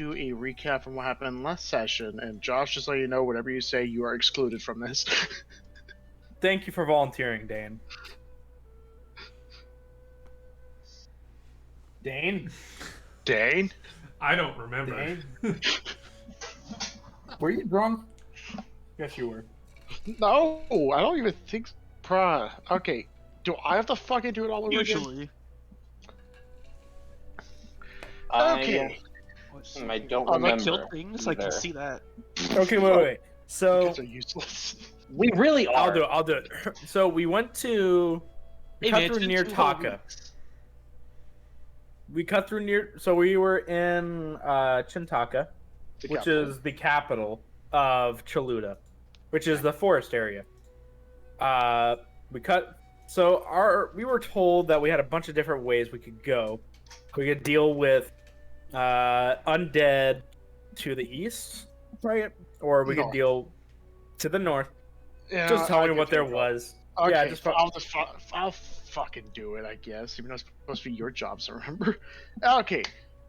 do a recap from what happened last session, and Josh, just so you know, whatever you say, you are excluded from this. Thank you for volunteering, Dane. Dane? Dane? I don't remember. Dane? Were you drunk? Yes, you were. No, I don't even think. Okay, do I have to fucking do it all over again? Usually. Okay. I don't I remember. killed things. I can either. see that. Okay, wait. So Kids are useless. We really are. I'll do it. So we went to Hey, cut man, through it's been near 2 whole Taka. weeks. We cut through near. So we were in Chintaka, The which capital. is the capital of Chaluda, which is the forest area. We were told that we had a bunch of different ways we could go. We could deal with undead to the east, right? Or we could North. deal to the north. Yeah, Just tell I me get what there you. was. Okay, Yeah, just I'll fucking do it, I guess. Even though it's supposed to be your job, so remember. Okay,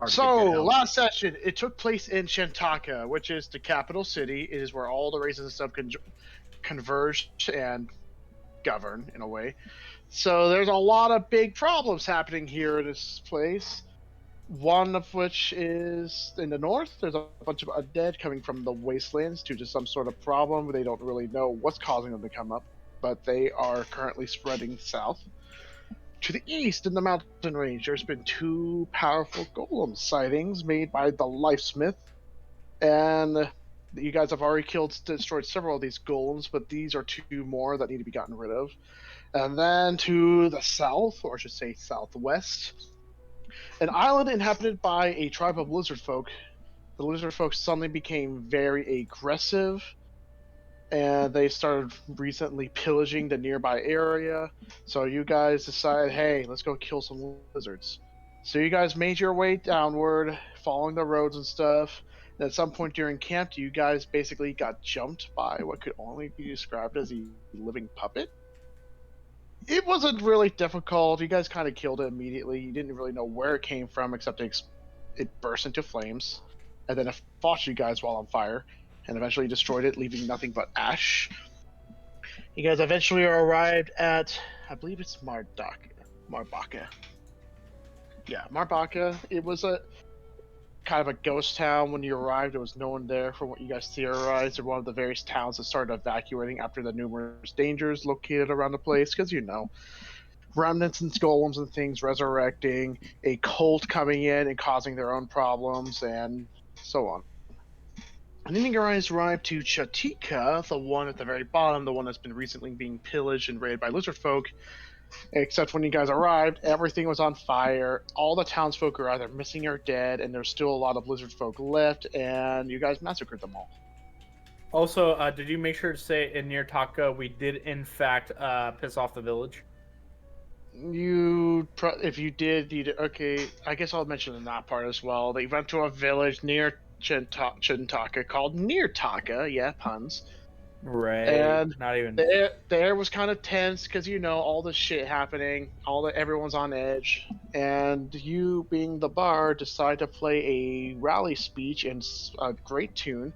so last session, it took place in Chintaka, which is the capital city. It is where all the races and stuff converge and govern, in a way. So there's a lot of big problems happening here in this place. One of which is in the north. There's a bunch of undead coming from the wastelands due to some sort of problem. They don't really know what's causing them to come up, but they are currently spreading south. To the east, in the mountain range, there's been 2 powerful golem sightings made by the Lifesmith, and you guys have already destroyed several of these golems, but these are 2 more that need to be gotten rid of. And then to the south, or I should say southwest, an island inhabited by a tribe of lizard folk. The lizard folk suddenly became very aggressive, and they started recently pillaging the nearby area. So you guys decided, hey, let's go kill some lizards. So you guys made your way downward, following the roads and stuff. And at some point during camp, you guys basically got jumped by what could only be described as a living puppet. It wasn't really difficult. You guys kind of killed it immediately. You didn't really know where it came from, except it burst into flames. And then it fought you guys while on fire, and eventually destroyed it, leaving nothing but ash. You guys eventually arrived at, I believe it's Marbaka. Yeah, Marbaka. It was a kind of a ghost town when you arrived. There was no one there, from what you guys theorized. They're one of the various towns that started evacuating after the numerous dangers located around the place, because remnants and golems and things resurrecting, a cult coming in and causing their own problems, and so on. And then you guys arrived to Chatika, the one at the very bottom, the one that's been recently being pillaged and raided by lizard folk. Except when you guys arrived, everything was on fire. All the townsfolk are either missing or dead, and there's still a lot of lizard folk left, and you guys massacred them all. Also, did you make sure to say in near Taka we did in fact piss off the village? If you did, okay. I guess I'll mention that part as well. They went to a village near Chintaka called Near Taka. Yeah, puns. Right. And not even. The air was kind of tense because all the shit happening, everyone's on edge, and you, being the bard, decide to play a rally speech in a great tune.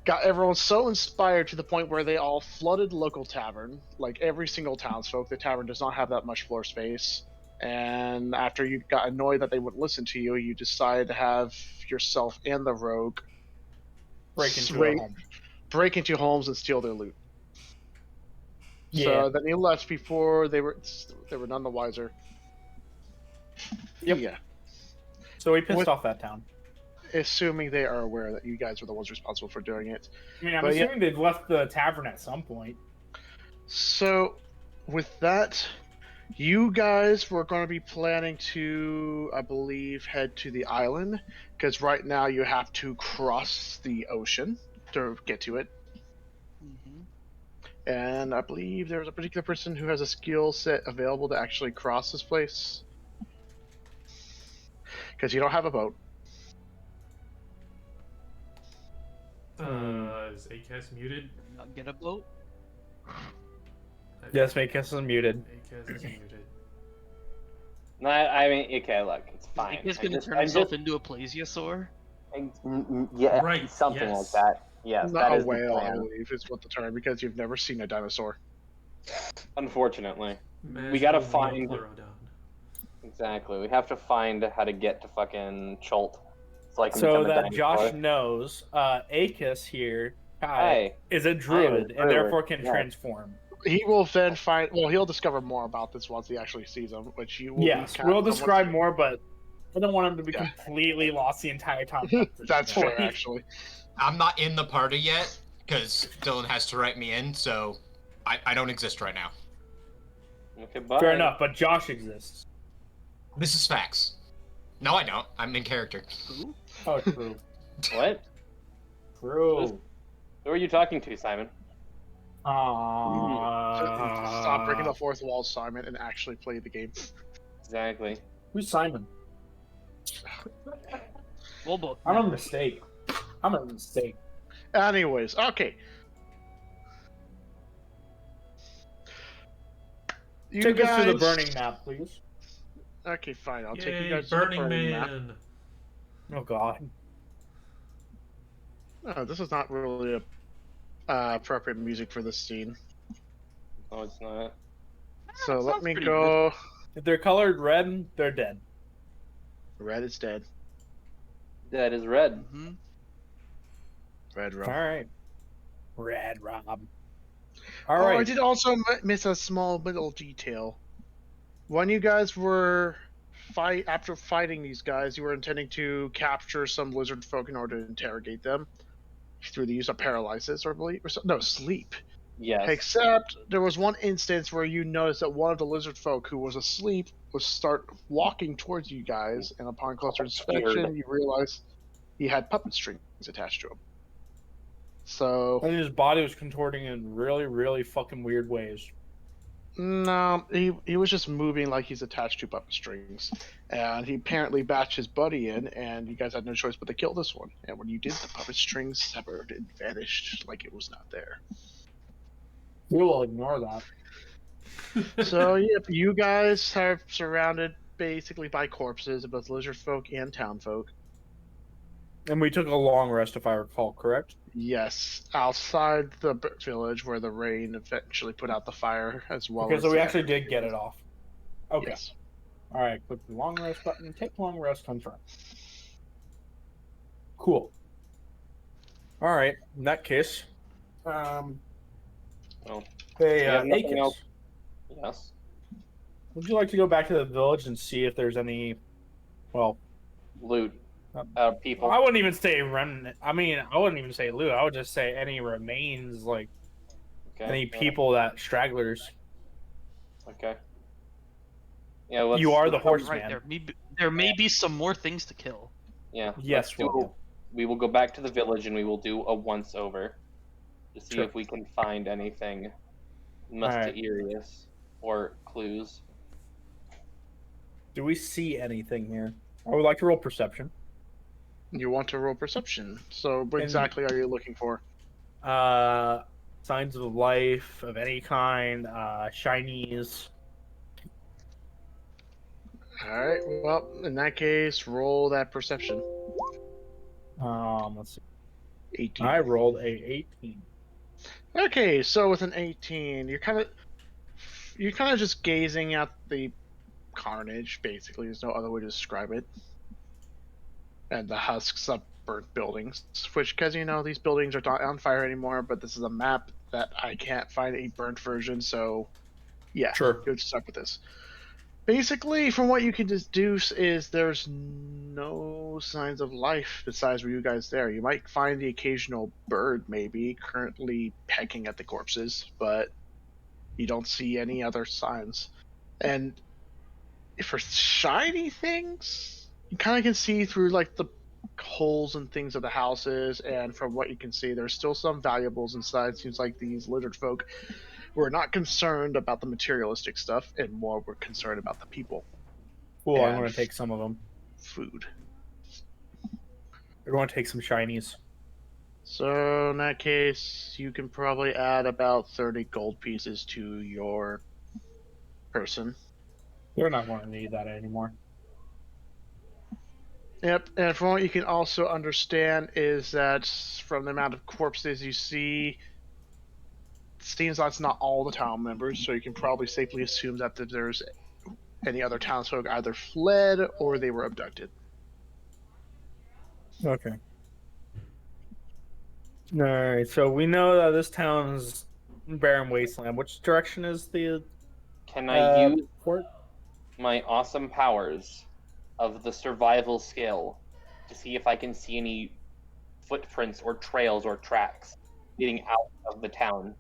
Got everyone so inspired to the point where they all flooded the local tavern, like every single townsfolk. The tavern does not have that much floor space, and after you got annoyed that they wouldn't listen to you, you decided to have yourself and the rogue break into homes and steal their loot. Yeah. So then he left before they were none the wiser. Yep. Yeah. So we pissed off that town. Assuming they are aware that you guys were the ones responsible for doing it. I mean, I'm assuming they've left the tavern at some point. So, with that, you guys were going to be planning to, I believe, head to the island, because right now you have to cross the ocean to get to it. Mm-hmm. And I believe there's a particular person who has a skill set available to actually cross this place. Because you don't have a boat. Is ACAS muted? Not get a boat? Yes, ACAS is muted. ACAS is muted. No, I mean, okay, look, it's fine. He's gonna turn himself into a plesiosaur. Yeah, Right, something yes. like that. Yes, that A is the whale, I plan. believe, is what the term, because you've never seen a dinosaur. Unfortunately, we Magical gotta find Neopleurodon. exactly. We have to find how to get to fucking Cholt, so I can So become a that Josh dinosaur. knows, Akis here, Kai, Hey, is a I am a druid and therefore druid, can yes. transform. He will then find. Well, he'll discover more about this once he actually sees them, which you will. Yes, be we'll once describe you- more, but I don't want him to be Yeah. completely lost the entire time. That's fair, actually. I'm not in the party yet because Dylan has to write me in, so I don't exist right now. Okay, bye. Fair enough, but Josh exists. This is facts. No, I don't. I'm in character. Oh, true. What? True. Who are you talking to, Simon? Stop breaking the fourth wall, Simon, and actually play the game. Exactly. Who's Simon? We'll both. I'm a mistake. I'm a mistake. Anyways, okay. You Take us to the guys- burning map, please. Okay, fine. I'll take Yay, you guys to Burning the burning map. Man. Oh God. This is not really appropriate music for this scene. No, it's not. So let sounds me pretty go. If they're colored red, they're dead. Red is dead. That is red. Mm-hmm. Red All row. right. Red Rob. All Oh, right. I did also miss a small little detail. When you guys were after fighting these guys, you were intending to capture some lizard folk in order to interrogate them through the use of paralysis, or sleep. Yes. Except there was one instance where you noticed that one of the lizard folk who was asleep was start walking towards you guys, and upon closer inspection, you realize he had puppet strings attached to him. So And his body was contorting in really, really fucking weird ways. no, he was just moving like he's attached to puppet strings, and he apparently batched his buddy in, and you guys had no choice but to kill this one. And when you did, the puppet strings severed and vanished like it was not there. We will ignore that. So yep, you guys are surrounded basically by corpses of both lizard folk and town folk. And we took a long rest, if I recall, correct? Yes, outside the village where the rain eventually put out the fire as well. Okay, as so we the actually did get it off. Okay. Yes. All right, click the long rest button. Take long rest, confirm. Cool. All right, in that case, Well, hey, we have nothing Akins, else. Yes. would you like to go back to the village and see if there's any, well, Loot. People. I wouldn't even say remnant. I mean, I wouldn't even say loot. I would just say any remains, like Okay. any people that stragglers. Okay. Yeah. Let's, You are the let's- horseman. Right, there may be some more things to kill. Yeah. Yes, let's do- we will go back to the village and we will do a once over to see Sure. if we can find anything mysterious or clues. Do we see anything here? I would like to roll perception. You want to roll perception. So what exactly are you looking for? Signs of life of any kind, shinies. All right. Well, in that case, roll that perception. Let's see. 18. I rolled a 18. Okay, so with an 18, you're kind of just gazing at the carnage. Basically, there's no other way to describe it. And the husks of burnt buildings, which, because these buildings are not on fire anymore, but this is a map that I can't find a burnt version, so yeah, Sure. you're stuck with this. Basically, from what you can deduce is there's no signs of life besides where you guys there. You might find the occasional bird maybe currently pecking at the corpses, but you don't see any other signs. And for shiny things, you kind of can see through like the holes and things of the houses, and from what you can see, there's still some valuables inside. Seems like these lizard folk were not concerned about the materialistic stuff and more were concerned about the people. Cool, I'm And going to take some of them. food. We're going to take some shinies. So in that case, you can probably add about 30 gold pieces to your person. They're not going to need that anymore. Yep, and from what you can also understand is that from the amount of corpses you see, it seems that's not all the town members, so you can probably safely assume that there's any other townsfolk either fled or they were abducted. Okay. All right. So we know that this town's barren wasteland. Which direction is the Can I use port? my awesome powers of the survival skill to see if I can see any footprints or trails or tracks leading out of the town?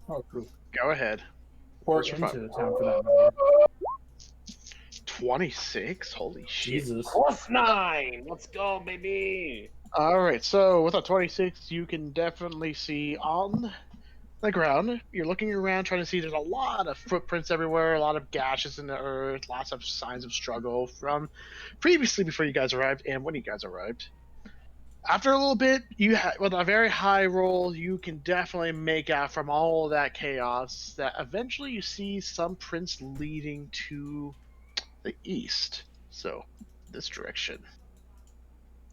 Oh, cool. Go ahead. Port Where's into your the town for that matter. 26? Holy shit. Jesus. +9! Let's go, baby! Alright, so with a 26, you can definitely see on the ground. You're looking around trying to see there's a lot of footprints everywhere, a lot of gashes in the earth, lots of signs of struggle from previously before you guys arrived and when you guys arrived. After a little bit, with a very high roll, you can definitely make out from all of that chaos that eventually you see some prints leading to the east. So, this direction.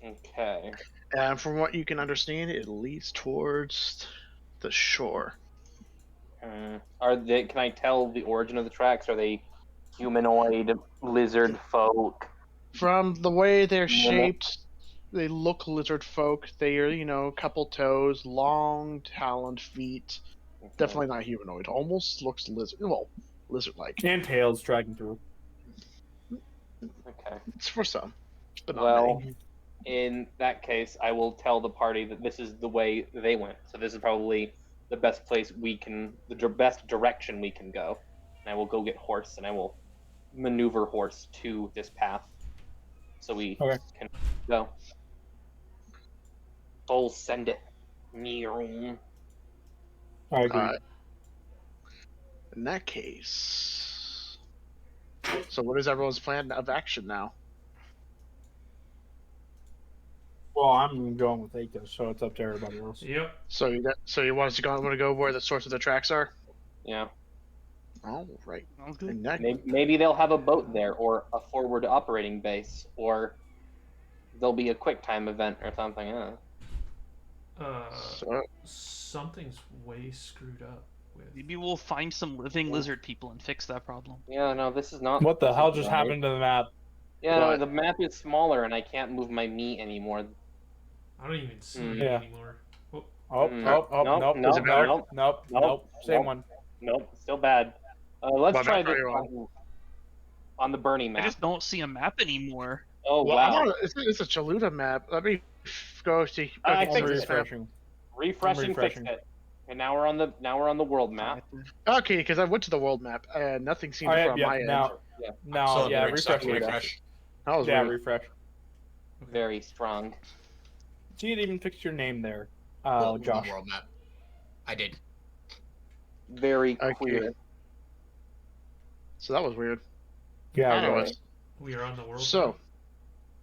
Okay. And from what you can understand, it leads towards the shore. Are they? Can I tell the origin of the tracks? Are they humanoid, lizard folk? From the way they're Mimic. shaped, they look lizard folk. They are, a couple toes, long, taloned feet. Definitely not humanoid. Almost looks lizard-like. And tails dragging through. Okay. It's for some, but not Well, many. in that case, I will tell the party that this is the way they went. So this is probably the best place we can, the best direction we can go. And I will go get horse, and I will maneuver horse to this path, so we can go. Soul, send it. I agree. In that case, so what is everyone's plan of action now? Well, I'm going with Aiko, so it's up to everybody else. Yep. So you want to go where the source of the tracks are? Yeah. All right. Sounds good. In that, Maybe they'll have a boat there, or a forward operating base, or there'll be a quick time event or something. so, Something's way screwed up with. Maybe we'll find some living lizard people and fix that problem. Yeah, no, this is not. What the this hell is just right. happened to the map? Yeah, no, What? the map is smaller, and I can't move my meat anymore. I don't even see it Yeah. anymore. Oh, Nope. Same Nope. one. Nope, still bad. Let's What try map are this you on the Bernie I map. just don't see a map anymore. Oh well, wow! it's a Chaluda map. Let me go see. I go think see it's this map. Refreshing. Refreshing fixed it, and now we're on the world map. Okay, because I went to the world map and nothing seemed to Alright, put on yeah, my end. now, Yeah, no, yeah, refresh. refresh. That was Yeah, weird. refresh. very strong. So you even fixed your name there, Well, Josh. World map. I did. Very Okay. queer. So that was weird. Yeah, Anyways, right. we are on the world. so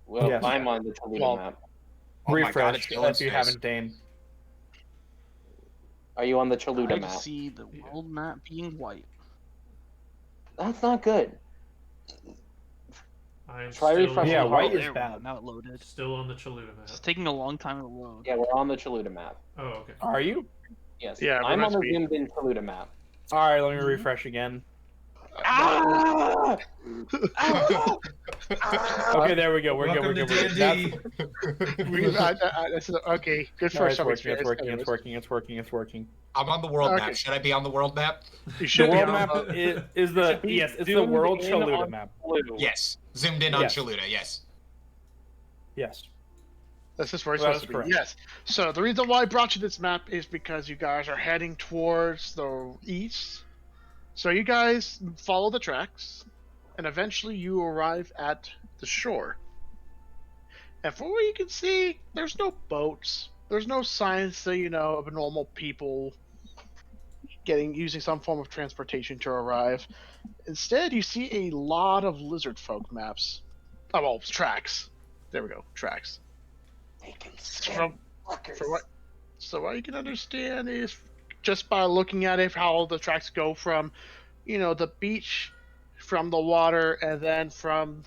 Well, Yes. I'm on the Toledo Well, map. Oh my God, Refresh it's going if you space. haven't, Dane. Are you on the Chaluda I map? see the world map being white. That's not good. I am Try still, refreshing. Yeah, Oh, white there is we go. bad. Now it loaded. still on the Chaluda map. It's taking a long time to load. Yeah, we're on the Chaluda map. Oh, okay. Are you? Yes. Yeah, I'm on the reminds me. zoomed in Chaluda map. Alright, let me refresh again. Ah! Okay, there we go. We're Welcome good. to We're good. D&D. okay, good No, for it's some working. It's experience. working. Anyways. It's working. I'm on the world Okay. map. Should I be on the world map? You The should be world on map is the should be yes, it's the zoomed world in Chaluda on map. blue. Yes. Zoomed in on Yes. Chaluda. Yes. Yes. That's just where it's That supposed is to be. correct. Yes. So the reason why I brought you this map is because you guys are heading towards the east. So you guys follow the tracks, and eventually you arrive at the shore. And from what you can see, there's no boats. There's no signs that of normal people using some form of transportation to arrive. Instead, you see a lot of lizard folk maps. Oh well, tracks. There we go, tracks. They can From, fuckers. so what you can understand is just by looking at it, how the tracks go from, the beach, from the water, and then from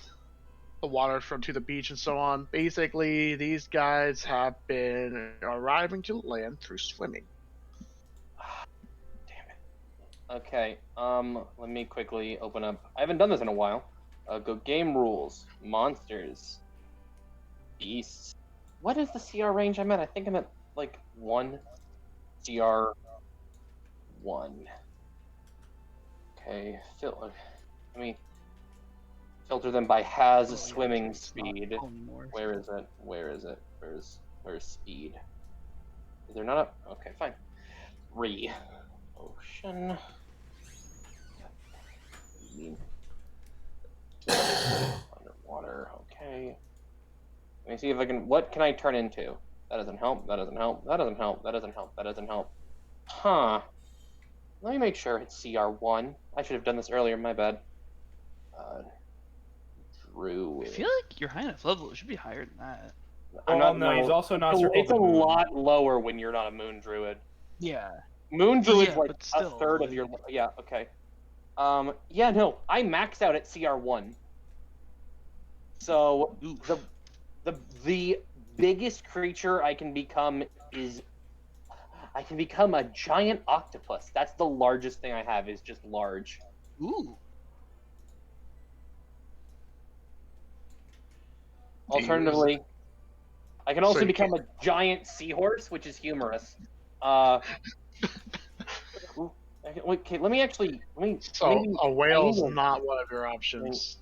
the water from to the beach and so on. Basically, these guys have been arriving to land through swimming. Damn it. Okay. Let me quickly open up. I haven't done this in a while. Go game rules, monsters, beasts. What is the CR range I'm at? I think I'm at like 1 CR 1. Okay. Let me filter them by has swimming speed. Where is it? Where's speed? Is there not up? Okay, fine. Ocean. Underwater. Okay. Let me see if I can. What can I turn into? That doesn't help. That doesn't help. That doesn't help. That doesn't help. That doesn't help. Huh. Let me make sure it's CR1. I should have done this earlier. My bad. Druid. I feel like you're high enough level. It should be higher than that. I'm Well, not, no, he's also not. It's a circled the moon. lot lower when you're not a moon druid. Yeah. Moon druid's Yeah, like but still, a third of your. Yeah. Okay. Yeah. No. I maxed out at CR1. So Oof. the biggest creature I can become is. I can become a giant octopus. That's the largest thing I have. Is just large. Ooh. Alternatively, I can also So you become a giant seahorse, which is humorous. Okay, let me actually. So a whale's I need to- not one of your options.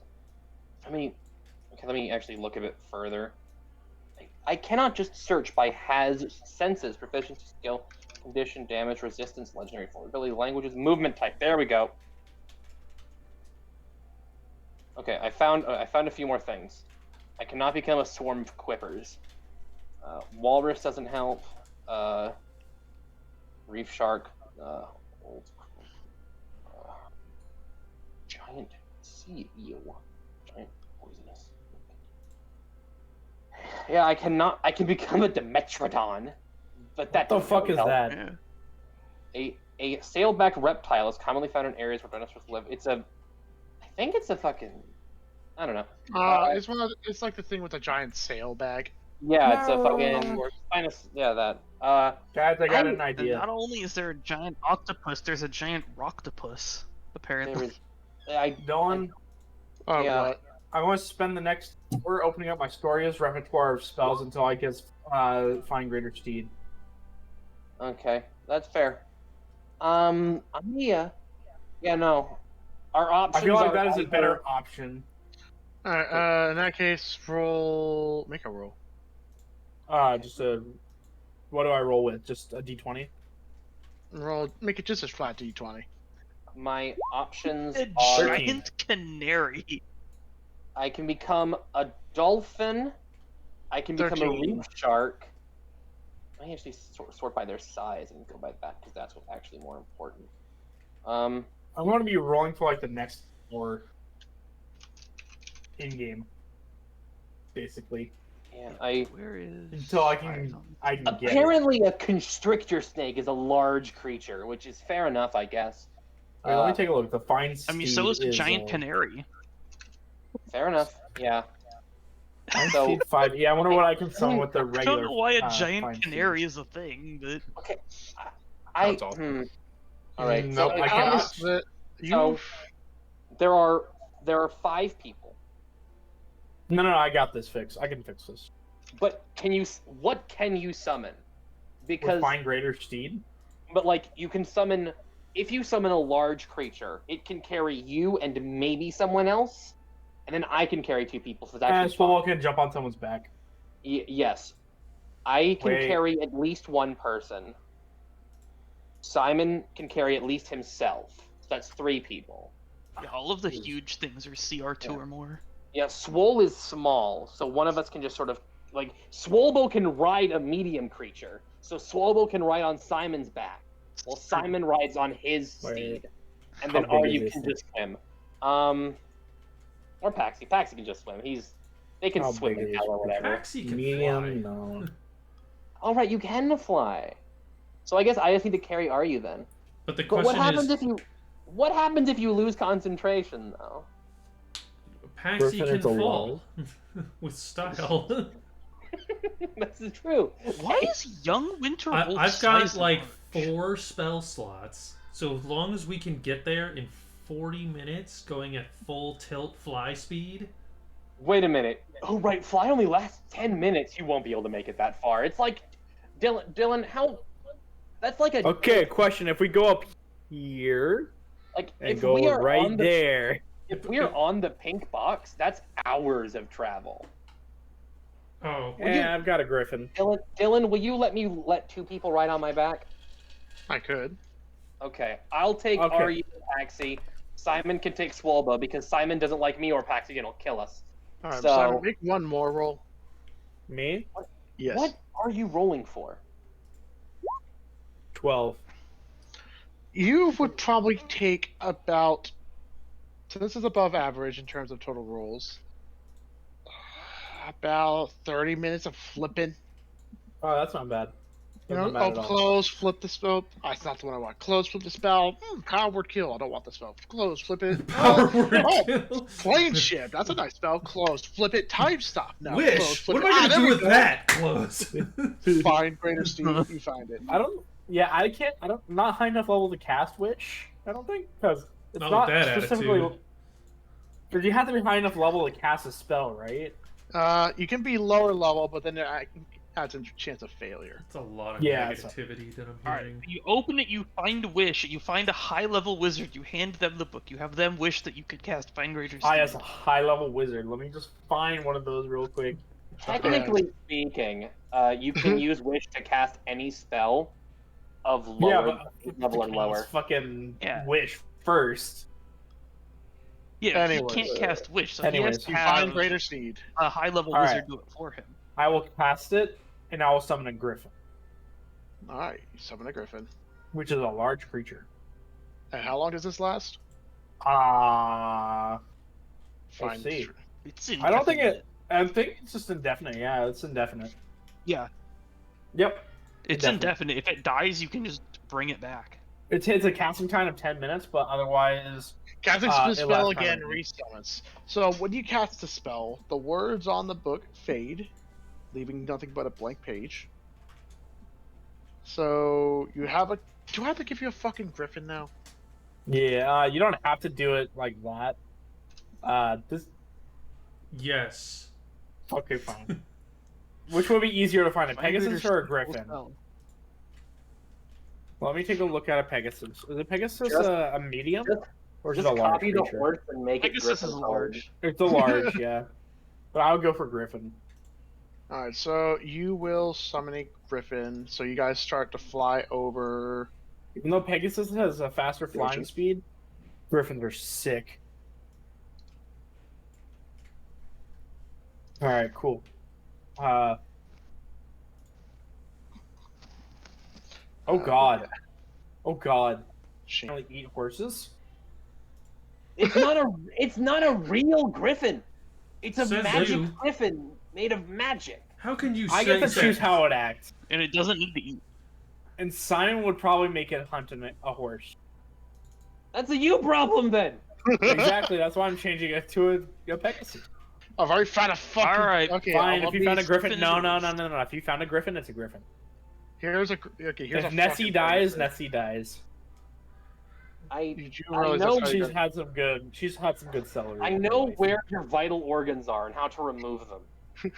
Let me actually look a bit further. I cannot just search by has senses, proficiency, skill, condition, damage, resistance, legendary vulnerability, languages, movement type. There we go. Okay, I found a few more things. I cannot become a swarm of quippers. Walrus doesn't help. Reef shark. Giant sea eel. Giant poisonous. Yeah, I cannot. I can become a Dimetrodon, but that What the doesn't fuck really is help. that? Yeah. A sailback reptile is commonly found in areas where dinosaurs live. I think it's a fucking. I don't know. It's like the thing with the giant sail bag. Yeah, it's a No. fucking. Kind of. Yeah, that. Guys, I got an And idea. not only is there a giant octopus, there's a giant rocktopus, apparently. There is. I Dylan, Oh, Yeah. what? I want to spend the next. We're opening up my Storia's repertoire of spells until I get find Greater Steed. Okay, that's fair. Yeah, no. Our options. I feel like are that is a either- better option. All right. In that case, make a roll. Just a. What do I roll with? Just a D20. Make it just a flat d20. My options A are. 13. giant canary. I can become a dolphin. I can become a 13. reef shark. I actually sort by their size and go by that because that's what's actually more important. I want to be rolling for like the next or in game, basically, Yeah, Where is... until I can get it. apparently a constrictor snake is a large creature, which is fair enough, I guess. Wait, let me take a look. The fine I mean, steed so is a is, giant canary. Fair enough. Yeah. Fine So- steed 5. Yeah, I wonder what I can summon with the I regular. don't know why a fine giant steed. canary is a thing, but That's all. All right. No, So I cannot. Honestly, So- there are 5 people, No, I got this fixed. I can fix this. but what can you summon? With Because fine greater steed. but like you can summon if you summon a large creature, it can carry you and maybe someone else, and then I can carry 2 people. So it's And actually Swallow can jump on someone's back. yes, I can Wait. carry at least one person. Simon can carry at least himself. So that's 3 people. yeah, all of the huge things are CR2 or more. Yeah, Swole is small, so one of us can just sort of like Swolbo can ride a medium creature, so Swolbo can ride on Simon's back, while Simon rides on his Wait. steed, and How then big is Aryu this can thing? just swim. Or Paxi. Paxi can just swim. They can How swim big in is hell or this? whatever. Taxi can Medium, fly. no. All right, you can fly. So I guess I just need to carry Aryu then. But the But what question happens is, if you lose concentration though? Paxi Griffin can is a fall with style. This is true. Why is Young Winter Wolf I've got size like large? 4 spell slots, so as long as we can get there in 40 minutes, going at full tilt fly speed. Wait a minute. Oh, right. Fly only lasts 10 minutes. You won't be able to make it that far. It's like, Dylan, how? That's like a. Okay, question: if we go up here Like, and if go we are right on the, there, if we are on the pink box, that's hours of travel. Oh, yeah, I've got a Griffin. Dylan, will you let me let 2 people ride on my back? I could. Okay, I'll take Okay. Ari and Paxi. Simon can take Swalba because Simon doesn't like me or Paxi and he'll kill us. All right, So- Simon, make one more roll. Me? Yes. What are you rolling for? 12. You would probably take about. So this is above average in terms of total rolls. About 30 minutes of flipping. Oh, that's not bad. You That's know, not bad at all. close, flip the spell. Oh, that's not the one I want. Close, flip the spell. Power word kill. I don't want the spell. Close, flip it. power word oh, kill. Plane ship. That's a nice spell. Close, flip it. Time stop. No. Close, Wish. flip What am it. I there gonna do we with go. that? Close. Find Greater Steve. You find it. I don't. Yeah, I can't. I don't. Not high enough level to cast Wish. I don't think because it's Not not, with that specifically. attitude. Because you have to be high enough level to cast a spell, right? You can be lower level, but then there adds a chance of failure. It's a lot of Yeah, negativity that I'm Alright, hearing. you open it, you find a wish, you find a high-level wizard, you hand them the book, you have them wish that you could cast Find Greater I as Steel. a high level wizard. Let me just find one of those real quick. Technically speaking, you can use Wish to cast any spell of lower level or lower. Fucking Yeah. Wish first. Yeah, Anyways, he can't cast wish, so anyways, he has to You find have Greater Steed. a high-level Alright. wizard do it for him. I will cast it, and I will summon a Griffin, All right, you summon a Griffin. which is a large creature. And how long does this last? Let's see. It's I don't think indefinite. it. I think it's just indefinite. Yeah, it's indefinite. Yeah, Yep. it's indefinite. If it dies, you can just bring it back. It hits a casting time of 10 minutes, but otherwise, Casting it the lasts spell again permanently. resummons. So when you cast the spell, the words on the book fade, leaving nothing but a blank page. So you have a. Do I have to give you a fucking Griffin now? yeah, you don't have to do it like that. This Yes. okay, fine. Which would be easier to find, a Find Greater Pegasus or a Steel Griffin? spell. Let me take a look at a Pegasus. Is a Pegasus Just- a medium, or is it Just a large copy the creature? horse and make it Pegasus Griffin is colored. large. It's a large, yeah. But I would go for Griffin. All right, so you will summon a Griffin. So you guys start to fly over. Even though Pegasus has a faster flying Gotcha. speed, Griffins are sick. Alright, cool. Oh god. Oh god. Shame. Can I eat horses? It's not a real Griffin. It's a Says magic you. Griffin made of magic. How can you I say get to choose that? how it acts. And it doesn't need to eat. And Simon would probably make it hunt a horse. That's a you problem then. Exactly, that's why I'm changing it to a Pegasus. I've already found a fucking. All right, Okay. Fine, I'll if you found a be- Griffin, no. Griffin If you found a Griffin, it's a Griffin. Here's a. Okay. Here's If a. Nessie fucking dies, Griffin. Nessie dies. Did you I realize know that's how you got- She's had some good celery. I in her know life. where your vital organs are and how to remove them.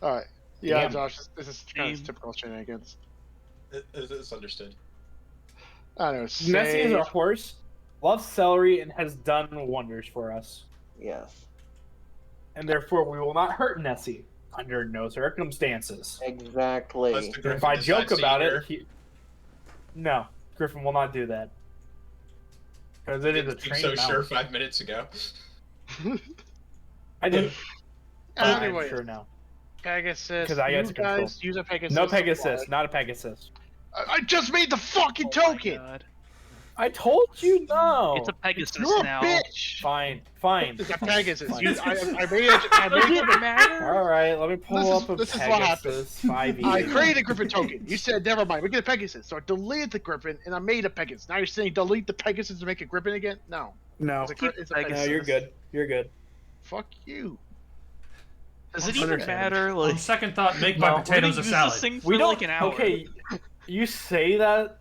All right. Yeah, Damn. Josh. This is kind of Same. typical shenanigans. It's understood. I know. Nessie is our horse, loves celery, and has done wonders for us. Yes. And therefore, we will not hurt Nessie under no circumstances. Exactly. Unless the If Griffin I decides joke to about eat it, her. no, Griffin will not do that. Because it is a You're trained so mount. sure 5 minutes ago. I did. I'm Anyway, sure now. Pegasus. 'Cause I get you to control. guys use a Pegasus. No to Pegasus, fly. not a Pegasus. I just made the fucking Oh my token. God. I told you no. It's a Pegasus You're a now. bitch. Fine. It's a Pegasus. Fine. I made it. I made Does it matter? All right, let me pull This is- up a this is what Pegasus 5e. I created a Griffin token. You said never mind. We get a Pegasus. So I deleted the Griffin and I made a Pegasus. Now you're saying delete the Pegasus to make a Griffin again? No. No. It's a Keep- No, you're good. You're good. Fuck you. Does it Under even matter? Like, On second thought, make No, my we're we're gonna potatoes a use salad. this thing for We don't. like an hour. Okay, you say that,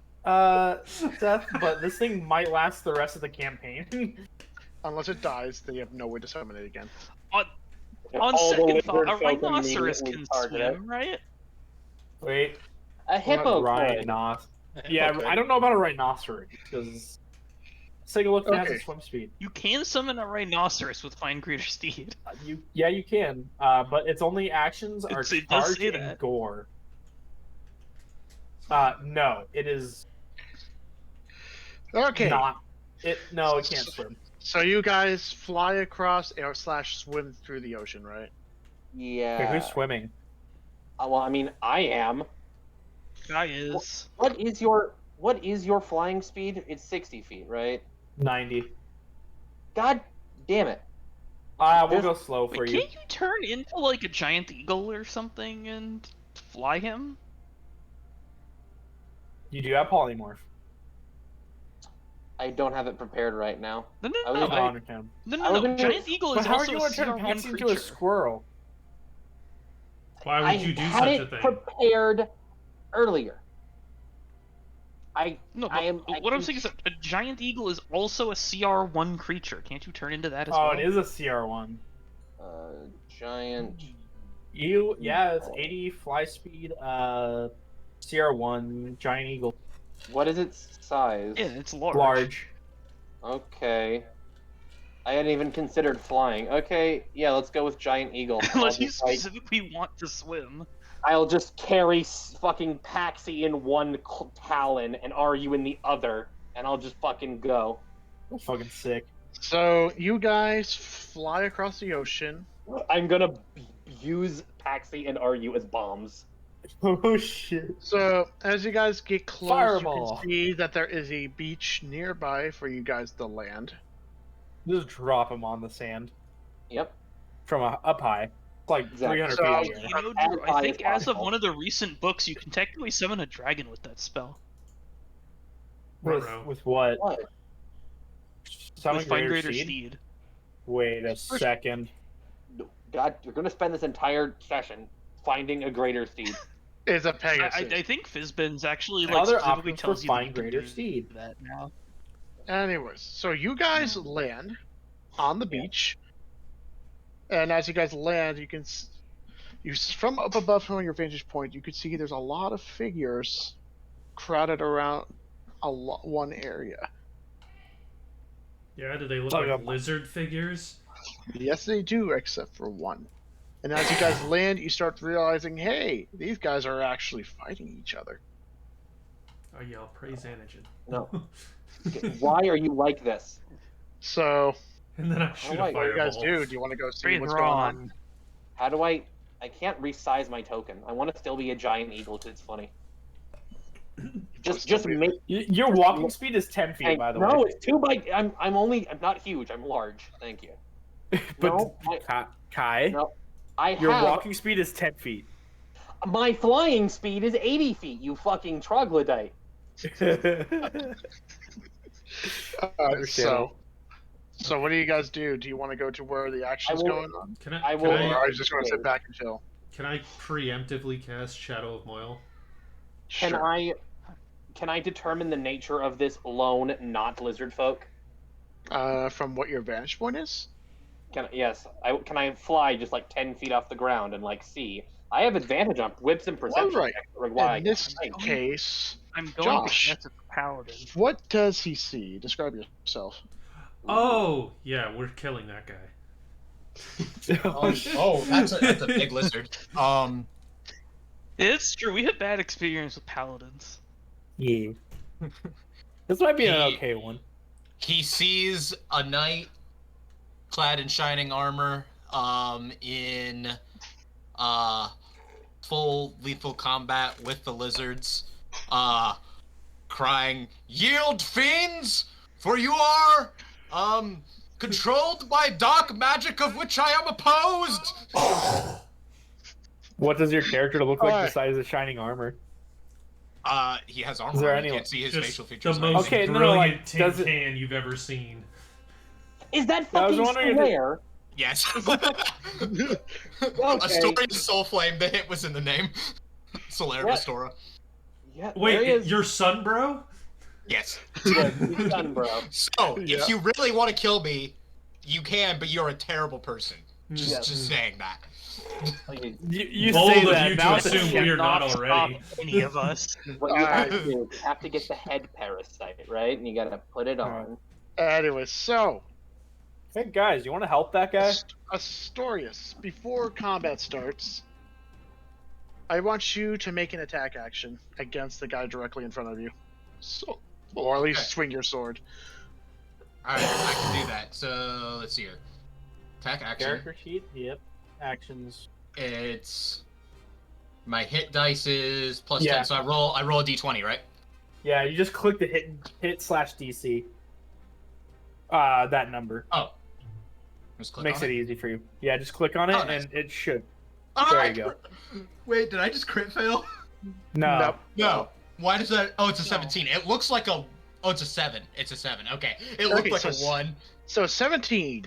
Seth, but this thing might last the rest of the campaign. Unless it dies, then you have no way to summon it again. On All the second thought, a lizard folk rhinoceros immediately can target it. swim, right? Wait, A hippo could. rhinoceros. Yeah, I don't know about a rhinoceros because let's take a look. If it has a Okay. swim speed. You can summon a rhinoceros with Find Greater Steed. You can. But its only actions are It does charge say and that. gore. No, it is Okay. not. No, it can't swim. So you guys fly across or slash swim through the ocean, right? Yeah. Okay, who's swimming? Well, I mean, I am. Guy is. What is your flying speed? It's 60 feet, right? 90. God damn it. We'll go slow for Wait, you. can't you turn into like a giant eagle or something and fly him? You do have polymorph. I don't have it prepared right now. No, I no, was no, Oh, I- understand. no, I was no. gonna- Giant eagle But is how are also you a going to turn CR1 Patsy into a creature. squirrel? Why would you do had such it a thing? prepared earlier. No, but I am- what I'm saying is that a giant eagle is also a CR1 creature. Can't you turn into that as Oh, well? it is a CR1. Giant. Yeah, it's 80 fly speed, CR1, giant eagle. What is its size? Yeah, it's large. Large. Okay. I hadn't even considered flying. Okay, yeah, let's go with giant eagle. Unless you just, like, specifically want to swim. I'll just carry fucking Paxi in one talon and RU in the other, and I'll just fucking go. That's fucking sick. So you guys fly across the ocean. I'm gonna use Paxi and RU as bombs. Oh shit. So as you guys get close, Fireball. you can see that there is a beach nearby for you guys to land. Just drop him on the sand Yep. from up high. It's like Exactly. 300 So- feet in the You air. know, As Drew, high I think as as of possible. one of the recent books, you can technically summon a dragon with that spell. Ruh-roh. With what? What? Summon with Find Greater Greater Seed? Steed. Wait a second. God, you're gonna spend this entire session finding a greater steed. Is a Pegasus. I think Fizbin's actually like Other specifically options for tells you that Find you can Greater do Steed. that now. Anyways, so you guys land on the beach, and as you guys land, you can from up above from your vantage point, you can see there's a lot of figures crowded around one area. Yeah, do they look Oh, like yeah. lizard figures? Yes, they do, except for one. And as you guys land, you start realizing, hey, these guys are actually fighting each other. I yell, praise Antigen. No. Why are you like this? So, And then I shoot a Alright, what do you guys fireball. do? Do you want to go see Breathe what's going on? wrong. How do I can't resize my token. I want to still be a giant eagle because it's funny. Just make. Your walking speed is 10 feet, by the no, way. it's 2 by. I'm not huge. I'm large. Thank you. But no, Kai, No, I your have walking speed is 10 feet. my flying speed is 80 feet. You fucking troglodyte. So what do you guys do? Do you want to go to where the action's I will- going on? Can I I, will- Or can, are I, you just going to sit back and chill? can I preemptively cast Shadow of Moyle? Can I determine the nature of this lone not lizard folk? From what your vantage point is? Can I fly just like 10 feet off the ground and like see? I have advantage on whips and perception. All right. checks that require- In this Right. case, I'm going Josh. to guess it's a paladin. what does he see? Describe yourself. Oh, yeah, we're killing that guy. That's a big lizard. It's true. We have bad experience with paladins. Yeah. This might be an He- okay one. He sees a knight clad in shining armor, in full lethal combat with the lizards, crying, "Yield, fiends, for you are controlled by dark magic of which I am opposed." What does your character look like Alright. besides the shining armor? He has armor. Is there on. any- You can't see his Just facial the features. most Okay, no, brilliant like, tin does it- can you've ever seen. Is that I was fucking wondering if it- square? Yes. Okay. Astoria's Soul Flame, the hit was in the name. Solaire What? Astora. Yeah, Wait, there he is. your son, bro? Yes. Yeah, he's done, bro. So, Yeah. if you really want to kill me, you can, but you're a terrible person. Just, Yes. just saying that. Like, You Bold say of that you to now. assume we are not already. Any of us. what you have to Alright. do is you have to get the head parasite, right? And you gotta put it Alright. on. Anyway, so Hey guys, you want to help that guy? Astorius, before combat starts, I want you to make an attack action against the guy directly in front of you. So, or at least Okay. swing your sword. Alright, I can do that. So, let's see here. Attack action. Character sheet. Yep. Actions. It's... My hit dice is plus Yeah. 10, so I roll a d20, right? Yeah, you just click the hit slash DC. That number Oh. Just click makes on it easy for you. Yeah, just click on it Oh, nice. and it should. Oh, There I you go. Wait, did I just crit fail? No. Nope. No. Why does that... Oh, it's a No. 17. It looks like a... Oh, it's a 7. It's a 7. Okay. It looked Okay, like so a 1. So 17,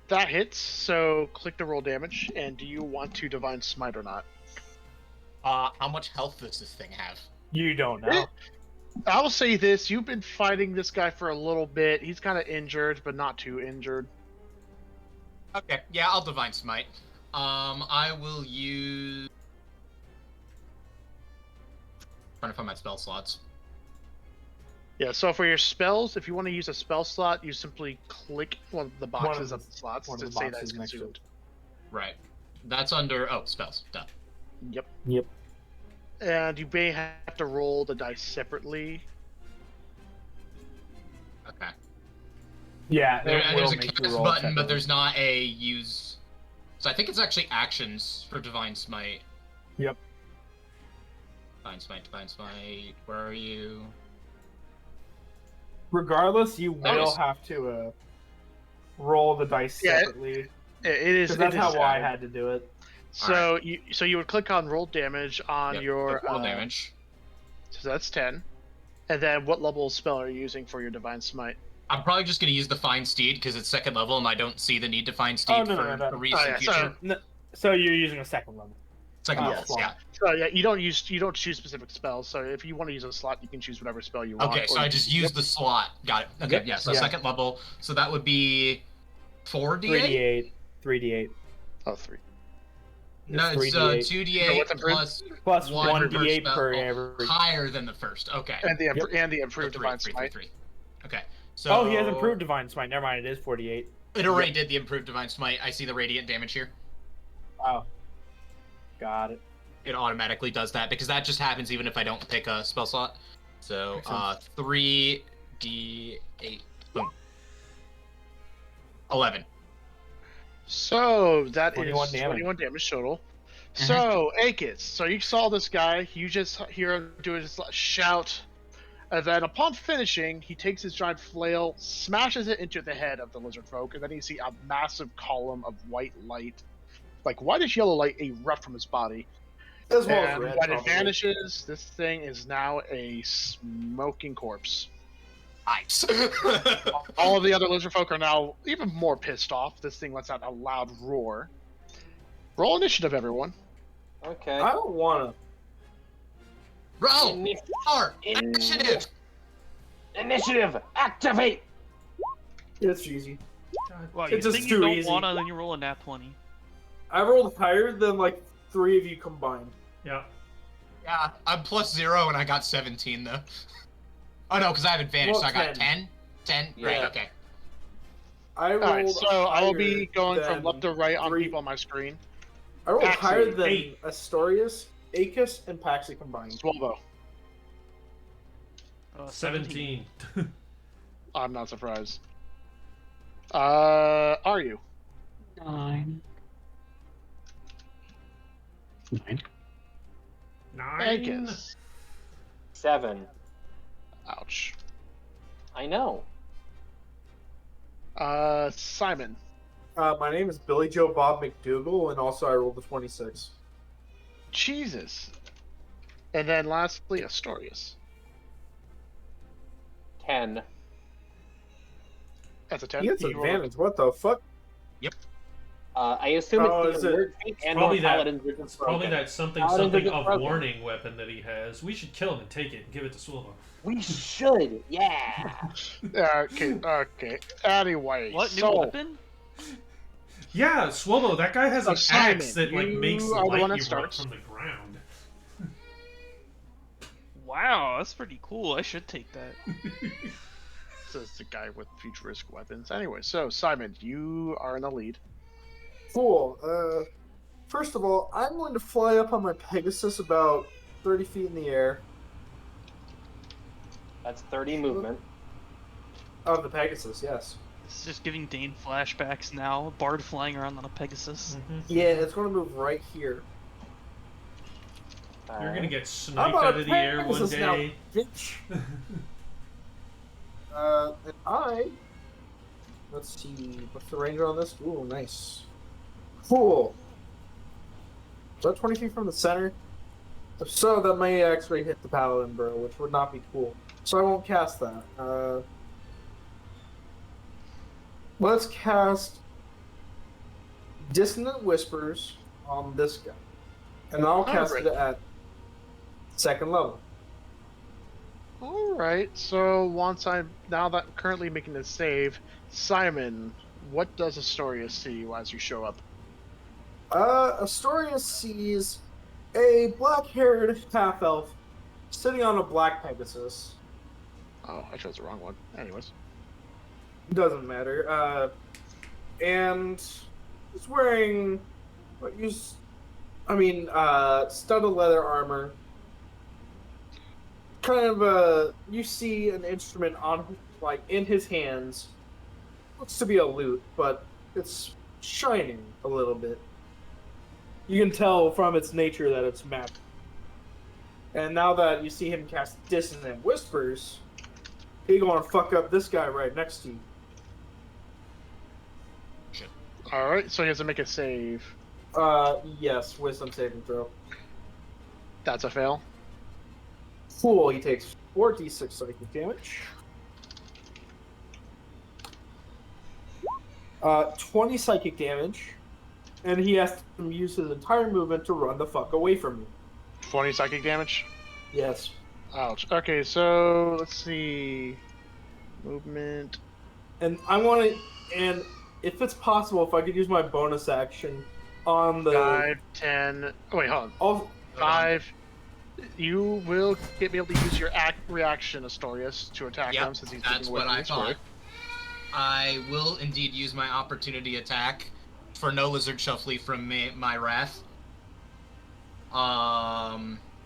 that hits. So click the roll damage. And do you want to divine smite or not? How much health does this thing have? You don't know. I will say this: you've been fighting this guy for a little bit. He's kind of injured, but not too injured. Okay, yeah, I'll divine smite. I will use... Trying to find my spell slots. Yeah. So for your spells, if you want to use a spell slot, you simply click one of the boxes of of the slots one to of the say boxes that's next to consumed. Right. That's under... Oh, spells. Duh. Yep. Yep. And you may have to roll the dice separately. Okay. Yeah, There, it there's will a make you cast roll button, but separately. there's not a use... So I think it's actually actions for divine smite. Yep. Divine smite, divine smite. Where are you? Regardless, you will Notice. have to roll the dice Yeah, separately. It is. Because that's it is how I done. had to do it. So you would click on roll damage on Yep, your roll damage. So that's 10. And then what level spell are you using for your divine smite? I'm probably just going to use the Find Steed because it's second level and I don't see the need to find Steed no, for no, no. a recent Oh, yeah, future. No, so you're using a second level. Second Oh, level, slot. yeah. So yeah, you don't choose specific spells. So if you want to use a slot, you can choose whatever spell you want. Okay, so or I you just can- use the slot. Got it. Okay, Yep. yeah, so Yeah. second level. So that would be 4d8? 3d8. 3d8. Oh, 3. No, It's it's 3d8. 2d8 what's improved? plus Plus one 1d8 spell. per Oh, every. higher than the first. Okay. And the Yep. and the So improved three, divine three, smite. three. Okay. So Oh, he has improved divine smite. Never mind, it is 48. It already did the improved divine smite. I see the radiant damage here. Oh. Got it. It automatically does that because that just happens even if I don't pick a spell slot. So Makes sense. 3d8. Boom. 11. So that is 21 damage. 21 damage total. Mhm. So Akis, so you saw this guy. You just hear him do his shout, and then upon finishing, he takes his giant flail, smashes it into the head of the lizard folk, and then you see a massive column of white light, like whitish yellow light, erupt from his body. As well as And red, when it probably. vanishes, this thing is now a smoking corpse. Nice. All of the other lizard folk are now even more pissed off. This thing lets out a loud roar. Roll initiative, everyone. Okay. I don't wanna. Roll! Ini- Start! Initiative! Initiative! Activate! It's easy. Well, It's you just think too you don't easy. wanna, then you roll a nat 20. I rolled higher than like 3 of you combined. Yeah. Yeah, I'm plus 0 and I got 17 though. Oh no, because I have advantage, Well, so I got 10. 10? 10? Yeah. Right, okay. I rolled Alright, so I'll be higher going from than left to right on 3. people on my screen. I rolled Paxi, higher than 8. Astorius, Akis, and Paxi combined. Swallow. 17. I'm not surprised. Are you? 9. 9. 9. Akis. 7. Ouch. I know. Simon. My name is Billy Joe Bob McDougal, and also I rolled a 26. Jesus. And then lastly, Astorius. 10. That's a 10. He gets You roll- advantage. What the fuck? I assume Oh, it's is either it- word feet and probably or that- paladins isn't It's probably broken. that something Paladin something isn't of broken. warning weapon that he has. We should kill him and take it and give it to Swilva. We should, yeah. Okay. Anyway, What new so, weapon? Yeah, Swilvo, that guy has So an Simon, axe that like you makes are the one that light erupt starts. from the ground. Wow, that's pretty cool. I should take that. says the guy with futuristic weapons. Anyway, so Simon, you are in the lead. Cool. First of all, I'm going to fly up on my Pegasus about 30 feet in the air. That's 30 movement. Of the Pegasus, yes. This is just giving Dane flashbacks now. Bard flying around on a Pegasus. Yeah, it's going to move right here. You're gonna get I'm sniped on out a of the air one Pegasus now, day. bitch. And let's see, what's the range on this? Ooh, nice. Cool. Is that 20 feet from the center? If so, that may actually hit the paladin, bro, which would not be cool. So I won't cast that. Let's cast Dissonant Whispers on this guy. And I'll cast it at 2nd level. Alright, so now that I'm currently making this save, Simon, what does Astoria see as you show up? Astoria sees a black-haired half-elf sitting on a black Pegasus. Oh, I chose the wrong one. Anyways. Doesn't matter. And he's wearing studded leather armor. Kind of you see an instrument in his hands. Looks to be a lute, but it's shining a little bit. You can tell from its nature that it's magic. And now that you see him cast Dissonant Whispers, he gonna fuck up this guy right next to you. Alright, so he has to make a save. Yes, wisdom saving throw. That's a fail. Cool, he takes 4d6 psychic damage. 20 psychic damage, and he has to use his entire movement to run the fuck away from you. 20 psychic damage? Yes. Ouch. Okay, so let's see. Movement. And and if it's possible, if I could use my bonus action on the 5, 10. Oh, wait, hold on. Oh, 5. You will be able to use your reaction, Astorius, to attack him Yep, since he's that's taking away what from I his square. thought. I will indeed use my opportunity attack, for no lizard shall flee from my wrath.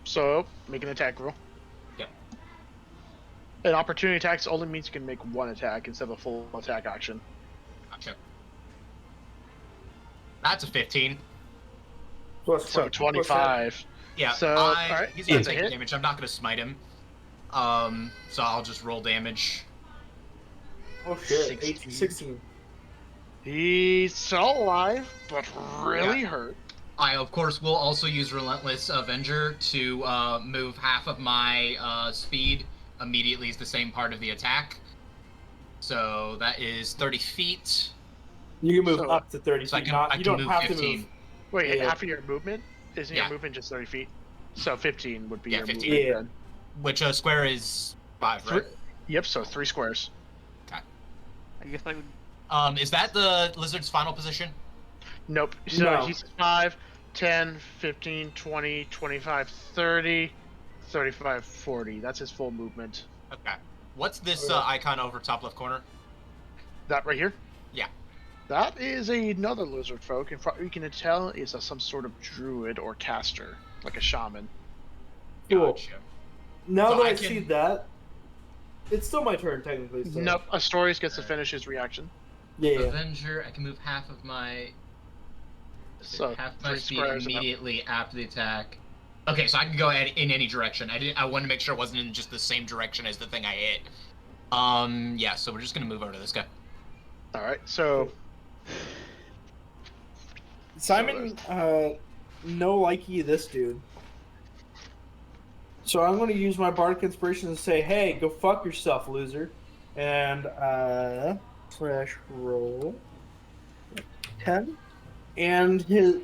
So, make an attack roll. Yep. An opportunity attack only means you can make one attack instead of a full attack action. Gotcha. That's a 15. plus So 20, plus 25. Yeah, So, alright, he's gonna that's a take hit. damage. I'm not gonna smite him. So I'll just roll damage. Oh shit, 16. 16. He's still alive, but really hurt. I, of course, will also use Relentless Avenger to move half of my speed immediately as the same part of the attack. So that is 30 feet. You can move So- up to 30 So I feet. can, not, I you can don't move have 15. to move. Wait, Yeah. half of your movement? Isn't Yeah. your movement just 30 feet? So 15 would be Yeah, your 15. movement. Yeah. then. Which square is 5, right? Yep, so 3 squares. I guess I would. Is that the lizard's final position? Nope. So No. he's 5, 10, 15, 20, 25, 30, 35, 40. That's his full movement. Okay. What's this Okay. icon over top left corner? That right here? Yeah. That is another lizard folk. And you can tell is some sort of druid or caster, like a shaman. Cool. Gotcha. Now So that I I can- see that, it's still my turn technically. So. Nope. Astorius gets to finish his reaction. Yeah. Avenger, I can move half of my So half my 3 speed squares. immediately after the attack. Okay, so I can go in any direction. I wanted to make sure it wasn't in just the same direction as the thing I hit. Yeah, so we're just gonna move over to this guy. All right. So Simon, no likey this dude. So I'm going to use my bardic inspiration to say, "Hey, go fuck yourself, loser," and /roll 10, and his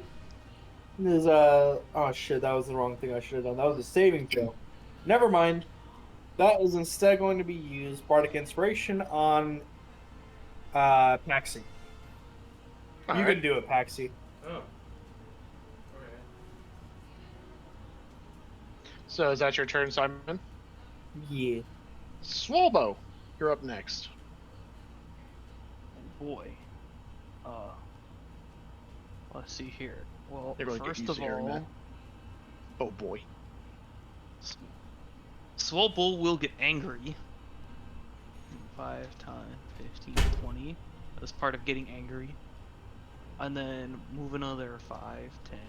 oh shit, that was the wrong thing I should have done. That was a saving throw. Never mind. That is instead going to be used Bardic Inspiration on Paxi. All You right. can do it, Paxi. Oh. Okay. So is that your turn, Simon? Yeah. Swalbo, you're up next. Oh boy. Let's see here. Well, They're gonna get first of easier in that. all, Oh boy. Swole will get angry. 5, 10, 15, 20. That's part of getting angry. And then move another 5, 10,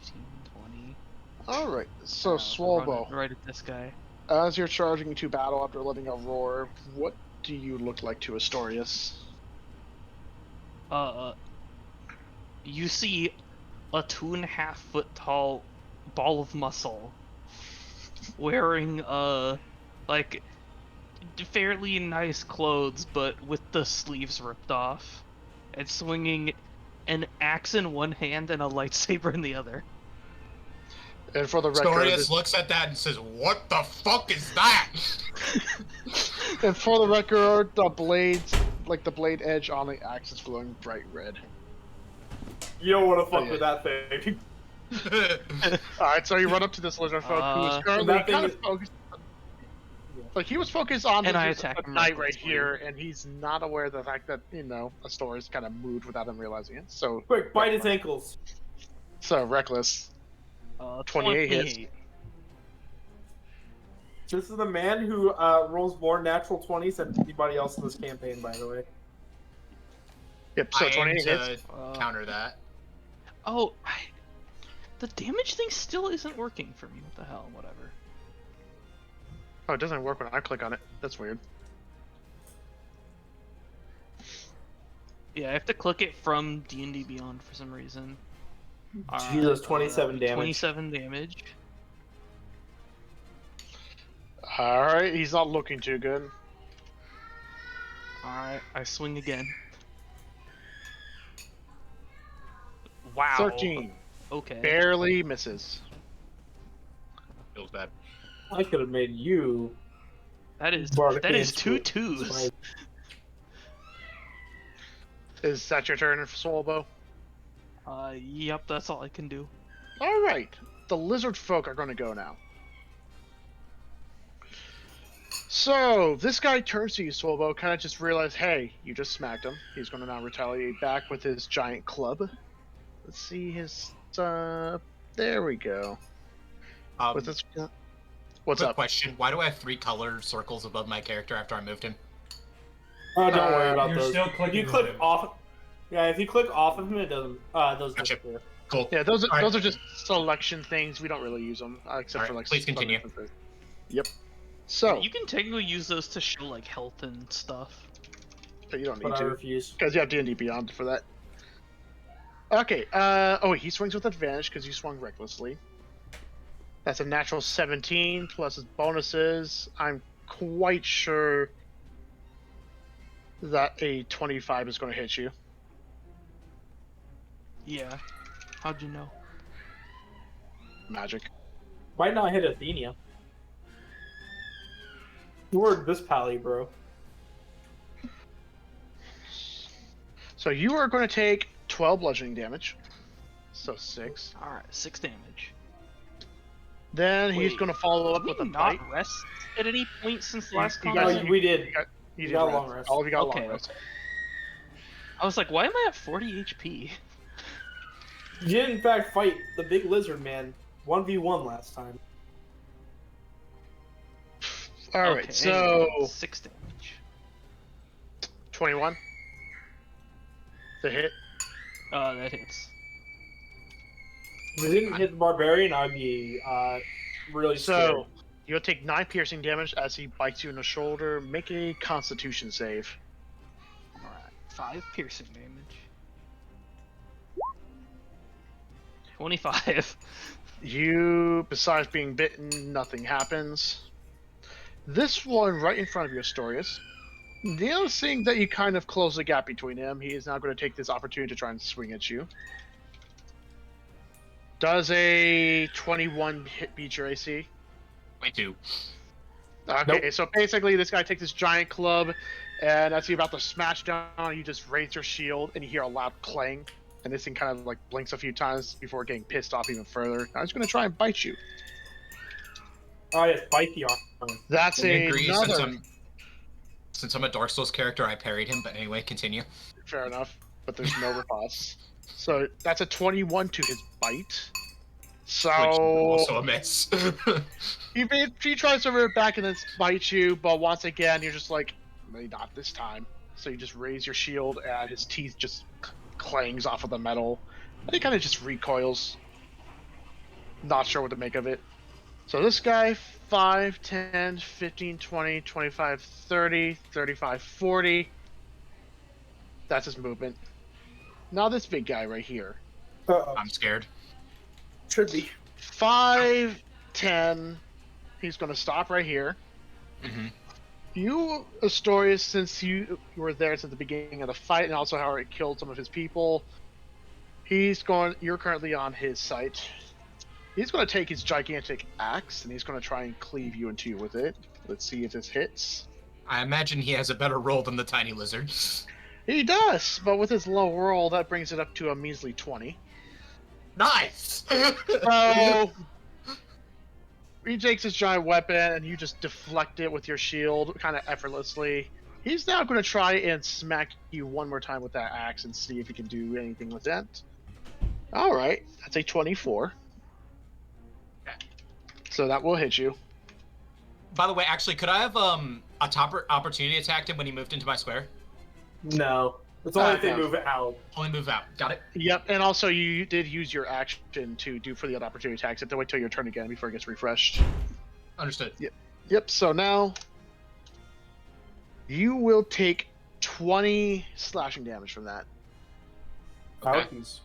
15, 20. All right. So run Swalbo, it right at this guy. as you're charging into battle after letting a roar, what do you look like to Astorius? You see a 2.5 foot tall ball of muscle wearing like fairly nice clothes, but with the sleeves ripped off, and swinging an axe in one hand and a lightsaber in the other. And for the record, Astorius looks at that and says, "What the fuck is that?" and for the record, the blades, like the blade edge on the axe, is glowing bright red. You don't want to fuck yeah. with that thing. All right, so you run up to this lizard folk who is currently that thing kind of is- focused. Like he was focused on And I this attack him knight right recklessly. here, and he's not aware of the fact that Astorius kind of moved without him realizing it. So Quick, bite his ankles. So reckless. 28 hits. This is the man who rolls more natural 20s than anybody else in this campaign, by the way. Yep. So I aim 28 to hits. counter that. Oh, the damage thing still isn't working for me. What the hell? Whatever. Oh, it doesn't work when I click on it. That's weird. Yeah, I have to click it from D&D Beyond for some reason. Jesus, 27 damage. 27 damage. All right, he's not looking too good. Alright, I swing again. Wow. 13. Okay. Barely misses. Feels bad. I could have made you. That is Bardic two Inspiration. twos. Is that your turn, Swalbo? Yep, that's all I can do. All right. The lizard folk are going to go now. So, this guy turns to you, Swalbo, kind of just realized, hey, you just smacked him. He's going to now retaliate back with his giant club. Let's see his... there we go. With his... What's Quick up? question. Why do I have 3 color circles above my character after I moved him? Oh, don't worry about You're those. still If clicking you click on him. off, yeah, if you click off of him, it doesn't. Those Gotcha. disappear. Cool. Yeah, those All right. are just selection things. We don't really use them, except All right, for like... please continue. Yep. So, You can technically use those to show like health and stuff. but you don't need But I to. refuse. Because you have D&D Beyond for that. Okay, oh wait, he swings with advantage because you swung recklessly. That's a natural 17 plus his bonuses. I'm quite sure that a 25 is going to hit you. Yeah. How'd you know? Magic. Might not hit Athenia. Word this pally, bro. So you are going to take 12 bludgeoning damage. So 6. Alright, 6 damage. Then he's Wait, going to follow up Did with a we not bite. rest at any point since the last you Oh, guys- conversation? we did. You got a did long rest. rest. All of you got a Okay, long rest. I was like, why am I at 40 HP? You did in fact fight the big lizard man 1v1 last time. All right, Okay, so 6 damage. 21. The hit. That hits. If it didn't hit the barbarian, I'd be really scared. So you'll take 9 piercing damage as he bites you in the shoulder. Make a Constitution save. Alright, 5 piercing damage. 25. You, besides being bitten, nothing happens. This one right in front of you, Astorius, Seeing that you kind of close the gap between him, he is now going to take this opportunity to try and swing at you. Does a 21 hit beat your AC? 22. Okay, Nope. so basically this guy takes this giant club, and as he's about to smash down, you just raise your shield, and you hear a loud clang, and this thing kind of like blinks a few times before getting pissed off even further. Now he's going to try and bite you. Oh, yeah, bite the arm. That's I agree, another... since I'm a Dark Souls character, I parried him, but anyway, continue. Fair enough, but there's no riposte. So that's a 21 to his bite. So Which is also a miss. he tries to rear back and then bite you, but once again you're just like, maybe not this time. So you just raise your shield, and his teeth just clangs off of the metal, and he kind of just recoils. Not sure what to make of it. So this guy, 5, 10, 15, 20, 25, 30, 35, 40. That's his movement. Now this big guy right here. Uh-oh. I'm scared. Should be. 5, 10. He's going to stop right here. Mm-hmm. You, Astorius, since you were there since the beginning of the fight, and also how it killed some of his people, you're currently on his site. He's going to take his gigantic axe, and he's going to try and cleave you in two with it. Let's see if this hits. I imagine he has a better roll than the tiny lizard. He does, but with his low roll, that brings it up to a measly 20. Nice! So he takes his giant weapon, and you just deflect it with your shield, kind of effortlessly. He's now going to try and smack you one more time with that axe and see if he can do anything with that. All right, that's a 24. So that will hit you. By the way, actually, could I have a top opportunity attacked him when he moved into my square? No. It's only if they no. move it out. Only move out. Got it. Yep, and also you did use your action to do for the other opportunity attacks. You have to wait till your turn again before it gets refreshed. Understood. Yep, so now you will take 20 slashing damage from that. Okay. Piece.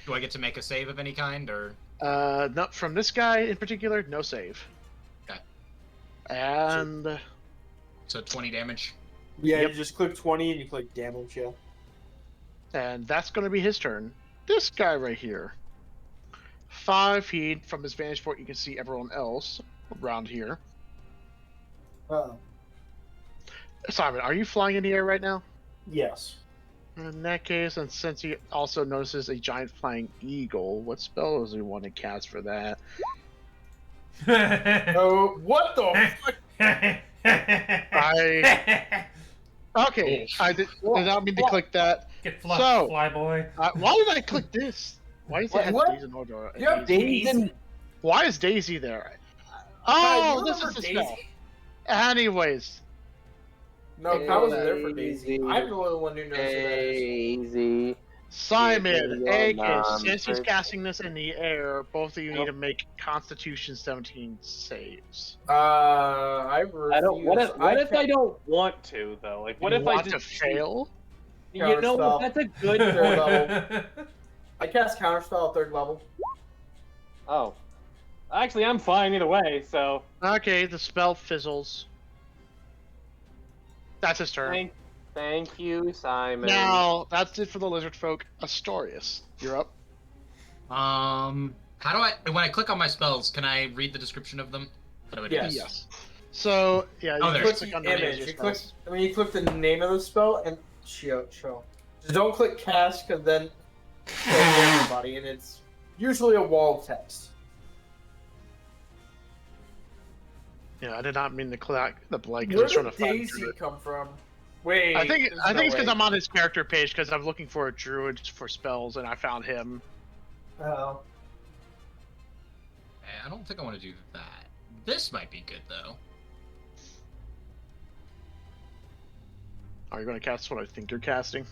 Do I get to make a save of any kind, or? No, from this guy in particular, no save. Okay. And So 20 damage. Yeah, Yep. you just click 20 and you click damage, yeah. and that's going to be his turn. This guy right here. 5 feet from his vantage point, you can see everyone else around here. Uh-oh. Simon, are you flying in the air right now? Yes. In that case, and since he also notices a giant flying eagle, what spell does he want to cast for that? Oh, what the fuck? Okay, I did not mean to click that. Get fluffed, So- flyboy. Why did I click this? Why does it have What? Daisy in order? You have Daisy? Why is Daisy there? Kyle, Oh, you this is remember the Daisy? spell. Anyways, No, Kyle wasn't there for Daisy. I'm the only one who knows who that is. Daisy. Simon, Yeah, AK, since he's first. casting this in the air, both of you need to make Constitution 17 saves. I refuse. I don't. What if I don't want to though? Like, what you if I want just to fail? You know, Counterspell. that's a good Third level. I cast Counterspell at 3rd level. Oh, actually, I'm fine either way. So Okay, the spell fizzles. That's his turn. thank you, Simon. Now, that's it for the lizard folk. Astorius, you're up. How do I? When I click on my spells, can I read the description of them? How do I do Yes. this? Yes. So, yeah, Oh, you there. Click click the on the name of image. your You click. spells. I mean, you click the name of the spell and show. Just don't click cast because then it'll show everybody, and it's usually a wall of text. Yeah, I did not mean to click the blank. I Where was trying to did find Daisy Druid. come from? Wait, I think there's it's no because way. I'm on his character page because I'm looking for a druid for spells and I found him. Oh. I don't think I want to do that. This might be good though. Are you going to cast what I think you're casting?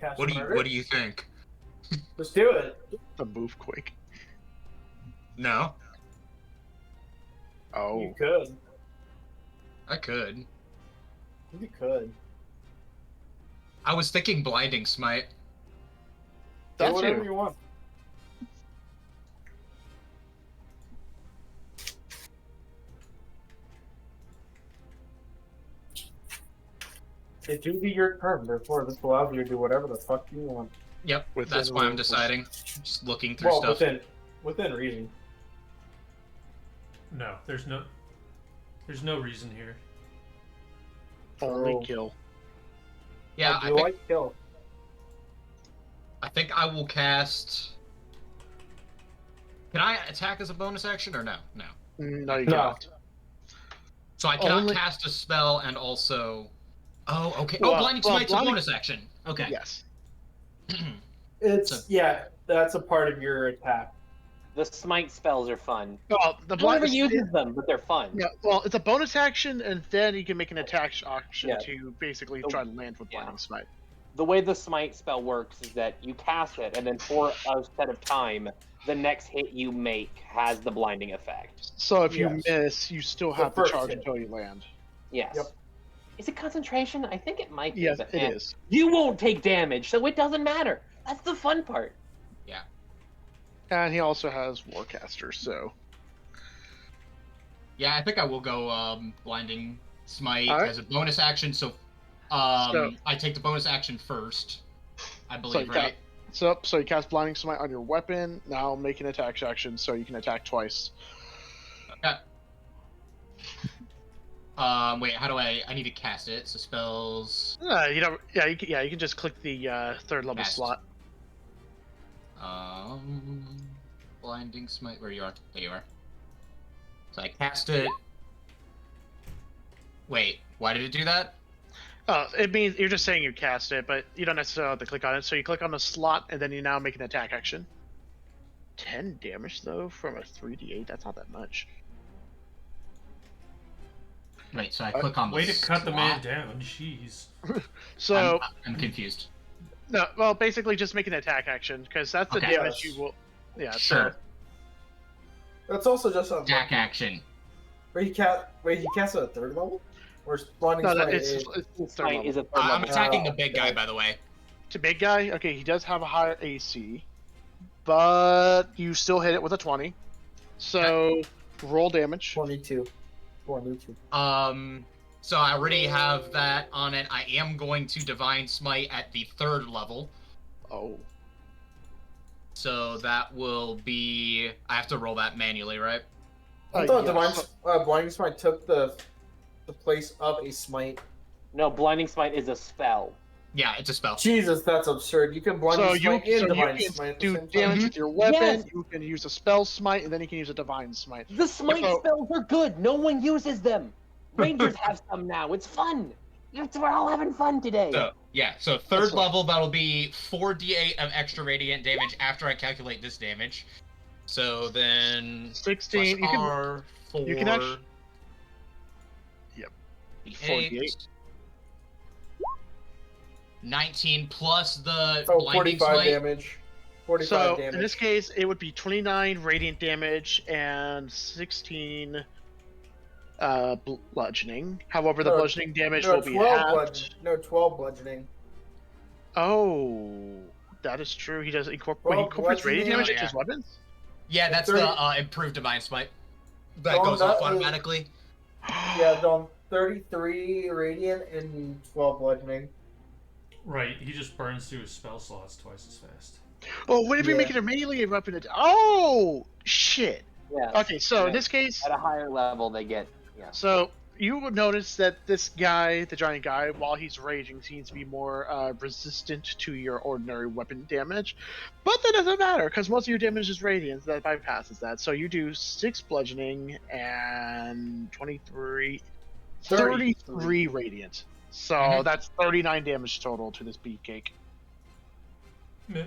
Cast What do murder? you think? Let's do it. The move quick. No, Oh, You could. I could. You could. I was thinking blinding smite. Do that's whatever you. you want. It do be your turn, therefore this allows you to do whatever the fuck you want. Yep, Within that's why I'm rules. deciding. Just looking through Well, stuff. within reason. No, there's no reason here. Only So- kill. Yeah, I do like kill. I think I will cast. Can I attack as a bonus action or no? No. No, you No. can't. So I cannot Only- cast a spell and also. Oh, okay. Well, Blinding well, Smite's blinding- a bonus action. Okay. Yes. It's that's a part of your attack. The smite spells are fun. Well, the No one ever blind uses them, but they're fun. Yeah, well, it's a bonus action, and then you can make an attack action Yeah. to basically So- try to land with yeah. blinding smite. The way the smite spell works is that you cast it, and then for a set of time, the next hit you make has the blinding effect. So if you Yes. miss, you still The have to first charge hit. until you land. Yes. Yep. Is it concentration? I think it might be. Yes, but it man, is. You won't take damage, so it doesn't matter. That's the fun part. And he also has Warcaster, so Yeah, I think I will go Blinding Smite Alright. as a bonus action. So, So- I take the bonus action first, I so believe, you right? so you cast blinding smite on your weapon. Now make an attack action, so you can attack twice. Okay. Wait, how do I need to cast it? So spells. You know, you can just click the third level Cast. slot. Blinding Smite. Where you are? There you are. So I cast it. Wait, why did it do that? Oh, it means you're just saying you cast it, but you don't necessarily have to click on it. So you click on the slot, and then you now make an attack action. 10 damage though from a 3d8. That's not that much. Wait, so I click on the Way to cut the man slot? down. Jeez. So I'm confused. no, well, basically just make an attack action because that's the Okay. damage Yes. you will. Yeah, Sure. That's also just on Attack action. Wait, he cast it at third level? Or is blinding So, no, smite it's is- third Smite level. is a third I'm level. attacking Oh, the big guy, okay. by the way. To big guy, okay, he does have a higher AC, but you still hit it with a 20. So roll damage. 22. 22. So I already have that on it. I am going to Divine Smite at the third level. Oh, So that will be. I have to roll that manually, right? I thought yes. blinding smite took the place of a smite. No, blinding smite is a spell. Yeah, it's a spell. Jesus, that's absurd. You can blinding So you, smite and so divine you smite can at the do same time. damage with your weapon. Yes. You can use a spell smite, and then you can use a divine smite. The smite So- spells are good. No one uses them. Rangers have some now. It's fun. We're all having fun today. So yeah, so third That's fine. level that'll be 4d8 of extra radiant damage after I calculate this damage. So then 16. plus You can R, 4, you can actu- Yep. 8, 48. 19 plus the Oh, blinding 45 smite. damage. 45 So damage. in this case, it would be 29 radiant damage and 16 bludgeoning. However, the No, bludgeoning damage no, will be 12 halved. bludgeoning. No, 12 bludgeoning. Oh, that is true. He does incorporate. Well, He incorporates radiant bludgeoning- damage Oh, into yeah. his weapons. Yeah, that's 30 the improved divine smite. That Oh, goes that off is- automatically. Yeah, done 33 radiant and 12 bludgeoning. Right, he just burns through his spell slots twice as fast. Oh, what if you make Yeah. it a melee weapon? Oh, shit. Yeah. Okay, so in Yeah. this case, At a higher level, they get. Yeah. so you would notice that this guy, the giant guy, while he's raging, seems to be more resistant to your ordinary weapon damage. But that doesn't matter, because most of your damage is radiant, so that bypasses that. So you do 6 bludgeoning and 23... 33 radiant. So Mhm. that's 39 damage total to this beefcake. Meh.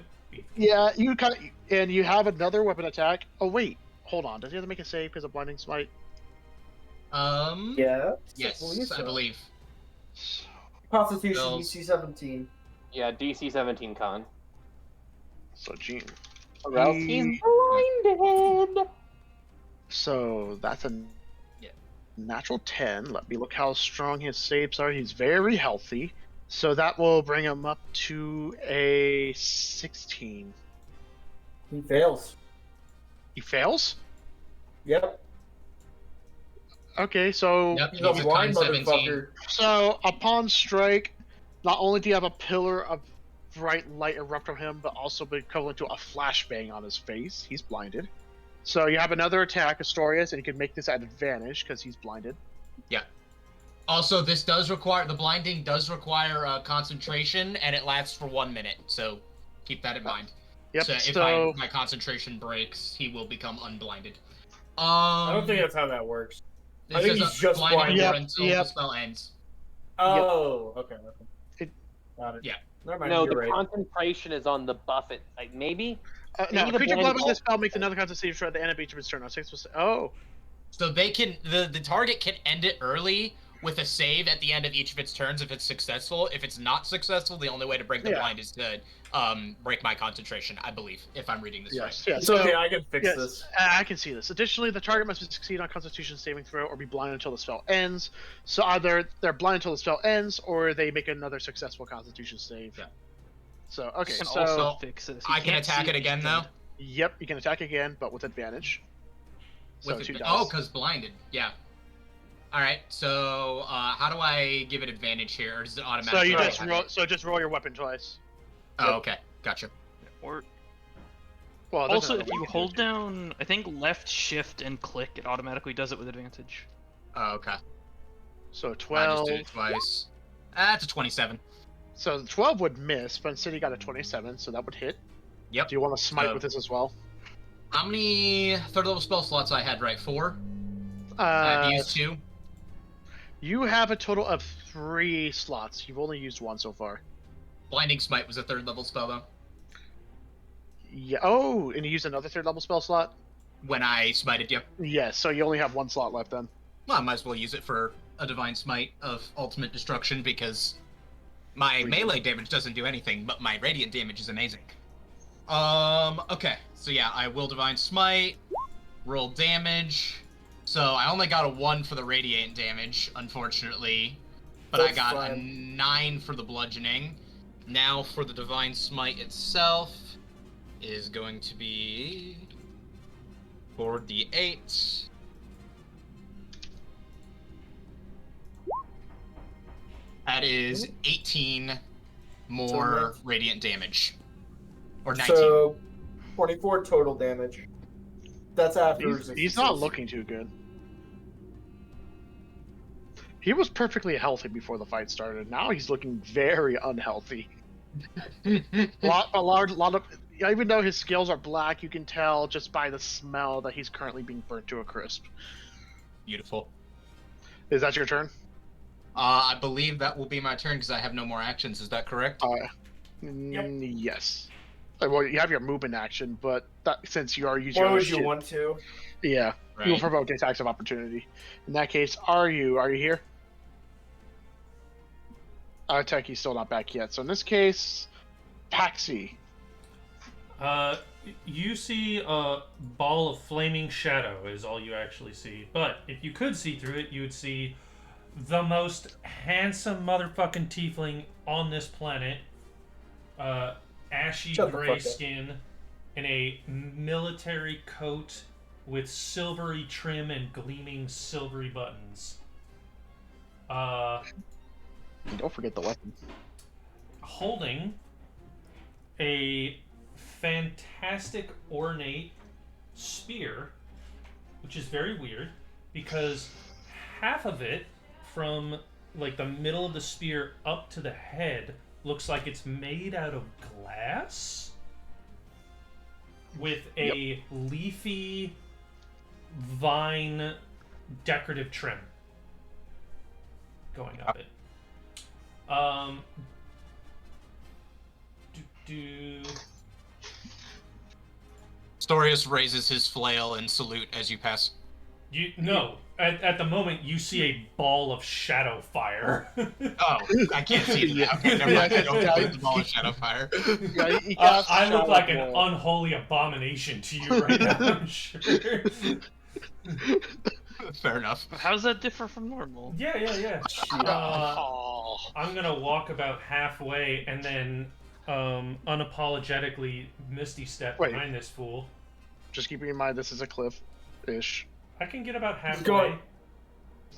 Yeah, you kind of... And you have another weapon attack. Oh, wait. Hold on. Does he have to make a save because of blinding smite? Yeah. Yes, I believe. Constitution Spells. DC 17. Yeah, DC 17 con. So, Gene. Or else he's blinded. So that's a Yeah. natural 10. Let me look how strong his saves are. He's very healthy. So that will bring him up to a 16. He fails. He fails? Yep. Okay, so Yep, He's he's a blind con 17. motherfucker. so upon strike, Not only do you have a pillar of bright light erupt from him, but also be equivalent to a flashbang on his face. He's blinded. So you have another attack, Astorius, and you can make this at advantage because he's blinded. Yeah. Also, this does require, the blinding does require concentration, and it lasts for 1 minute, so keep that in mind. Yep, So if so... my concentration breaks, he will become unblinded. I don't think that's how that works. I It think says he's just blinded blinded. until the spell ends. Oh, okay. Got it. Yeah. Never mind, No, you're the right. concentration is on the buff. It like maybe. no, Maybe the creature blind blinded by wall- this spell makes another concentration at the end of each of its turn. Oh, So they can, the target can end it early with a save at the end of each of its turns if it's successful. If it's not successful, the only way to break the blind is to break my concentration, I believe, if I'm reading this right. yes. It's okay, I can fix this. I can see this. Additionally, the target must succeed on Constitution saving throw or be blind until the spell ends. So either they're blind until the spell ends, or they make another successful Constitution save. Yeah. So okay, You can so also fix this. You I can can't attack see it again, though? yep, you can attack again, but with advantage. So With 2 it, dice. oh, because blinded. Yeah. All right. So how do I give it advantage here, or does it So automatically? you just roll. So just roll your weapon twice. Oh, okay. Gotcha. Or Well, it doesn't also, have if a you weapon hold to down, I think left shift and click, it automatically does it with advantage. Oh, okay. So I just 12. did it twice. That's a 27. So 12 would miss, but instead he got a 27, so that would hit. Yep. Do you want to smite So- with this as well? How many third level spell slots I had? Right, 4. I've used 2. You have a total of 3 slots. You've only used 1 so far. Blinding smite was a third level spell though. Yeah. Oh, and you used another 3rd level spell slot? When I smited you. Yes, so you only have 1 slot left then. Well, I might as well use it for a divine smite of ultimate destruction because my melee damage doesn't do anything, but my radiant damage is amazing. Okay. So yeah, I will divine smite, roll damage. So I only got a 1 for the radiant damage, unfortunately. But I That's got a fine. 9 for the bludgeoning. Now for the divine smite itself is going to be 4d8. That is 18 more radiant damage. Or 19. So, 24 total damage. That's after He's not looking too good. He was perfectly healthy before the fight started. Now he's looking very unhealthy. lot of. Even though his scales are black, you can tell just by the smell that he's currently being burnt to a crisp. Beautiful. Is that your turn? I believe that will be my turn because I have no more actions. Is that correct? Yes. Well, you have your movement action, but since you are using Or your would you shit- want to? yeah, Right. you will provoke attacks of opportunity. In that case, are you here? Techie's still not back yet. So in this case, Paxi. You see a ball of flaming shadow is all you actually see. But if you could see through it, you would see the most handsome motherfucking tiefling on this planet. Ashy Shut the gray fuck up. skin in a military coat with silvery trim and gleaming silvery buttons. Don't forget the weapon. Holding a fantastic ornate spear, which is very weird because half of it from like the middle of the spear up to the head looks like it's made out of glass with a leafy vine decorative trim going up it. Storius raises his flail and salute as you pass. At the moment you see a ball of shadow fire. Oh, I can't see it now. Okay, never mind. I don't believe the ball of shadow fire. Yeah, he casts I look Shadow like an Ball. unholy abomination to you right now, I'm sure. Fair enough. How does that differ from normal? Yeah. Oh. I'm gonna walk about halfway and then unapologetically Misty step Wait. behind this fool. Just keeping in mind this is a cliff-ish. I can get about halfway. going.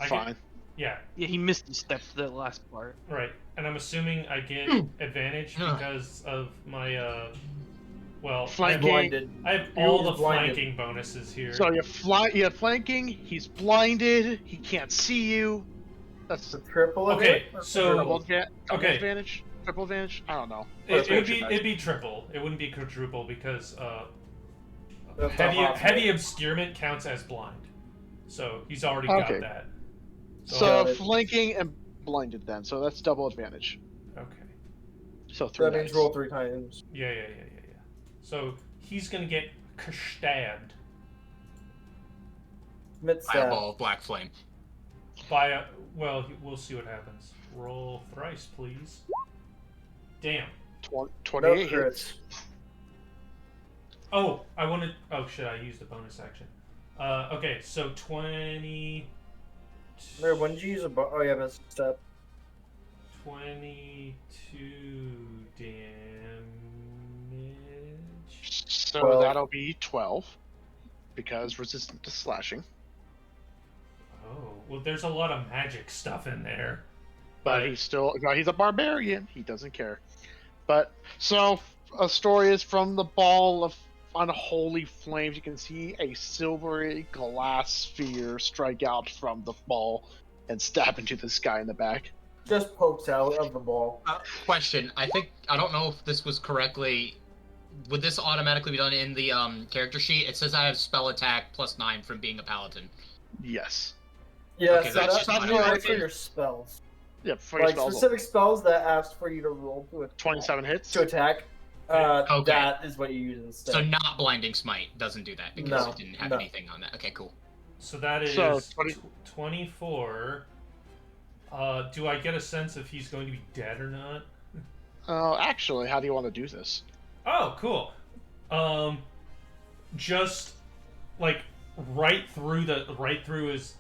I Fine. Yeah, Yeah, he misstepped the last part. right. And I'm assuming I get advantage because of my well, Flanking. I have You all was the blinded. flanking bonuses here. So you have flanking. He's blinded. He can't see you. That's The triple Okay, advantage or so- double quadruple? advantage, triple advantage. I don't know. It'd be triple. It wouldn't be quadruple because That's not possible. heavy obscurement counts as blind, so he's already got Okay. that. So Got it. flanking and blinded then. So that's double advantage. Okay. So 3 That means dice. roll 3 times. Yeah. So he's gonna get stabbed Mid By a stab. ball of black flame. by a. Well, we'll see what happens. Roll thrice, please. Damn. 28 No hits. crits. Oh, I wanted. Oh shit! I used a bonus action. Okay, so 20. Wait, when did you use a oh yeah, mid step. 22 damage. So 12. that'll be 12 because resistant to slashing. Oh, well, there's a lot of magic stuff in there. But he's a barbarian. He doesn't care. But so a story is from the ball of unholy flames. You can see a silvery glass sphere strike out from the ball and stab into this guy in the back. Just pokes out of the ball. Question. I don't know if this was correctly. Would this automatically be done in the character sheet? It says I have spell attack +9 from being a paladin. Yes. Yeah, Okay, so that's that's just only for automatic. your spells. Yeah, for your Like spells. specific spells that ask for you to roll to 27 hits. to attack. Okay. That is what you use instead. So not blinding smite doesn't do that because No, it didn't have no. anything on that. Okay, cool. So that is So, 20 24. Do I get a sense if he's going to be dead or not? Oh, actually, how do you want to do this? Oh, cool. Just like right through his.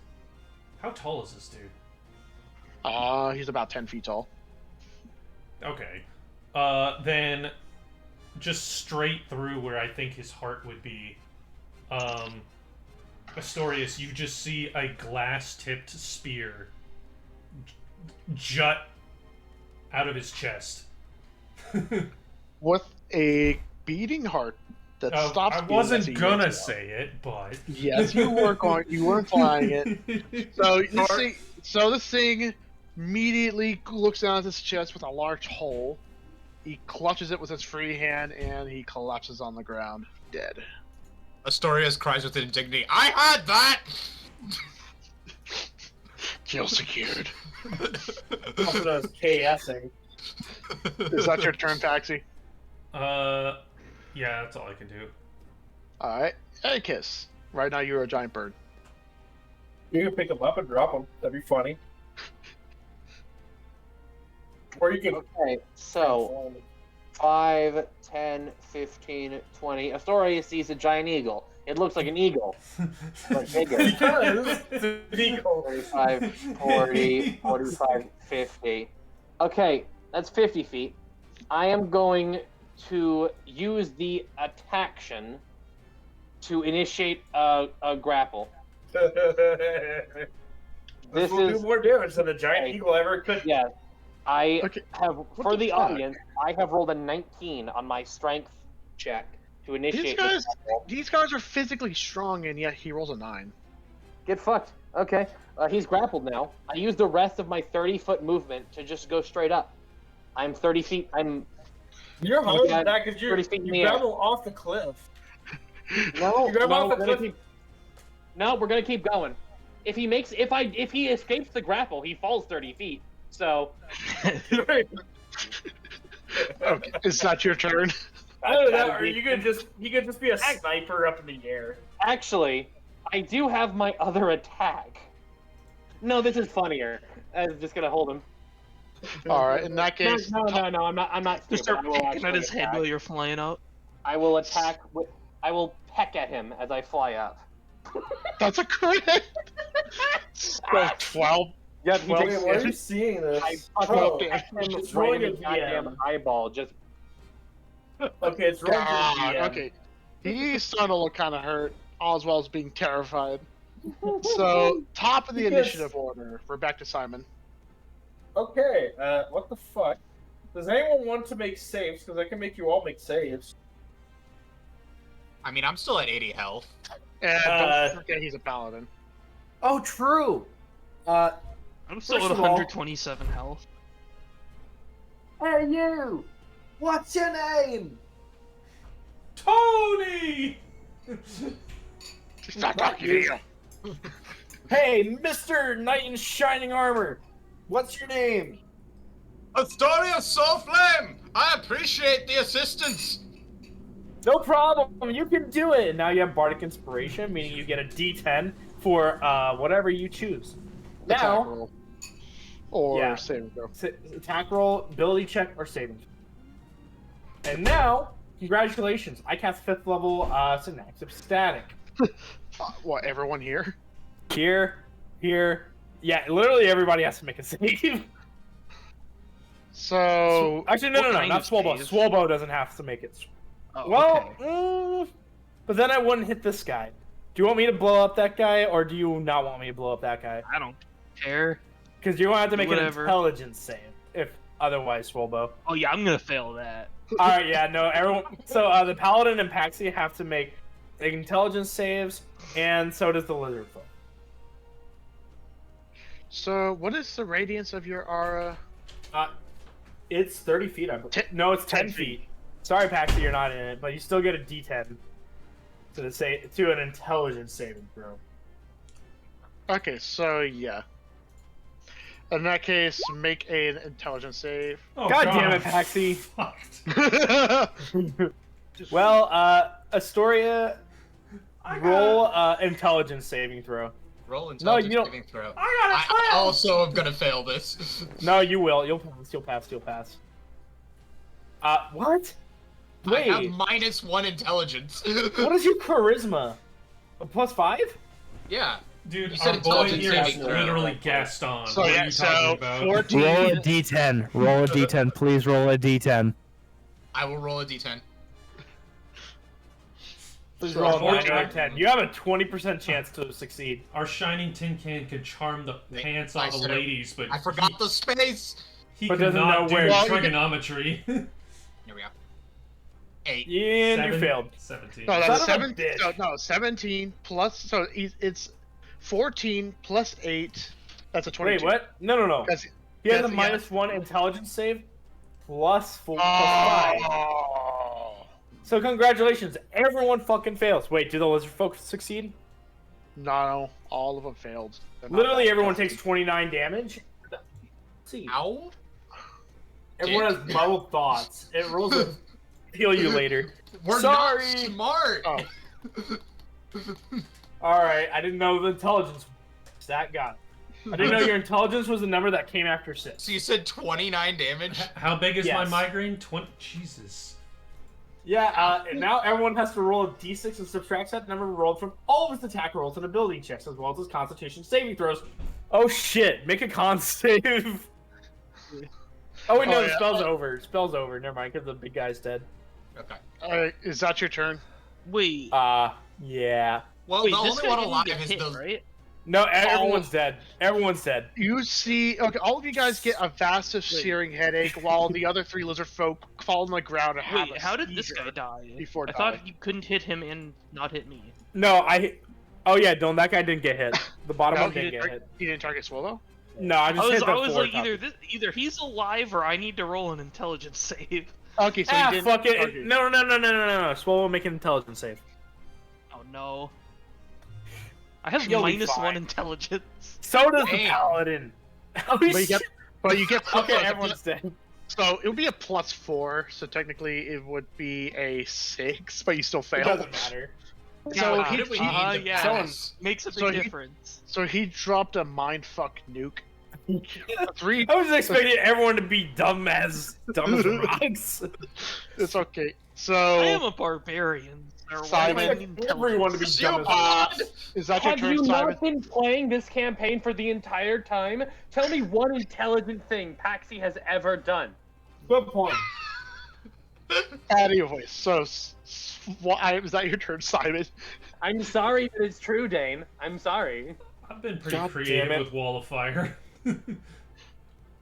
How tall is this dude? He's about 10 feet tall. Okay. Then just straight through where I think his heart would be. Astorius, you just see a glass-tipped spear jut out of his chest. With a beating heart that stops I beating wasn't as he gonna hits you. say it, but Yes, you were going. You were implying it. So this thing immediately looks down at his chest with a large hole. He clutches it with his free hand and he collapses on the ground, dead. Astorius cries with indignity, I had that! Kill secured. Also known as KSing. Is that your turn, Taxi? yeah, that's all I can do. Alright. Hey, Kiss. Right now you're a giant bird. You can pick him up and drop him. That'd be funny. Or you can. Okay, so 5, 10, 15, 20. Astorius sees a giant eagle. It looks like an eagle, but bigger. Because it's an eagle. 35, 40, 45, 50. Okay, that's 50 feet. I am going to use the attaction to initiate a grapple. This will do is- more damage than a giant Okay. eagle ever could. Yeah, I Okay. have, for the the fuck? audience, I have rolled a 19 on my strength check to initiate the grapple. These guys are physically strong and yet he rolls a 9. Get fucked. Okay, he's grappled now. I used the rest of my 30-foot movement to just go straight up. I'm 30 feet. You're higher than that because 30 feet in the you air. battle off the cliff. No, You grab no, off the we're gonna cliff. we're gonna keep going. If he escapes the grapple, he falls 30 feet. So Okay. Is that your turn? Either that, that'd or be- you could just be a sniper up in the air. actually, I do have my other attack. No, this is funnier. I'm just gonna hold him. Alright, in that case, No, I'm not Just stupid. start I will picking at actually his head attack. while you're flying out. I will attack with. I will peck at him as I fly up. that's a crit! So 12. Yep, he Well, takes. Wait, why are you seeing this? I Oh, fucking peck him it's right rolling in a his goddamn DM. eyeball. Just Okay, it's rolling God, for DM. okay. He's starting to look kind of hurt, all as well as being terrified. So, top of the Yes. initiative order. We're back to Simon. Okay, what the fuck? Does anyone want to make saves? Because I can make you all make saves. I mean, I'm still at 80 health. And don't forget he's a paladin. Oh, true! I'm still First at of all- 127 health. Hey, you! What's your name? Tony! Stop talking to you. Hey, Mr. Knight in Shining Armor! What's your name? Astoria Soulflame! I appreciate the assistance! No problem, you can do it! And now you have Bardic Inspiration, meaning you get a D10 for whatever you choose. Attack Now, roll. Or Yeah. saving throw. attack roll, ability check, or saving. And now, congratulations, I cast 5th level Synapse of Static. What, everyone here? Here, yeah, literally everybody has to make a save. So, Actually, no, what not kind of Swolbo. save? Swolbo doesn't have to make it. Oh, Well, okay. but then I wouldn't hit this guy. Do you want me to blow up that guy, or do you not want me to blow up that guy? I don't care. Because you're going to have to make Whatever. an intelligence save, if otherwise, Swolbo. Oh yeah, I'm gonna fail that. Alright, yeah, no, everyone... So, the Paladin and Paxi have to make intelligence saves, and so does the Lizard Folk. so what is the radiance of your aura? It's 30 feet, I believe. No, it's 10 feet. Sorry, Paxi, you're not in it, but you still get a D10 to an intelligence saving throw. Okay, so yeah. In that case, make an intelligence save. Oh, God damn it, Paxi. Fucked. Well, Astoria, I got roll intelligence saving throw. Roll intelligence you don't- saving throw. I got a 12! I also am gonna fail this. No, you will. You'll pass. What? I have Wait, -1 intelligence. what is your charisma? A +5? Yeah. Dude, You said our boy intelligence here is saving throw. literally Gaston. So what yeah, are you so talking about? 14. Roll a D10. Roll a D10. Please roll a D10. I will roll a d10. Please So roll a 14. 9 or a 10. You have a 20% chance to succeed. Our shining tin can could charm the pants I off of said it. ladies, but I forgot the space. he But could doesn't not know do where- Well, trigonometry. Here we go. 8. And you failed. 17. No, Son that's of a 7. bitch. No, 17 plus. So it's 14 plus 8. That's a 22. Wait, what? No. That's, He has a that's- -1 intelligence save plus 5. Oh. So congratulations, everyone fucking fails. Wait, do the lizard folk succeed? No, all of them failed. They're not Literally that everyone healthy. takes 29 damage. See, Ow. everyone has muddled thoughts. It rolls to heal you later. We're Sorry. not smart. Oh. Alright, I didn't know the intelligence stat got. I didn't know your intelligence was the number that came after 6. So you said 29 damage? How big is my Yes. migraine? 20. Jesus. Yeah, and now everyone has to roll a d6 and subtract that number rolled from all of his attack rolls and ability checks, as well as his constitution saving throws. Oh shit, make a con save. Oh wait, no, Oh, the yeah. spell's over. Spell's over, never mind, because the big guy's dead. Okay. Alright, is that your turn? Wait. Yeah. Well, Wait, the this only guy one didn't alive get is hit, the. right? No, everyone's dead. Everyone's dead. You see, okay, all of you guys get a vast of searing headache, while the other 3 lizard folk fall on the ground and have Wait, a how did this seizure guy die? before I dying. thought you couldn't hit him and not hit me. No, Oh yeah, don't. That guy didn't get hit. The bottom No, one didn't get hit. He didn't target Swallow? No, I just hit the I was four like, top. either he's alive or I need to roll an intelligence save. Okay, so you didn't Fuck it. target. No. Swallow will make an intelligence save. Oh no. I have You'll be -1 fine. intelligence. So does the Damn. paladin. Oh, But you shit. get, but you get Okay, so- everyone's dead. So it would be a +4, so technically it would be a 6, but you still It fail. doesn't matter. So How he, did we Uh-huh, need to yeah. pass? Makes a big So he- difference. so he dropped a mindfuck nuke. 3. I was expecting everyone to be dumb as rocks. It's okay. I So am a barbarian. Sir. Why do I Simon- need intelligence? Everyone to be dumb as Super. rocks. is that your Have turn, you Simon? not been playing this campaign for the entire time? Tell me one intelligent thing Paxi has ever done. Good point. Anyways, so is that your turn, Simon? I'm sorry that it's true, Dane. I'm sorry. I've been pretty God creative damn it. with Wall of Fire.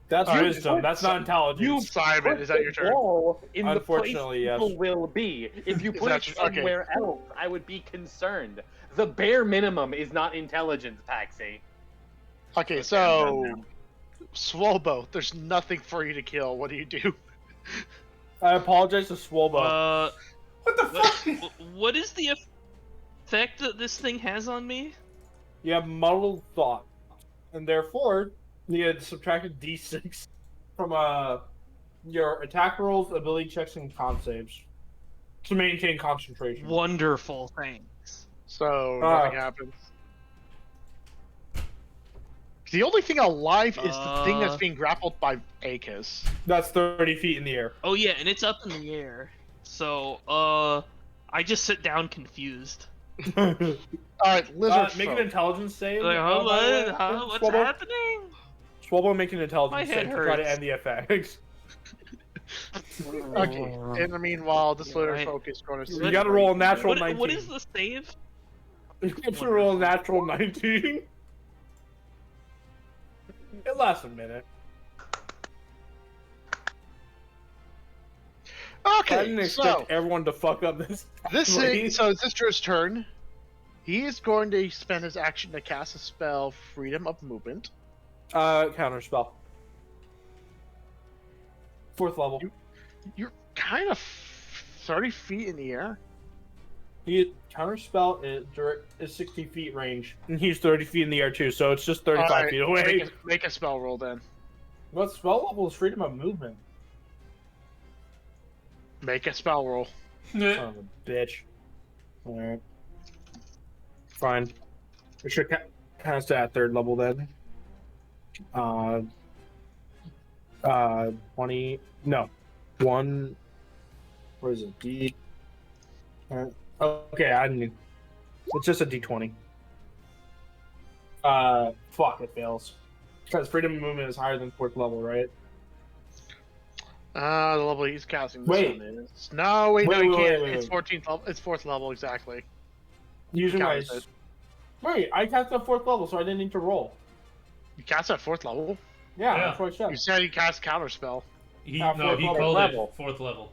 That's Alright, wisdom. That's not intelligence. You Simon, put is that your the turn? wall in the place Unfortunately, yes. people will be. If you Is put that it okay. somewhere else, I would be concerned. The bare minimum is not intelligence, Paxi. Okay, so Swobo, there's nothing for you to kill. What do you do? I apologize to Swobo. What the fuck? What is the effect that this thing has on me? You have muddled thought, and therefore you had subtracted d6 from your attack rolls, ability checks, and con saves to maintain concentration. Wonderful, thanks. So nothing happens. The only thing alive is the thing that's being grappled by Akis. That's 30 feet in the air. Oh yeah, and it's up in the air. So, I just sit down confused. Alright, lizard Make an folk. intelligence save. Like, by the way, what's Swobo. happening? Swobo, make an My intelligence head save to try to hurts. end the effects. Okay, in the meanwhile, this lizard Right. folk is going to... You gotta roll a natural What 19. is the save? You have to roll a natural 19. It lasts a minute. I didn't Okay, expect so everyone to fuck up this. so it's Zistra's turn. He is going to spend his action to cast a spell, Freedom of Movement. Counter spell. 4th level. You're kind of 30 feet in the air. He counter spell is 60 feet range, and he's 30 feet in the air too. So it's just 35 Alright, feet away. Make a spell roll then. What spell level is freedom of movement? Make a spell roll. Son of a bitch. Alright. Fine. We should cast it at 3rd level then. 20. No. 1. What is it? D. Okay, I knew. It's just a D20. Fuck, it fails. Because freedom of movement is higher than 4th level, right? The level he's casting this Wait. one is... No, wait, no, Wait, he wait, can't. wait, It's wait. 14th level. It's 4th level, exactly. Using my... Counters it. Wait, I cast at 4th level, so I didn't need to roll. You cast at 4th level? Yeah, Yeah. that's what I said. You said he cast Counterspell. He fourth called level. it 4th level.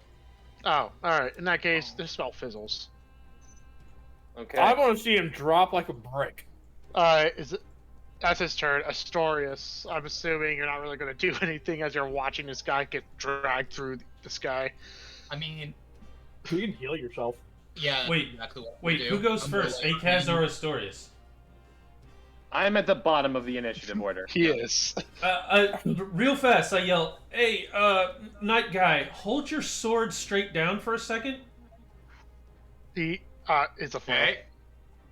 Oh, alright. In that case, this spell fizzles. Okay. I want to see him drop like a brick. Alright, that's his turn. Astorius, I'm assuming you're not really going to do anything as you're watching this guy get dragged through the sky. I mean, You can heal yourself. yeah. Wait, exactly what we Wait, do. who goes I'm first? rolling. Akaz or Astorius? I'm at the bottom of the initiative order. He is. Real fast, I yell, "Hey, night guy, hold your sword straight down for a second." He, it's a flail. Okay.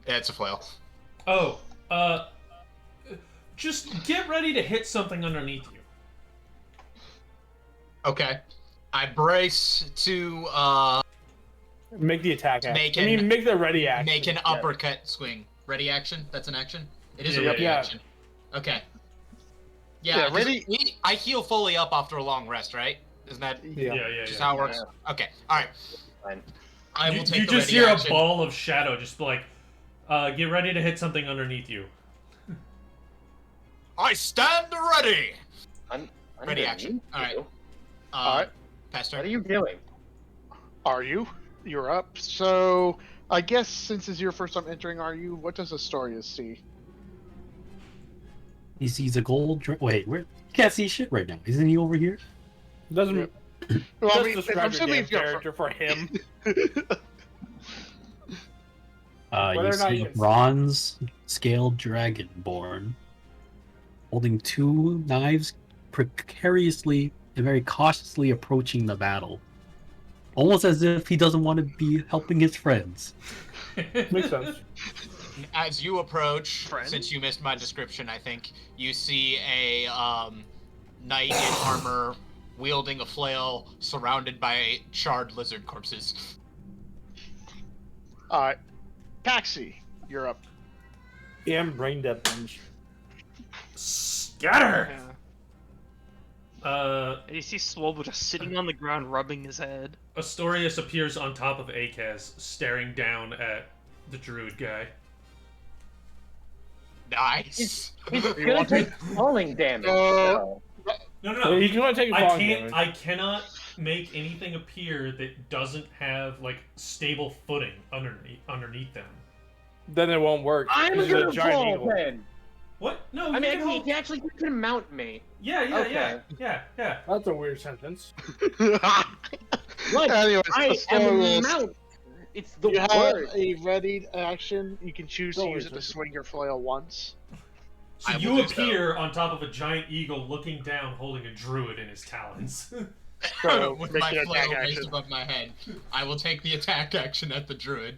Yeah, it's a flail. Oh, just get ready to hit something underneath you. Okay. I brace to Make the attack action. Make I mean, an- make the ready action. make an Yeah. uppercut swing. Ready action? That's an action? It is a Yeah, ready yeah. action. Okay. Yeah, Yeah, 'cause ready- I heal fully up after a long rest, right? Isn't that Yeah. just how it works? Okay. Alright. Fine. I will take you the just ready hear action. a ball of shadow, just like, get ready to hit something underneath you. I stand ready! I'm Ready gonna action. need Alright. you. Alright. Pastor. What are you doing? Are you? You're up. So, I guess since it's your first time entering, are you? What does Astorius see? He sees a gold. Wait, where? He can't see shit right now. Isn't he over here? Doesn't Well, just I'm describe your assuming damn if you're character for him. You Whether or not see you a can- bronze scaled dragonborn holding 2 knives, precariously and very cautiously approaching the battle, almost as if he doesn't want to be helping his friends. Makes sense. As you approach, Friend? since you missed my description, I think, you see a knight in armor wielding a flail surrounded by charred lizard corpses. Alright. Taxi, you're up. Damn brain dead things. Scatter. And you see Swobo just sitting on the ground rubbing his head. Astorius appears on top of Akaz, staring down at the druid guy. He's Nice. gonna take falling damage. So. No. He's gonna take a I falling can't. damage. I cannot make anything appear that doesn't have like stable footing underneath them. Then it won't work. I'm He's gonna a giant fall eagle. then. What? No. I you mean, can hold- he actually can mount me. Yeah. That's a weird sentence. What? Anyways, I the story am was, mount. It's the you have word. a readied action. You can choose to Don't use worry, it to sir. swing your flail once. So I will you do so. appear on top of a giant eagle, looking down, holding a druid in his talons. So, With make my an attack flail raised action. above my head, I will take the attack action at the druid.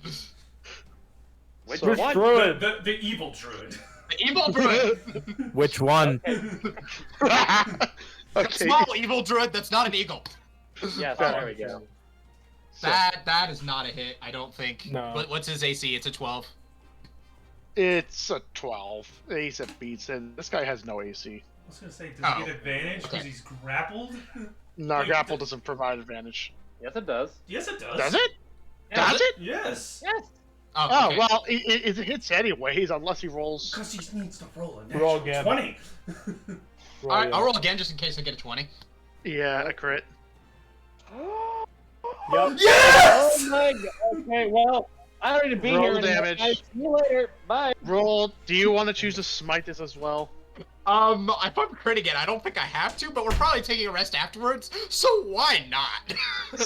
Which So- one? Druid. the evil druid. The evil druid. Which one? The Okay. small evil druid that's not an eagle. Yes, there we go. That is not a hit, I don't think. No. What's his AC? It's a 12. It's a 12. He's a beats, and this guy has no AC. I was gonna say, does Oh. he get advantage because Okay. he's grappled? No, Like, grapple doesn't provide advantage. Yes, it does. Yes, it does. Does it? Yeah, Does it? Yes. Yes. Oh, okay. well, it hits anyways, unless he rolls. Because he needs to roll a Roll natural again. 20. Alright, I'll roll again just in case I get a 20. Yeah, a crit. Yep. Oh my god. Okay, well, I don't need to be Roll here. anymore. damage. See you later. Bye. Roll. Do you want to choose to smite this as well? If I'm critting it, I don't think I have to, but we're probably taking a rest afterwards, so why not?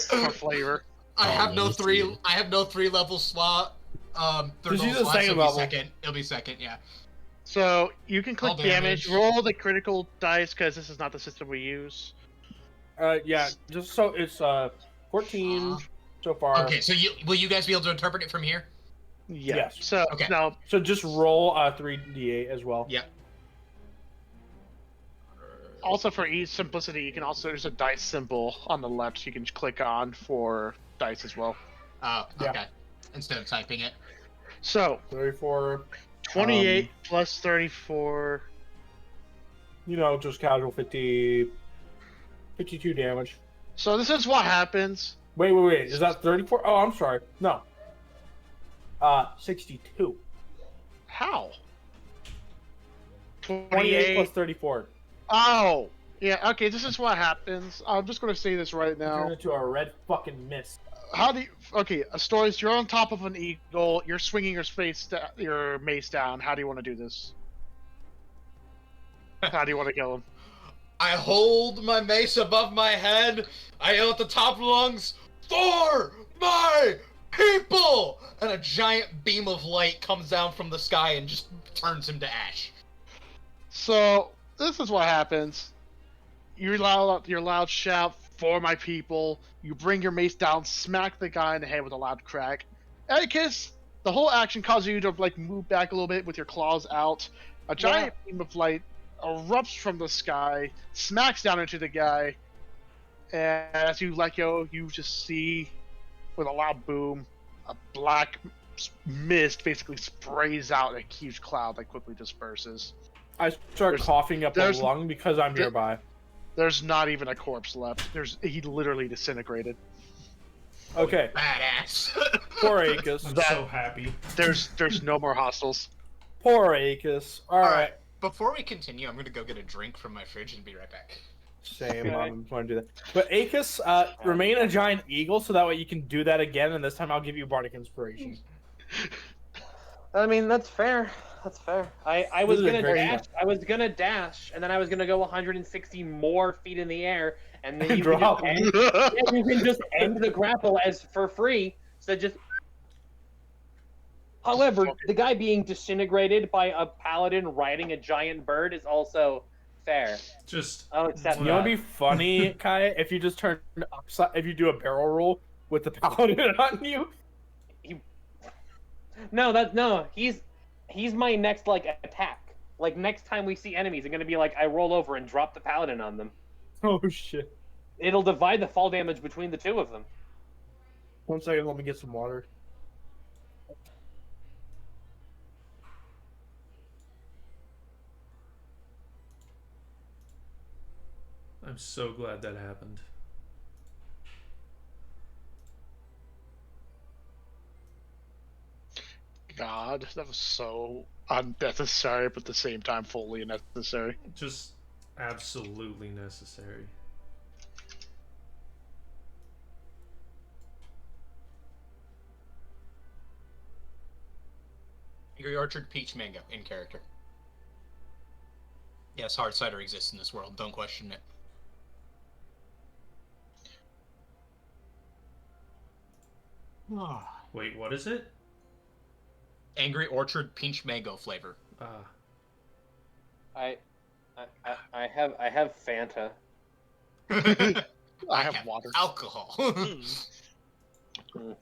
For flavor. I have no let's three. see. I have no 3-level slot. Third Just use level the slot, so second it'll be level. second. It'll be second, yeah. So you can click Roll damage. damage. Roll the critical dice because this is not the system we use. Yeah. Just so it's 14 so far. Okay, so will you guys be able to interpret it from here? Yeah. Yes. So Okay. now, So just roll 3d8 as well. Yeah. also for ease simplicity, you can also there's a dice symbol on the left you can click on for dice as well. Oh, Yeah. okay. Instead of typing it. So 34. 28 plus 34. You know, just casual 52 damage. So this is what happens. Wait. Is that 34? Oh, I'm sorry. No. 62. How? 28 28 plus 34. Oh, yeah. Okay, this is what happens. I'm just gonna say this right Turn now. into a red fucking mist. How do you? Okay, Stories. You're on top of an eagle. You're swinging your mace down. How do you want to do this? How do you want to kill him? I hold my mace above my head. I yell at the top of the lungs, "For my people!" And a giant beam of light comes down from the sky and just turns him to ash. So this is what happens. You loud your loud shout, "For my people!" You bring your mace down, smack the guy in the head with a loud crack. Etiquette, the whole action causes you to like move back a little bit with your claws out. A giant beam of light erupts from the sky, smacks down into the guy, and as you let go, you just see, with a loud boom, a black mist basically sprays out in a huge cloud that quickly disperses. I start coughing up a there's- lung because I'm nearby. There's not even a corpse left. He literally disintegrated. Okay. Badass. Poor Acus. I'm so happy. There's no more hostiles. Poor Acus. Alright. Before we continue, I'm gonna go get a drink from my fridge and be right back. Same. Okay. I'm going to do that. But Acus, remain a giant eagle so that way you can do that again, and this time I'll give you Bardic Inspiration. I mean, that's fair. That's fair. I was This is a gonna great dash. I was gonna dash, and then I was gonna go 160 more feet in the air, and then And you can, drop. just end, yeah, you can just end the grapple as for free. So just. However, the guy being disintegrated by a paladin riding a giant bird is also fair. Just I'll accept You know what'd that. be funny, Kai? If you just turn upside, if you do a barrel roll with the paladin on you. No, he's my next like attack. Like next time we see enemies, I'm gonna be like I roll over and drop the paladin on them. Oh shit. It'll divide the fall damage between the two of them. 1 second, let me get some water. I'm so glad that happened. God, that was so unnecessary, but at the same time fully necessary. Just absolutely necessary. Angry Orchard Peach Mango in character. Yes, hard cider exists in this world. Don't question it. Wait, what is it? Angry Orchard Peach Mango flavor. I have Fanta. I have water. Alcohol.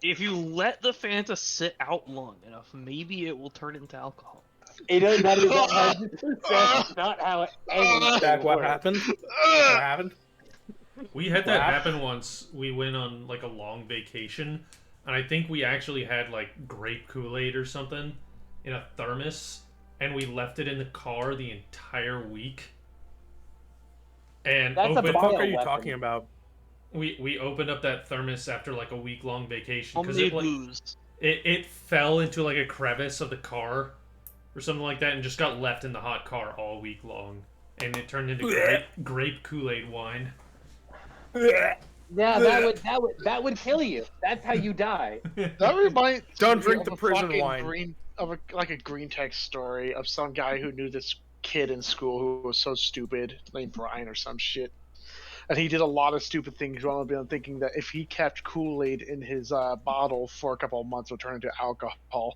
If you let the Fanta sit out long enough, maybe it will turn into alcohol. That is 100% not how anything Jack, what works. happened? What happened? We had that Wow. happen once. We went on like a long vacation, and I think we actually had like grape Kool-Aid or something in a thermos, and we left it in the car the entire week. And That's a What the opened, fuck are you bioweapon. talking about? we opened up that thermos after like a week-long vacation because Homemade it like booze. it fell into like a crevice of the car or something like that, and just got left in the hot car all week long, and it turned into grape Kool-Aid wine. Yeah, that would kill you. That's how you die. That reminds Don't me drink of the a prison fucking wine. Like a green text story of some guy who knew this kid in school who was so stupid, named Brian or some shit. And he did a lot of stupid things wrong, thinking that if he kept Kool-Aid in his bottle for a couple of months, it would turn into alcohol.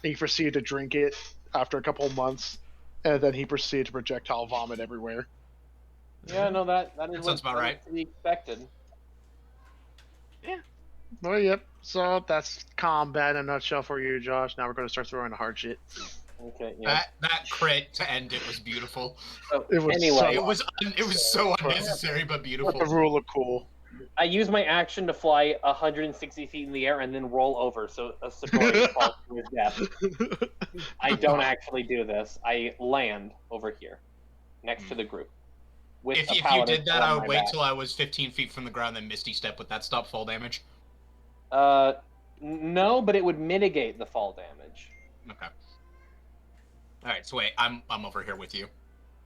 He proceeded to drink it after a couple of months, and then he proceeded to projectile vomit everywhere. Yeah, no, that is That what sounds about right. to be expected. Oh, yep. So that's combat in a nutshell for you, Josh. Now we're going to start throwing the hard shit. Okay, yeah. That crit to end it was beautiful. So, It was anyway, It was so unnecessary but With beautiful. the rule of cool. I use my action to fly 160 feet in the air and then roll over so a Sakura falls to his death. I don't actually do this. I land over here, next to the group. With If a you paladin did that, on I my would wait back. till I was 15 feet from the ground, then Misty Step. Would that stop fall damage? No, but it would mitigate the fall damage. Okay. Alright, so wait, I'm over here with you.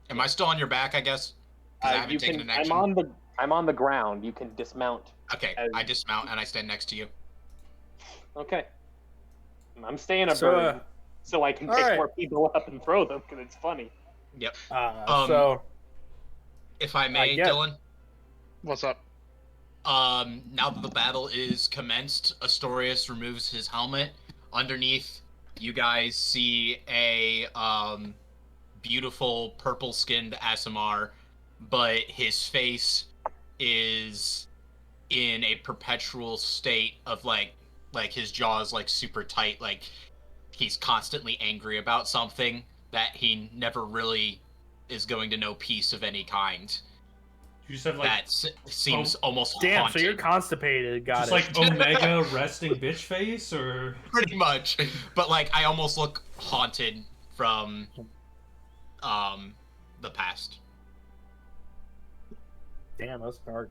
Am I still on your back, I guess? 'Cause I haven't You taken can. an action. I'm on the ground. You can dismount. Okay, I dismount and I stand next to you. Okay. I'm staying a So, bird, so I can pick alright. more people up and throw them because it's funny. Yep. So If I may, guess- Dylan. What's up? Now that the battle is commenced, Astorius removes his helmet. Underneath, you guys see a beautiful purple-skinned Asimar, but his face is in a perpetual state of like his jaw is like super tight, like he's constantly angry about something that he never really is going to know peace of any kind. You just have like Seems almost damn, haunted. so you're constipated. Got just it. like Omega resting bitch face, or Pretty much, but like I almost look haunted from the past. Damn, that's dark.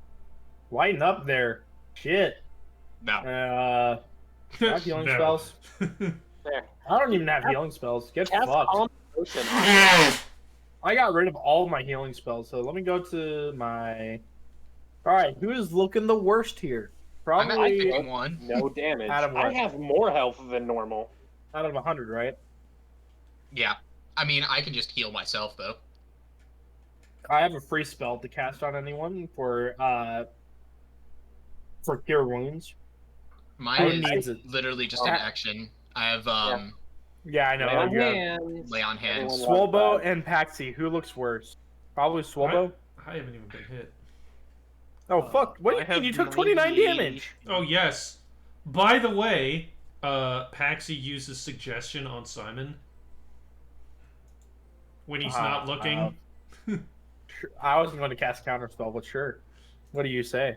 Lighten up there. Shit. No. I have healing No. spells. There. I don't even have healing spells. Get Cast fucked. Calm Motion. I got rid of all my healing spells, so let me go to my. Alright, who is looking the worst here? I'm Probably picking one. No damage. Out of I what? have more health than normal. out of 100, right? Yeah. I mean, I can just heal myself though. I have a free spell to cast on anyone for cure wounds. Mine Who is needs it? literally just an action. I have Yeah, I know. Lay on you have hands. lay on hands. Everyone- Swobo and Paxi. Who looks worse? Probably Swobo. I haven't even been hit. Oh fuck! What do I you mean? have You took 29 90. damage. Oh yes. By the way, Paxi uses suggestion on Simon when he's not looking. Sure. I wasn't going to cast counterspell, but sure. What do you say?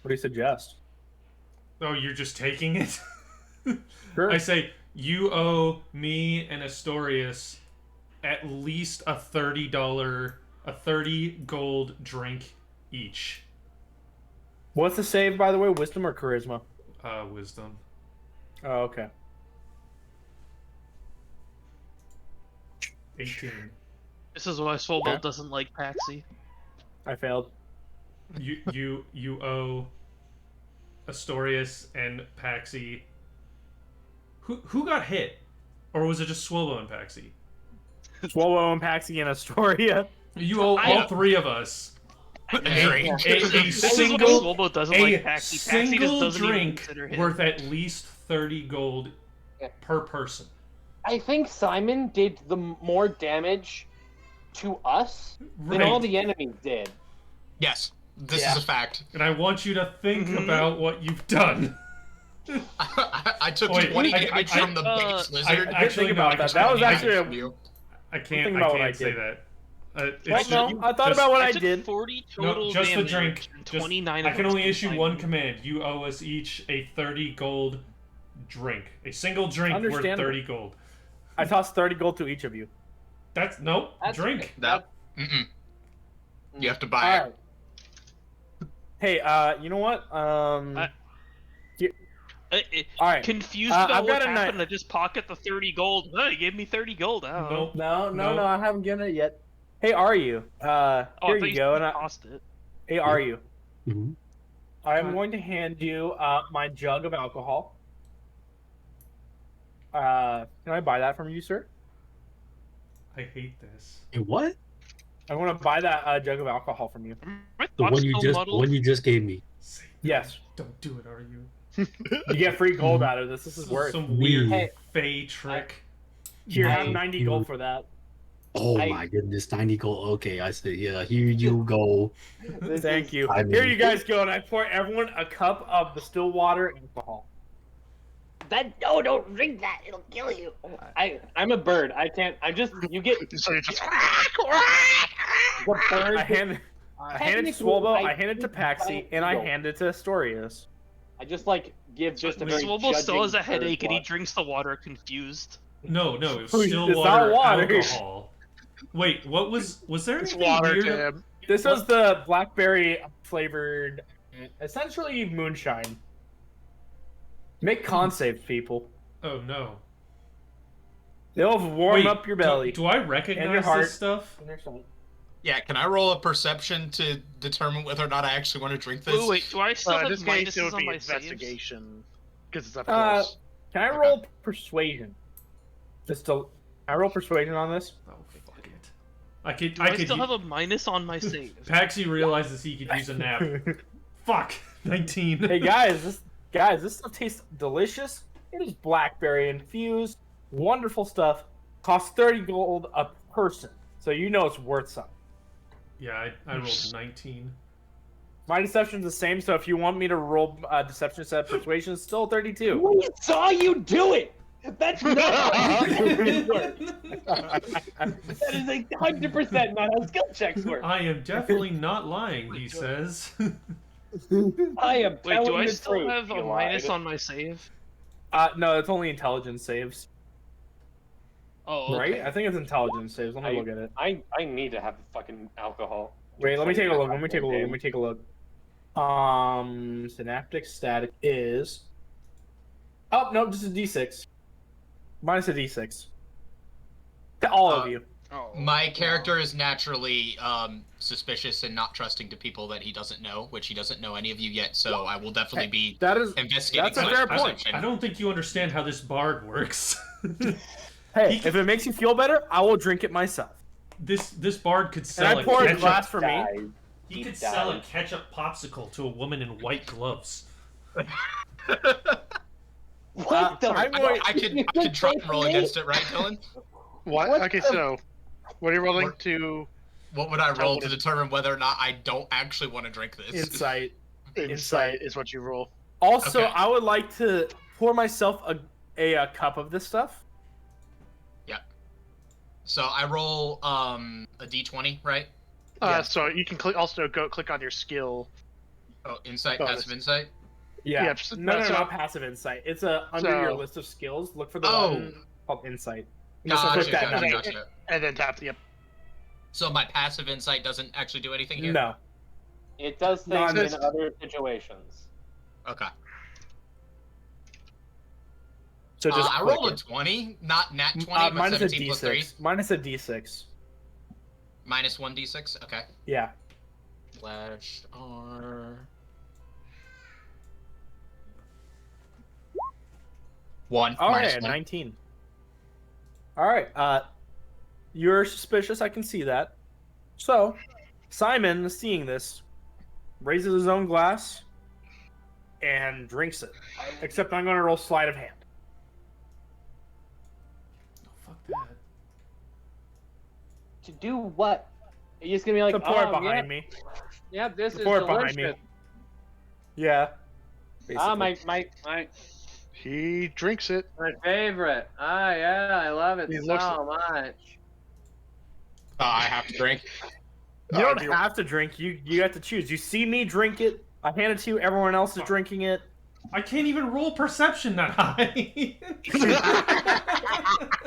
What do you suggest? Oh, you're just taking it? Sure. I say, you owe me and Astorius at least a $30, a 30 gold drink each. What's the save, by the way? Wisdom or charisma? Wisdom. Oh, okay. 18. This is why Swolbo doesn't like Paxi. I failed. You owe Astorius and Paxi. Who got hit? Or was it just Swolbo and Paxi? Swallow and Paxi and Astoria. You owe all three of us a This is why single Swolbo doesn't like Paxi. Paxi just single doesn't even drink consider him. worth at least 30 gold per person. I think Simon did the more damage to us than Right. all the enemies did. Yes, this is a fact. And I want you to think about what you've done. I took Wait, 20 I- damage I- from the biggest lizard. I did think about that. That was actually a... I Think can't about what I say did. that. Well, It's no, I thought just- about what I took did. 40 total No, just the damage drink. and Just, 29 I of can it only was issue from one Simon. command. You owe us each a 30 gold drink. A single drink worth Understandable. 30 gold. I tossed 30 gold to each of you. That's no drink. No. Mm-mm. You have to buy it. Alright. Hey, you know what? Alright. Confused I've about got what a happened. I just pocket the 30 gold. Oh, you gave me 30 gold. Oh. Nope. No, I haven't given it yet. Hey, are you? Here you go. And Cost it. hey, are you? Mhm. I'm going to hand you my jug of alcohol. Can I buy that from you, sir? I hate this. Hey, what? I want to buy that jug of alcohol from you. My The thoughts one you so just muddled. one you just gave me. Say Yes. Don't do it, are you? You get free gold out of this. This is worth. Some weird Hey. fey trick. Here, have Hey, 90 you- gold for that. Oh I- my goodness, 90 gold. Okay, I see. Yeah, here you go. Thank you. I mean- Here you guys go, and I pour everyone a cup of the still water alcohol. Don't drink that. It'll kill you. I'm a bird. I can't. I'm just. You get So you just the bird. I hand it to Technically, Swolbo, I I hand it to think Paxi, and I hand it to Astorius. I just like give just a very. Swolbo still has a judging headache bird and he watch. drinks the water confused. No, it was It's still not water, water. alcohol. Wait, what was there It's anything water, weird? Tim. This was the blackberry flavored, essentially moonshine. Make con saves, people. Oh no. They'll warm Wait, up your belly. Do I recognize heart. this stuff? And their stomach. Yeah, can I roll a perception to determine whether or not I actually want to drink this? Wait, do I still In have this case, it minuses would on be my saves? investigation. Because it's up Uh, close. Can I roll persuasion? Just to, I roll persuasion on this. Oh fuck it. I could. Do I still have a minus on my save? Paxi realizes he could use a nap. Fuck. 19. Hey guys, this stuff tastes delicious. It is blackberry infused, wonderful stuff. Costs 30 gold a person, so you know it's worth something. Yeah, I rolled 19. My deception's the same, so if you want me to roll deception instead of persuasion, it's still 32. We saw you do it. That's not how skill work. That is 100% not how skill checks work. I am definitely not lying, he says. I am Wait, telling do I the still truth, have a you minus lied. on my save? No, it's only intelligence saves, Oh, right? okay. I think it's intelligence saves. Let me look at it. I need to have fucking alcohol. Wait, let me take a look. Let me take a look. Synaptic static is. Oh no, just a D6. Minus a D6. To all of you. Oh, My character is naturally suspicious and not trusting to people that he doesn't know, which he doesn't know any of you yet. So I will definitely be That is. investigating. That's a my fair perception. point. I don't think you understand how this bard works. Hey, if it makes you feel better, I will drink it myself. This bard could And sell I a pour a ketchup. glass for me. Dies. He He could sell a dies. ketchup popsicle to a woman in white gloves. What the? I'm I, going- I could try and roll against it, right, Dylan? What? What Okay, the- so what are you rolling What? to? What would I roll what to is- determine whether or not I don't actually want to drink this? Insight. Insight is what you roll. Also, Okay. I would like to pour myself a cup of this stuff. So I roll a d20, right? Yes. So you can also click on your skill. Oh, insight, Bonus. passive insight. Yeah. Yeah, just- no, so- not passive insight. It's under So- your list of skills. Look for the Oh. button called insight. Just Gotcha, click that gotcha, now. gotcha. And then tap. Yep. So my passive insight doesn't actually do anything here? No. It does No, things it's- in other situations. Okay. So just I click rolled it. a 20, not nat 20, but Minus a 17 plus 3. d6. Minus a d6. Minus 1d6. Okay. Yeah. Flash R. 1. Oh minus yeah, 1. 19. All right. You're suspicious. I can see that. So, Simon, seeing this, raises his own glass and drinks it. Except I'm going to roll sleight of hand. Oh, fuck that. To do what? Are you just gonna be like, To pour it oh, behind yeah, me. yeah, this To is pour it delicious. behind me. Yeah. Ah, Basically. my He drinks it. favorite. Ah, yeah, I love it He so looks- much. I have to drink. You don't do you- have to drink. You have to choose. You see me drink it. I hand it to you. Everyone else is drinking it. I can't even roll perception that high.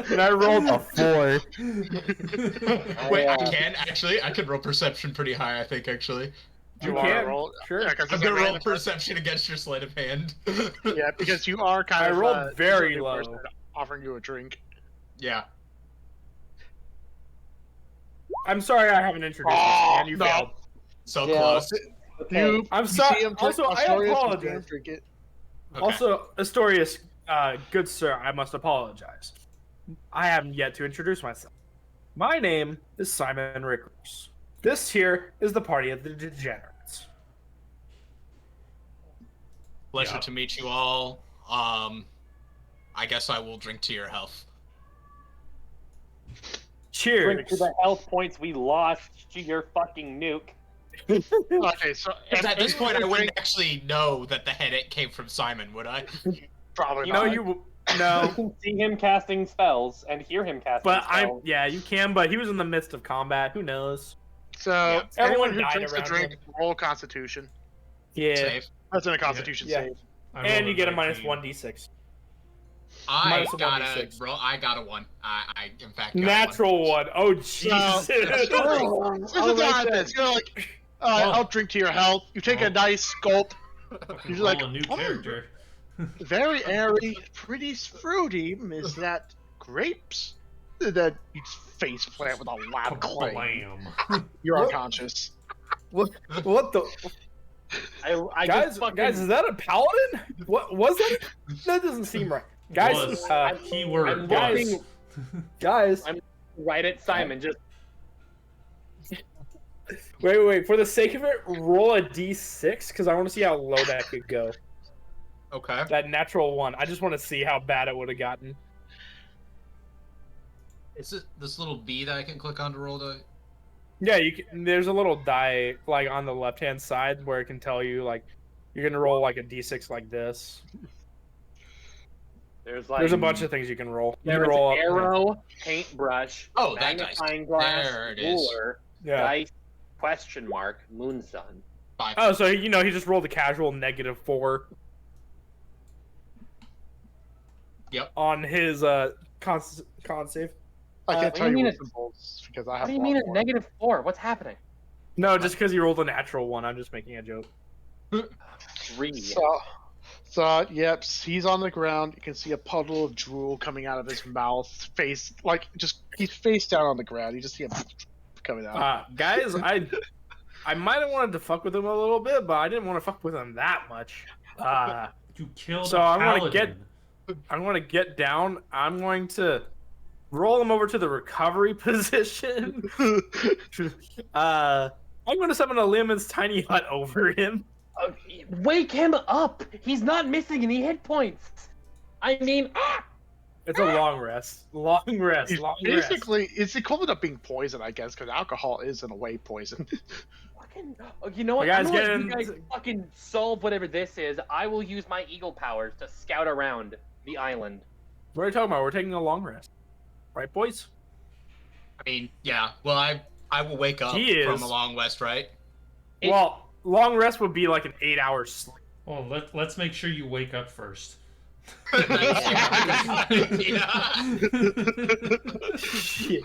And I rolled a 4. Wait, I Yeah. can actually. I can roll perception pretty high. I think actually. Do You wanna can. roll? Sure. Yeah, 'cause I'm it's gonna a roll random- perception against your sleight of hand. Yeah, because you are kind I of. rolled very a new low. person offering you a drink. Yeah. I'm sorry I haven't introduced you, and you no. failed. So Yeah. close. You, I'm you sorry- see him drink also, I Astorius, you apologize. don't drink it. Okay. Also, Astorius, good sir, I must apologize. I haven't yet to introduce myself. My name is Simon Rickers. This here is the party of the degenerates. Pleasure Yeah. to meet you all. I guess I will drink to your health. Cheers. Drink to the health points we lost to your fucking nuke. Okay, so Because at this point, I drink, wouldn't actually know that the headache came from Simon, would I? probably No, not. you You no. can see him casting spells and hear him casting But spells. yeah, you can. But he was in the midst of combat. Who knows? So Yeah. everyone Everyone who died drinks the around drink, him. roll Constitution. Yeah. Save. That's in a Constitution Yeah. save. I And rolled you get a minus 19. 1d6. I Minus a got a 1d6. roll. I got a 1. I in fact got Natural one. Oh Jesus. This is not this. You're like, I'll drink to your health. You take a nice gulp. Fucking You're like, roll a new "Oh." character. Very airy, pretty fruity. Is that grapes? Then you just face plant with a loud clang. Blam. You're What? unconscious. what the I guys? just fucking, Guys, is that a paladin? What was that? That doesn't seem right. Guys, Was. Keyword I'm was. looking guys. I'm- right at Simon. Just Wait. For the sake of it, roll a d6 because I want to see how low that could go. Okay. That natural one. I just want to see how bad it would have gotten. Is it this little B that I can click on to roll the? Yeah, you can, there's a little die like on the left hand side where it can tell you like you're gonna roll like a d6 like this. there's like There's a bunch of things you can roll. You can there's roll up- arrow, paintbrush, Oh, that dice. magnifying glass, There it is. ruler, Yeah. dice, question mark, moon sun. 5. Oh, so he just rolled a casual -4. Yep. On his con save. I can't what do tell you you mean what it- symbols because I What have. do you a mean lot a more. -4? What's happening? No, just because he rolled a natural one. I'm just making a joke. 3. So, yep, he's on the ground. You can see a puddle of drool coming out of his mouth. Face, like, he's face down on the ground. You just see him coming out. Guys, I might have wanted to fuck with him a little bit, but I didn't want to fuck with him that much. You killed So a I wanna paladin. I'm going to get down. I'm going to roll him over to the recovery position. I'm going to summon a Leomund's tiny hut over him. Wake him up! He's not missing any hit points. I mean, It's a long rest. Long rest. He's Long rest. basically, it's equivalent of being poison, I guess, because alcohol is in a way poison. fucking. You know what? You guys I'm gonna let get you in- guys fucking solve whatever this is. I will use my eagle powers to scout around the island. What are you talking about? We're taking a long rest. Right, boys? I mean, yeah. Well, I will wake up He from is. a long rest, right? It- Well, long rest would be like an 8-hour sleep. Well, let's make sure you wake up first. Yeah. Shit.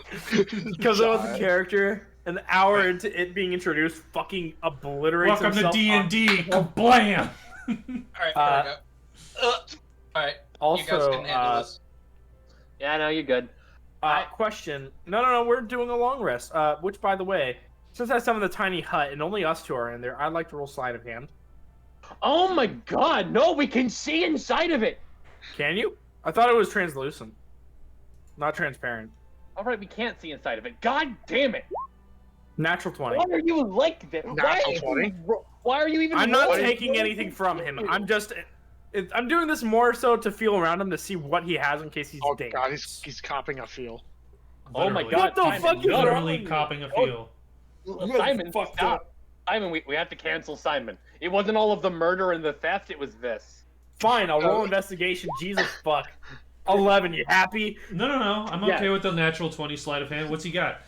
Because I was a character, an hour into it being introduced, fucking obliterates Welcome to himself. D&D. Kablam! All right. Uh, there we go. All right. You guys Also, can handle this. Yeah, no, you're good. question. No, we're doing a long rest. Which, by the way, since that's some of the tiny hut and only us two are in there, I'd like to roll sleight of hand. Oh my god, no, we can see inside of it! Can you? I thought it was translucent, not transparent. Alright, we can't see inside of it. God damn it! Natural 20. Why are you like this? Natural 20? Why are you even I'm not rolling? taking anything from him. I'm doing this more so to feel around him to see what he has in case he's Oh dangerous. god, he's copping a feel. Oh my Literally. god, What the Simon, fuck is no. wrong Literally with you? copping a feel. Simon, fucked stop. up. Simon, we have to cancel Simon. It wasn't all of the murder and the theft, it was this. Fine, I'll roll investigation. Jesus fuck. 11, you happy? No. I'm Yeah. okay with the natural 20 sleight of hand. What's he got?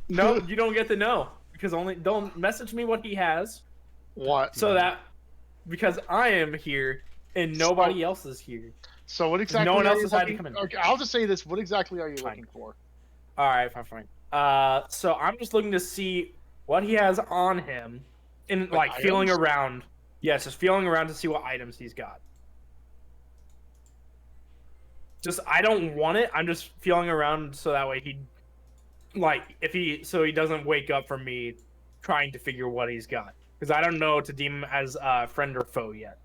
No, you don't get to know. Because don't message me what he has. What? So that, because I am here and nobody else is here. So what exactly? No one are else you has had to looking- come in. Okay, I'll just say this. What exactly are you Fine. looking for? Alright, fine. So I'm just looking to see what he has on him and like feeling items? around. Yes, just feeling around to see what items he's got. Just, I don't want it. I'm just feeling around so that way he doesn't wake up from me trying to figure what he's got. Because I don't know to deem him as friend or foe yet.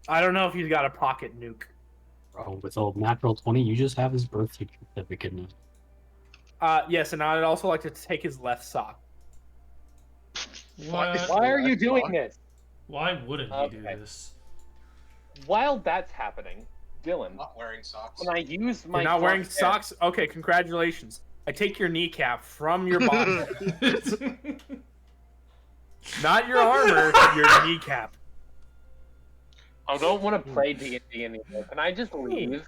I don't know if he's got a pocket nuke. Bro, with a natural 20, you just have his birth certificate now. Yes, and I'd also like to take his left sock. What? Why are you doing this? Why wouldn't he do Okay. this? While that's happening, Dylan, Not wearing socks. when I use my You're not wearing front hand- socks? Okay, congratulations. I take your kneecap from your body. Not your armor, your kneecap. I don't want to play D&D anymore. Can I just leave?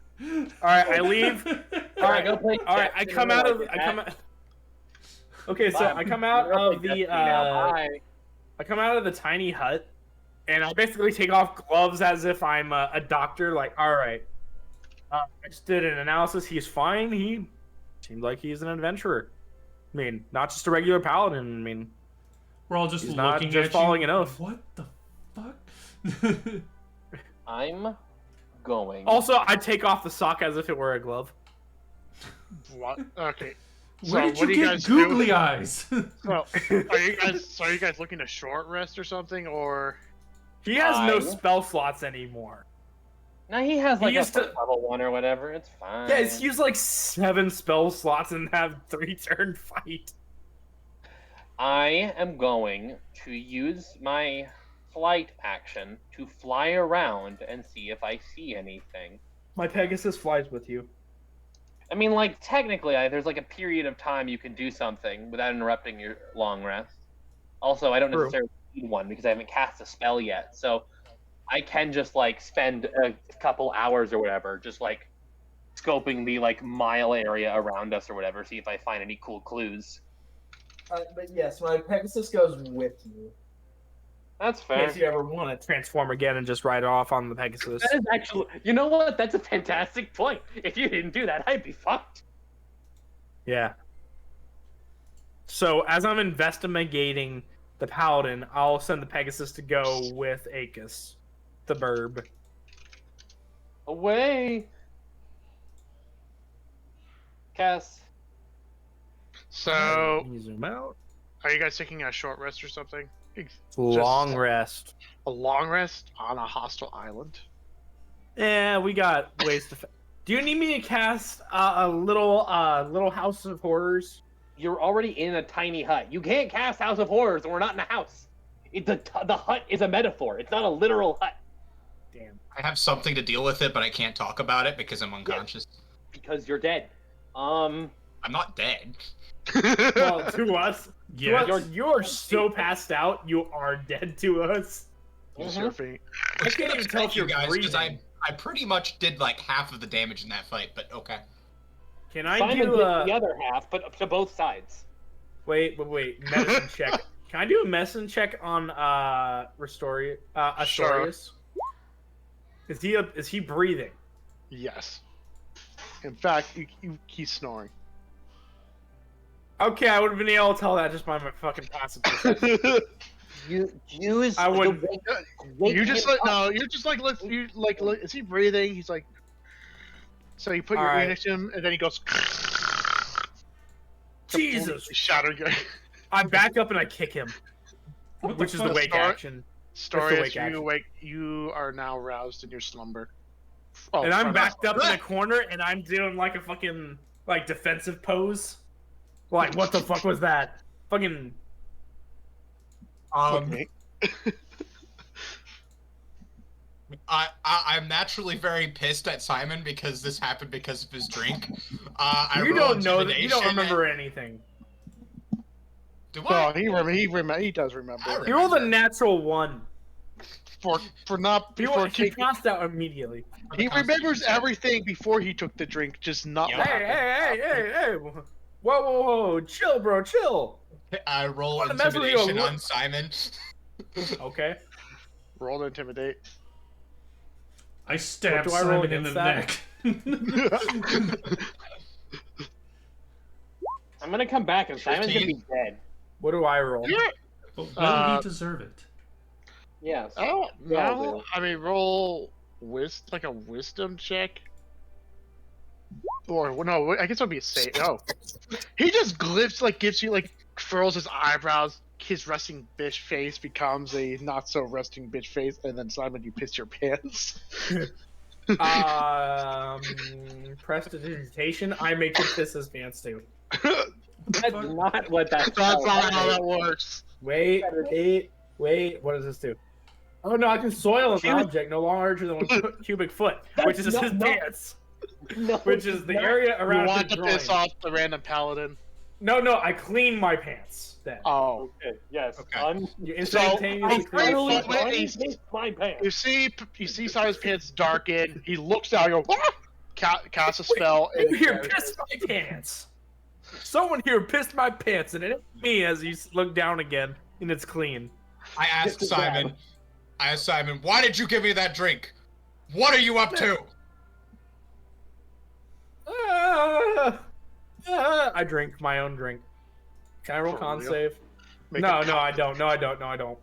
Alright, I leave. Can I Alright, go play alright, I chess come and out then of like I that? come out. Okay, so Bye. I come out I'm gonna of play the Destiny now. Bye. I come out of the tiny hut, and I basically take off gloves as if I'm a doctor. Like, all right, I just did an analysis. He's fine. He seems like he's an adventurer. I mean, not just a regular paladin. I mean, We're all just He's looking not just at following you. an oath. What the fuck? I'm going. also I take off the sock as if it were a glove. What? Okay. Where did what you do get guys do? googly eyes? So, are you guys looking to short rest or something, or? He has no I- spell slots anymore. Now he has He like a used to- first level one or whatever. It's fine. Yeah, he's used like 7 spell slots and have 3-turn fight. I am going to use my flight action to fly around and see if I see anything. My Pegasus flies with you. I mean, like, technically, there's like a period of time you can do something without interrupting your long rest. Also, I don't True. necessarily need one because I haven't cast a spell yet, so I can just like spend a couple hours or whatever, just like scoping the like mile area around us or whatever, see if I find any cool clues. But yes, my Pegasus goes with you. That's In fair. case you ever want to transform again and just ride off on the Pegasus. That is actually, you know what? That's a fantastic point. If you didn't do that, I'd be fucked. Yeah. So as I'm investigating the Paladin, I'll send the Pegasus to go with Acus, the Burb. Away. Cass. So, Can you zoom out? are you guys taking a short rest or something? Long rest. A long rest on a hostile island? Yeah, we got ways to. Do you need me to cast a little House of Horrors? You're already in a tiny hut. You can't cast House of Horrors, and we're not in a house. The hut is a metaphor. It's not a literal hut. Damn. I have something to deal with it, but I can't talk about it because I'm unconscious. Because you're dead. I'm not dead. Well, to us, Yeah. you're so passed out. You are dead to us. Use your feet. I can't even tell if you you're guys because breathing. I pretty much did like half of the damage in that fight, but okay. Can I Simon do did a the other half, but to both sides. wait? Medicine check. Can I do a medicine check on Astorius? Is he breathing? Yes. In fact, he's snoring. Okay, I would have been able to tell that just by my fucking passive perception. Use I would- the wake You just him like up. no. You're just like look. Is he breathing? He's like. So you put your ear Alright. next to him, and then he goes. Jesus! Shattered. I back up and I kick him, What which is the fuck? wake action. Story wake is you action. awake. You are now roused in your slumber. Oh, And I'm front backed up. up in a corner and I'm doing like a fucking like defensive pose. Like what the fuck was that? Fucking Okay. I'm naturally very pissed at Simon because this happened because of his drink. you roll don't know that you don't intimidation remember anything. Do No, I? he does remember. I You rolled a natural one. For not before He taking. passed out immediately. He remembers everything before he took the drink, just not Yep. what Hey, happened. hey, whoa, chill, bro, chill. I roll Wanna mess with you a intimidation li- on Simon. Okay. Roll to intimidate. I stabbed What do I roll Simon in the against neck. I'm gonna come back and Simon's gonna be dead. What do I roll? But will he deserve it? Yes. Oh Yeah, no! I mean, roll like a wisdom check. Or no, I guess it would be a save. Oh, he just gives you furrows his eyebrows. His resting bitch face becomes a not so resting bitch face, and then Simon, you piss your pants. Prestidigitation. I make him piss his pants too. That's not what that's That's not how that works. Wait. What does this do? Oh no, I can soil an object no larger than 1 cubic foot, which is his pants, No, which is the area You around want the to piss groin. off the random paladin? No, I clean my pants then. Oh, Okay, yes. Okay. You I instantaneously clean. literally- Unpiss my pants. you see Simon's pants darken. He looks down. You go, cast a spell. You here pissed my pants. Someone here pissed my pants, and it ain't me as you look down again, and it's clean. I asked Simon, why did you give me that drink? What are you up to? I drink my own drink. Can I roll For con real? save? Make No, a I don't. No, I don't.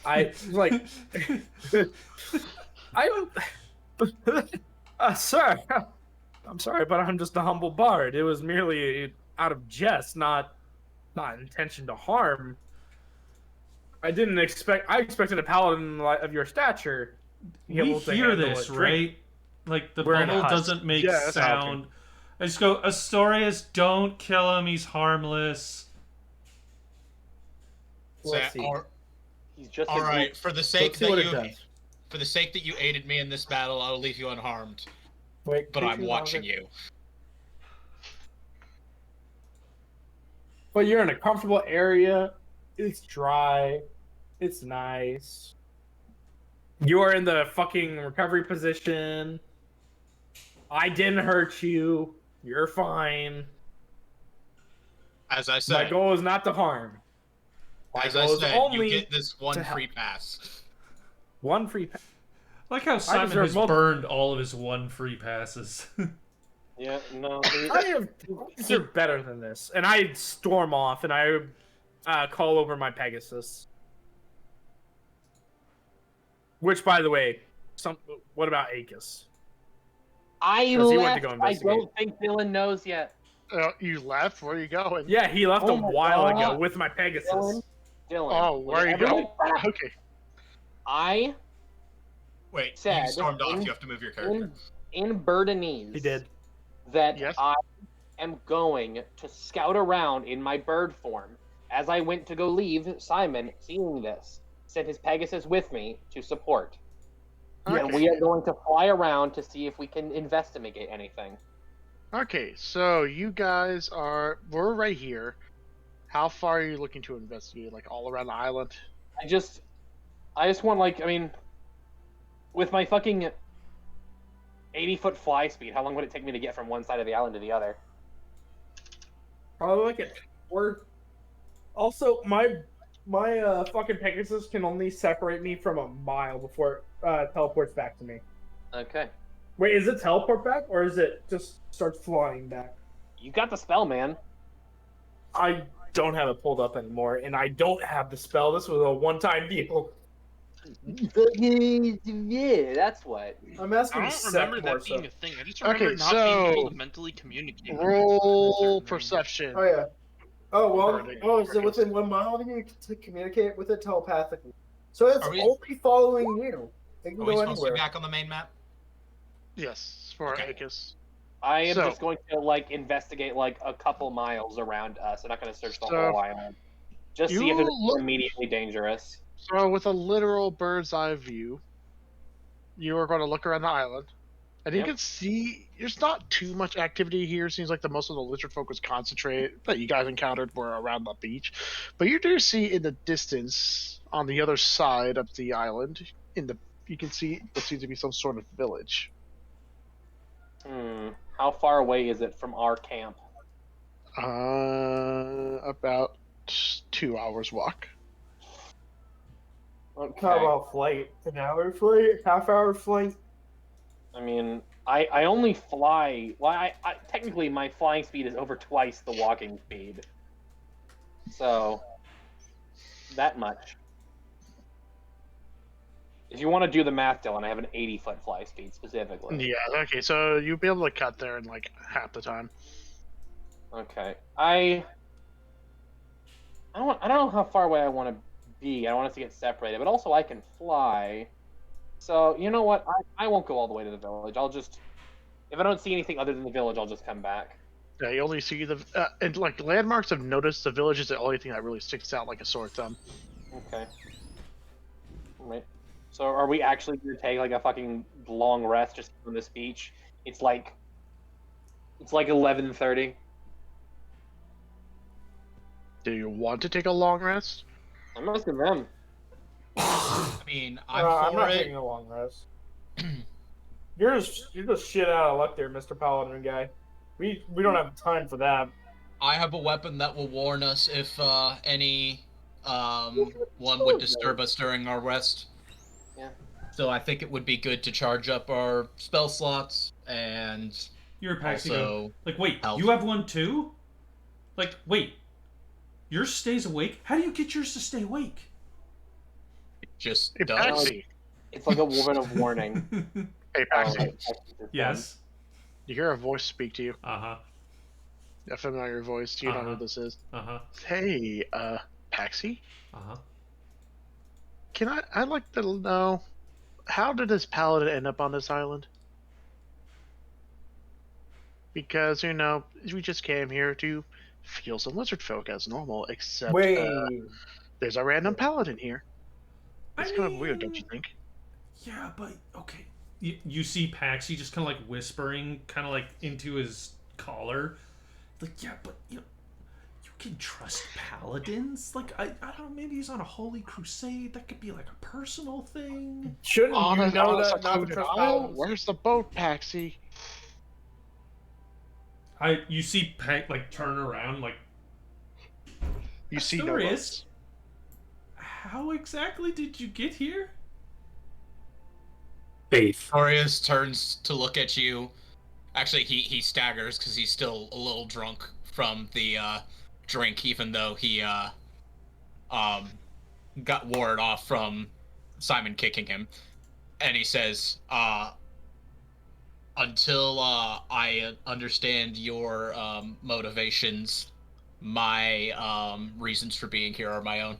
I like. I don't. Sir, I'm sorry, but I'm just a humble bard. It was merely out of jest, not intention to harm. I expected a paladin of your stature. to be We able to hear handle this, a drink. right? Like the We're in a bubble husk. doesn't make Yeah, that's how it sound. I just go, Astorius, don't kill him. He's harmless. Let's see. He's just All right, for the sake Let's see what it that does. you aided me in this battle, I'll leave you unharmed. Wait, But take I'm too watching longer. you. But you're in a comfortable area. It's dry. It's nice. You are in the fucking recovery position. I didn't hurt you. You're fine. As I My said, goal is not to harm. My as I goal is said, you only get this one to help. free pass. one free pass. I like how Simon deserve has multiple- burned all of his one free passes. Yeah, no. You're better than this. And I storm off and I call over my Pegasus. Which, by the way, what about Acus? I 'Cause he went to left. go I investigate. don't think Dylan knows yet. You left? Where are you going? Yeah, he left Oh a my while ago God. with my Pegasus. Dylan. Oh, where are you everyone going? back. Okay. I Wait, Said you stormed off. in- You have to move your character. in Burdenese. He did. That Yes. I am going to scout around in my bird form. As I went to go leave, Simon, seeing this, sent his Pegasus with me to support. And we are going to fly around to see if we can investigate anything. Okay, so you guys we're right here. How far are you looking to investigate? Like all around the island? I just want with my fucking 80-foot fly speed, how long would it take me to get from one side of the island to the other? Probably like an hour. Also, my fucking Pegasus can only separate me from a mile before it teleports back to me. Okay. Wait, is it teleport back or is it just start flying back? You got the spell, man. I don't have it pulled up anymore, and I don't have the spell. This was a one-time deal. Yeah, that's what. I'm asking I don't Seth remember more that being so. a thing. I just remember Okay, not being able so to mentally communicate. roll Certain thing. perception. Oh yeah. Oh well. Or Oh, is it Marcus. within 1 mile of you to communicate with it telepathically? So it's Are we- only following you. It can Are we go supposed to anywhere. be back on the main map? Yes, for Okay. Akis. I am So- just going to like investigate like a couple miles around us. I'm not going to search the So, whole island. Just see if you it's look- immediately dangerous. So, with a literal bird's eye view, you are going to look around the island, and you Yep. can see there's not too much activity here. Seems like the most of the lizard folk was concentrated that you guys encountered were around the beach, but you do see in the distance, on the other side of the island, you can see what seems to be some sort of village. How far away is it from our camp? About 2 hours walk. Okay. How about flight? An hour flight? Half-hour flight? I mean, I only fly. Well, I technically my flying speed is over twice the walking speed. So that much. If you want to do the math, Dylan, I have an 80-foot fly speed specifically. Yeah, okay, so you'll be able to cut there in like half the time. Okay. I don't know how far away I want to be. I don't want us to get separated, but also I can fly. So you know what? I won't go all the way to the village. I'll just, if I don't see anything other than the village, I'll just come back. Yeah, you only see the and like landmarks have noticed the village is the only thing that really sticks out like a sore thumb. Okay. Right. So are we actually gonna take like a fucking long rest just from this beach? It's like 11:30. Do you want to take a long rest? I'm asking them. I mean, I'm I'm for not it. taking a long rest. You're just shit out of luck there, Mr. Paladin guy. We don't have time for that. I have a weapon that will warn us if any one would disturb us during our rest. Yeah. So I think it would be good to charge up our spell slots and You're a Paxi. also Like, wait, health. you have one too? Like, wait, yours stays awake? How do you get yours to stay awake? just Hey, does. Paxi. It's like a woman of warning. Hey, Paxi. Yes. You hear a voice speak to you. Uh huh. A familiar voice. You don't know Uh-huh. who this is. Uh huh. Hey, Paxi? Uh huh. I'd like to know, how did this paladin end up on this island? Because, you know, we just came here to feel some lizard folk as normal, except there's a random paladin here. It's kind of weird, don't you think? Yeah, but okay. You see Paxi just kind of like whispering, kind of like into his collar. Like, yeah, but you know, you can trust paladins. Like, I don't know. Maybe he's on a holy crusade. That could be like a personal thing. Shouldn't On you a know that? Not to secluded trust isle? paladins? Where's the boat, Paxi? You see Pax like turn around, like, You see no Astorius? boats. how exactly did you get here? Faith. Arius turns to look at you. Actually, he staggers because he's still a little drunk from the drink, even though he got warded off from Simon kicking him. And he says, until I understand your motivations, my reasons for being here are my own.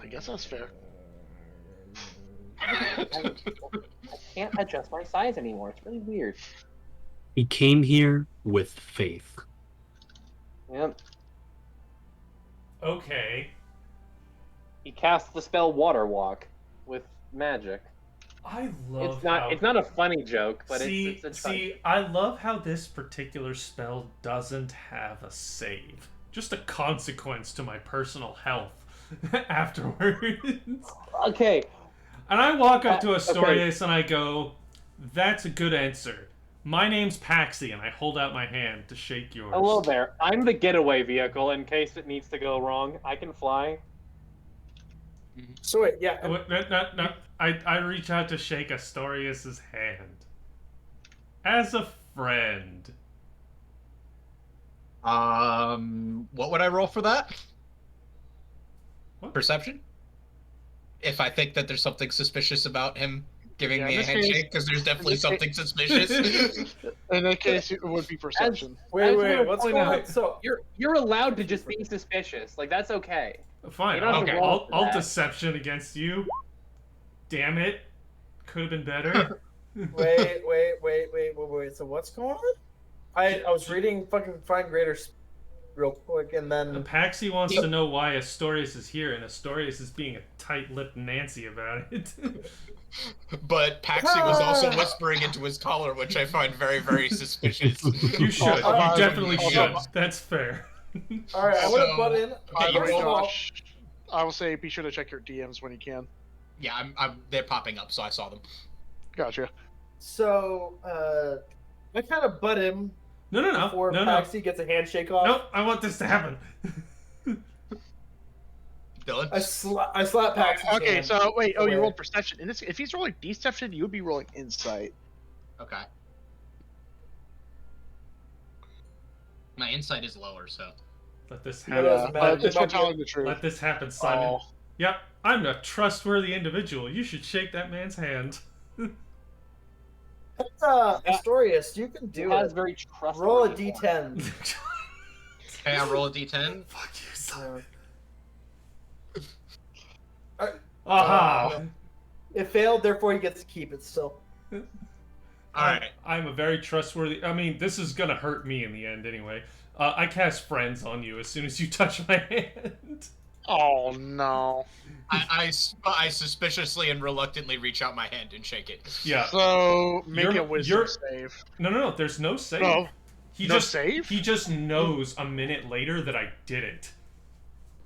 I guess that's fair. I can't adjust my size anymore. It's really weird. He came here with faith. Yep. Okay. He casts the spell Water Walk with magic. I love It's not. how... It's not a funny joke, but see, it's fun. I love how this particular spell doesn't have a save. Just a consequence to my personal health afterwards. Okay. And I walk up to Okay. Astorius and I go, "That's a good answer. My name's Paxi," and I hold out my hand to shake yours. Hello there. I'm the getaway vehicle in case it needs to go wrong. I can fly. So wait, yeah. No. I reach out to shake Astorius's hand. as a friend. What would I roll for that? What? Perception? If I think that there's something suspicious about him giving me a in this handshake, case- because there's definitely this something suspicious. In that case, it would be perception. Wait, just wait, wanna what's point going on? out- So You're allowed to just be suspicious. Like that's okay. Fine. You don't have to I'll, roll I'll, for I'll that. deception against you. Damn it. Could have been better. wait. So what's going on? I was reading fucking Find Greater real quick, and then Paxi wants to know why Astorius is here, and Astorius is being a tight-lipped Nancy about it. But Paxi was also whispering into his collar, which I find very, very suspicious. You should. You definitely should. That's fair. all right, I want to So- butt in. Okay, you First roll. of all, I will say be sure to check your DMs when you can. Yeah, they're popping up, so I saw them. Gotcha. so I kind of butt in No. before No. Paxi gets a handshake off. Nope, I want this to happen. Dylan? I slap Paxi. Okay, so wait. Oh, you Away. rolled perception. In this, if he's rolling deception, you would be rolling insight. Okay. My insight is lower, so. Let this Yeah, happen. doesn't matter. But it's for telling the truth. Let this happen, Simon. Oh, Yep, I'm a trustworthy individual. You should shake that man's hand. Astorius, you can He do has it. very trustworthy. Roll a form. d10. Okay, I roll a d10. Fuck you, Simon. Aha! It failed, therefore he gets to keep it still. Alright. I'm a very trustworthy. I mean, this is gonna hurt me in the end anyway. I cast friends on you as soon as you touch my hand. oh no. I suspiciously and reluctantly reach out my hand and shake it. Yeah. So make You're- a wisdom you're- save. No. There's no save. No. He No just save? He just knows a minute later that I didn't.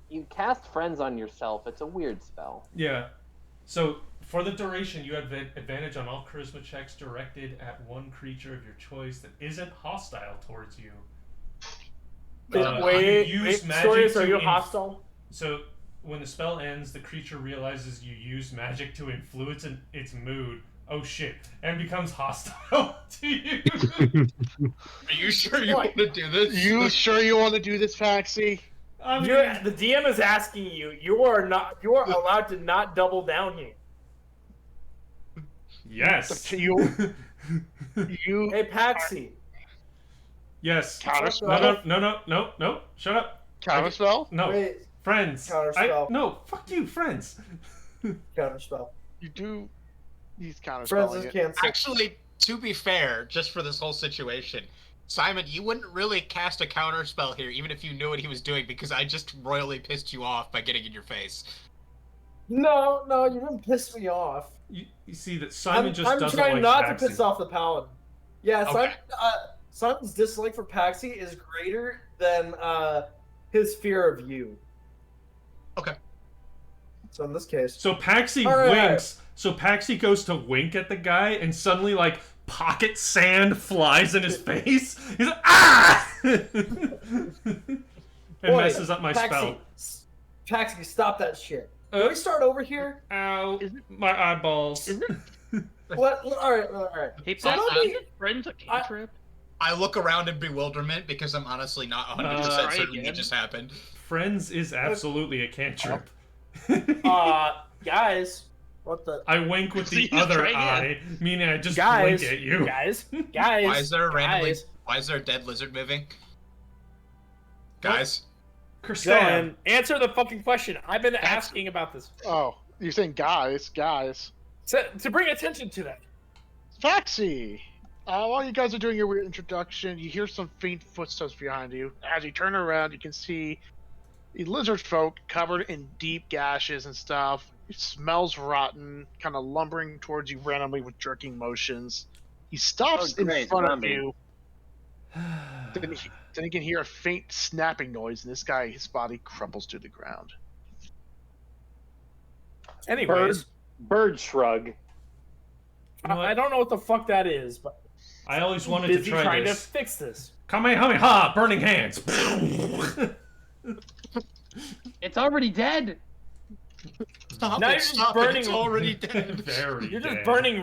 You cast friends on yourself. It's a weird spell. Yeah. So for the duration, you have advantage on all charisma checks directed at one creature of your choice that isn't hostile towards you. Wait, you use magic Astorius, to are you inf- hostile? So when the spell ends, the creature realizes you use magic to influence its mood. Oh shit! And becomes hostile to you. Are you sure you want to do this? You sure you want to do this, Paxi? I mean, The DM is asking you. You are allowed to not double down here. yes. You. You. Hey, Paxi. Yes. Counterspell? No. Shut up. Counterspell? No. Wait, Friends. Counterspell. No. Fuck you, friends. counterspell. You do. He's Friends counterspelling is it. canceled. Actually, to be fair, just for this whole situation, Simon, you wouldn't really cast a counter spell here, even if you knew what he was doing, because I just royally pissed you off by getting in your face. No, you didn't piss me off. You see that Simon I'm doesn't trying like not Paxi. to piss off the paladin. Yeah, Okay. Simon's dislike for Paxi is greater than his fear of you. Okay. So in this case, So Paxi All right. winks. So Paxi goes to wink at the guy, and suddenly, like, pocket sand flies in his face. He's like, ah! and Boy, messes up my spell. Paxi, stop that shit. Can we start over here? Ow, my eyeballs. What? All right. Hey, So Pat, let me- friends a cantrip? I look around in bewilderment because I'm honestly not 100% Try certain again. what just happened. Friends is absolutely a cantrip. Guys, what the? I wink with the See, other try again. eye, meaning I just Guys, blink at you. guys. Why is there guys. why is there a dead lizard moving? Guys, Kirstan, Dylan, answer the fucking question. I've been asking about this. Oh, you're saying guys. To bring attention to that. Paxi! While you guys are doing your weird introduction, you hear some faint footsteps behind you. As you turn around, you can see the lizard folk covered in deep gashes and stuff. It smells rotten, kind of lumbering towards you randomly with jerking motions. He stops Oh, great, in front zombie. of you. Then you can hear a faint snapping noise, and this guy, his body crumbles to the ground. Anyways, Bird shrug. I don't know what the fuck that is, but I always wanted busy to try trying this. to fix this. Kamehameha, burning hands. It's already dead. Stop Now it! you're just Stop it! It's burning- already dead. Very You're just dead. burning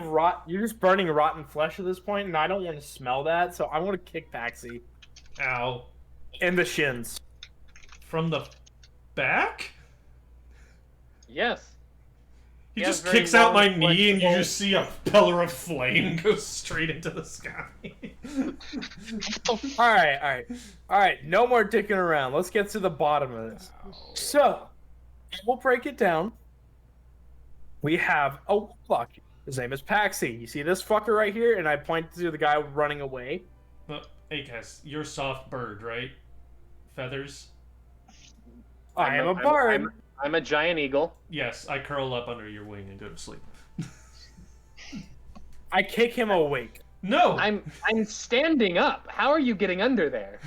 You're just burning rotten flesh at this point, and I don't want to smell that. So I'm gonna kick Paxi Ow. in the shins. From the back? Yes. He He has just very kicks out my long, knee, and you flexible- just see a pillar of flame go straight into the sky. All right. No more dicking around. Let's get to the bottom of this. So, we'll break it down. We have a warlock. His name is Paxi. You see this fucker right here? And I point to the guy running away. Hey, guys, you're a soft bird, right? Feathers? I am a bard. I'm a giant eagle. Yes, I curl up under your wing and go to sleep. I kick him awake. No! I'm standing up. How are you getting under there?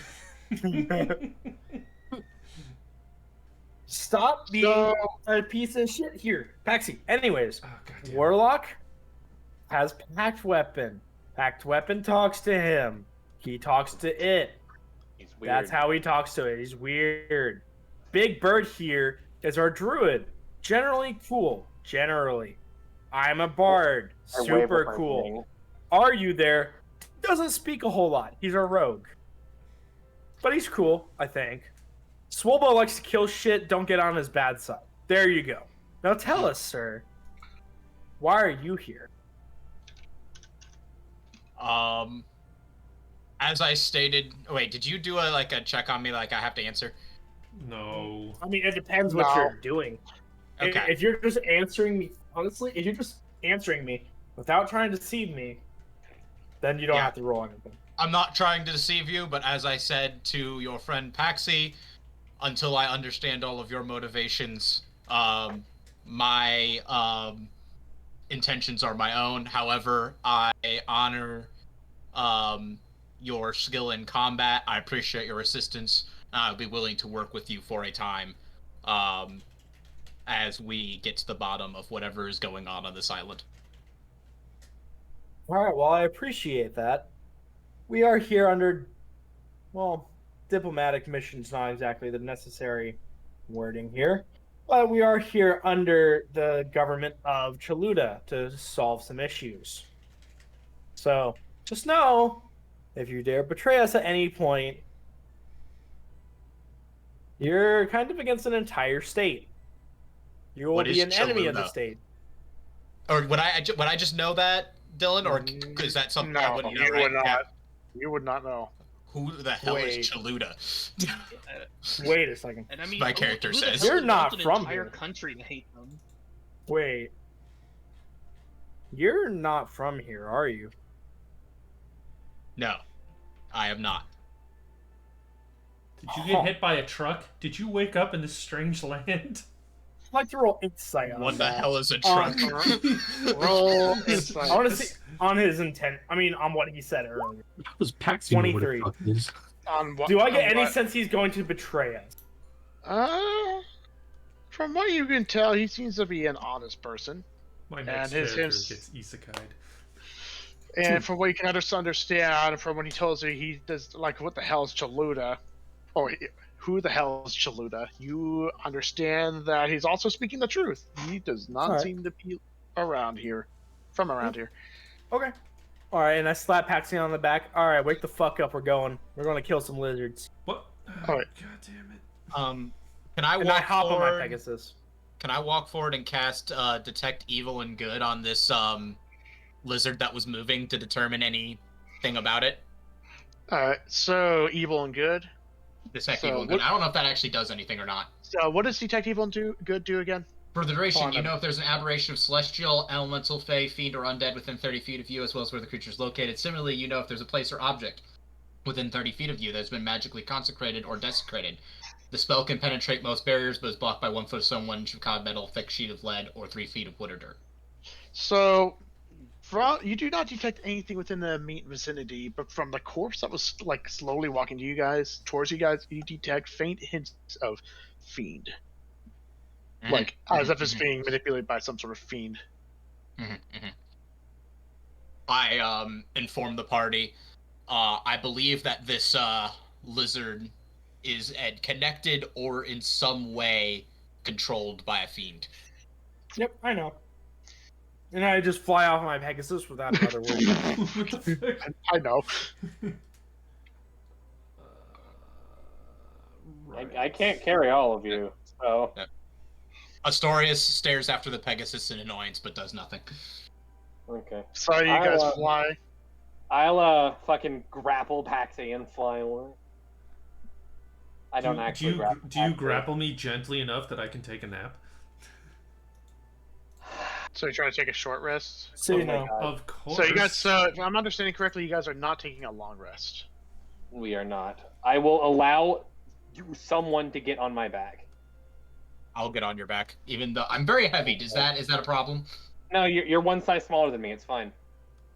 Stop being So- a piece of shit here. Paxi. Anyways, Oh, goddamn. Warlock has packed weapon. Packed weapon talks to him. He talks to it. He's weird. That's how he talks to it. He's weird. Big Bird here is our druid. Generally cool. Generally. I'm a bard. Or wave Super with my cool. wing. Are you there? Doesn't speak a whole lot. He's a rogue. But he's cool, I think. Swolbo likes to kill shit. Don't get on his bad side. There you go. Now tell us, sir. Why are you here? As I stated, wait, did you do a check on me? Like I have to answer? No. I mean, it depends what No. you're doing. Okay. If you're just answering me, honestly, if you're just answering me without trying to deceive me, then you don't Yeah. have to roll anything. I'm not trying to deceive you, but as I said to your friend Paxi, until I understand all of your motivations, my intentions are my own. However, I honor your skill in combat. I appreciate your assistance. I'll be willing to work with you for a time as we get to the bottom of whatever is going on this island. All right, well, I appreciate that. We are here under, well, diplomatic mission's not exactly the necessary wording here, but we are here under the government of Chaluda to solve some issues. So, just know, if you dare betray us at any point, you're kind of against an entire state. You will What be is an enemy of the Chaluda? state. Or would I just know that, Dylan, or is that something I No, wouldn't know? you Right? would not. Yeah. You would not know. Who the hell Wait. is Chaluda? Wait a second. And I mean, My who- character who the says. hell You're would not build an from entire here. country to hate them. Wait. You're not from here, are you? No, I am not. Did you get hit by a truck? Did you wake up in this strange land? I'd like to roll insight on What the that. hell is a On- truck? Roll I insight. want to see on his intent. I mean, on what he said earlier. How does Pax know what a 23. truck is? On what, Do I get on any what? sense he's going to betray us? From what you can tell, he seems to be an honest person. My next his character hints- gets isekai'd. And from what you can understand, from when he tells you he does, like, what the hell is Chaluda? Or who the hell is Chaluda? You understand that he's also speaking the truth. He does not Alright. seem to be around here. From around here. Okay. All right, and I slap Paxi on the back. All right, wake the fuck up. We're going. We're going to kill some lizards. What? Alright. God damn it. Can I And walk I hop on my forward? Pegasus. Can I walk forward and cast Detect Evil and Good on this lizard that was moving to determine anything about it? Alright, so evil and good. Detect So Evil and what- Good. I don't know if that actually does anything or not. So what does detect evil and good do again? For the duration, Hold you on. know if there's an aberration of celestial, elemental, fey, fiend, or undead within 30 feet of you, as well as where the creature is located. Similarly, you know if there's a place or object within 30 feet of you that's been magically consecrated or desecrated. The spell can penetrate most barriers, but is blocked by 1 foot of stone, 1 inch of cod metal, thick sheet of lead, or 3 feet of wood or dirt. So, you do not detect anything within the immediate vicinity, but from the corpse that was like slowly walking to you guys, towards you guys, you detect faint hints of fiend, like as if it's being manipulated by some sort of fiend. I inform the party. I believe that this lizard is connected or in some way controlled by a fiend. Yep, I know. And I just fly off my Pegasus without another word. What the fuck? I know. I can't carry all of you, so Astorius stares after the Pegasus in annoyance, but does nothing. okay. So you guys fly. I'll fucking grapple Paxi and fly away. I don't actually grapple. Do you Paxi. grapple me gently enough that I can take a nap? So you're trying to take a short rest. So you know. Of course. So you guys, if I'm understanding correctly, you guys are not taking a long rest. We are not. I will allow someone to get on my back. I'll get on your back, even though I'm very heavy. Is that a problem? No, you're one size smaller than me. It's fine.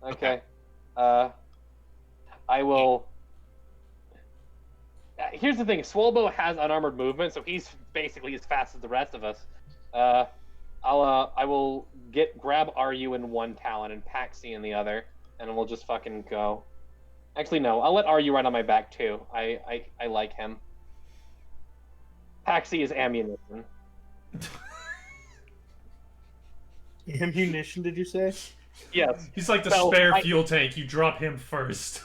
Okay. I will. Here's the thing: Swolbo has unarmored movement, so he's basically as fast as the rest of us. I will grab Ryu in one talon and Paxi in the other, and we'll just fucking go. Actually, no. I'll let Ryu ride on my back too. I like him. Paxi is ammunition. Ammunition, did you say? Yes. He's like the So, spare fuel tank. You drop him first.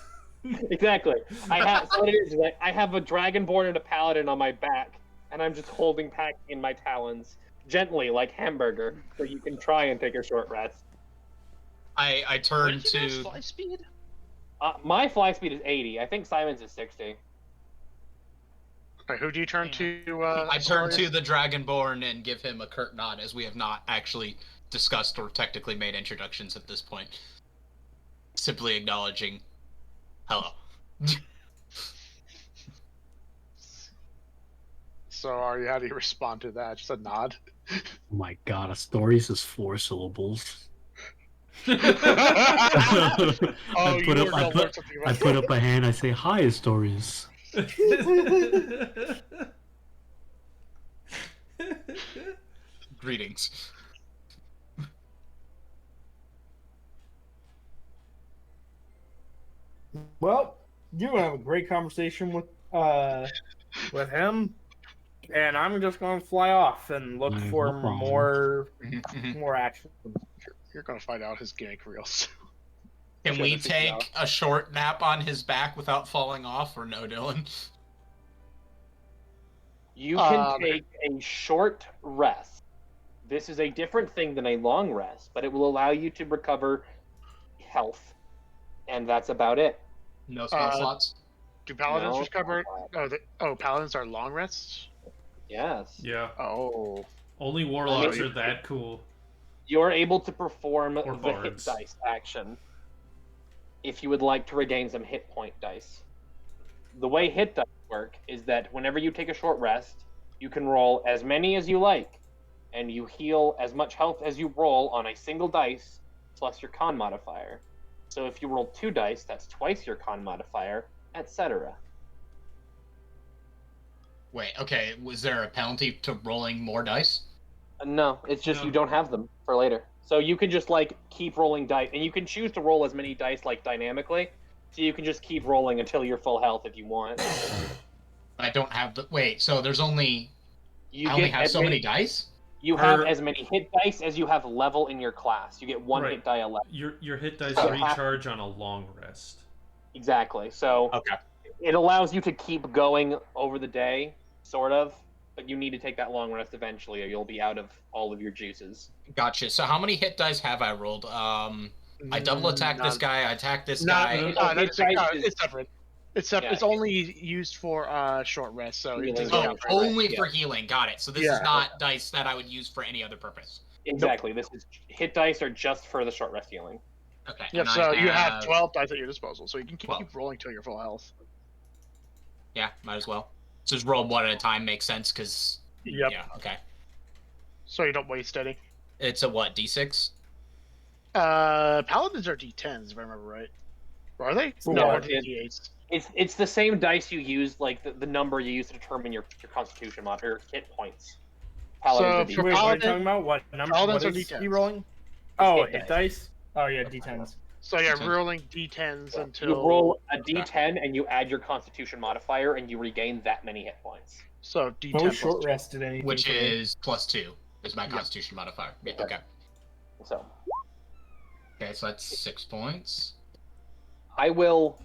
Exactly. So what it is like, I have a Dragonborn and a Paladin on my back, and I'm just holding Paxi in my talons, gently, like Hamburger, so you can try and take a short rest. I turn What is your guys' to. fly speed? My fly speed is 80. I think Simon's is 60. Alright, who do you turn to? I turn Astorius? to the Dragonborn and give him a curt nod, as we have not actually discussed or technically made introductions at this point. Simply acknowledging, hello. So, how do you respond to that? Just a nod? Oh my god, Astorius is 4 syllables. Oh, I you put were up, gonna I learn put, something I about put up a hand. I say, "Hi, Astorius." Greetings. Well, you're gonna have a great conversation with him, and I'm just gonna fly off and look No for problem. more action. You're gonna find out his gank real soon. Can Trying we to figure it take a short nap on his back without falling off, or no, Dylan? You can take a short rest. This is a different thing than a long rest, but it will allow you to recover health. And that's about it. No spell slots. Do paladins No. recover? Paladins are long rests? Yes. Yeah. Oh. Only warlocks Oh, are that cool. You're able to perform Or the hit bards. dice action if you would like to regain some hit point dice. The way hit dice work is that whenever you take a short rest, you can roll as many as you like, and you heal as much health as you roll on a single dice plus your con modifier. So if you roll 2 dice, that's twice your con modifier, etc. Wait, okay. Was there a penalty to rolling more dice? No, it's just No. you don't have them for later. So you can just like keep rolling dice, and you can choose to roll as many dice like dynamically. So you can just keep rolling until you're full health if you want. I don't have the. Wait, so there's only. You I only get have as so many dice? You have Or- as many hit dice as you have level in your class. You get one Right. hit die left. Your hit dice So- recharge on a long rest. Exactly. So Okay. it allows you to keep going over the day, sort of. But you need to take that long rest eventually, or you'll be out of all of your juices. Gotcha. So how many hit dice have I rolled? I double attack this guy, I attack this guy. no. It's separate. It's separate. Yeah. It's only used for short rest, so it Healing. doesn't Oh, count for only rest. for healing. Got it. So this Yeah. is not dice that I would use for any other purpose. Exactly. This is hit dice are just for the short rest healing. Okay. Yep, and I so you have 12 dice at your disposal, so you can keep 12. rolling till you're full health. Yeah, might as well. So just roll one at a time makes sense, because... Yep. Yeah, okay. So you don't waste any. It's a what, D6? Paladins are D10s, if I remember right. Or are they? For No, what? they're D8s. It's the same dice you use, like the number you use to determine your constitution mod, or hit points. Paladins So are for Wait, what are you Paladin- talking about? What number? Paladins What are is D10s. he rolling? Oh, hit hit dice. Oh yeah, D10s. So yeah, D10s. rolling D10s until... You roll a D10 and you add your constitution modifier, and you regain that many hit points. So D10 No plus short 2. rested anything. Which for me. is +2. Is my Constitution modifier? Yeah. Okay. So Okay, so that's 6 points. I will,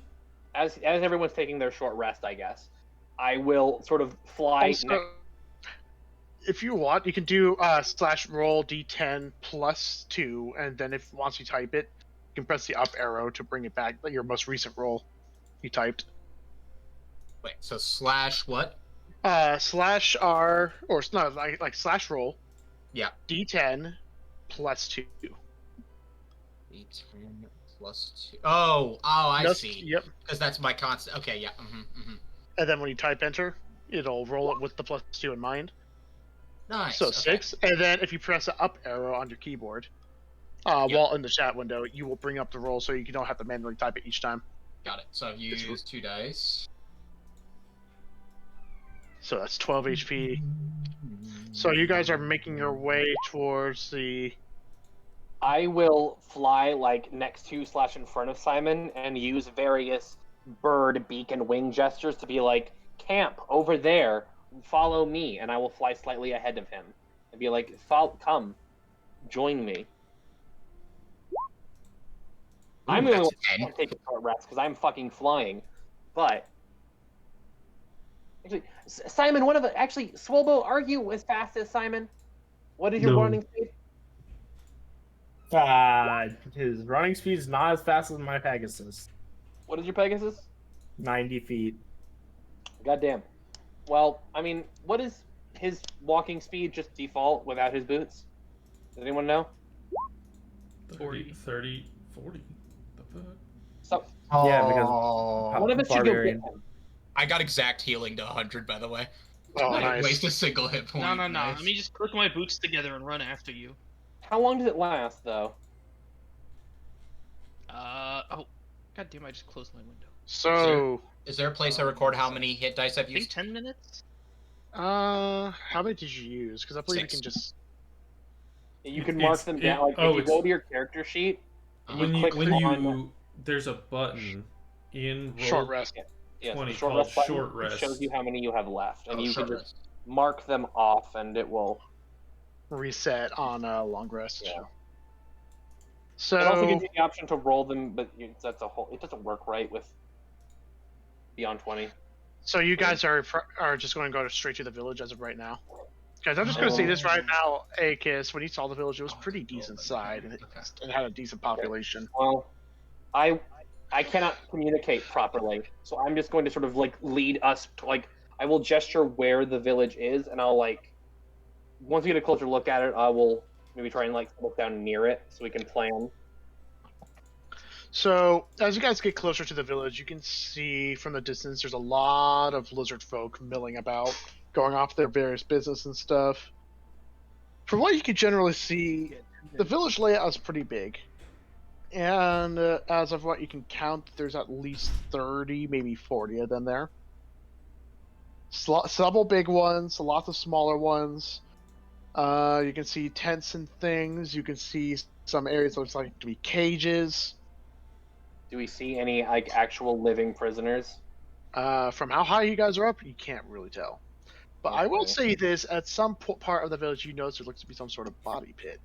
as everyone's taking their short rest, I guess, I will sort of fly Also, next. if you want, you can do /roll d10 +2, and then if once you type it, you can press the up arrow to bring it back. Like your most recent roll you typed. Wait, so slash what? /r or no, like /roll. Yeah. d10 +2. D10 +2. Oh, I Just- see. Yep. Because that's my constant. Okay, yeah. And then when you type enter, it'll roll it with the +2 in mind. Nice. So okay. 6, and then if you press the up arrow on your keyboard, while in the chat window, you will bring up the roll so you don't have to manually type it each time. Got it. So I've used 2 dice. So that's 12 HP. So you guys are making your way towards the. I will fly like next to / in front of Simon and use various bird, beak, and wing gestures to be like, camp over there, follow me, and I will fly slightly ahead of him and be like, come, join me. I'm the only one that's 10. who take a short rest because I'm fucking flying. But actually, Simon, Swobo, are you as fast as Simon? What is your No. running speed? His running speed is not as fast as my Pegasus. What is your Pegasus? 90 feet. Goddamn. Well, I mean, what is his walking speed just default without his boots? Does anyone know? 30, 40. The fuck? So Yeah, because one of us should go get Barbarian. him. I got exact healing to 100, by the way. Oh, I didn't nice. waste a single hit point. No. Nice. Let me just click my boots together and run after you. How long does it last, though? Oh, god damn! I just closed my window. So, Is there a place I record how many hit dice I've I think used? 10 minutes. how many did you use? Because I believe you 6. can just. You can mark them down. Like, if you go to your character sheet, When you click on- there's a button in roll. Short rest. yes, 20 the short called rest button, short it rest. shows you how many you have left, and Oh, you can short just rest. mark them off, and it will. Reset on a long rest. Yeah. So, It also gives you the option to roll them, but that's a whole. It doesn't work right with beyond 20. so you guys are just going to go straight to the village as of right now. Guys, I'm just going to say this right now. Akis, when you saw the village, it was pretty decent size, and it had a decent population. Well, I cannot communicate properly, so I'm just going to sort of like lead us to like I will gesture where the village is, and I'll like once we get a closer look at it, I will maybe try and like look down near it so we can plan. So, as you guys get closer to the village, you can see from the distance there's a lot of lizard folk milling about, going off their various business and stuff. From what you can generally see, the village layout is pretty big. And as of what you can count, there's at least 30, maybe 40 of them there. Several big ones, lots of smaller ones. You can see tents and things. You can see some areas that looks like to be cages. Do we see any like actual living prisoners? From how high you guys are up, you can't really tell. But I will Okay. say this: at some part of the village, you notice there looks to be some sort of body pit.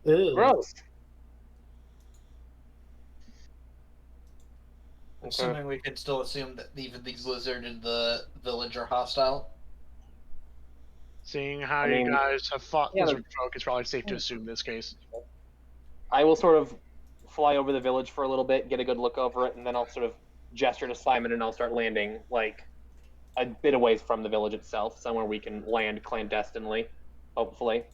Ew. Gross. Assuming we can still assume that even these lizards in the village are hostile. Seeing how I mean, you guys have fought yeah, lizard folk, it's probably safe to assume in this case. I will sort of fly over the village for a little bit, get a good look over it, and then I'll sort of gesture to Simon and I'll start landing like a bit away from the village itself, somewhere we can land clandestinely, hopefully.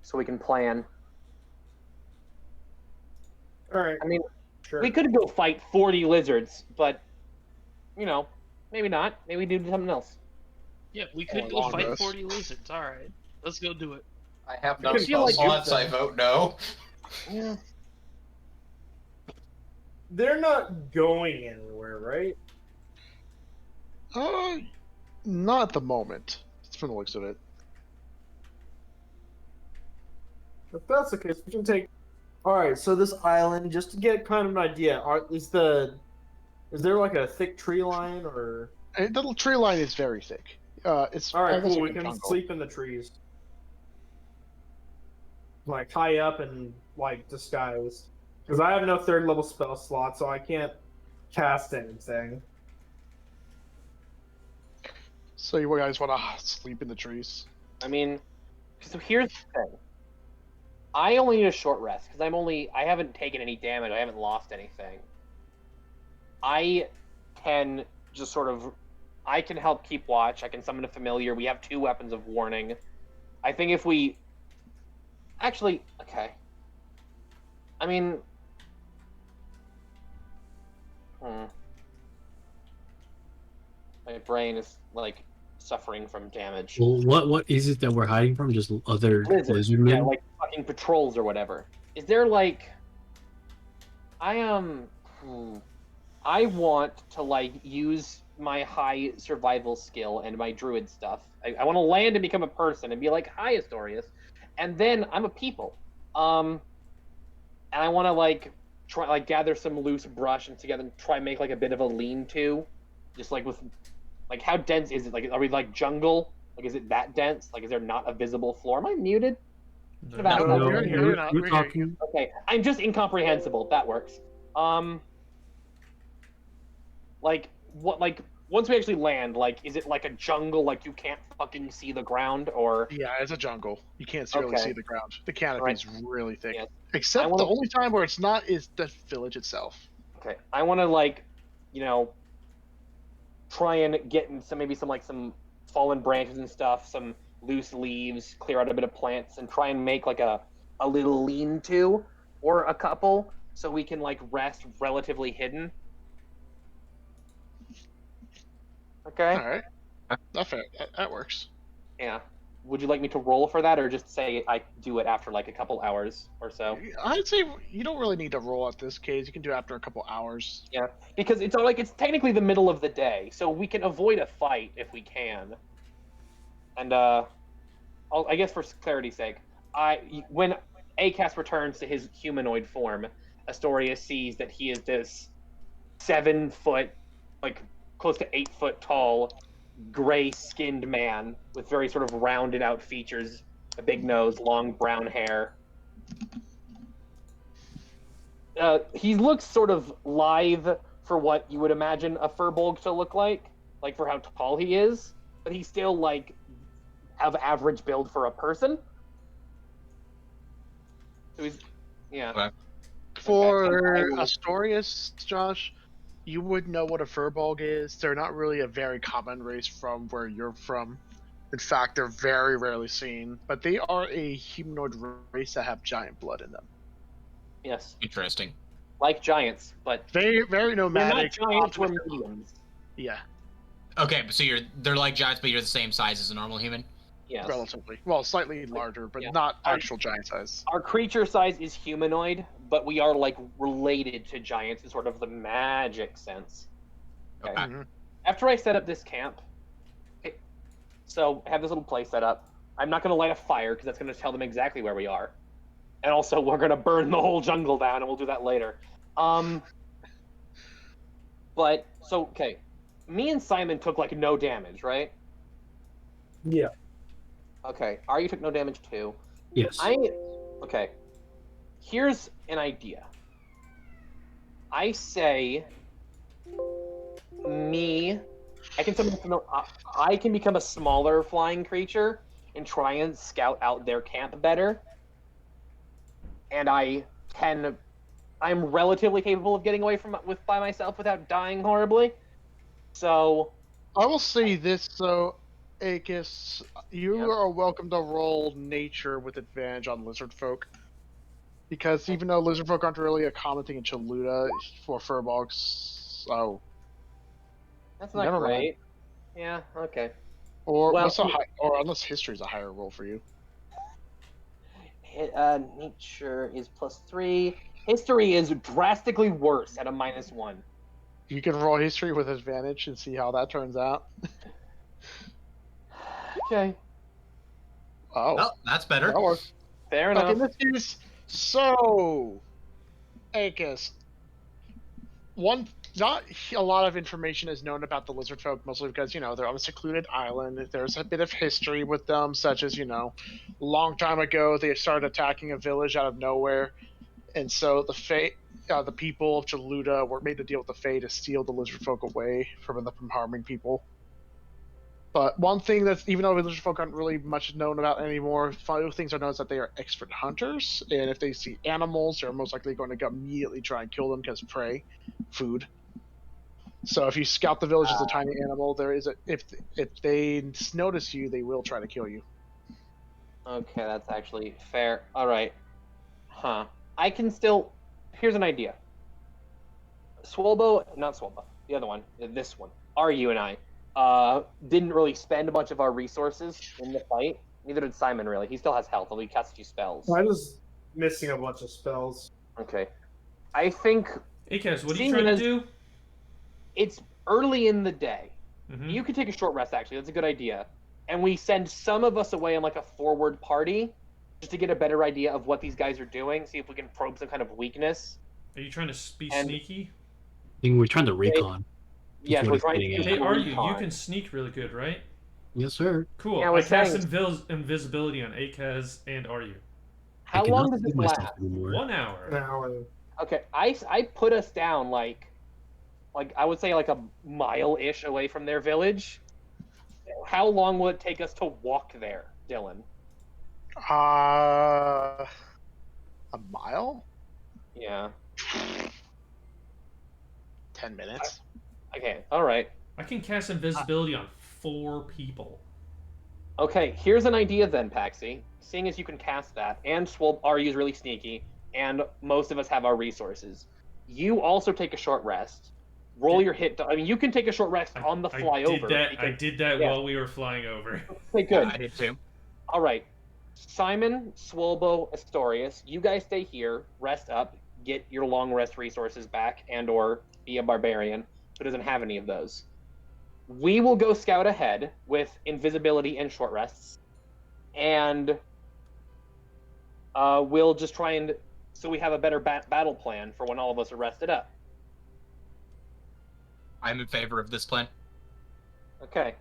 So we can plan. All right. I mean, Sure. we could go fight 40 lizards, but, you know, maybe not. Maybe do something else. Yeah, we could Oh, go long fight rest. 40 lizards. All right, let's go do it. I have I no feel spell like slots, you- I vote no. Yeah. They're not going anywhere, right? Not at the moment. From the looks of it. If that's the case, we can take. All right. So this island, just to get kind of an idea, is there like a thick tree line or? The tree line is very thick. It's All right, almost cool. like We a can jungle. sleep in the trees, like high up and like disguise. Because I have no third level spell slot, so I can't cast anything. So you guys want to sleep in the trees? I mean, so here's the thing. I only need a short rest because I haven't taken any damage. I haven't lost anything. I can just sort of, I can help keep watch. I can summon a familiar. We have 2 weapons of warning. I think if we, actually, okay. I mean, my brain is like suffering from damage. Well, what is it that we're hiding from? Just other Lizards, lizard men? yeah, like fucking patrols or whatever. Is there like, I want to like use my high survival skill and my druid stuff. I want to land and become a person and be like, "Hi, Astorius," and then I'm a people. And I want to like try like gather some loose brush and together try and make like a bit of a lean-to, just like with like how dense is it? Like, are we like jungle? Like, is it that dense? Like, is there not a visible floor? Am I muted? No, About- No, No, you're, you're- you're not. We're We're hearing talking. Okay, I'm just incomprehensible. That works. Like what? Like once we actually land, like is it like a jungle? Like you can't fucking see the ground, or you. Yeah, it's a jungle. You can't really Okay. see the ground. The canopy's really thick. Yeah. Except I wanna- the only time where it's not is the village itself. okay? I want to like, try and get in maybe some fallen branches and stuff, some loose leaves, clear out a bit of plants, and try and make like a little lean-to or a couple, so we can like rest relatively hidden. Okay. All right, that's fair. That works. Yeah. Would you like me to roll for that, or just say I do it after like a couple hours or so? I'd say you don't really need to roll at this case. You can do it after a couple hours. Yeah, because it's technically the middle of the day, so we can avoid a fight if we can. And I guess for clarity's sake, when Acast returns to his humanoid form, Astoria sees that he is this 7 foot, like close to 8 foot tall, gray-skinned man with very sort of rounded out features, a big nose, long brown hair. He looks sort of lithe for what you would imagine a furbolg to look like for how tall he is, but he's still like of average build for a person. So he's, yeah. Okay. For I will- Astorius, Josh, you would know what a furbolg is. They're not really a very common race from where you're from. In fact, they're very rarely seen, but they are a humanoid race that have giant blood in them. Yes, Interesting. like giants, but Very they're not nomadic. giants. We're optimistic- mediums. Yeah, Okay, so they're like giants, but you're the same size as a normal human. Yes. relatively. Well, slightly larger, but Yeah. not actual giant size. Our creature size is humanoid, but we are like related to giants in sort of the magic sense. Okay. Mhm. After I set up this camp, so I have this little place set up. I'm not going to light a fire because that's going to tell them exactly where we are, and also we're going to burn the whole jungle down, and we'll do that later. But so okay, me and Simon took like no damage, right? Yeah. Okay, Aryu took no damage too. Yes. Okay. Here's an idea. I say I can become a smaller flying creature and try and scout out their camp better. And I'm relatively capable of getting away by myself without dying horribly. So I will say this though, Akis, you Yep. are welcome to roll nature with advantage on lizard folk. Because even though lizard folk aren't really a common thing in Cholula for furbolgs, so that's not Never mind. great. Yeah, okay. or Well- or unless history is a higher roll for you. Nature is +3. History is drastically worse at a -1. You can roll history with advantage and see how that turns out. Okay, Oh, that's better. That works. fair Okay, enough. in this case, so Akis, not a lot of information is known about the lizard folk, mostly because they're on a secluded island. There's a bit of history with them, such as a long time ago they started attacking a village out of nowhere, and so the people of Jaluta were made to deal with the Fae to steal the lizard folk away from harming people. But one thing that's, even though lizard folk aren't really much known about anymore, few things are known is that they are expert hunters, and if they see animals, they're most likely going to go immediately try and kill them because prey, food. So if you scout the village as a tiny animal, if they notice you, they will try to kill you. Okay, that's actually fair. All right. Huh. Here's an idea. Not Swolbo, the other one, this one. You and I didn't really spend a bunch of our resources in the fight. Neither did Simon, really. He still has health, although he cast a few spells. I was missing a bunch of spells. Okay. I think... Akaz, what are you trying to do? It's early in the day. Mm-hmm. You could take a short rest, actually. That's a good idea. And we send some of us away on like a forward party just to get a better idea of what these guys are doing, see if we can probe some kind of weakness. Are you trying to be sneaky? I think we're trying to recon. Yes, we're trying to... Hey, you can sneak really good, right? Yes, sir. Cool. Yeah, I cast invisibility on Akaz and you. How long does it last? 1 hour. An hour. Okay, I put us down like I would say like a mile-ish away from their village. How long will it take us to walk there, Dylan? A mile? Yeah. 10 minutes. Okay, all right. I can cast invisibility on 4 people. Okay, here's an idea then, Paxi. Seeing as you can cast that, and Swolb is really sneaky, and most of us have our resources. You also take a short rest. Roll your hit. You can take a short rest on the fly over. I did that while we were flying over. Okay, good. I did too. All right. Simon, Swolbo, Astorius, you guys stay here, rest up, get your long rest resources back, and/or be a barbarian who doesn't have any of those. We will go scout ahead with invisibility and short rests, and we'll just try and so we have a better battle plan for when all of us are rested up. I'm in favor of this plan. Okay.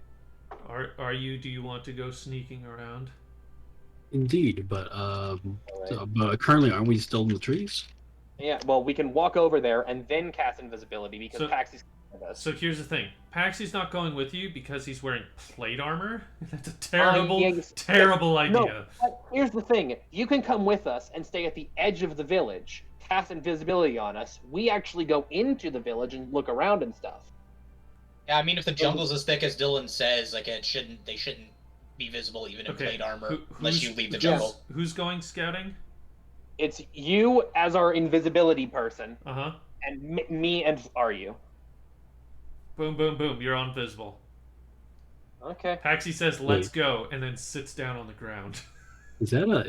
Do you want to go sneaking around? Indeed, but but currently aren't we still in the trees? Yeah, well, we can walk over there and then cast invisibility because Paxi's with us. So here's the thing. Paxi's not going with you because he's wearing plate armor. That's a terrible idea. No, but here's the thing. You can come with us and stay at the edge of the village, cast invisibility on us. We actually go into the village and look around and stuff. Yeah, I mean, if the jungle's as thick as Dylan says, like they shouldn't be visible even in plate armor unless you leave the jungle. Who's going scouting? It's you as our invisibility person. Uh-huh. And me and you. Boom, boom, boom. You're invisible. Okay. Paxi says, "Let's go," and then sits down on the ground. Is that a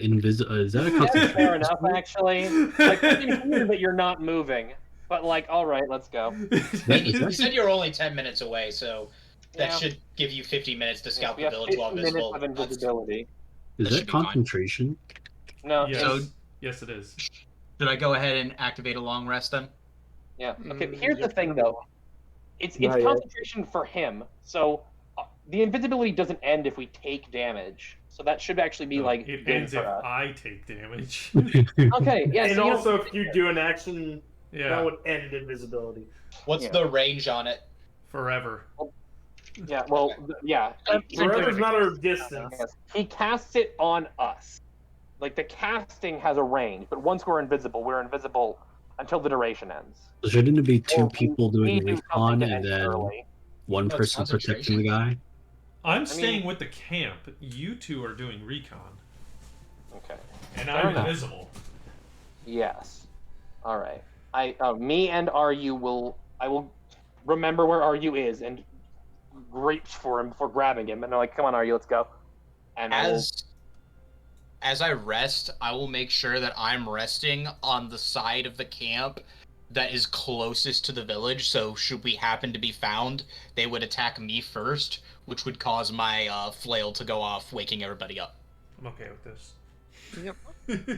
concentration? Fair enough, actually. Like, you can hear that you're not moving. But, like, all right, let's go. You said you're only 10 minutes away, so that should give you 50 minutes to scout the village while visible. Minutes of invisibility. Is that concentration? No. Yes. So, yes, it is. Should I go ahead and activate a long rest then? Yeah. Okay, here's the thing, though. It's concentration for him, so the invisibility doesn't end if we take damage. So that should actually be, like, it good ends for if us. I take damage. Okay, yeah. And so also, if you do an action, Yeah. that would end invisibility. What's the range on it? Forever. Yeah, well, yeah. Forever's not our distance. He casts it on us. Like, the casting has a range, but once we're invisible until the duration ends. So shouldn't it be two people we doing do recon something to and end then early. one No, person protecting the guy? I'm staying with the camp. You two are doing recon. Okay. And Fair I'm enough. invisible. Yes. All right. Me and I will remember where RU is and reach for him before grabbing him. And they're like, "Come on, RU, let's go." And As I rest, I will make sure that I'm resting on the side of the camp that is closest to the village, so should we happen to be found, they would attack me first, which would cause my flail to go off, waking everybody up. I'm okay with this. Yep.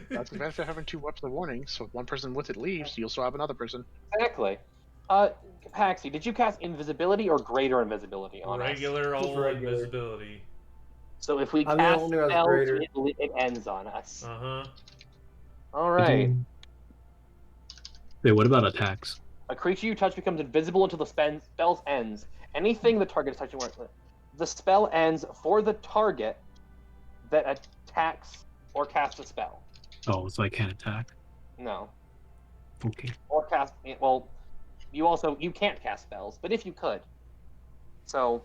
That's the benefit of having 2 weapons of warning. So if one person with it leaves, you'll still have another person. Exactly. Paxi, did you cast invisibility or greater invisibility on us? Regular Just old regular. invisibility. So if we I'm the cast only one who has spells, greater. it ends on us. Uh-huh. All right. Wait, what about attacks? A creature you touch becomes invisible until the spell ends. Anything the target is touching, the spell ends for the target that attacks or casts a spell. Oh, so I can't attack. No. Okay. Or cast. Well, you can't cast spells, but if you could. So,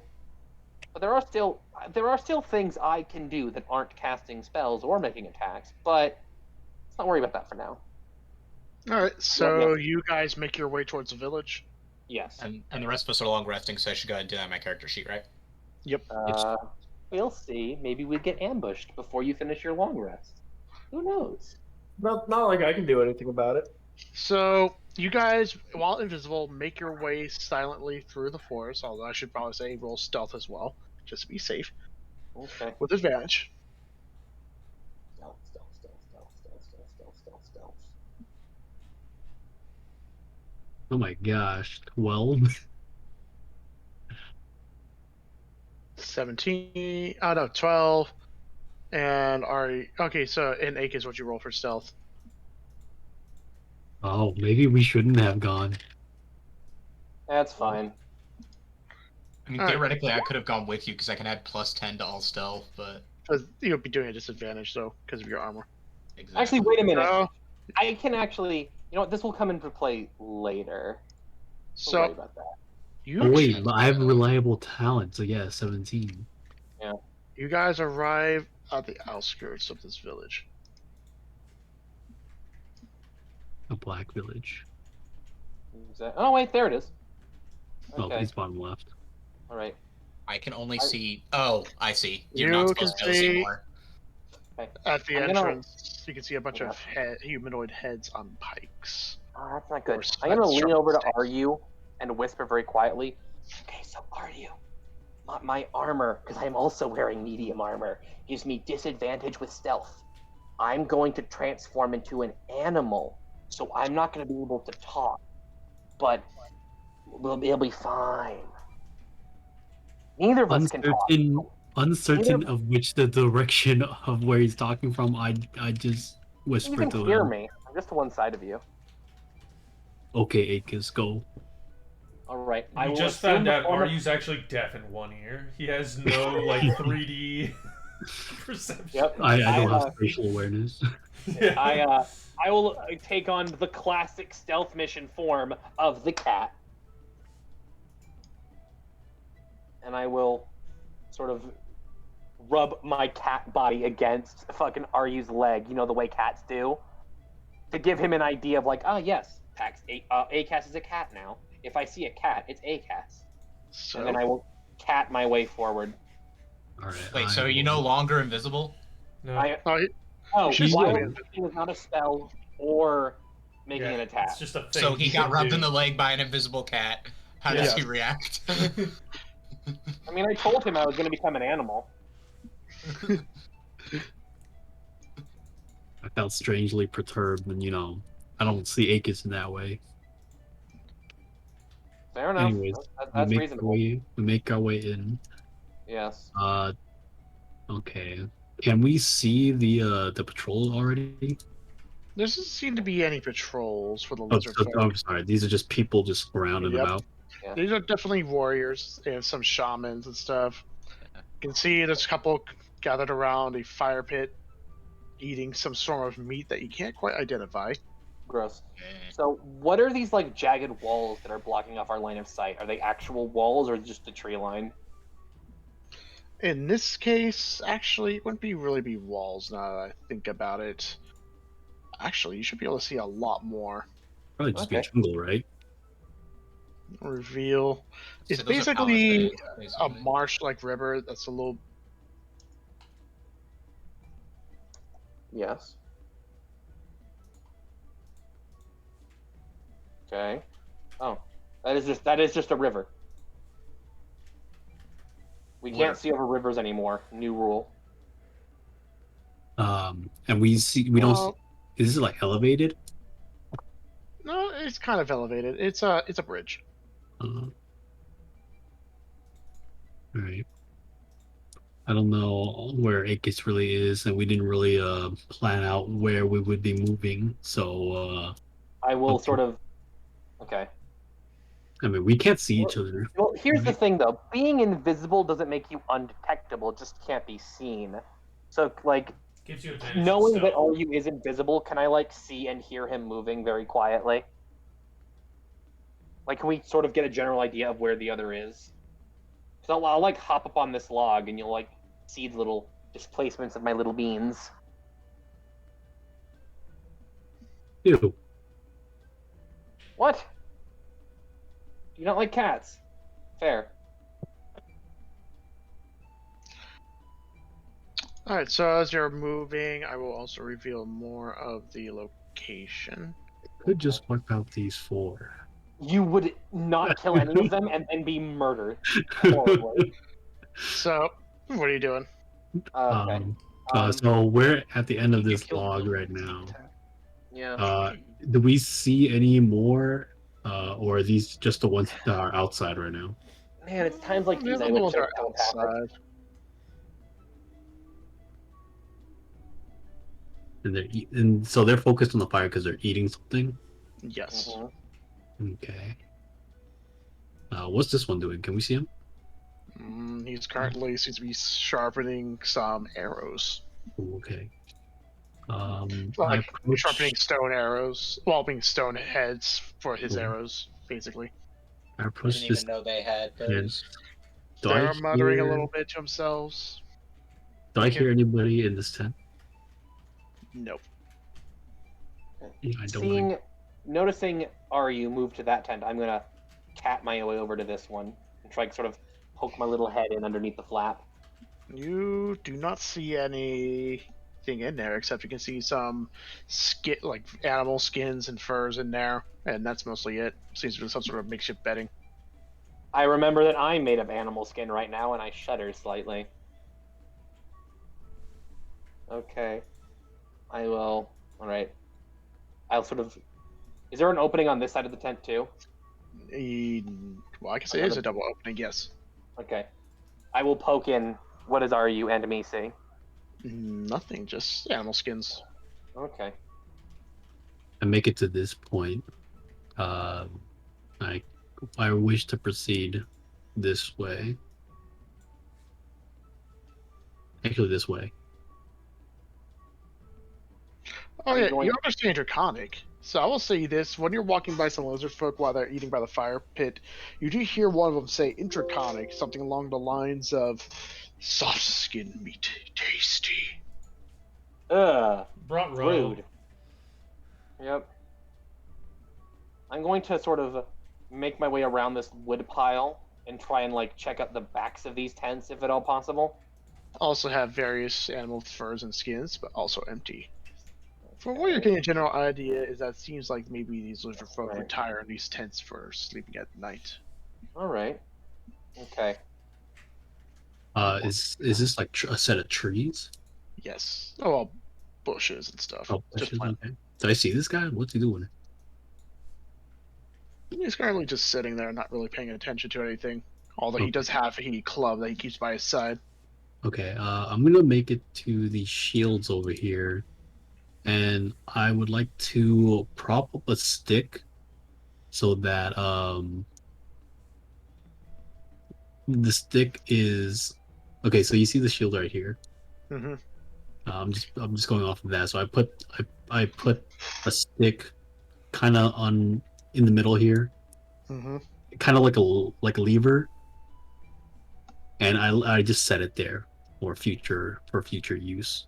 but there are still things I can do that aren't casting spells or making attacks. But let's not worry about that for now. All right, so you guys make your way towards the village. Yes. And the rest of us are long resting, so I should go ahead and do that on my character sheet, right? Yep. We'll see. Maybe we get ambushed before you finish your long rest. Who knows? Not like I can do anything about it. So you guys, while invisible, make your way silently through the forest. Although I should probably say roll stealth as well, just to be safe, Okay. with advantage. Stealth. Oh my gosh, 12. 17. Oh no, 12. And Ari. Okay, so in Ake is what you roll for stealth. Oh, maybe we shouldn't have gone. That's fine. I mean, All right. theoretically, I could have gone with you because I can add +10 to all stealth, but Because you'll be doing a disadvantage though, because of your armor. exactly. Actually, wait a minute. So, I can actually. You know what? This will come into play later. Don't worry so about that. you Oh wait, but I have reliable talent, so yeah, 17. you guys arrive at the outskirts of this village. A black village. Oh wait, there it is. Oh, Okay. it's bottom left. All right. I can only see. Oh, I see. You're You not can supposed to be able to see see- more. At the I'm gonna- entrance, you can see a bunch of humanoid heads on pikes. Oh, that's not good. Or I'm gonna lean sharp over to sticks. Aryu and whisper very quietly. Okay, so Aryu, my armor, because I'm also wearing medium armor, gives me disadvantage with stealth. I'm going to transform into an animal, so I'm not going to be able to talk, but it'll be fine. Neither of us can talk. Uncertain of which the direction of where he's talking from, I just You whisper can to hear him. me. I'm just to one side of you. Okay, Akis, go. All right. I We will just assume found the out form of- Aryu's actually deaf in one ear. He has no like 3D perception. Yep. I don't I, have spatial awareness. Yeah. I will take on the classic stealth mission form of the cat, and I will sort of rub my cat body against fucking Aryu's leg. You know the way cats do, to give him an idea of like, yes, Acas is a cat now. If I see a cat, it's Acas, So and then I will cat my way forward. Alright. Wait, so are you no longer invisible? No. She's Wild still Shooting is not a spell or making Yeah, an attack. It's just a thing. So he you got can rubbed do. in the leg by an invisible cat. How does he react? I mean, I told him I was going to become an animal. I felt strangely perturbed, and I don't see Akis in that way. Fair enough. Anyways, That's reasonable. we make our way in. Yes. Okay. Can we see the patrol already? there doesn't seem to be any patrols for the Oh, lizard folk. I'm sorry. These are just people just around and Yep. about. These are definitely warriors and some shamans and stuff. You can see there's a couple gathered around a fire pit, eating some sort of meat that you can't quite identify. Gross. So, what are these like jagged walls that are blocking off our line of sight? Are they actual walls or just the tree line? In this case, actually, it wouldn't really be walls now that I think about it. Actually, you should be able to see a lot more. Probably just be Okay. jungle, right? Reveal. It's So those are basically palisades, a basically. marsh-like river that's a little. Yes. Okay. Oh, that is just a river. We Where? can't see over rivers anymore. New rule. And we don't. Well, Is it like elevated? no, It's kind of elevated. It's a bridge. All right. I don't know where Akis really is, and we didn't really plan out where we would be moving. So I will okay. sort of. Okay. I mean, we can't see each other. Well, here's the thing, though. Being invisible doesn't make you undetectable. It just can't be seen. So, like, Gives you advantage. knowing that stealth. Aryu is invisible, can I, like, see and hear him moving very quietly? Like, can we sort of get a general idea of where the other is? So I'll like, hop up on this log, and you'll, like, see the little displacements of my little beans. Ew. What? Do you not like cats? Fair. All right. So as you're moving, I will also reveal more of the location. Could just wipe out these 4. You would not kill any of them and then be murdered horribly. So, what are you doing? Okay. So we're at the end of You this killed log them. right now. Yeah. Do we see any more, or are these just the ones that are outside right now? Man, it's times like The these I other wish ones I are was telepathic. outside. And so they're focused on the fire because they're eating something. Yes. Mhm. Okay. What's this one doing? Can we see him? He's currently seems to be sharpening some arrows. Ooh, okay. Like sharpening stone arrows, well, being stone heads for his Cool. arrows, basically. I I approach didn't this. even know they had those. Do I They're muttering a hear- little bit to themselves. Do I hear anybody in this tent? Nope. Yeah, I don't. Noticing Aryu move to that tent, I'm gonna cat my way over to this one and try to sort of poke my little head in underneath the flap. You do not see anything in there except you can see some skin, like animal skins and furs in there, and that's mostly it. Seems to be some sort of makeshift bedding. I remember that I'm made of animal skin right now, and I shudder slightly. Okay. I will. Alright. I'll sort of. Is there an opening on this side of the tent, too? Well, I guess it is a double opening, yes. Okay. I will poke in. What does Aryu and me see? Nothing, just animal skins. Okay. I make it to this point. I wish to proceed this way. Actually, this way. Oh I'm yeah, going- you understand Draconic. So I will say this: when you're walking by some lizard folk while they're eating by the fire pit, you do hear one of them say in Draconic something along the lines of "soft skin meat, tasty." Ugh. Brought row. Rude. Yep. I'm going to sort of make my way around this wood pile and try and like check out the backs of these tents if at all possible. Also have various animal furs and skins, but also empty. From what you're getting a general idea is that it seems like maybe these lizard folk Right. retire in these tents for sleeping at night. All right. Okay. Is this like a set of trees? Yes. Oh well, bushes and stuff. Oh, Just bushes, plant. okay. Did I see this guy? What's he doing? He's currently just sitting there, not really paying attention to anything. Although he Okay. does have a club that he keeps by his side. Okay, I'm gonna make it to the shields over here, and I would like to prop up a stick so that the stick is okay. So you see the shield right here. Mm-hmm. I'm just going off of that. So I put a stick kind of on in the middle here, Mm-hmm. kind of like a lever, and I just set it there for future use.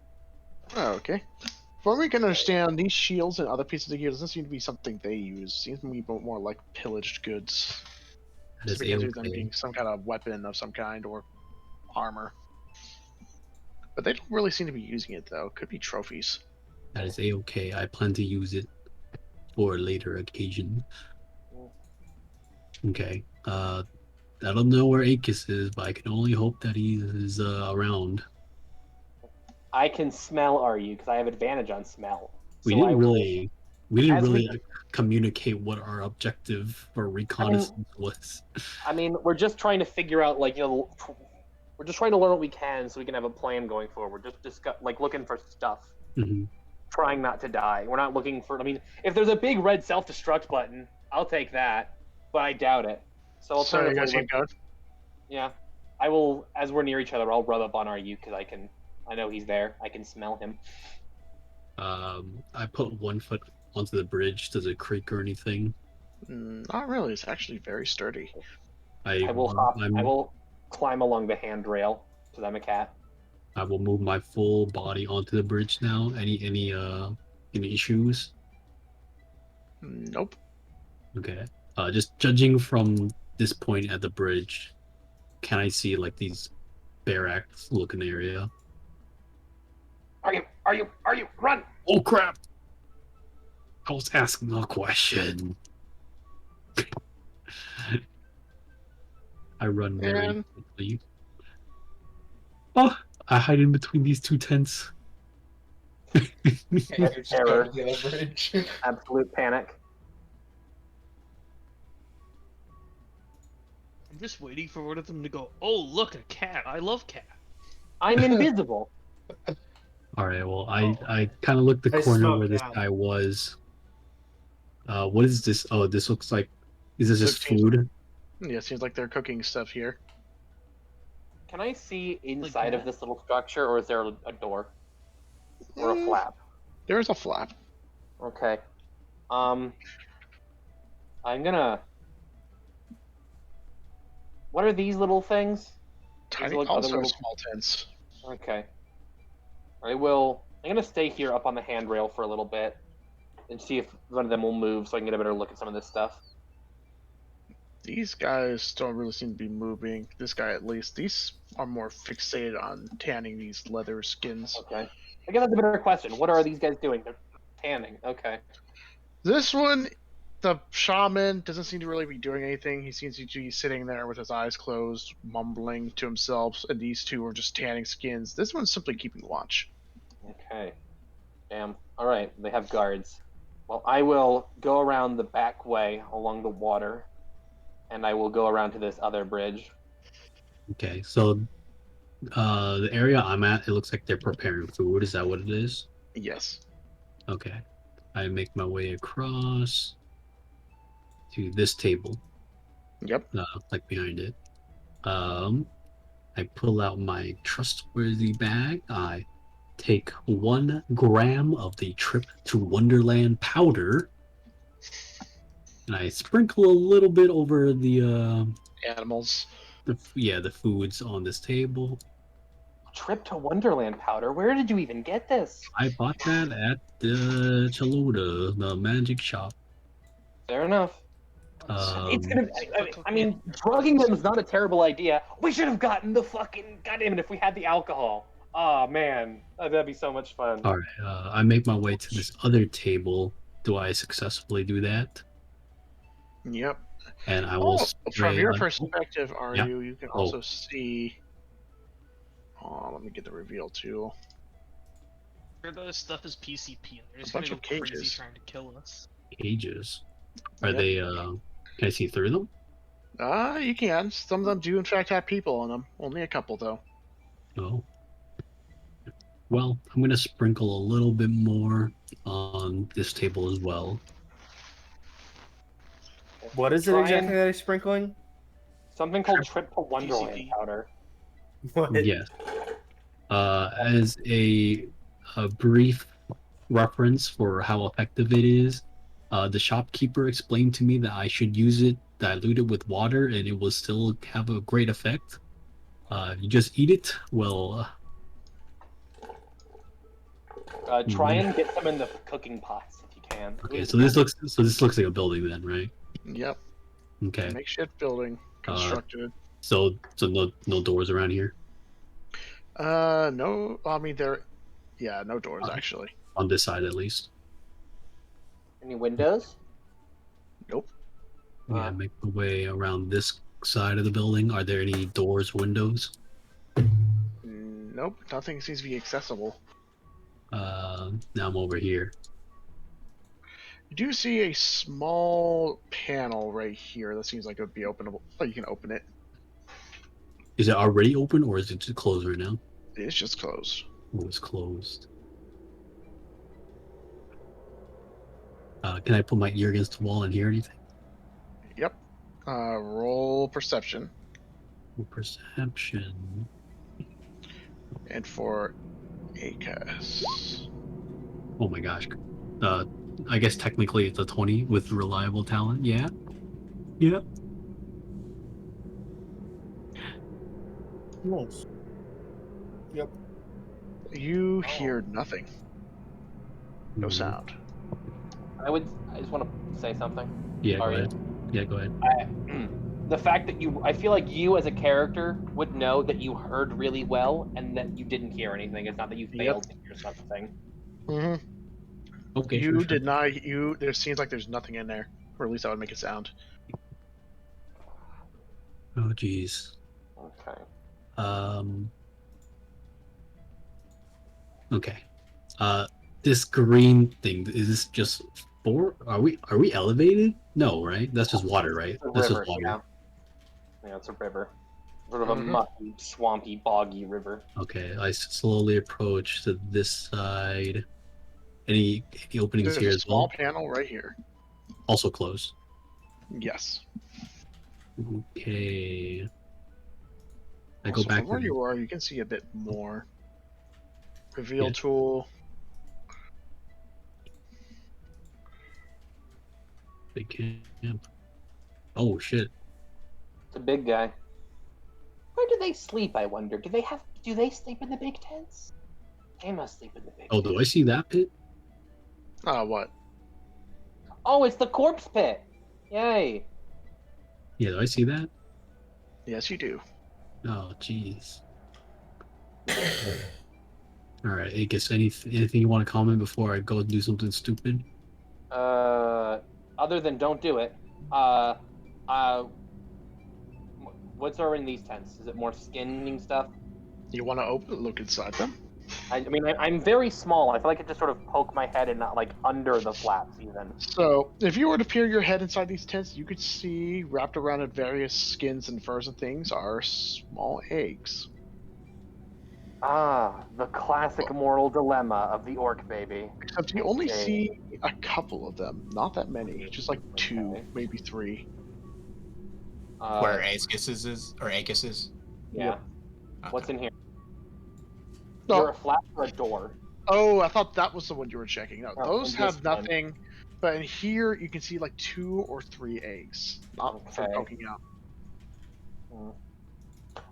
Oh, okay. From what we can understand, these shields and other pieces of gear doesn't seem to be something they use. Seems to be more like pillaged goods. That is So we can do them A-okay. being some kind of weapon of some kind or armor. But they don't really seem to be using it though. Could be trophies. That is A-okay. I plan to use it for a later occasion. Okay. I don't know where Akis is, but I can only hope that he is around. I can smell Aryu because I have advantage on smell. We So I didn't will- really We didn't As we- really communicate what our objective for reconnaissance was. I mean, we're just trying to figure out, like, we're just trying to learn what we can so we can have a plan going forward. Just like looking for stuff, Mhm. trying not to die. We're not looking for. I mean, if there's a big red self-destruct button, I'll take that, but I doubt it. So So you guys alternatively, keep going? yeah, I will. As we're near each other, I'll rub up on our youth because I know he's there. I can smell him. I put one foot onto the bridge. Does it creak or anything? Not really. It's actually very sturdy. I will climb along the handrail because I'm a cat. I will move my full body onto the bridge now. Any issues? Nope. Okay. Just judging from this point at the bridge, can I see like these barracks looking area? Are you? Run! Oh crap! I was asking a question. I run very Man. quickly. Oh, I hide in between these two tents. You're just Terror. going to the bridge. Absolute panic. I'm just waiting for one of them to go, oh, look, a cat. I love cat. I'm invisible. All right. Well, I kind of looked the I corner smell where this cat. guy was. What is this? Oh, this looks like. Is this just 15. food? Yeah, it seems like they're cooking stuff here. Can I see inside of what? this little structure, or is there a door or a flap? There's a flap. Okay. I'm gonna. What are these little things? Tiny, look other also little- small tents. Okay. I'm gonna stay here up on the handrail for a little bit and see if one of them will move, so I can get a better look at some of this stuff. These guys don't really seem to be moving. This guy, at least. These are more fixated on tanning these leather skins. Okay. I guess that's a better question. What are these guys doing? They're tanning. Okay. This one, the shaman, doesn't seem to really be doing anything. He seems to be sitting there with his eyes closed, mumbling to himself, and these two are just tanning skins. This one's simply keeping watch. Okay. Damn. All right. They have guards. Well, I will go around the back way along the water, and I will go around to this other bridge. Okay. So, the area I'm at, it looks like they're preparing food. Is that what it is? Yes. Okay. I make my way across to this table, Yep. like behind it. I pull out my trustworthy bag. I take 1 gram of the Trip to Wonderland powder, and I sprinkle a little bit over the Animals. the foods on this table. Trip to Wonderland powder. Where did you even get this? I bought that at the Chaluda, the magic shop. Fair enough. It's gonna. Um, I mean, drugging them is not a terrible idea. We should have gotten the fucking. Goddamn it! If we had the alcohol. Oh man, that'd be so much fun. all right, I make my way to this other table. Do I successfully do that? Yep. And I will. From spray your on- perspective, Yeah. you can also see. Oh, let me get the reveal tool. Sure, this stuff is PCP, and they're just bunch gonna of go crazy cages. trying to kill us. Cages. Are Yep. they? Can I see through them? You can. Some of them do in fact have people in them. Only a couple though. Oh. Well, I'm gonna sprinkle a little bit more on this table as well. What is it Try exactly and- that he's sprinkling? Something called Trip to Wonderland PCP. powder. What? Yes. As a brief reference for how effective it is, the shopkeeper explained to me that I should use it diluted with water and it will still have a great effect. You just eat it. Well, Try and get some in the cooking pots if you can. okay. So this looks like a building then, right? Yep. Okay. Makeshift building constructed. So no doors around here No. I mean no doors actually. on this side at least. Any windows? Nope. Yeah, make my way around this side of the building. Are there any doors, windows? Nope. Nothing seems to be accessible. Now I'm over here. You do see a small panel right here that seems like it would be openable. Oh, you can open it. Is it already open or is it just closed right now? It's just closed. Oh, it's closed. Can I put my ear against the wall and hear anything? Yep. Roll perception. Perception. And for ACAS. Oh my gosh. I guess technically it's a 20 with reliable talent. Yeah. Yeah. Nice. Yep. You hear nothing. No Mhm. sound. I just want to say something. Yeah, Sorry. go ahead. Yeah, go ahead. The fact that I feel like you as a character would know that you heard really well and that you didn't hear anything. It's not that you failed to hear something. Mm-hmm. Okay, You sure. did not. There seems like there's nothing in there, or at least that would make a sound. Oh, jeez. Okay. Okay. This green thing, is this just are we elevated? No, right? That's just water, right? It's a That's river, just water. yeah. Yeah, it's a river. Sort of a Mhm. mucky, swampy, boggy river. Okay, I slowly approach to this side. Any openings There's here a as small well? panel right here. Also closed. Yes. Okay. I go Also, back from where to you are, you can see a bit more. Reveal Yeah. tool. the camp. Oh shit. It's a big guy. Where do they sleep, I wonder? Do they sleep in the big tents? They must sleep in the big Oh, tents. do I see that pit? What? Oh, it's the corpse pit! Yay! Yeah, do I see that? Yes, you do. Oh, jeez. All right, I guess anything you want to comment before I go do something stupid? Other than don't do it, what's are in these tents? Is it more skinning stuff? You want to look inside them? I mean, I'm very small. I feel like I could just sort of poke my head and not like under the flaps even. So, if you were to peer your head inside these tents, you could see wrapped around in various skins and furs and things are small eggs. Ah, the classic moral dilemma of the orc baby. Except you only Okay. see a couple of them, not that many, just like two, Okay. maybe three. Where Aegis is, or Aegis is. Yeah. Okay. What's in here? No. You're a flap or a door? Oh, I thought that was the one you were checking. No, Oh, those this have one. nothing. But in here, you can see like 2 or 3 eggs, not from Okay. poking out.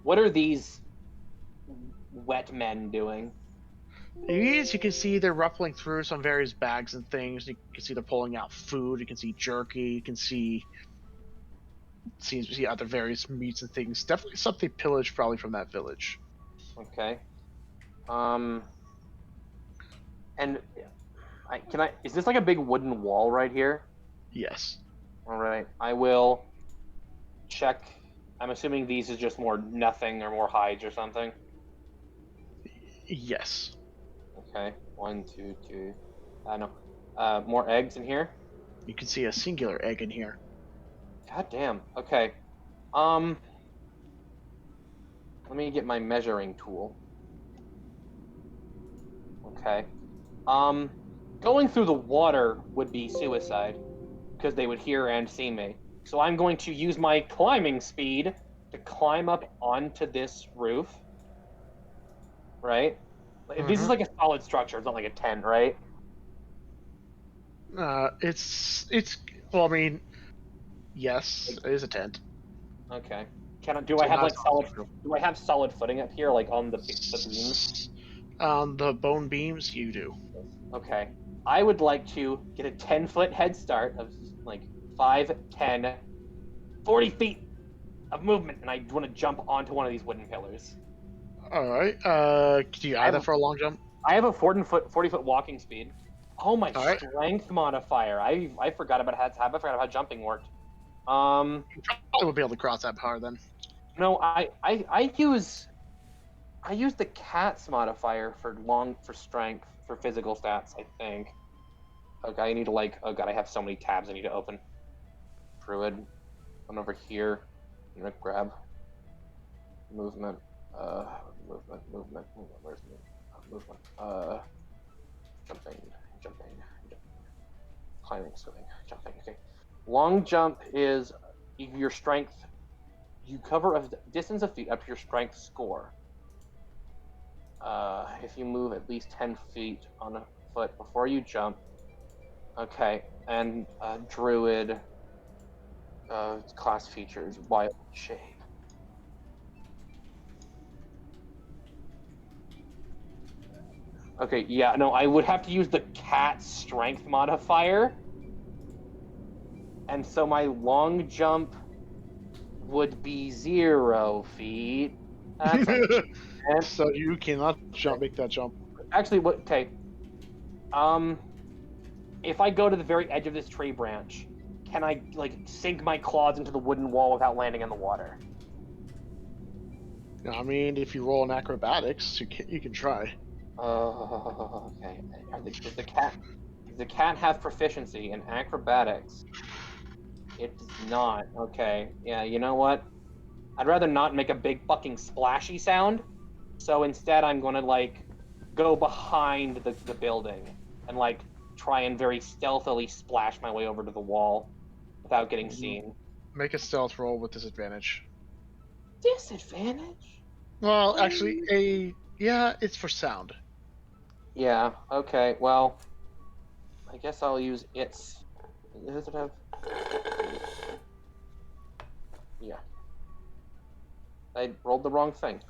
What are these wet men doing? These, you can see they're ruffling through some various bags and things. You can see they're pulling out food. You can see jerky. You can see other various meats and things. Definitely something pillaged probably from that village. Okay. And is this like a big wooden wall right here? Yes. All right. I will check. I'm assuming these is just more nothing or more hides or something. Yes. Okay. 1, 2, 2. No. More eggs in here. You can see a singular egg in here. God damn. Okay. Let me get my measuring tool. Okay. Going through the water would be suicide because they would hear and see me. So I'm going to use my climbing speed to climb up onto this roof. Right? This is like a solid structure. It's not like a tent, right? It's well, I mean, yes, it is a tent. Okay. Do I have solid footing up here, like on the beams? On the bone beams, you do. Okay. I would like to get a 10-foot head start of like 5, 10, 40 feet of movement, and I want to jump onto one of these wooden pillars. All right. Do you add that for a long jump? I have a 40-foot walking speed. Oh, my All right. strength modifier. I forgot about how jumping worked. You probably would be able to cross that power then. No, I use the cat's modifier for strength for physical stats, I think. Okay, I need to like. Oh god, I have so many tabs I need to open. Druid, one over here. I'm gonna grab movement. Movement. Where's movement? Jumping. Climbing, swimming, jumping. Okay. Long jump is your strength. You cover a distance of feet up to your strength score. If you move at least 10 feet on a foot before you jump. Okay, and druid class features, wild shape. Okay, yeah, no, I would have to use the cat strength modifier. And so my long jump would be 0 feet. That's So you cannot make that jump. actually, what? Okay. If I go to the very edge of this tree branch, can I like sink my claws into the wooden wall without landing in the water? I mean, if you roll in acrobatics, you can try. Okay. Does the cat have proficiency in acrobatics? It does not. Okay. Yeah. You know what? I'd rather not make a big fucking splashy sound. So instead, I'm gonna like go behind the building and like try and very stealthily splash my way over to the wall without getting seen. Make a stealth roll with disadvantage. Disadvantage? Well, actually, it's for sound. Yeah. Okay. Well, I guess I'll use its. Does it have? Yeah. I rolled the wrong thing.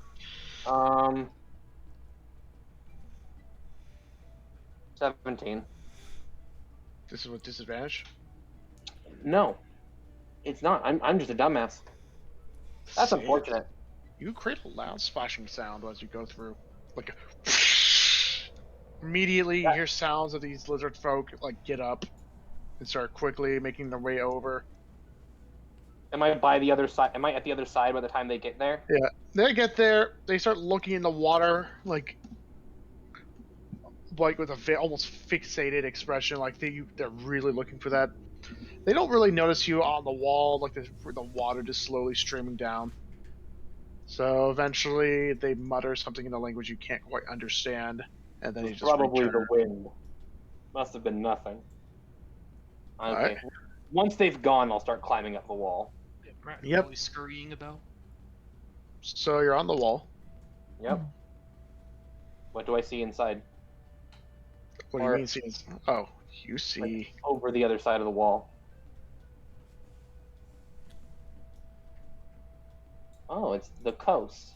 17. This is with disadvantage? No, it's not. I'm just a dumbass. That's Sick. unfortunate. You create a loud splashing sound as you go through. Like immediately you hear sounds of these lizard folk like get up and start quickly making their way over. Am I by the other side? Am I at the other side by the time they get there? Yeah. They get there, they start looking in the water like with a almost fixated expression, like they're really looking for that. They don't really notice you on the wall, like the water just slowly streaming down. So eventually they mutter something in a language you can't quite understand, and then you just Probably return. the wind. Must have been nothing. Okay. Alright. Once they've gone, I'll start climbing up the wall. Yep. Always scurrying about. So you're on the wall. Yep. What do I see inside? What do you mean seeing? Oh, you see. Like, over the other side of the wall. Oh, it's the coast.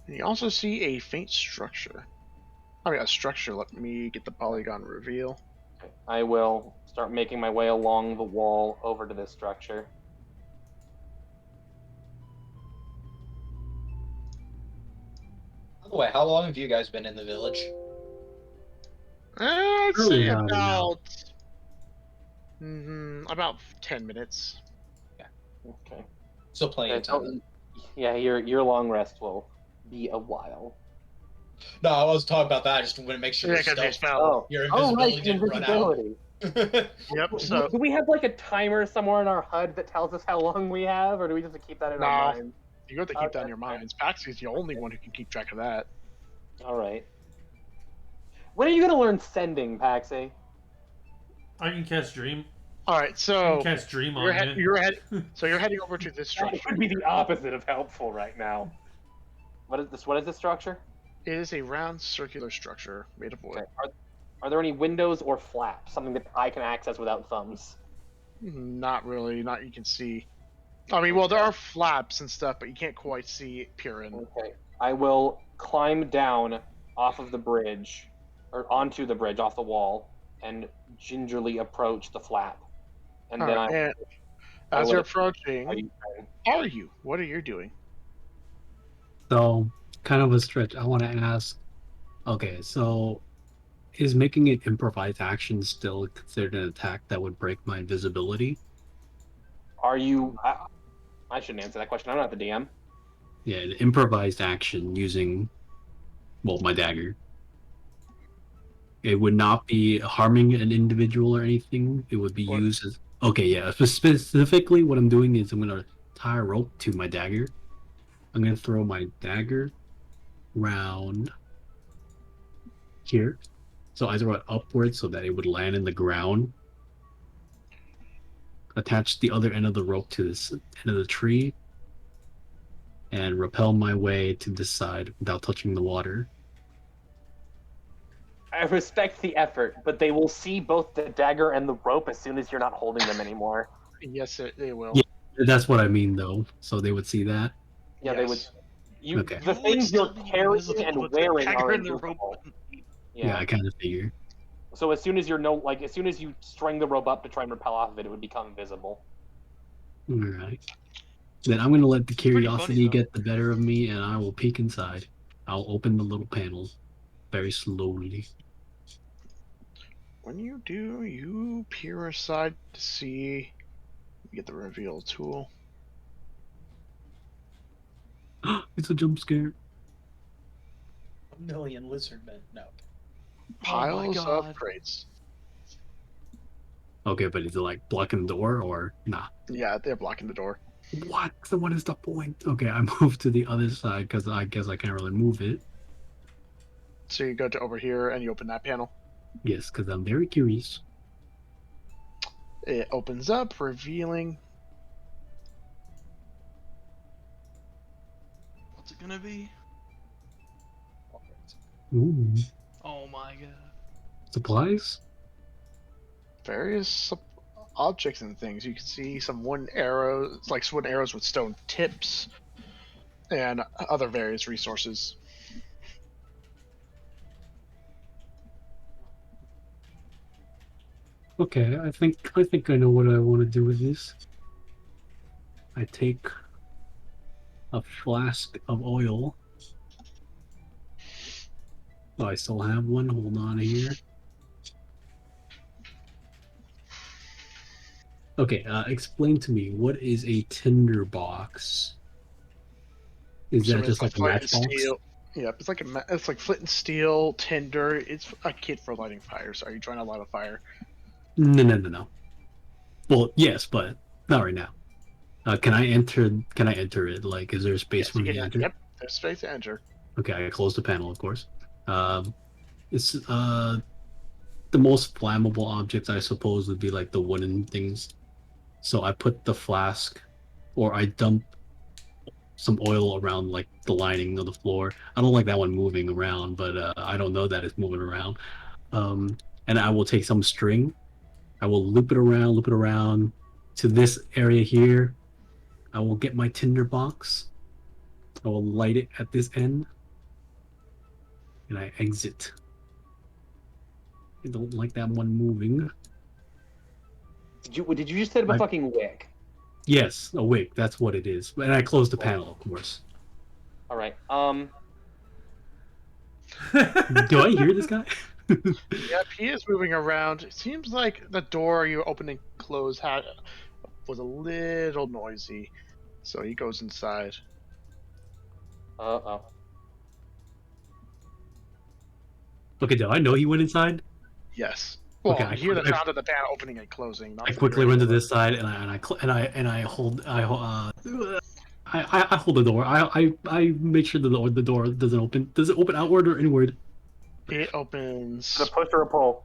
And you also see a faint structure. I mean, a structure. Let me get the polygon reveal. I will start making my way along the wall over to this structure. By the way, how long have you guys been in the village? I'd Really say not about 10 minutes. Okay. So plenty of time. Okay, yeah, your long rest will be a while. No, I wasn't talking about that. I just want to make sure Yeah, your because they stealth, fell. your Oh, right, invisibility didn't run out. invisibility. Yep. So Do we have like a timer somewhere in our HUD that tells us how long we have, or do we just have to keep that in our No. mind? you have to keep that in Okay. your minds. Paxy's the only one who can keep track of that. All right. When are you gonna learn sending, Paxi? I can cast Dream. All right. I So can cast Dream on you. you're heading over to this structure. That would be the opposite of helpful right now. What is this? What is this structure? It is a round circular structure made of wood. Okay. Are there any windows or flaps? Something that I can access without thumbs? Not really. Not you can see. I mean, well, there are flaps and stuff, but you can't quite see peer in. Okay. I will climb down off of the bridge, or onto the bridge off the wall, and gingerly approach the flap. And then Alright, and I as will- you're approaching, I are you? What are you doing? So, kind of a stretch. I want to ask. Okay, so is making an improvised action still considered an attack that would break my invisibility? Are you? I shouldn't answer that question. I'm not the DM. Yeah, an improvised action using Well, my dagger. It would not be harming an individual or anything. It would be What? used as okay. Yeah, specifically, what I'm doing is I'm gonna tie a rope to my dagger. I'm gonna throw my dagger round here. So I throw it upwards so that it would land in the ground. Attach the other end of the rope to this end of the tree and rappel my way to this side without touching the water. I respect the effort, but they will see both the dagger and the rope as soon as you're not holding them anymore. Yes, they will. Yeah. That's what I mean, though. So they would see that. Yeah, they would. Yes. You, Okay. The You would things you're still be carrying invisible, and but the wearing dagger are and the rope invisible. wouldn't be. Yeah, I kind of figure. So as soon as as soon as you string the rope up to try and rappel off of it, it would become invisible. All right. Then I'm gonna let the pretty funny, curiosity though. get the better of me, and I will peek inside. I'll open the little panel very slowly. When you do, you peer aside to see. You get the reveal tool. It's a jump scare. A million lizard men. No. Piles of God. crates. Okay, but is it like blocking the door or nah? Yeah, they're blocking the door. What? So what is the point? Okay, I moved to the other side because I guess I can't really move it. So you go to over here and you open that panel. Yes, because I'm very curious. It opens up, revealing. What's it gonna be? Ooh, Oh my god. supplies? Various objects and things. You can see some wooden arrows, it's like wooden arrows with stone tips, and other various resources. Okay, I think I know what I want to do with this. I take a flask of oil. Oh, I still have one. Hold on here. Okay, explain to me, what is a tinder box? Is So that it's just like a flint and matchbox? steel. Yeah, it's like flint and steel, tinder. It's a kit for lighting fires. Are you trying to light a fire? No. Well, yes, but not right now. Can I enter? Can I enter it? Like, is there a space Yes, for you me can to enter. enter? Yep, there's space to enter. Okay, I close the panel, of course. It's the most flammable objects, I suppose, would be like the wooden things. So I put the flask, or I dump some oil around like the lining of the floor. I don't like that one moving around, but I don't know that it's moving around. And I will take some string. I will loop it around to this area here. I will get my tinder box. I will light it at this end. And I exit. I don't like that one moving. Did you just set up a fucking wick? Yes, a wick. That's what it is. And I close the panel, of course. All right. Do I hear this guy? Yep, he is moving around. It seems like the door you open and close was a little noisy, so he goes inside. Uh-oh. Okay, do I know he went inside? Yes. Well, Okay, you hear the sound of the panel opening and closing. I quickly run to this side and I hold I hold the door. I make sure the door doesn't open. Does it open outward or inward? It opens. The push or a pull?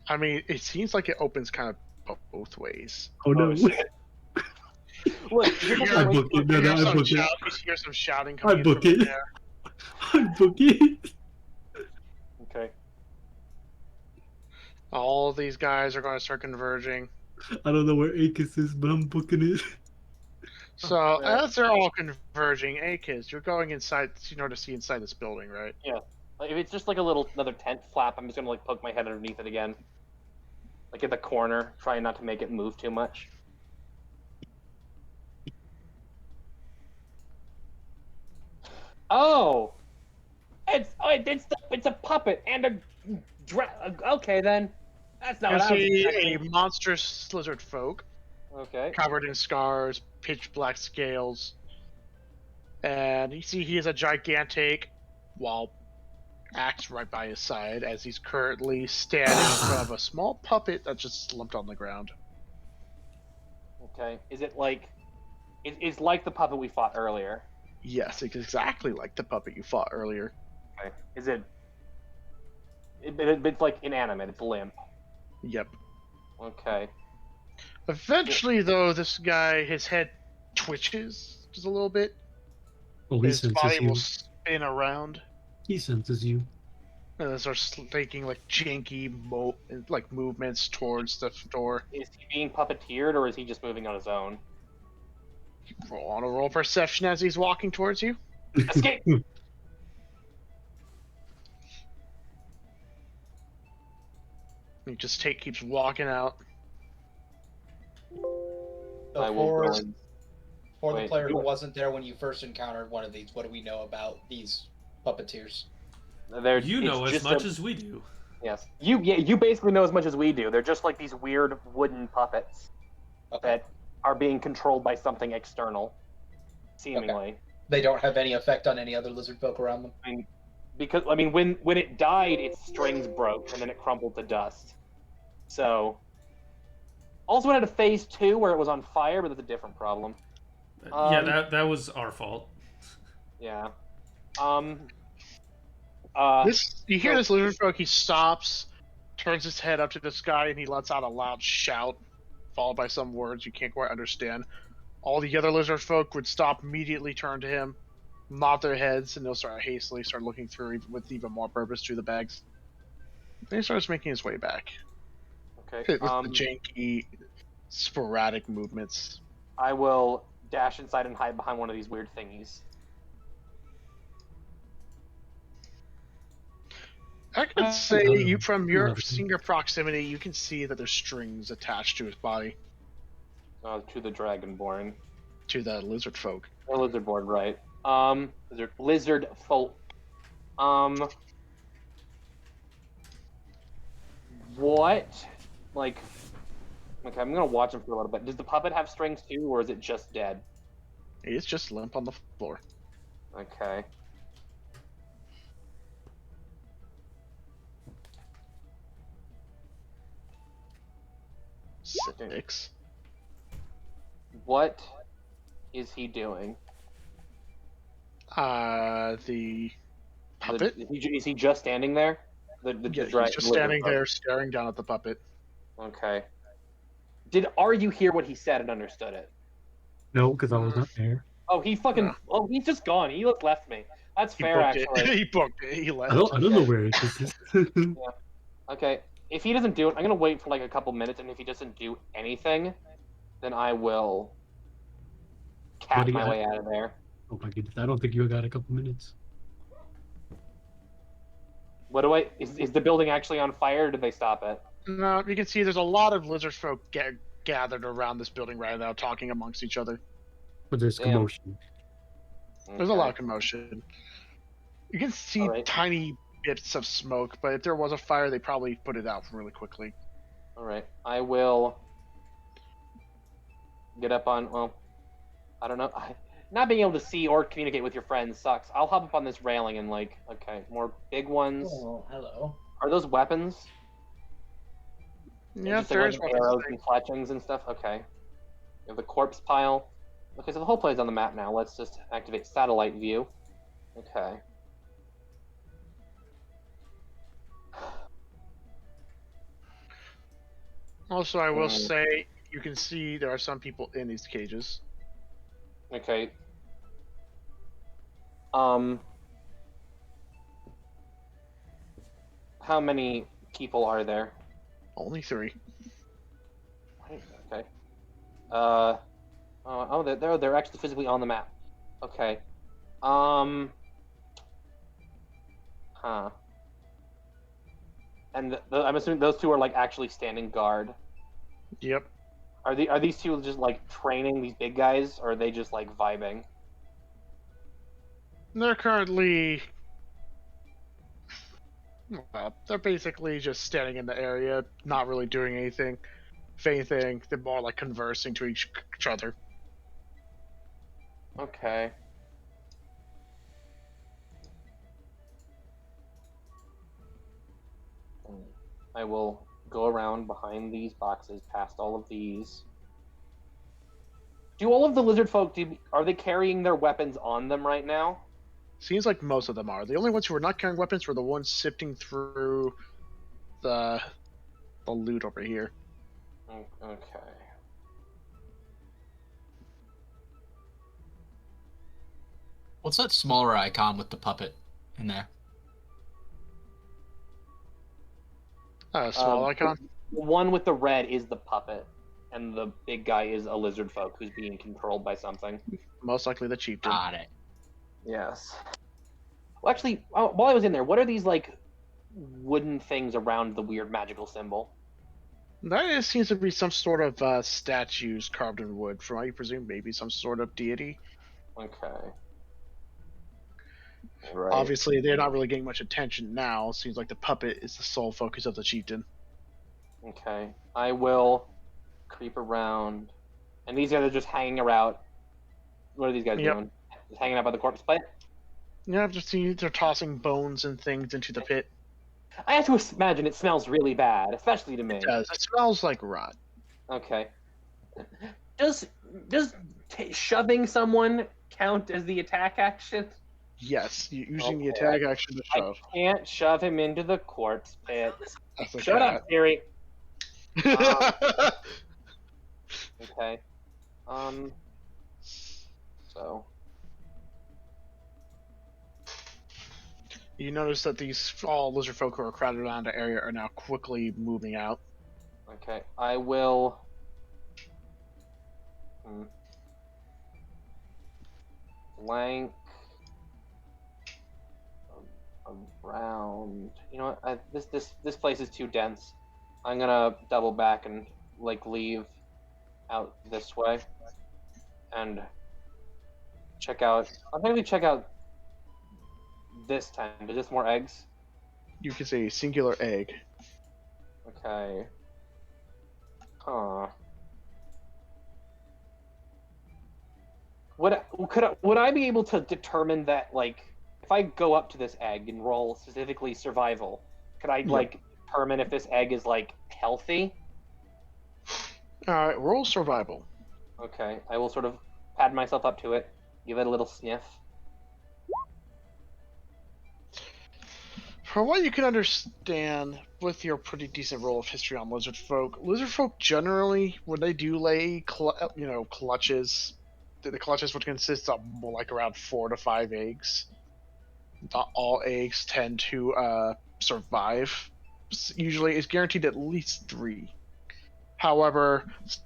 I mean, it seems like it opens kind of both ways. Oh no! shit. Look, You I book it. No, hear I some book it. you hear some shouting I coming in book from it. there. I book it. Okay. All these guys are going to start converging. I don't know where Akis is, but I'm booking it. So Yeah. as they're all converging, Akis, you're going inside, to see inside this building, right? Like, if it's just like another tent flap, I'm just gonna like poke my head underneath it again, like at the corner, trying not to make it move too much. Oh, it's a puppet and a okay then. That's not You what I was see a expecting. monstrous lizard folk Okay. covered in scars, pitch black scales, and you see he is a gigantic, well, axe right by his side as he's currently standing in front of a small puppet that just slumped on the ground. Okay. Is it like? It's like the puppet we fought earlier. Yes, it's exactly like the puppet you fought earlier. Okay. Is it? It's like inanimate. It's limp. Yep. Okay. Eventually, though, this guy, his head twitches just a little bit. Oh, he His senses body you. will spin around. He senses you. And then starts making like janky like movements towards the door. Is he being puppeteered or is he just moving on his own? Roll perception as he's walking towards you. Escape! He just keeps walking out. So I will for, go and... for the Wait, player who what? wasn't there when you first encountered one of these, what do we know about these puppeteers? You know as much as we do. Yes. You basically know as much as we do. They're just like these weird wooden puppets that are being controlled by something external, seemingly. Okay. They don't have any effect on any other lizard folk around them? When it died, its strings broke and then it crumbled to dust. So... Also, it had a phase 2 where it was on fire, but that's a different problem. Yeah, that was our fault. Yeah. You hear this lizard folk, he stops, turns his head up to the sky, and he lets out a loud shout, followed by some words you can't quite understand. All the other lizard folk would stop, immediately turn to him, nod their heads, and they'll start looking through with even more purpose through the bags. Then he starts making his way back. Okay. With the janky, sporadic movements. I will dash inside and hide behind one of these weird thingies. I could say from your seeing your proximity, you can see that there's strings attached to his body. To the Dragonborn. To the lizard folk. Or Lizardborn, right. Lizard folk. What? Like... Okay, I'm gonna watch him for a little bit. Does the puppet have strings too, or is it just dead? It's just limp on the floor. Okay. Six. What is he doing? The puppet? Is he just standing there? Yeah, he's just standing there staring down at the puppet. Okay. Are you hear what he said and understood it? No, because I was not there. Oh, he fucking... No. Oh, he's just gone. He left me. That's fair, actually. He booked it. He left. I don't know where it is. Yeah. Okay. If he doesn't do it, I'm gonna wait for like a couple minutes, and if he doesn't do anything, then I will cat my way out of there. Oh my goodness, I don't think you got a couple minutes. What do I... Is the building actually on fire, or did they stop it? No, you can see there's a lot of lizard folk gathered around this building right now, talking amongst each other. But there's commotion. There's a lot of commotion. You can see tiny bits of smoke, but if there was a fire, they probably put it out really quickly. Alright, I will get up on... Well, I don't know. Not being able to see or communicate with your friends sucks. I'll hop up on this railing and like... Okay, more big ones. Oh, hello. Are those weapons? Yeah, just, there like, is arrows and fletchings and stuff. Okay. We have the corpse pile. Okay, so the whole place on the map now. Let's just activate satellite view. Okay. Also, I will say, you can see there are some people in these cages. Okay. How many people are there? Only 3. Okay. They're actually physically on the map. Okay. Huh. And I'm assuming those two are like actually standing guard. Yep. Are these two just like training these big guys, or are they just like vibing? They're currently... Well, they're basically just standing in the area, not really doing anything. If anything, they're more like conversing to each other. Okay. I will go around behind these boxes, past all of these. Do all of the lizard folk, are they carrying their weapons on them right now? Seems like most of them are. The only ones who are not carrying weapons were the ones sifting through the loot over here. Okay. What's that smaller icon with the puppet in there? Small icon. The one with the red is the puppet, and the big guy is a lizard folk who's being controlled by something. Most likely the chieftain. Got it. Yes. Well, actually, while I was in there, what are these, like, wooden things around the weird magical symbol? That seems to be some sort of statues carved in wood. From what you presume, maybe some sort of deity. Okay. Right. Obviously, they're not really getting much attention now. Seems like the puppet is the sole focus of the chieftain. Okay. I will creep around. And these guys are just hanging around. What are these guys doing? Just hanging out by the corpse plate? Yeah, I've just seen they're tossing bones and things into the pit. I have to imagine it smells really bad, especially to me. It does. It smells like rot. Okay. Does shoving someone count as the attack action? Yes, using the attack action to shove. I can't shove him into the corpse pit. That's Shut up, Siri. Okay. So. You notice that these all lizard folk who are crowded around the area are now quickly moving out. Okay, I will. Blank around. You know what? This place is too dense. I'm gonna double back and leave out this way and check out. I'll maybe check out this time. Is this more eggs? You can say singular egg. Okay. Huh. Would I be able to determine that, like, if I go up to this egg and roll specifically survival, could I determine if this egg is healthy? Alright, roll survival. Okay, I will sort of pad myself up to it, give it a little sniff. From what you can understand, with your pretty decent roll of history on lizard folk generally, when they do lay, clutches, the clutches would consist of around 4 to 5 eggs. Not all eggs tend to survive. Usually, it's guaranteed at least 3. However,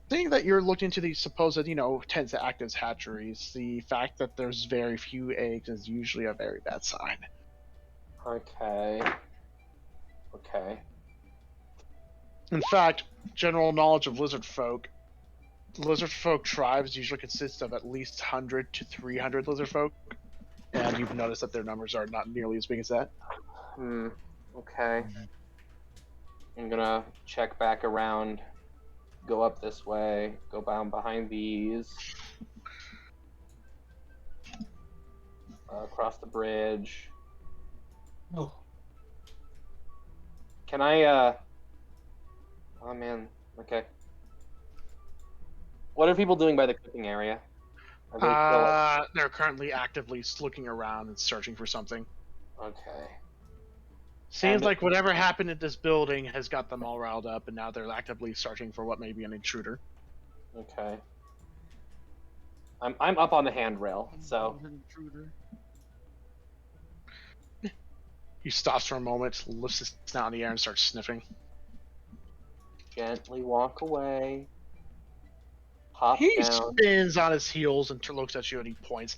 seeing that you're looked into these supposed, tends to act as hatcheries, the fact that there's very few eggs is usually a very bad sign. Okay. In fact, general knowledge of lizard folk tribes usually consist of at least 100 to 300 lizard folk, and you've noticed that their numbers are not nearly as big as that. Okay. I'm gonna check back around, go up this way, go down behind these, across the bridge. Oh. Can I, oh man, okay. What are people doing by the cooking area? Are they They're currently actively looking around and searching for something. Okay. Seems like whatever happened at this building has got them all riled up, and now they're actively searching for what may be an intruder. Okay. I'm up on the handrail, so. He stops for a moment, lifts his snout in the air, and starts sniffing. Gently walk away. Hop He down. spins on his heels and looks at you, and he points.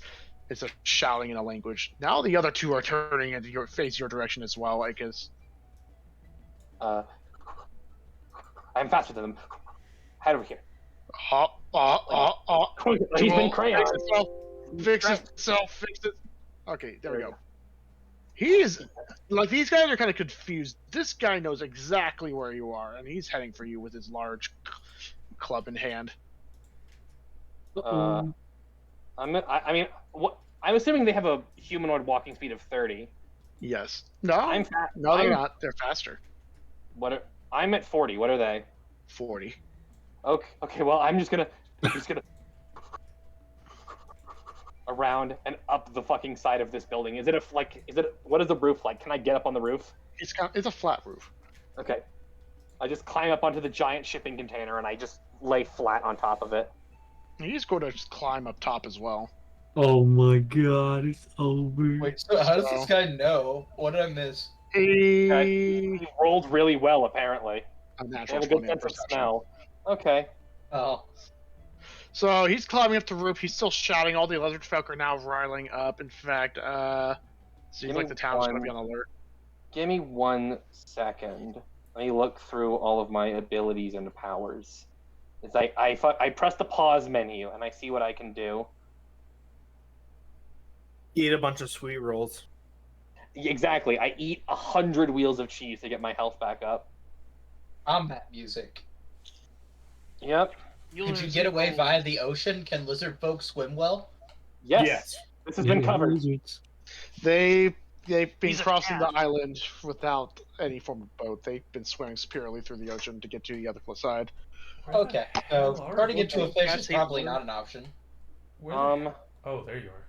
It's a shouting in a language. Now the other two are turning into your direction as well, I guess. I'm faster than them. Head over here. He's been crayon. Fix itself. Okay, there we go. These guys are kind of confused. This guy knows exactly where you are, and he's heading for you with his large club in hand. I'm assuming they have a humanoid walking speed of 30. Yes. No. I'm fast. No, they're not. They're faster. What? I'm at 40. What are they? 40. Okay. Well, I'm just gonna around and up the fucking side of this building. Is it what is the roof like? Can I get up on the roof? It's a flat roof. Okay. I just climb up onto the giant shipping container and I just lay flat on top of it. You just go to just climb up top as well. Oh my god, it's over. Wait, so how does this guy know? What did I miss? He rolled really well, apparently. A They natural have a good 20 sense of perception. smell. Okay. Oh. So he's climbing up the roof. He's still shouting. All the lizard folk are now riling up. In fact, seems like the town's going to be on alert. Give me 1 second. Let me look through all of my abilities and powers. It's like I press the pause menu and I see what I can do. Eat a bunch of sweet rolls. Exactly. I eat 100 wheels of cheese to get my health back up. Combat music. Yep. Could you get away via the ocean? Can lizard folk swim well? Yes. This has been covered. Lizards. They've been He's a crossing the cat. island without any form of boat. They've been swimming purely through the ocean to get to the other side. Where the Okay, hell so are turning we? into a fish is That's probably equal. not an option. Where oh, there you are.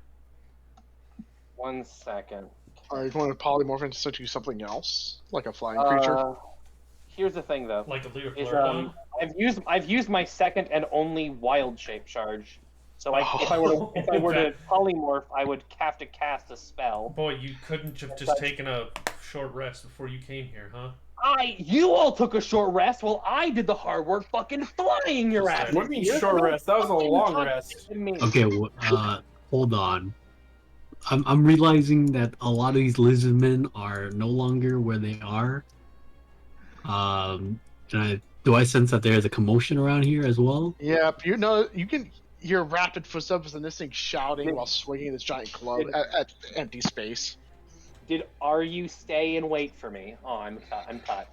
1 second. Are you going to polymorph into something else, like a flying creature? Here's the thing, though. Like a Lear Is, Flare I've used my second and only wild shape charge. So if I were to polymorph, I would have to cast a spell. Boy, you couldn't have just taken a short rest before you came here, huh? You all took a short rest while I did the hard work fucking flying your ass. What do you mean short rest? That was a long rest. Okay, hold on. I'm realizing that a lot of these lizardmen are no longer where they are. Do I sense that there's a commotion around here as well? Yep, you can hear rapid footsteps and this thing shouting while swinging this giant club at empty space. Are you stay and wait for me? Oh, I'm cut.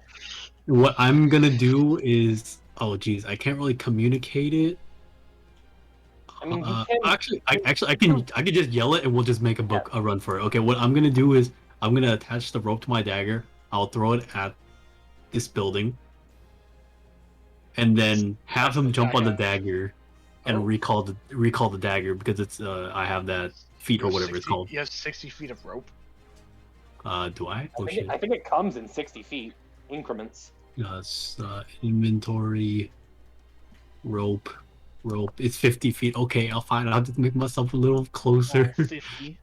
What I'm gonna do is, oh geez, I can't really communicate it. I mean, you can. I can just yell it and we'll just make a run for it. Okay, what I'm gonna do is I'm gonna attach the rope to my dagger. I'll throw it at this building, and then have him jump on the dagger and recall the dagger because it's I have that feat or whatever it's called. You have 60 feet of rope. Do I? Oh shit. I think it comes in 60 feet increments. Yes, inventory, rope. It's 50 feet. Okay, I'll find. I'll just make myself a little closer. 50.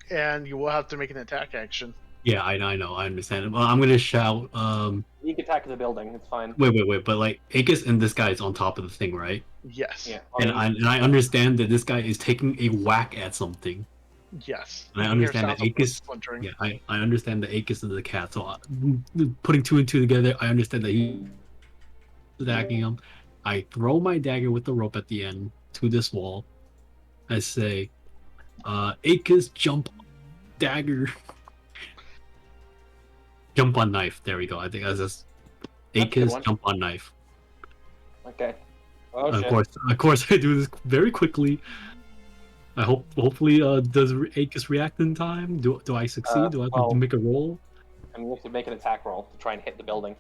And you will have to make an attack action. Yeah, I know. I understand. Well, I'm gonna shout. You can attack the building. It's fine. Wait. But like, Aegis and this guy is on top of the thing, right? Yes. Yeah. And I understand that this guy is taking a whack at something. Yes. And I You hear understand that sounds of Aegis. splintering. Yeah, I understand that Aegis is the cat. So putting two and two together, I understand that he's attacking him. I throw my dagger with the rope at the end to this wall. I say, Aegis, jump, dagger, jump on knife. There we go. I think that's just Aegis, jump on knife. Okay. Oh, shit. Of course, I do this very quickly. I hopefully, does Aegis react in time? Do I succeed? Do I have to make a roll? I mean, you have to make an attack roll to try and hit the building.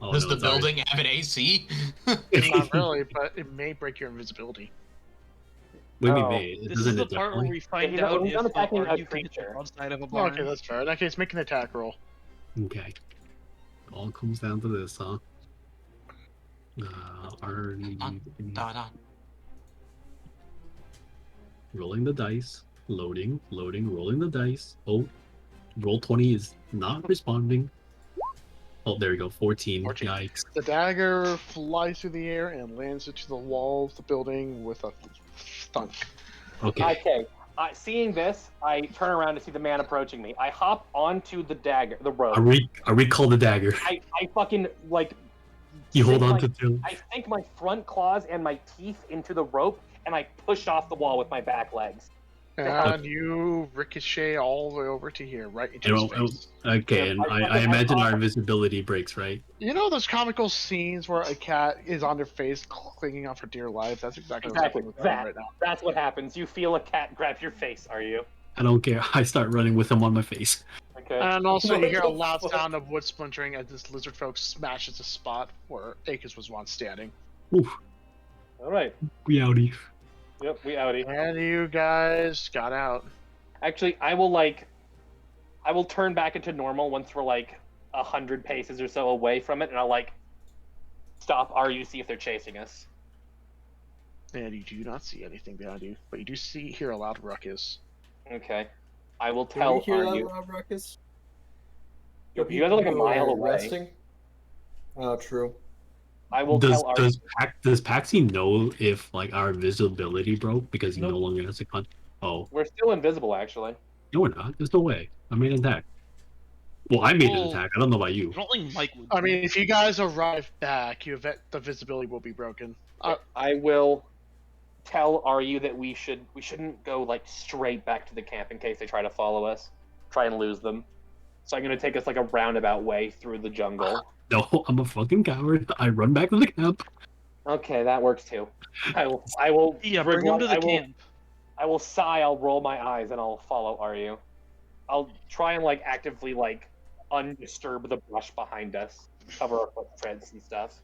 Oh, Does no, the it's already- building have an AC? Not really, but it may break your invisibility. What do you Oh. mean, it This is doesn't the it part where definitely? we find He's out not if attacking a you can hit the creature. outside of a Oh, barn. okay, that's fair. In that case, make an attack roll. Okay. All comes down to this, huh? Rolling the dice. Loading, rolling the dice. Oh, roll 20 is not responding. Oh, there we go. 14. 14. Yikes. The dagger flies through the air and lands into the wall of the building with a thunk. Okay. Okay. Seeing this, I turn around to see the man approaching me. I hop onto the dagger, the rope. I recall the dagger. I fucking, like... You hold sink on my- to two. I sink my front claws and my teeth into the rope, and I push off the wall with my back legs. And you ricochet all the way over to here, right into his face. Okay, Yeah, and I I imagine our invisibility breaks, right? You know those comical scenes where a cat is on their face clinging on for dear life? That's exactly what's happening with that right now. That's what happens. You feel a cat grab your face, are you? I don't care. I start running with him on my face. Okay. And also, you What hear a the loud fuck? sound of wood splintering as this lizard folk smashes a spot where Akis was once standing. Oof, All right. we outie. Yep, we outie. And you guys got out. Actually, I will turn back into normal once we're like 100 paces or so away from it, and I'll like stop RU, see if they're chasing us. And you do not see anything behind you, but you do hear a loud ruckus. Okay. I will Can tell we hear that RU. loud ruckus? You guys are like a mile away. Resting? Oh, true. I will Does tell RU. does Paxi know if like our visibility broke because he no Nope. longer has a con? Oh, We're still invisible, actually. no, we're not. There's no way. I made an attack. Well, I made an Well, attack. I don't know about you. I don't think Mike would. I mean, if you guys arrive back, the visibility will be broken. I will tell RU that we shouldn't go like straight back to the camp in case they try to follow us, try and lose them. So I'm gonna take us like a roundabout way through the jungle. No, I'm a fucking coward. I run back to the camp. Okay, that works too. I will. Yeah, bring him to the I will- camp. I will sigh. I'll roll my eyes and I'll follow RU. I'll try and like actively like undisturb the brush behind us, cover our footprints and stuff.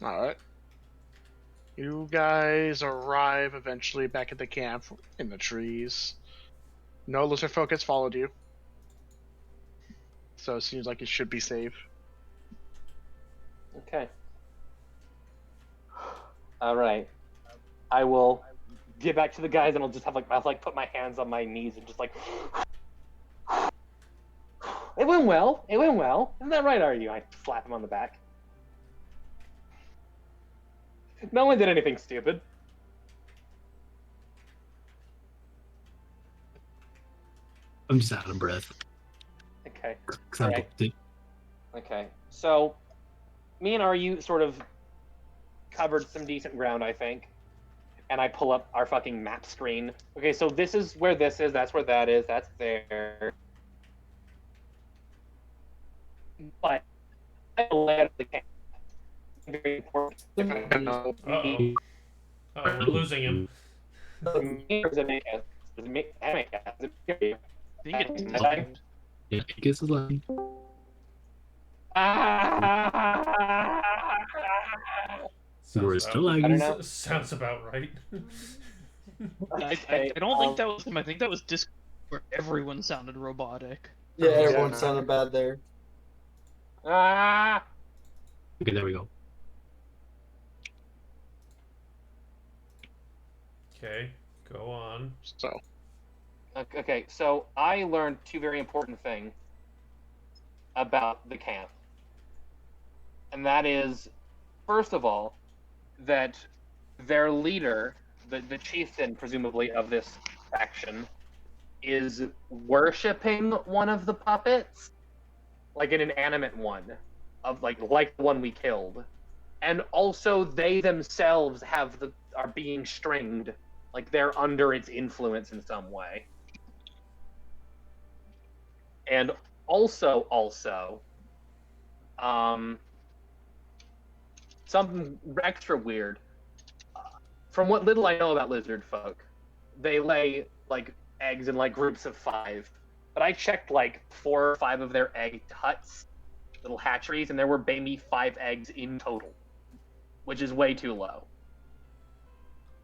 Alright. You guys arrive eventually back at the camp in the trees. No lizard folk has followed you. So it seems like it should be safe. Okay. All right. I will get back to the guys, and I'll like put my hands on my knees and just like. It went well. It went well. Isn't that right, RU? I slap him on the back. No one did anything stupid. I'm just out of breath. Okay. 'Cause I Alright. booked it. Okay. So, me and RU sort of covered some decent ground, I think. And I pull up our fucking map screen. Okay, so this is where this is. That's where that is. That's there. But I lay out the camp. Very important. Uh-oh. Uh-oh, we're losing him. I think it's Yeah, I guess it's like we're Sounds still about, I don't lagging. know. sounds about right. I don't think that was him. I think that was Discord where everyone sounded robotic. Yeah, everyone Yeah. sounded bad there. Ah! Okay, there we go. Okay, go on. So, Okay, so I learned two very important things about the camp. And that is, first of all, that their leader, the chieftain, presumably, of this faction, is worshipping one of the puppets, like an inanimate one, of like the one we killed. And also, they themselves are being stringed, like they're under its influence in some way. And also, something extra weird. From what little I know about lizard folk, they lay like eggs in like groups of 5. But I checked like 4 or 5 of their egg huts, little hatcheries, and there were maybe 5 eggs in total, which is way too low.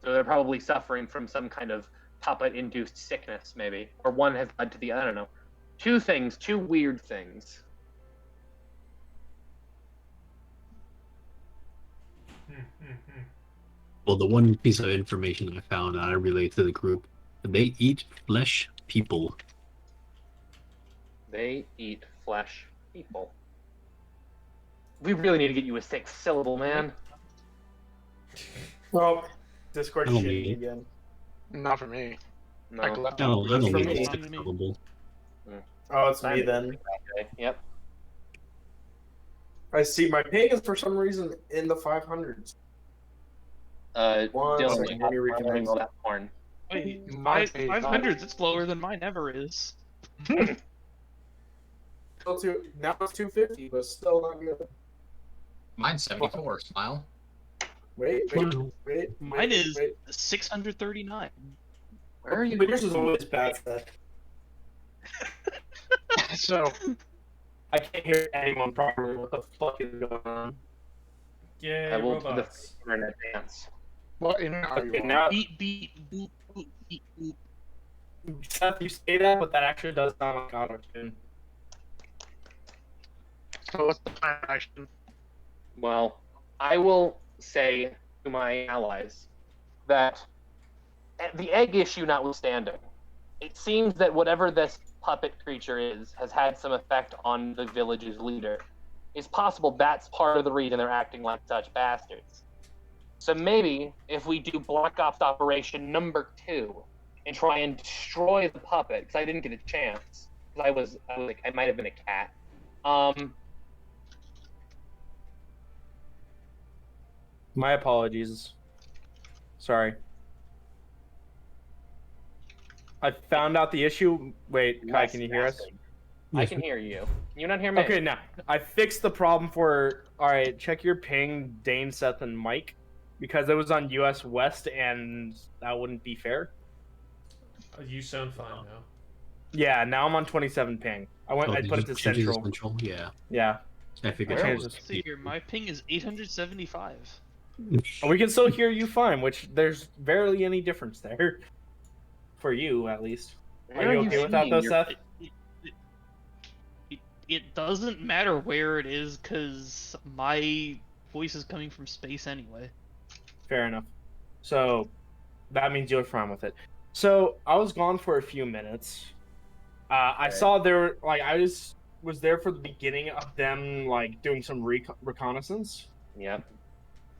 So they're probably suffering from some kind of puppet-induced sickness, maybe, or one has led to the I don't know. Two weird things. Well, the one piece of information I found that I relayed to the group, they eat flesh people. They eat flesh people. We really need to get you a 6th syllable, man. Well, Discord I don't shitty need- again. not for me. No. I left I don't That's need for a me. six syllable. Oh, it's me then. Okay, yep. I see my ping is for some reason in the 500s. One Dylan, second, let me I'm learning reconnect. all that porn. Wait, My 500s, it's lower than mine ever is. Now it's 250, but still not good. Mine's 74. Smile. Wait. Mine is wait. 639. Where are you? Yours is always bad. So, I can't hear anyone properly. What the fuck is going on? Yay, I will do the robots. internet dance. what internet are you Okay, on? now, Beep, beep, boop, boop, beep, boop. Seth, you say that, but that actually does sound like auto-tune. So what's the plan of action? Well, I will say to my allies that the egg issue notwithstanding, it seems that whatever this puppet creature is has had some effect on the village's leader. It's possible that's part of the reason they're acting like such bastards. So maybe if we do Black Ops Operation number 2 and try and destroy the puppet, because I didn't get a chance, because I was like, I might have been a cat. My apologies. Sorry. I found out the issue. Wait, Kai, can you hear us? I can hear you. Can you not hear me? Okay, now I fixed the problem for. All right, check your ping, Dane, Seth, and Mike, because it was on US West, and that wouldn't be fair. You sound fine now. Yeah, now I'm on 27 ping. I did put you it to change it central. Central? Yeah. Yeah, I figured Where it was was. Let's see here. My ping is 875. and we can still hear you fine, which there's barely any difference there. For you, at least. Where Are you are you okay with that, though, seeing Seth? It doesn't matter where it is, because my voice is coming from space anyway. Fair enough. So that means you're fine with it. So I was gone for a few minutes. I saw there, like, I was there for the beginning of them, like, doing some reconnaissance. Yep.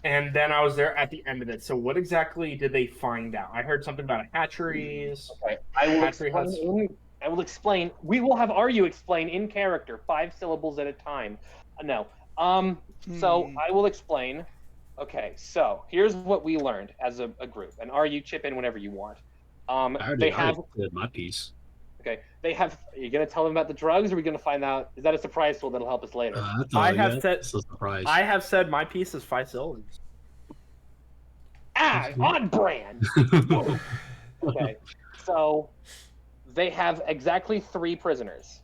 And then I was there at the end of it. So what exactly did they find out? I heard something about hatcheries. Okay. I will Hatchery huts. explain. I will explain. We will have Aryu explain in character, 5 syllables at a time. No. So I will explain. Okay. So here's what we learned as a group, and Aryu chip in whenever you want. I They have. already did my piece. Okay. They have. Are you gonna tell them about the drugs, or are we gonna find out? Is that a surprise tool that'll help us later? I have said- It's a surprise. I have said my piece is 5 syllables. On brand. Okay. So they have exactly 3 prisoners.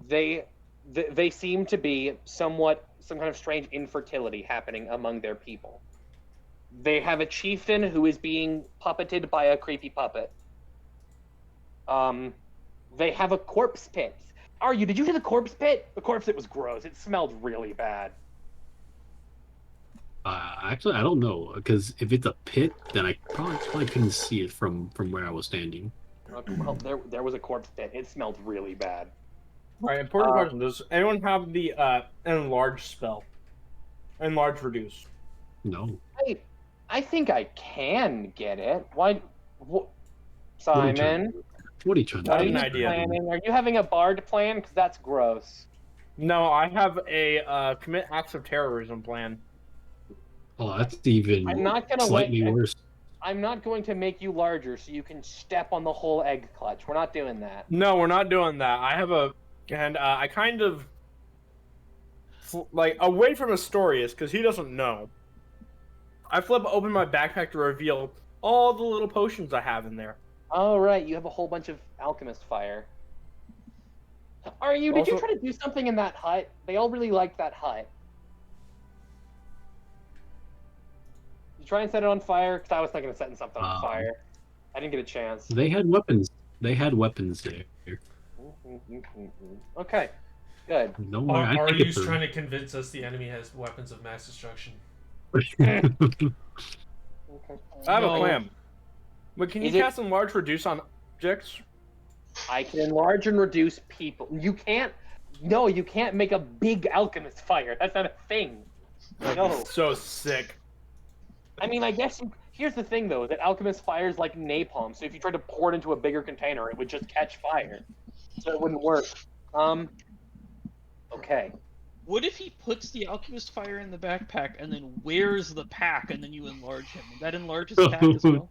They seem to be some kind of strange infertility happening among their people. They have a chieftain who is being puppeted by a creepy puppet. They have a corpse pit. Did you hear the corpse pit? The corpse pit was gross. It smelled really bad. Actually, I don't know, because if it's a pit, then I probably couldn't see it from where I was standing. Well, there was a corpse pit. It smelled really bad. All right, important question. Does anyone have the enlarge spell? Enlarge reduce. No. I think I can get it. Why? Simon, What are you trying to Not do? an idea. Are you having a bard plan? Because that's gross. No, I have a commit acts of terrorism plan. Oh, that's even I'm not gonna slightly wait. worse. I'm not going to make you larger so you can step on the whole egg clutch. We're not doing that. No, we're not doing that. I have I kind of like away from Astorius because he doesn't know. I flip open my backpack to reveal all the little potions I have in there. Oh, right. You have a whole bunch of alchemist fire. Did you Also- try to do something in that hut? They all really liked that hut. You try and set it on fire? Because I was thinking of setting something on fire. I didn't get a chance. They had weapons. They had weapons there. Okay, good. No worry, I Are can you get through. trying to convince us the enemy has weapons of mass destruction? I have No. a plan. But can you Is it- cast enlarge reduce on objects? I can enlarge and reduce people. You can't. No, you can't make a big alchemist fire. That's not a thing. No. So sick. I mean, I guess here's the thing though, that alchemist fires like napalm. So if you tried to pour it into a bigger container, it would just catch fire. So it wouldn't work. Okay. What if he puts the alchemist fire in the backpack and then wears the pack and then you enlarge him? Would that enlarge his pack as well?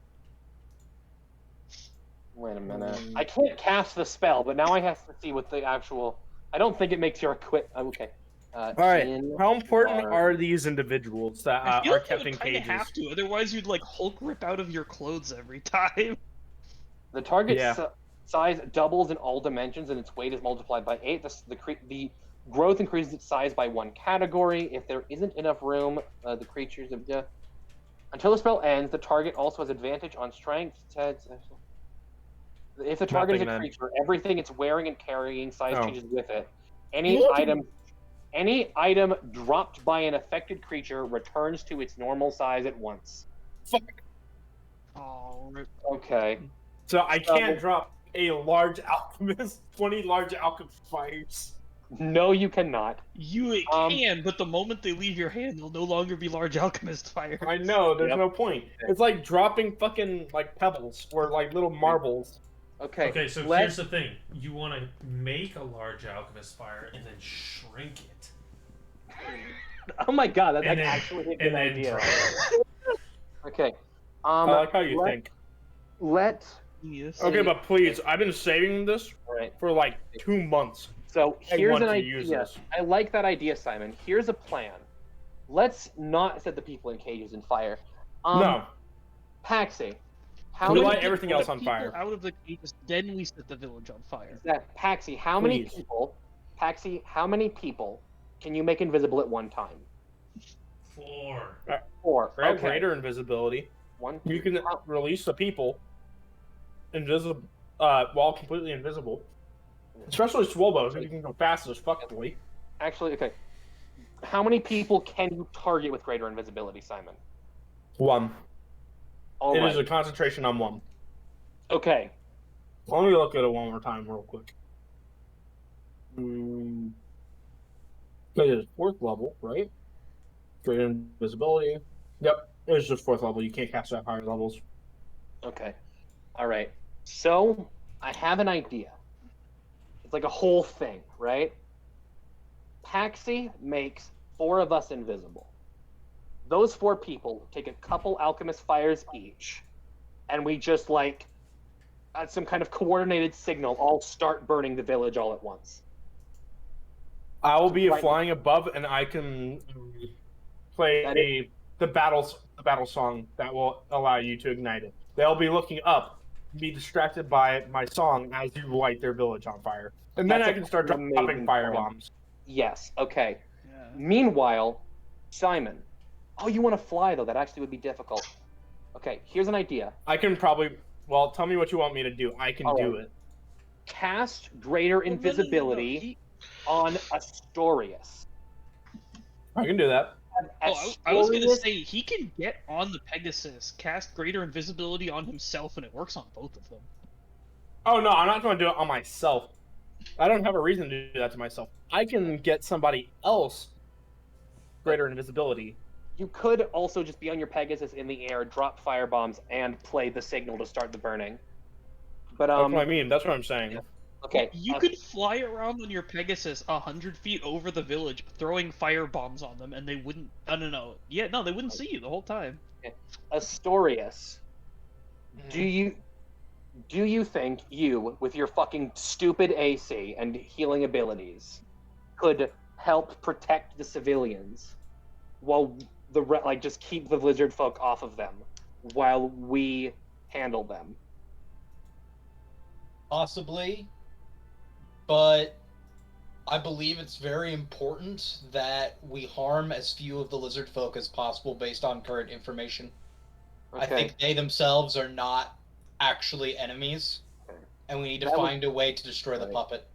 Wait a minute. I can't cast the spell, but now I have to see what the actual. I don't think it makes your equip. Okay. All right. in How important our- are these individuals that I feel are like you kept in would kind of cages? have to, otherwise you'd like Hulk rip out of your clothes every time. The target Yeah. size doubles in all dimensions, and its weight is multiplied by 8. The growth increases its size by 1 category. If there isn't enough room, the creatures of death. Until the spell ends, the target also has advantage on strength. If the target is a Nothing then. creature, everything it's wearing and carrying size Oh. changes with it. Any item dropped by an affected creature returns to its normal size at once. Fuck. Oh, Okay. So I can't drop a large alchemist, 20 large alchemist fires. No, you cannot. you can, but the moment they leave your hand, they'll no longer be large alchemist fire. I know, there's Yep. no point. It's like dropping fucking like pebbles or like little marbles. Okay. Okay, so let's- here's the thing: you want to make a large alchemist fire and then shrink it, Oh my god, that's and then, actually a and good then idea. drop it. Okay. I like how you think. Let. Yes. Okay, but please, I've been saving this Right. for like 2 months. So I here's want an to use idea. this. I like that idea, Simon. Here's a plan. Let's not set the people in cages in fire. No, Paxi. How we many light everything else on people fire. out of the cages, then we set the village on fire. Paxi, how many Please. people? Paxi, how many people can you make invisible at one time? 4. 4. Grab Okay. greater invisibility. One. You can How- release the people invisible, while completely invisible. Especially Swolbo, so you can go fast as fuck, boy. Actually, okay. How many people can you target with greater invisibility, Simon? 1. All It right. is a concentration on 1. Okay. Let me look at it one more time, real quick. It is 4th level, right? Greater invisibility. Yep, it's just 4th level. You can't cast it at higher levels. Okay. All right. So I have an idea. It's like a whole thing, right? Paxi makes 4 of us invisible. Those 4 people take a couple alchemist fires each, and we just like at some kind of coordinated signal all start burning the village all at once. I will be Right. flying above, and I can play That the battle song that will allow you to ignite it. They'll be looking up, be distracted by my song as you light their village on fire, and then That's I can start an dropping amazing fire plan. bombs. Yes. Okay. Yeah. Meanwhile, Simon. Oh, you want to fly though? That actually would be difficult. Okay. Here's an idea. I can probably. Well, tell me what you want me to do. I can do Alright. it. Cast greater invisibility on Astorius. I can do that. I was gonna Astorius- say he can get on the Pegasus, cast greater invisibility on himself, and it works on both of them. Oh no, I'm not going to do it on myself. I don't have a reason to do that to myself. I can get somebody else greater invisibility. You could also just be on your Pegasus in the air, drop fire bombs, and play the signal to start the burning. But That's what I mean. That's what I'm saying. okay. You could fly around on your Pegasus 100 feet over the village, throwing fire bombs on them, and they wouldn't. No. Yeah, no, they wouldn't see you the whole time. Astorius. Do you think you, with your fucking stupid AC and healing abilities, could help protect the civilians while just keep the lizard folk off of them while we handle them? Possibly, but I believe it's very important that we harm as few of the lizard folk as possible based on current information. Okay. I think they themselves are not actually enemies, and we need to That was- find a way to destroy the Right. puppet.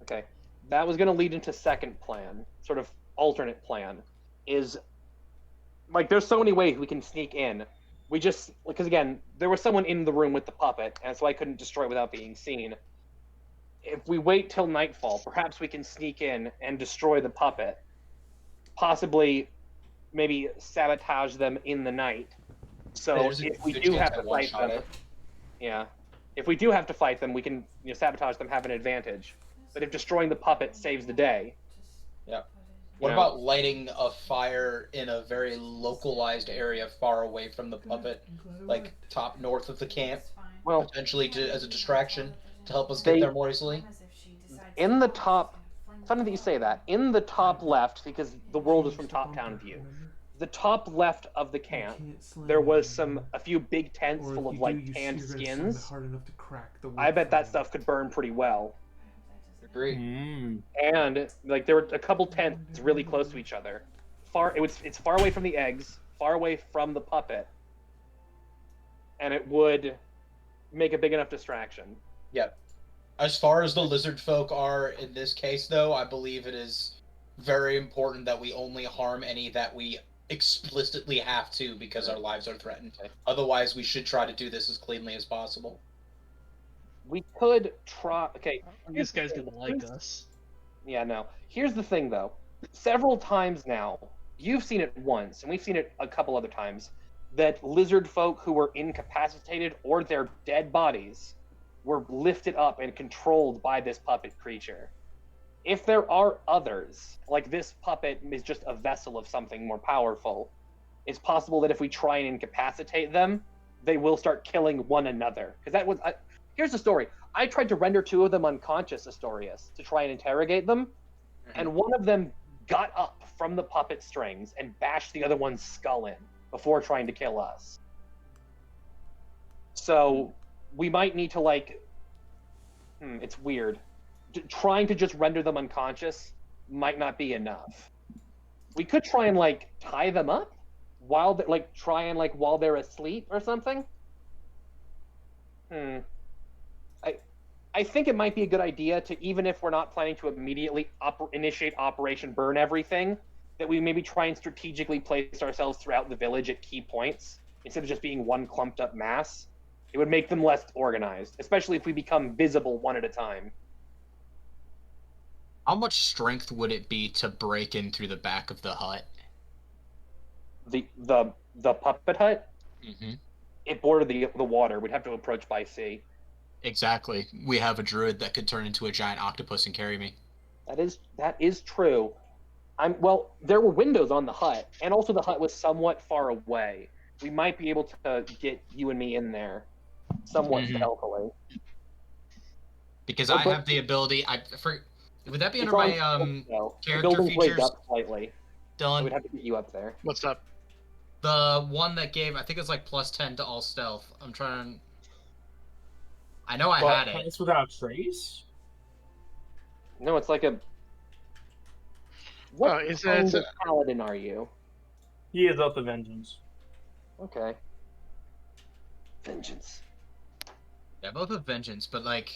Okay. That was going to lead into second plan, sort of alternate plan, is like there's so many ways we can sneak in. We just, because again, there was someone in the room with the puppet, and so I couldn't destroy it without being seen. If we wait till nightfall, perhaps we can sneak in and destroy the puppet. Possibly, maybe sabotage them in the night. So There's a if we good do chance have I to one fight shot them, it. yeah. If we do have to fight them, we can sabotage them, have an advantage. But if destroying the puppet saves the day, What Yeah. about lighting a fire in a very localized area far away from the puppet, like top north of the camp, well, potentially as a distraction to help us They- get there more easily? in the top It's funny that you say that. In the top left, because the world is from top-down view, the top left of the camp, there was a few big tents full of like tanned skins. I bet that stuff could burn pretty well. Agree. And like there were a couple tents really close to each other. It's far away from the eggs, far away from the puppet, and it would make a big enough distraction. Yep. As far as the lizard folk are in this case, though, I believe it is very important that we only harm any that we explicitly have to because our lives are threatened. Otherwise, we should try to do this as cleanly as possible. We could try. Okay, These guys didn't like us. Yeah, no. Here's the thing, though. Several times now, you've seen it once, and we've seen it a couple other times, that lizard folk who were incapacitated or their dead bodies were lifted up and controlled by this puppet creature. If there are others, like this puppet is just a vessel of something more powerful, it's possible that if we try and incapacitate them, they will start killing one another. Because that was... here's the story. I tried to render 2 of them unconscious, Astorius, to try and interrogate them, and one of them got up from the puppet strings and bashed the other one's skull in before trying to kill us. So we might need to, like... it's weird. Trying to just render them unconscious might not be enough. We could try and, like, tie them up while they're asleep or something. I think it might be a good idea to, even if we're not planning to immediately initiate Operation Burn Everything, that we maybe try and strategically place ourselves throughout the village at key points, instead of just being one clumped up mass. It would make them less organized, especially if we become visible one at a time. How much strength would it be to break in through the back of the hut? The puppet hut? Mm-hmm. It bordered the water. We'd have to approach by sea. Exactly. We have a druid that could turn into a giant octopus and carry me. That is true. Well, there were windows on the hut, and also the hut was somewhat far away. We might be able to get you and me in there somewhat stealthily. Because I have the ability. Would that be under my character features? Up slightly. Dylan, I would have to get you up there. What's up? The one that gave, I think it's like +10 to all stealth. I'm trying. I know I had it. It's without trace? No, it's like a... What kind of paladin are you? He is Oath of Vengeance. Okay. Vengeance. Yeah, both of Vengeance, but like...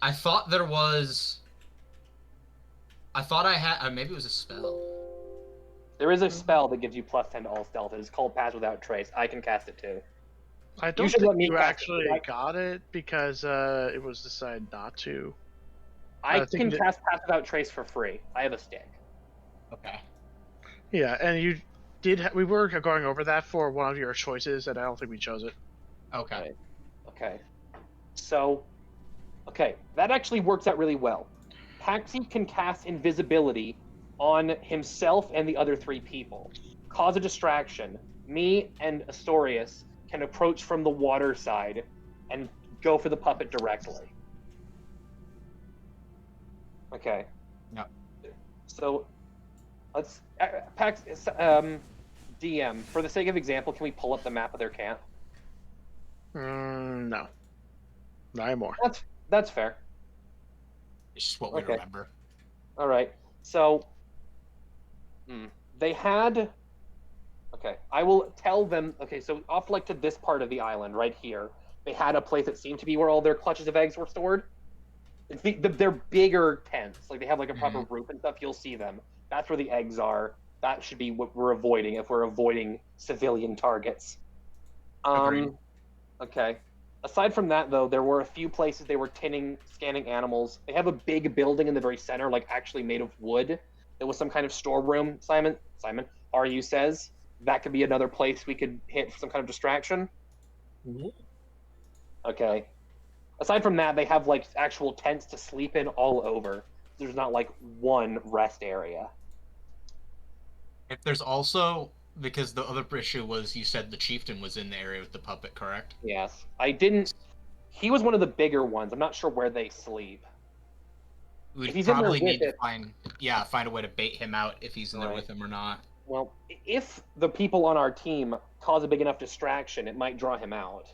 I thought there was... I thought I had... maybe it was a spell. There is a spell that gives you +10 to all stealth. It is called Pass Without Trace. I can cast it too. I don't think you actually got it because it was decided not to. I can cast Pass Without Trace for free. I have a stick. Okay. Yeah, and you did. We were going over that for one of your choices, and I don't think we chose it. Okay. Okay. So, that actually works out really well. Paxi can cast invisibility on himself and the other 3 people. Cause a distraction. Me and Astorius can approach from the water side and go for the puppet directly. Okay. Yep. So, let's... DM, for the sake of example, can we pull up the map of their camp? No. Not anymore. That's fair. It's just what we remember. All right. So, they had... Okay, I will tell them... Okay, so off like to this part of the island, right here, they had a place that seemed to be where all their clutches of eggs were stored. They're bigger tents. Like, they have like a proper roof and stuff. You'll see them. That's where the eggs are. That should be what we're avoiding if we're avoiding civilian targets. Okay. Aside from that, though, there were a few places they were scanning animals. They have a big building in the very center, like actually made of wood. There was some kind of storeroom. Simon, RU says that could be another place we could hit for some kind of distraction. Okay. Aside from that, they have like actual tents to sleep in all over. There's not like one rest area. If there's also, because the other issue was you said the chieftain was in the area with the puppet, correct? Yes. I didn't... He was one of the bigger ones. I'm not sure where they sleep. We'd If he's in there probably with need to it- find a way to bait him out if he's in there Right. with him or not. Well, if the people on our team cause a big enough distraction, it might draw him out.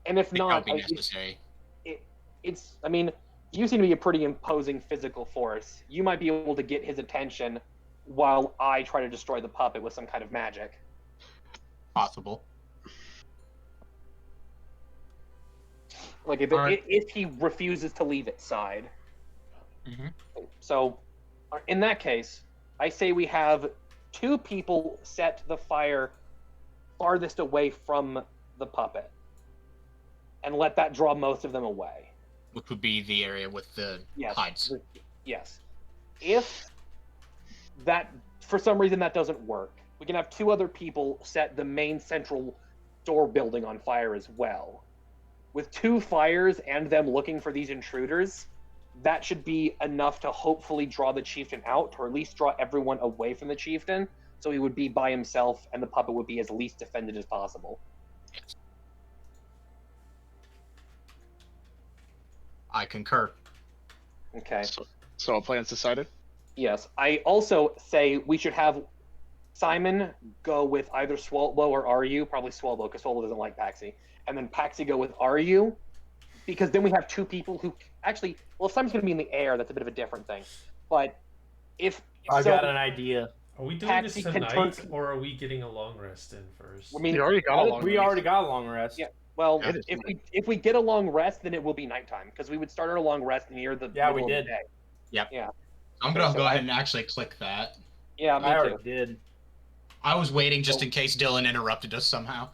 And if I think that not, would be like, necessary. it's. I mean, you seem to be a pretty imposing physical force. You might be able to get his attention while I try to destroy the puppet with some kind of magic. Possible. Like Alright. if he refuses to leave its side. Mhm. So, in that case, I say we have 2 people set the fire farthest away from the puppet, and let that draw most of them away. Which would be the area with the Yes. hides. Yes. If that, for some reason, that doesn't work, we can have 2 other people set the main central store building on fire as well. With 2 fires and them looking for these intruders, that should be enough to hopefully draw the chieftain out, or at least draw everyone away from the chieftain, so he would be by himself and the puppet would be as least defended as possible. I concur. Okay. So a plan's decided. Yes. I also say we should have Simon go with either Swalbo or Ryu, probably Swalbo, because Swalbo doesn't like Paxi. And then Paxi go with Ryu, because then we have 2 people who actually, well, if Simon's going to be in the air, that's a bit of a different thing. But if I so, got an idea. Are we doing Paxi this can tonight, turn- or are we getting a long rest in first? I mean, You already got a long We rest. already got a long rest. Yeah. Well, It is if we get a long rest, then it will be nighttime, because we would start our long rest near the Yeah, middle we of the did. day. I'm gonna so go I- ahead and actually click that. Yeah, me I too. already did. I was waiting just in case Dylan interrupted us somehow.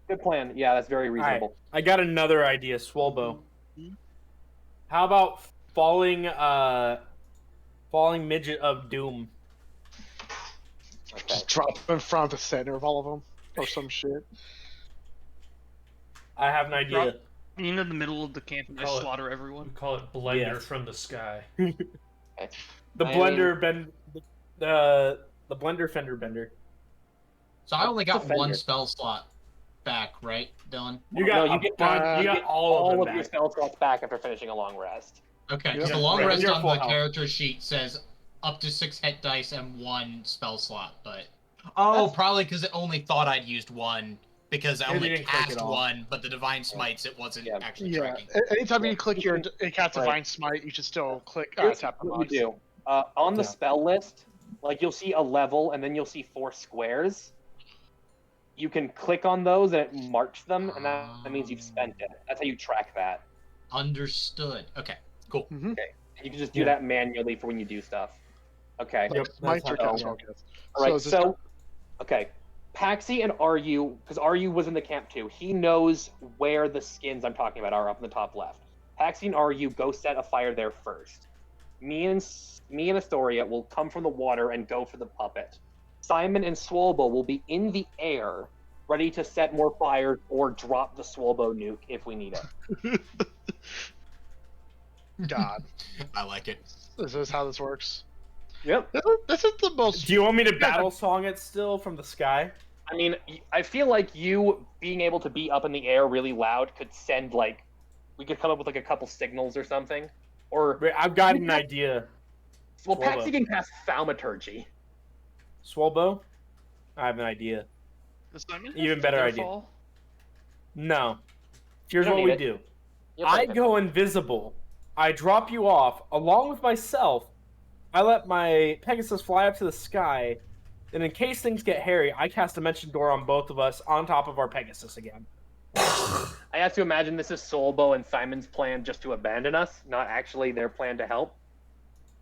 Good plan. Yeah, that's very reasonable. I got another idea, Swalbo. How about falling midget of doom? Okay. Just drop him in front of the center of all of them, or some shit. I have an idea. You know, in the middle of the camp and I Call it- slaughter We everyone. call it Blender Yes. from the sky. The I blender the blender fender bender. So I only got Defender. 1 spell slot back, right, Dylan? You got No, you a get- bunch, you got all of them your back. spell slots back after finishing a long rest. Okay, Yeah. because the long Right, rest you're on full the health. character sheet says up to 6 hit dice and 1 spell slot, but That's- probably because it only thought I'd used 1 because I And only you didn't click it cast all. 1, but the divine smites it wasn't Yeah. actually Yeah. tracking. Anytime you click your cast Right. Divine Smite, you should still click Here's tap the what box. you do. On the Yeah. spell list, like you'll see a level, and then you'll see 4 squares. You can click on those, and it marks them, and that means you've spent it. That's how you track that. Understood. Okay, cool. Mm-hmm. You can just do Yeah. that manually for when you do stuff. Okay. Yep, Smites that's or how- cast yeah. focus. All right. is this- So, okay. Paxi and Ryu, because Ryu was in the camp too, he knows where the skins I'm talking about are up in the top left. Paxi and Ryu go set a fire there first. Me and Astoria will come from the water and go for the puppet. Simon and Swalbo will be in the air, ready to set more fires or drop the Swalbo nuke if we need it. God, I like it. this is how this works. Yep. This is the most. Do you want me to battle song it still from the sky? I mean, I feel like you being able to be up in the air really loud could send, like, we could come up with, like, a couple signals or something. Or, Wait, I've got an idea. well, Swalbo. Paxi can cast Thaumaturgy. Swalbo? I have an idea. Does Simon have Even better idea. Featherfall? No. Here's You don't what we need do. Yep, I okay. go invisible. I drop you off along with myself. I let my Pegasus fly up to the sky, and in case things get hairy, I cast Dimension Door on both of us on top of our Pegasus again. I have to imagine this is Solbo and Simon's plan just to abandon us, not actually their plan to help.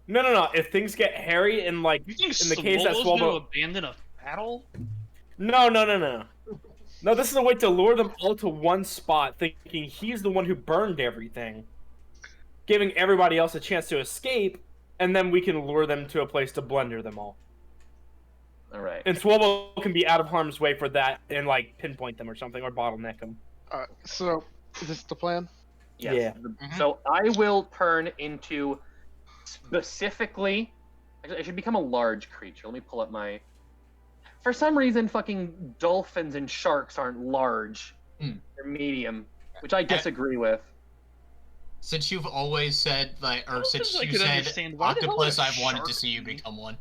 No. If things get hairy and like You think in the case that Swallo's gonna Swalbo, abandon a battle? no. No, this is a way to lure them all to one spot, thinking he's the one who burned everything, giving everybody else a chance to escape, and then we can lure them to a place to blender them all. All right. And Swallow can be out of harm's way for that and like pinpoint them or something or bottleneck them. So, is this the plan? Yes. Yeah. So I will turn into specifically. Actually, I should become a large creature. Let me pull up my. For some reason, fucking dolphins and sharks aren't large. Hmm. They're medium, which I disagree with. Since you've always said since I you could said understand why the hell octopus, would a I've wanted to shark see you be- become one.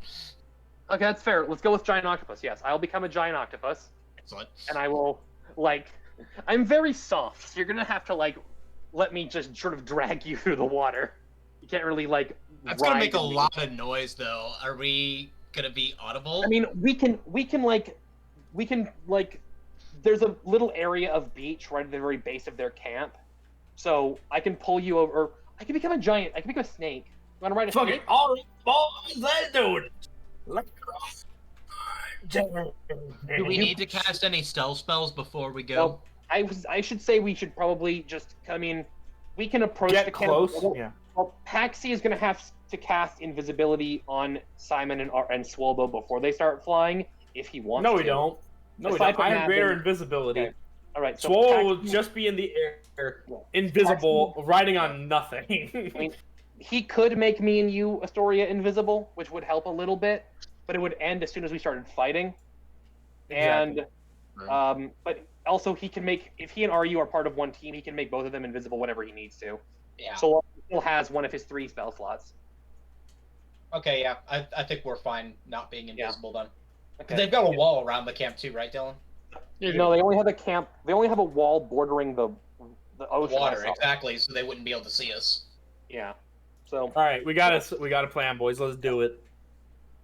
Okay, that's fair. Let's go with giant octopus. Yes, I'll become a giant octopus, Excellent. and I will I'm very soft, so you're gonna have to let me just sort of drag you through the water. You can't really That's gonna make a ride me. lot of noise, though. Are we gonna be audible? I mean, we can there's a little area of beach right at the very base of their camp, so I can pull you over. Or I can become a giant. I can become a snake. You want to ride a Fuck snake? it. All right, boys, let's do it. Let's Do we need to cast any stealth spells before we go? Well, I should say we should probably just. I mean, we can approach get the camp. close? Yeah. Well, Paxi is going to have to cast invisibility on Simon and Swolbo before they start flying, if he wants to. No, we don't. No, we Aside don't. from I have that, greater then- invisibility. Okay. All right, so Swole will Paxi- just be in the air, Yeah. invisible, riding on nothing. I mean, he could make me and you, Astoria, invisible, which would help a little bit, but it would end as soon as we started fighting. Exactly. And but also he can make, if he and RU are part of one team, he can make both of them invisible whenever he needs to. Yeah. So he still has one of his 3 spell slots. Okay, yeah, I think we're fine not being invisible then. Okay. They've got a wall around the camp too, right, Dylan? No, they only have a camp. They only have a wall bordering the ocean. Water, I saw. exactly, so they wouldn't be able to see us. Yeah. So All right, we got a plan, boys. Let's do it.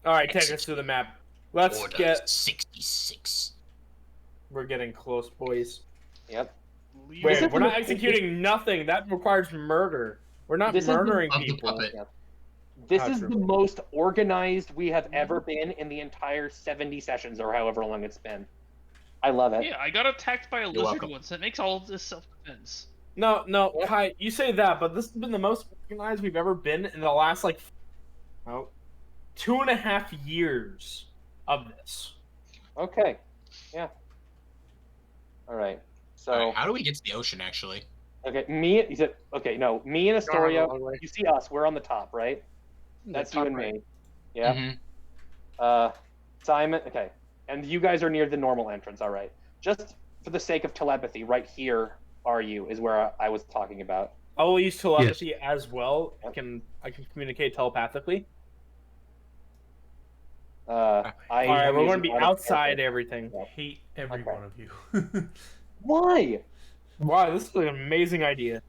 All right, take us through the map. Let's Order get. 66. We're getting close, boys. yep. Wait, This we're is- not executing nothing. That requires murder. We're not This is the- murdering Of the people. puppet. This Ah, is true. the most organized we have ever been in the entire 70 sessions or however long it's been. I love it. Yeah, I got attacked by a lizard welcome. once. That makes all of this self-defense. No, Yep. Kai, you say that, but this has been the most organized we've ever been in the last 2.5 years of this. Okay. Yeah. All right. So Alright, how do we get to the ocean, actually? okay, me and Astoria. You see us? We're on the top, right? That's you and me. Yeah. Mhm. Simon. Okay, and you guys are near the normal entrance. All right. Just for the sake of telepathy, right here are you? Is where I was talking about. I will use telepathy as well. I can communicate telepathically. All right, we're going to be outside everything. Hate every Okay. one of you. Why? Wow, this is an amazing idea.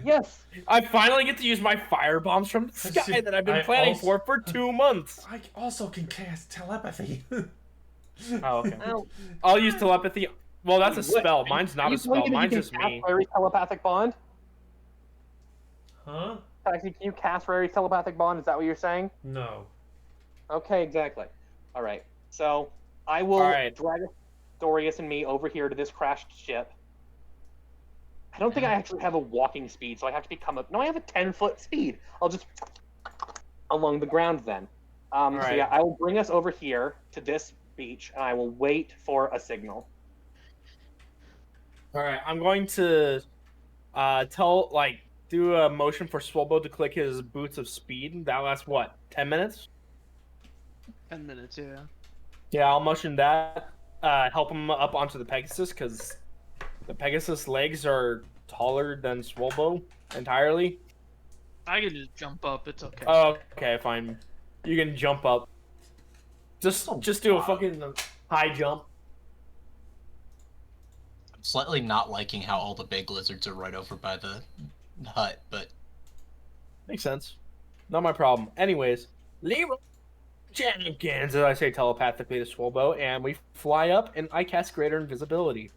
Yes. I finally get to use my fire bombs from the sky that I've been I planning also- for 2 months. I also can cast telepathy. Oh, okay. Ow. I'll use telepathy. Well, that's a What? spell. Mine's Are not you a spell. telling me that Mine's you just can cast me. Fairy's telepathic bond? Huh? Actually, can you cast Fairy's telepathic bond? Is that what you're saying? No. Okay, exactly. All right. So I will All right. drag Dorius and me over here to this crashed ship. I don't think I actually have a walking speed, so I have to become a. No, I have a 10-foot speed. I'll just along the ground then. So right. yeah, I will bring us over here to this beach, and I will wait for a signal. All right, I'm going to do a motion for Swolbo to click his boots of speed. That lasts what? 10 minutes? 10 minutes, yeah. Yeah, I'll motion that. Help him up onto the Pegasus because the Pegasus legs are taller than Swolbo entirely. I can just jump up. It's okay. Oh, okay, fine. You can jump up. Just do a fucking high jump. I'm slightly not liking how all the big lizards are right over by the hut, but Makes sense. Not my problem. Anyways, Leroy Jenkins, as I say telepathically to Swolbo, and we fly up, and I cast Greater Invisibility.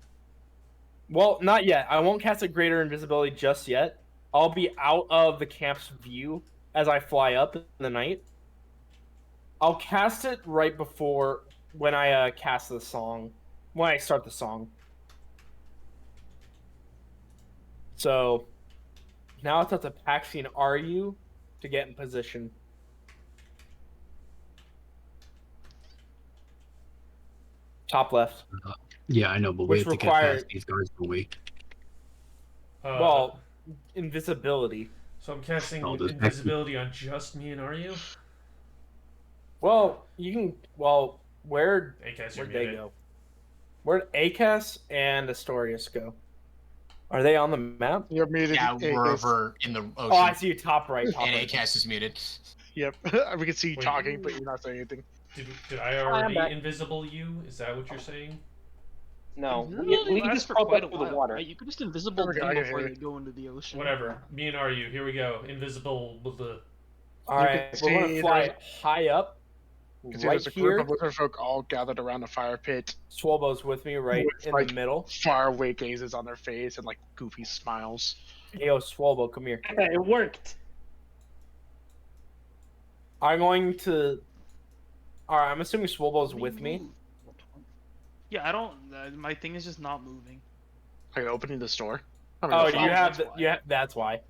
Well, not yet. I won't cast a Greater Invisibility just yet. I'll be out of the camp's view as I fly up in the night. I'll cast it right before when I cast the song, when I start the song. So now it's up to Paxi and RU to get in position. Top left. Yeah, I know, but Which we have to require- get past these guards, don't we? Well, invisibility. So I'm casting Oh, there's invisibility on just me and Aryu? Well, you can. Well, Hey guys, where'd you're they muted. go? Where'd Acas and Astorius go? Are they on the map? You're muted. Yeah, we're Akis. over in the ocean. Oh, I see you top right. Top And right. ACAS is muted. Yep. We can see you Wait. talking, but you're not saying anything. Did I already invisible you? Is that what you're saying? No, Really we lasts just for broke quite a up through the while, water. right? You could just invisible There we go, them I can before hear you it. go into the ocean. Whatever. Me and Are you? Here we go. Invisible. All right, can we're gonna see fly there's- high up. You can see Right there's a here, group of lizard folk all gathered around a fire pit, Swolbo's with me right With, in like- the middle. far away gazes on their face and like goofy smiles. Hey, yo, Swolbo, come here. It worked. I'm going to. All right, I'm assuming Swolbo's with me. Yeah, I don't. My thing is just not moving. Are you opening the store? Oh, you have that's the, why. yeah. That's why.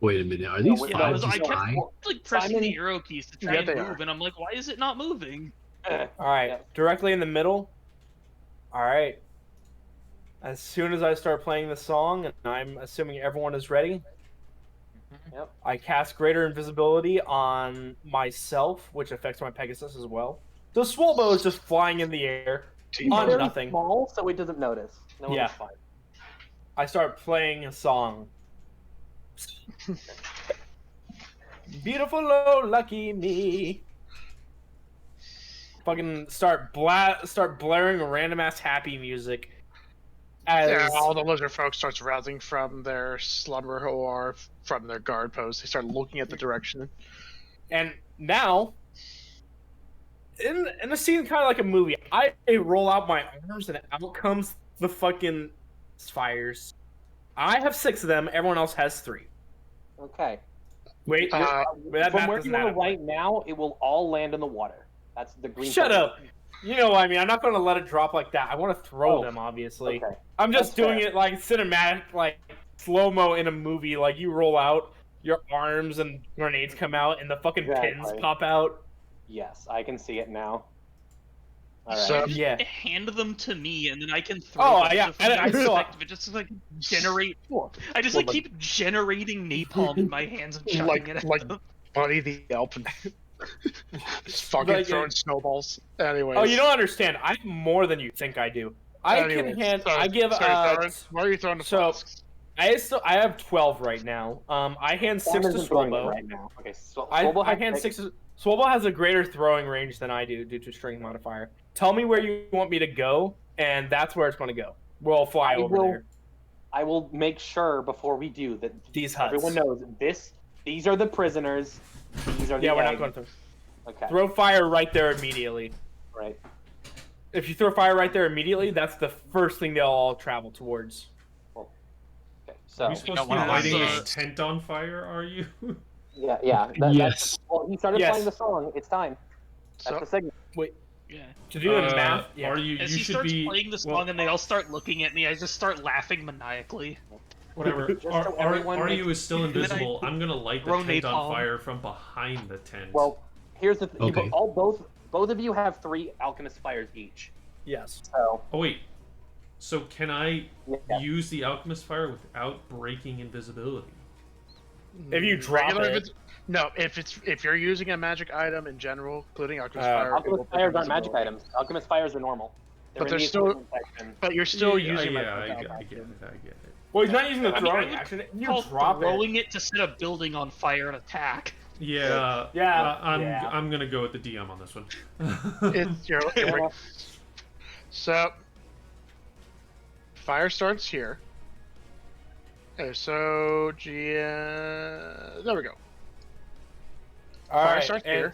Wait a minute. Are these wait, Yeah, fives I kept high? like pressing Simon- the arrow keys to try Yeah, and they move, are. and I'm like, why is it not moving? All right, Yeah. directly in the middle. All right. As soon as I start playing the song, and I'm assuming everyone is ready, Yep. I cast Greater Invisibility on myself, which affects my Pegasus as well. So Swolbo is just flying in the air on Very nothing. small, so it doesn't notice. No, Yeah. it's fine. I start playing a song. Beautiful, oh, lucky me. Fucking start blaring random ass happy music. As Yeah, all the lizard folk starts rousing from their slumber or from their guard post. They start looking at the direction. and now, in a scene kind of like a movie, I roll out my arms and out comes the fucking fires. I have 6 of them. Everyone else has 3. Okay. Wait, that From math where doesn't you add are up. right now, it will all land in the water. That's the green. Shut part. up. You know what I mean. I'm not going to let it drop like that. I want to throw Oh, them, obviously. Okay. I'm just That's doing fair. it like cinematic, like slow-mo in a movie. Like you roll out your arms and grenades come out and the fucking pins Exactly. pop out. Yes, I can see it now. All right. So- Just Yeah. hand them to me, and then I can throw Oh, them. yeah, So from I that saw- perspective, it just like generate. I just Well, like but- keep generating napalm in my hands and chucking Like- it at like- them. Buddy the Elf. Just fucking Like, throwing snowballs. Anyways. Oh, you don't understand. I'm more than you think I do. I Anyways, can hand. sorry, I give. why are you throwing the so- flasks? I have 12 right now. I hand 6 Simon's to isn't throwing it Swolbo. right now. Okay, so I Swolbo has hand six. 6. Swolbo has a greater throwing range than I do due to strength modifier. Tell me where you want me to go, and that's where it's going to go. We'll fly I over will- there. I will make sure before we do that These huts. everyone knows this. These are the prisoners. These are the Yeah, we're not eggs. going to Okay. throw fire right there immediately. Right. If you throw fire right there immediately, that's the first thing they'll all travel towards. Okay. Are So you supposed to be one of lighting those, a tent on fire? Are you? yeah. Yes. Well, he started Yes. playing the song. It's time. That's So- the signal. Yeah. To do the math, yeah. Are you? As You he should starts be. playing the song well, and they all start looking at me, I just start laughing maniacally. whatever. Just so Are everyone you is still then I invisible? I'm gonna light the throw tent on napalm. fire from behind the tent. Well, here's the thing. Okay. Both of you have 3 alchemist fires each. Yes. So Oh wait. So can I yeah. use the alchemist fire without breaking invisibility? If you drop Regular it- No, if you're using a magic item in general, including Alchemist Uh, Fire, it will alchemist break fires aren't magic invisibility. items. Alchemist fires are normal. But in they're the still- equipment section. But you're still yeah, using yeah, my I action. get it. I get it. Well, he's not using the I mean, I throwing would action. If you Call drop it. throwing it to set a building on fire and attack. Yeah. Yeah, I'm yeah. I'm gonna go with the DM on this one. It's so fire starts here. Okay, so there we go. All Fire right, starts and- here.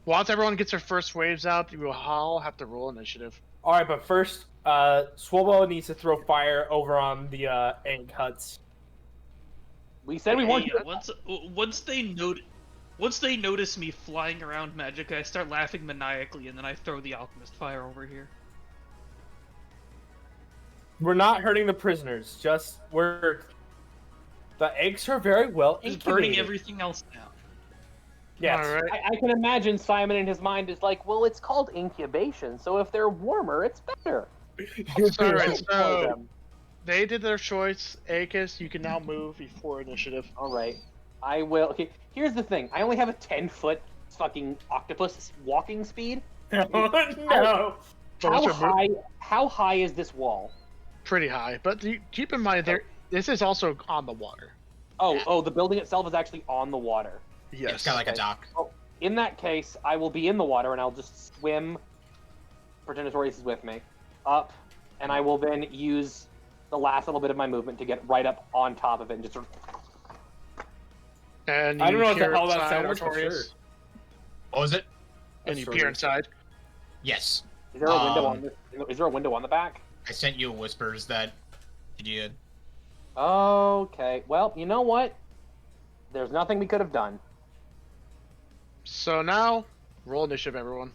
Once everyone gets their first waves out, you will all have to roll initiative. All right, but first, Swolbo needs to throw fire over on the egg huts. We said we want Hey, you. once they notice me flying around magic, I start laughing maniacally, and then I throw the alchemist fire over here. We're not hurting the prisoners. Just the eggs are very well Just burning incubated. everything else down. Yes. All right. I can imagine Simon in his mind is like, well, it's called incubation, so if they're warmer, it's better. All right. For So them. they did their choice. Akis, you can now move before initiative. All right. I will. Okay, here's the thing. I only have a 10-foot fucking octopus walking speed. no. So what's your move? How high is this wall? pretty high. But keep in mind, this is also on the water. Oh, the building itself is actually on the water. Yes. It's got like a dock. Oh, in that case, I will be in the water and I'll just swim. Pretend Notorious is with me, up, and I will then use the last little bit of my movement to get right up on top of it and just sort of. And I don't know what the peer hell that inside, sound was for Artorias, sure. What was it? And you peer inside. Yes. Is there a window on this? Is there a window on the back? I sent you whispers that you did. Okay. Well, you know what? There's nothing we could have done. So now, roll initiative, everyone.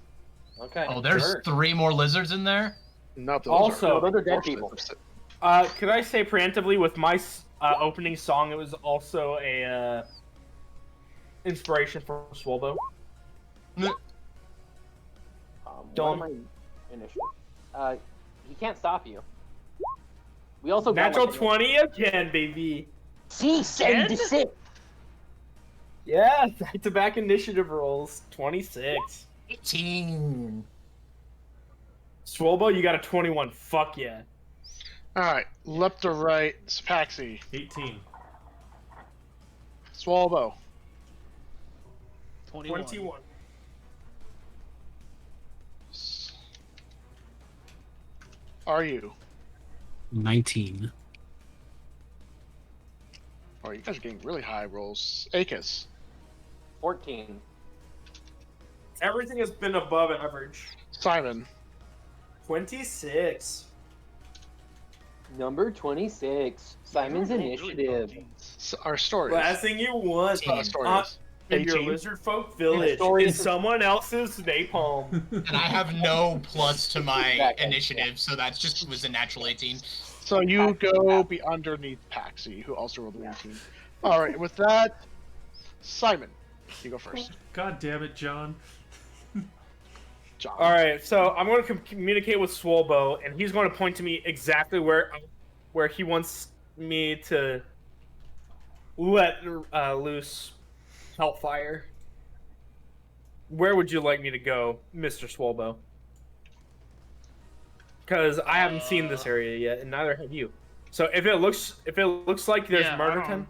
Okay. Oh, there's sure. 3 more lizards in there? Nope. Also- those are dead people. Could I say preemptively with my opening song, it was also a inspiration for Swolbo. Don't. What am I initiative? He can't stop you. We also got, Natural like, 20 again, baby. Cease and desist. Yeah, back-to-back initiative rolls. 26. 18. Swolbo, you got a 21. Fuck yeah. Alright, left to right, Spaxi. 18. Swalbo. 21. Are you? 19. Oh, you guys are getting really high rolls. Akis. 14. Everything has been above average. Simon. 26. Number 26. Simon's initiative. Our stories. Last thing you want Stories. in your 18. lizard folk village stories- is someone else's napalm. And I have no plus to my Exactly. initiative, so that's just was a natural 18. So you go be underneath Paxi, who also rolled an 18. Alright, with that, Simon, you go first. God damn it, John. John. All right, so I'm going to communicate with Swolbo, and he's going to point to me exactly where he wants me to let loose Hellfire. Where would you like me to go, Mr. Swolbo? Because I haven't seen this area yet, and neither have you. So if it looks like there's murder time.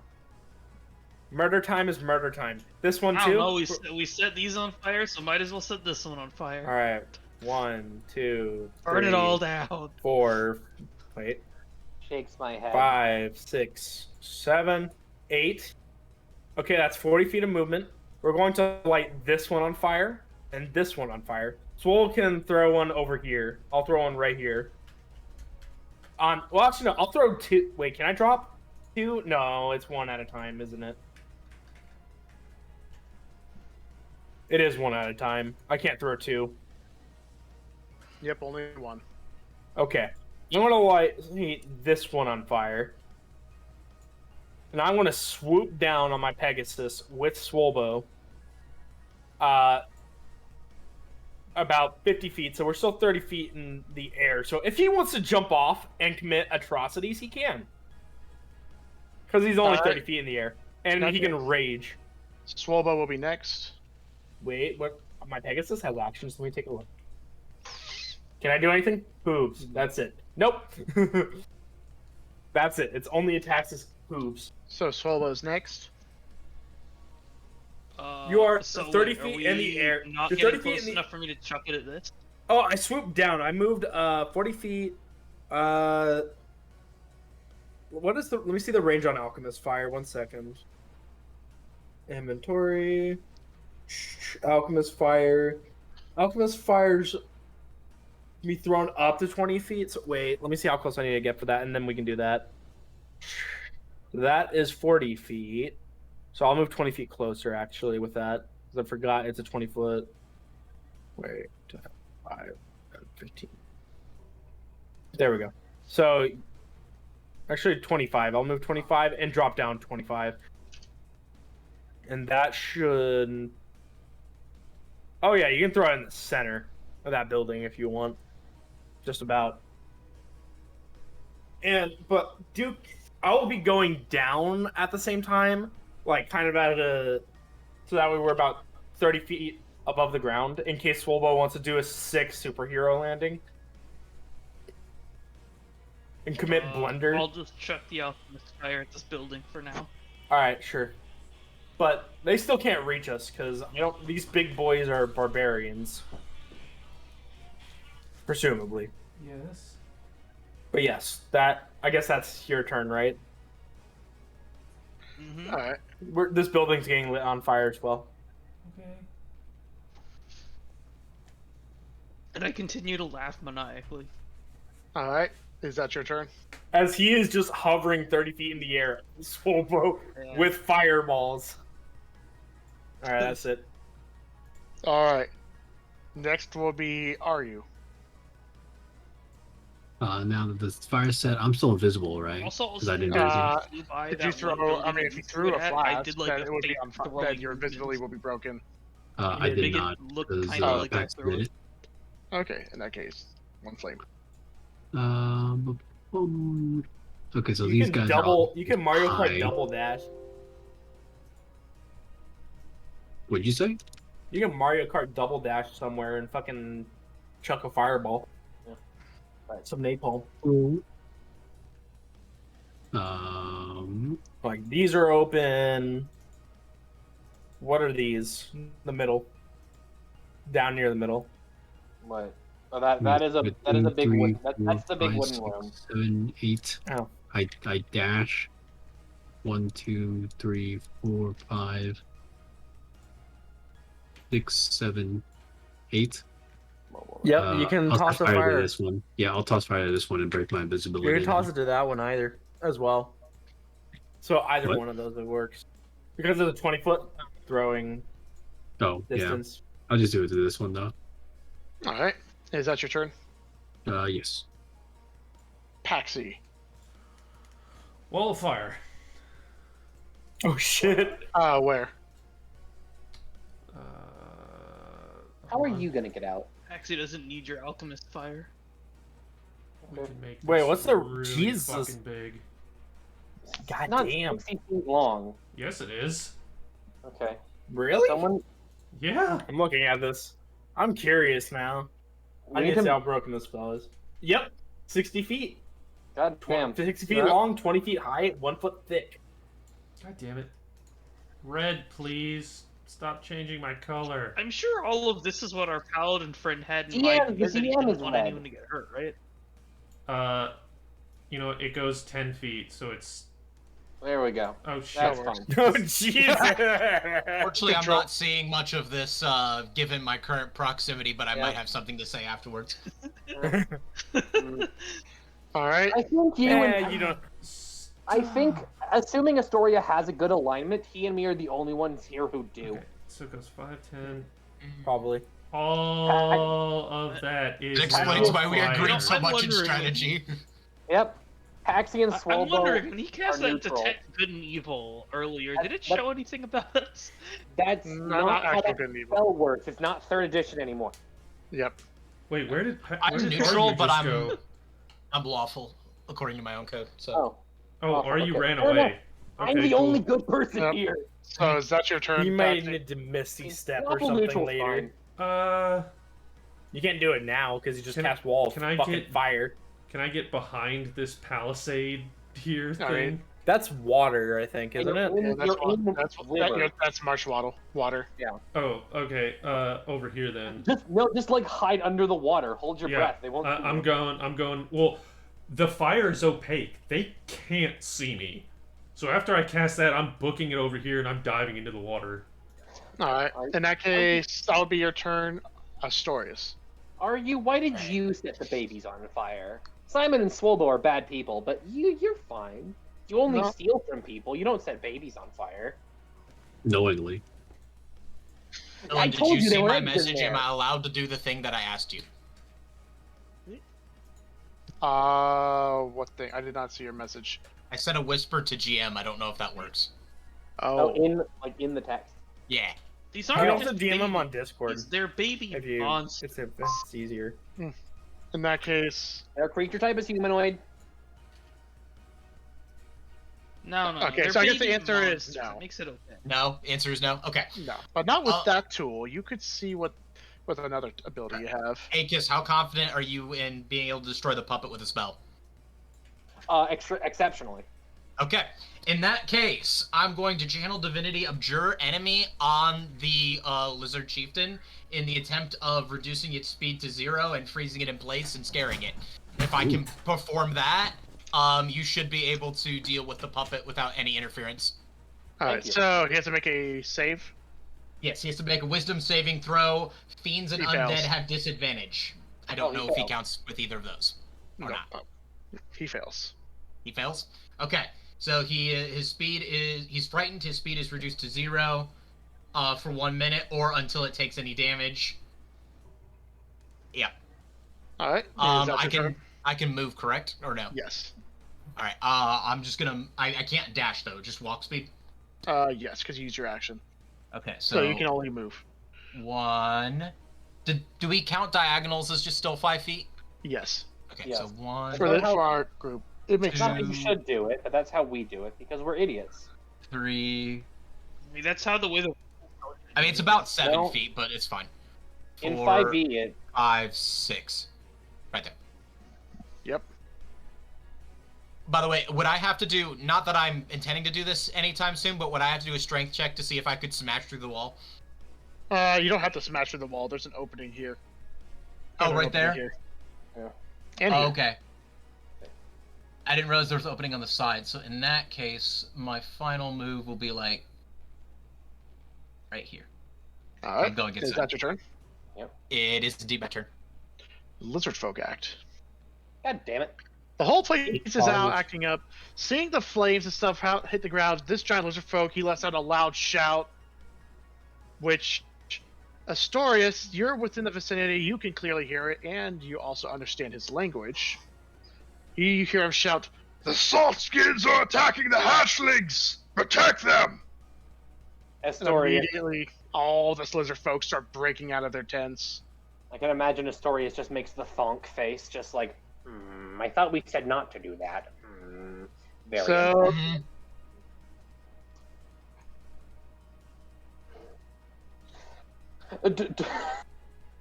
Murder time is murder time. This one I too. don't know. We set these on fire, so might as well set this one on fire. All right, 1, 2, Burn 3, it all down. 4. Wait. Shakes my head. 5, 6, 7, 8. Okay, that's 40 feet of movement. We're going to light this one on fire and this one on fire. Swole can throw one over here. I'll throw one right here. Well, actually, no. I'll throw 2. Wait, can I drop 2? No, it's 1 at a time, isn't it? It is 1 at a time. I can't throw 2. Yep, only 1. Okay. I'm going to light this one on fire. And I'm going to swoop down on my Pegasus with Swolbo. About 50 feet, so we're still 30 feet in the air. So if he wants to jump off and commit atrocities, he can. Because he's only 30 feet in the air. And he can rage. Swolbo will be next. Wait, what? My Pegasus has actions. Let me take a look. Can I do anything? Boobs. That's it. Nope. That's it. It's only attacks as boobs. So Swolbo's next. You are so 30 wait, feet in the air. Not You're 30 getting feet close in the... enough for me to chuck it at this. Oh, I swooped down. I moved 40 feet. What is the... Let me see the range on Alchemist Fire. 1 second. Inventory. Alchemist Fire. Alchemist Fire's be thrown up to 20 feet. So wait, let me see how close I need to get for that, and then we can do that. That is 40 feet. So I'll move 20 feet closer, actually, with that. Because I forgot it's a 20-foot. Wait, 5, 15. There we go. So, actually 25. I'll move 25 and drop down 25. And that should... Oh yeah, you can throw it in the center of that building if you want. Just about. But Duke, I will be going down at the same time. Like, kind of at a... So that way we're about 30 feet above the ground, in case Swolbo wants to do a 6 superhero landing. and commit blunder. I'll just chuck the alchemist fire at this building for now. All right, sure. But they still can't reach us because these big boys are barbarians, presumably. Yes. But yes, I guess that's your turn, right? Mm-hmm. All right. This building's getting lit on fire as well. Okay. And I continue to laugh maniacally. All right. Is that your turn? As he is just hovering 30 feet in the air, Swolbo, Yeah. with fireballs. All right, that's it. All right. Next will be Aryu. Now that the fire's set, I'm still invisible, right? Also, 'Cause I didn't since do I anything. flew by If that you one throw, building if you you threw a at, flash, I did like then a it would be fake on fire. throwing Then your movement. invisibility will be broken. I Make did it not. look Because kinda like I Pax threw did it. it. Okay. In that case, one flame. Okay, so You these can guys double. are You can Mario Kart high. double dash. What'd you say? You can Mario Kart double dash somewhere and fucking chuck a fireball. Yeah. Right. Some napalm. Like these are open. What are these? The middle. Down near the middle. What? Oh, that is a big wood. That's the big wooden room. 7, 8. Oh. I dash. 1, 2, 3, 4, 5, 6, 7, 8. Yep, you can I'll toss a fire fire. to this one. Yeah, I'll toss fire to this one and break my invisibility. You can toss it to that one either, as well. So either What? one of those it works. Because of the 20-foot throwing Oh, distance. yeah. I'll just do it to this one, though. All right. Is that your turn? Yes. Paxi. Wall of fire. Oh shit. Where? How are you gonna get out? Actually, doesn't need your alchemist fire. We can make Wait, this what's the- really Jesus. fucking big? God Not damn. 60 feet long. Yes, it is. Okay. Really? Someone. Yeah. I'm looking at this. I'm curious now. I We need need to see to. how broken this spell is. Yep. 60 feet. God damn. 60 feet Yeah. long, 20 feet high, 1 foot thick. God damn it. Red, please. Stop changing my color. I'm sure all of this is what our paladin friend had in DM mind because the he DM didn't is want red. anyone to get hurt, right? It goes 10 feet, so it's... There we go. Oh, shit. That's fine. Oh, Jesus. Fortunately, I'm Control- not seeing much of this given my current proximity, but I Yeah. might have something to say afterwards. All right. I think you and Yeah, you don't. I think, assuming Astoria has a good alignment, he and me are the only ones here who do. Okay, so it goes 5, 10. Probably. All of that is It explains now why we fire. agreed so I'm much in wondering- strategy. Yep. Paxi and I'm Swolbo. wondering, when he cast are that neutral. detect good and evil earlier, did it That- show anything about us? That's Not not how actual that good and evil. spell works. It's not 3rd edition anymore. Yep. Wait, where did I'm where did neutral, Aryu but just I'm go? I'm lawful according to my own code. So Oh. Oh, Oh, Aryu okay. ran Fair enough. away. I'm Okay, the cool. only good person Yep. here. So is that your turn? You might Paxi? need to Misty Step or Lawful something neutral's later. fine. You can't do it now because you just Can- cast wall of can I fucking get- fire. Can I get behind this palisade here All thing? right. That's water, I think, isn't You're it? in- Yeah, that's you're in the river. that's marsh water. Oh, okay. Over here then. Just like hide under the water. Hold your Yeah, breath. They won't. see I'm you. going. Well, the fire is opaque. They can't see me. So after I cast that, I'm booking it over here and I'm diving into the water. All right. In that case, that would be your turn, Astorius. Why did you set the babies on fire? Simon and Swolbo are bad people, but you're fine. You only No. steal from people. You don't set babies on fire. Knowingly. I Dylan, did told you you there see were my eggs in message? there. Am I allowed to do the thing that I asked you? What thing? I did not see your message. I sent a whisper to GM. I don't know if that works. Oh, Oh, in the text. Yeah. These You aren't can just also DM them on babies. Discord They're baby if you. monsters. It's easier. in that case, Their creature type is humanoid. No. Okay, they're so I guess the baby answer is monsters. no. It makes it okay. No. Answer is no. Okay. no. But not with Uh, that tool. You could see what with another ability you have. Akis, how confident are you in being able to destroy the puppet with a spell? Exceptionally. Okay. In that case, I'm going to channel Divinity Abjure enemy on the Lizard Chieftain in the attempt of reducing its speed to 0 and freezing it in place and scaring it. If I can perform that, you should be able to deal with the puppet without any interference. Alright, so he has to make a save. Yes, he has to make a wisdom saving throw. Fiends and He undead fails. have disadvantage. I don't know if he counts with either of those. Or not. Oh, he fails. He fails? Okay. So his speed is... He's frightened. His speed is reduced to 0 for 1 minute or until it takes any damage. Yeah. Alright. I can move, correct? Or no? Yes. Alright, I'm just gonna... I can't dash, though. Just walk speed? Yes, because you use your action. Okay, So you can only move. 1... Do we count diagonals as just still 5 feet? Yes. Okay, Yes. so 1... For our group. It makes Not that sense. you should do it, but that's how we do it because we're idiots. 3... I mean, that's how the way the I mean, it's about 7 No. feet, but it's fine. In 4, 5e, it 5, 6. Right there. Yep. By the way, would I have to do... Not that I'm intending to do this anytime soon, but would I have to do a strength check to see if I could smash through the wall? You don't have to smash through the wall. There's an opening here. Oh, And an right opening there? Here. Yeah. And Oh, here. okay. I didn't realize there was an opening on the side, so in that case, my final move will be like... Right here. Alright. I'm going Is inside. that your turn? It is indeed my turn. Lizard folk act. God damn it. The whole place is out, College. acting up. Seeing the flames and stuff hit the ground, this giant lizard folk, he lets out a loud shout. Which, Astorius, you're within the vicinity, you can clearly hear it, and you also understand his language. You hear him shout, "The Saltskins are attacking the hatchlings! Protect them!" And Astoria. immediately, all the lizard folk start breaking out of their tents. I can imagine Astorius just makes the thonk face, just like, I thought we said not to do that. Very So,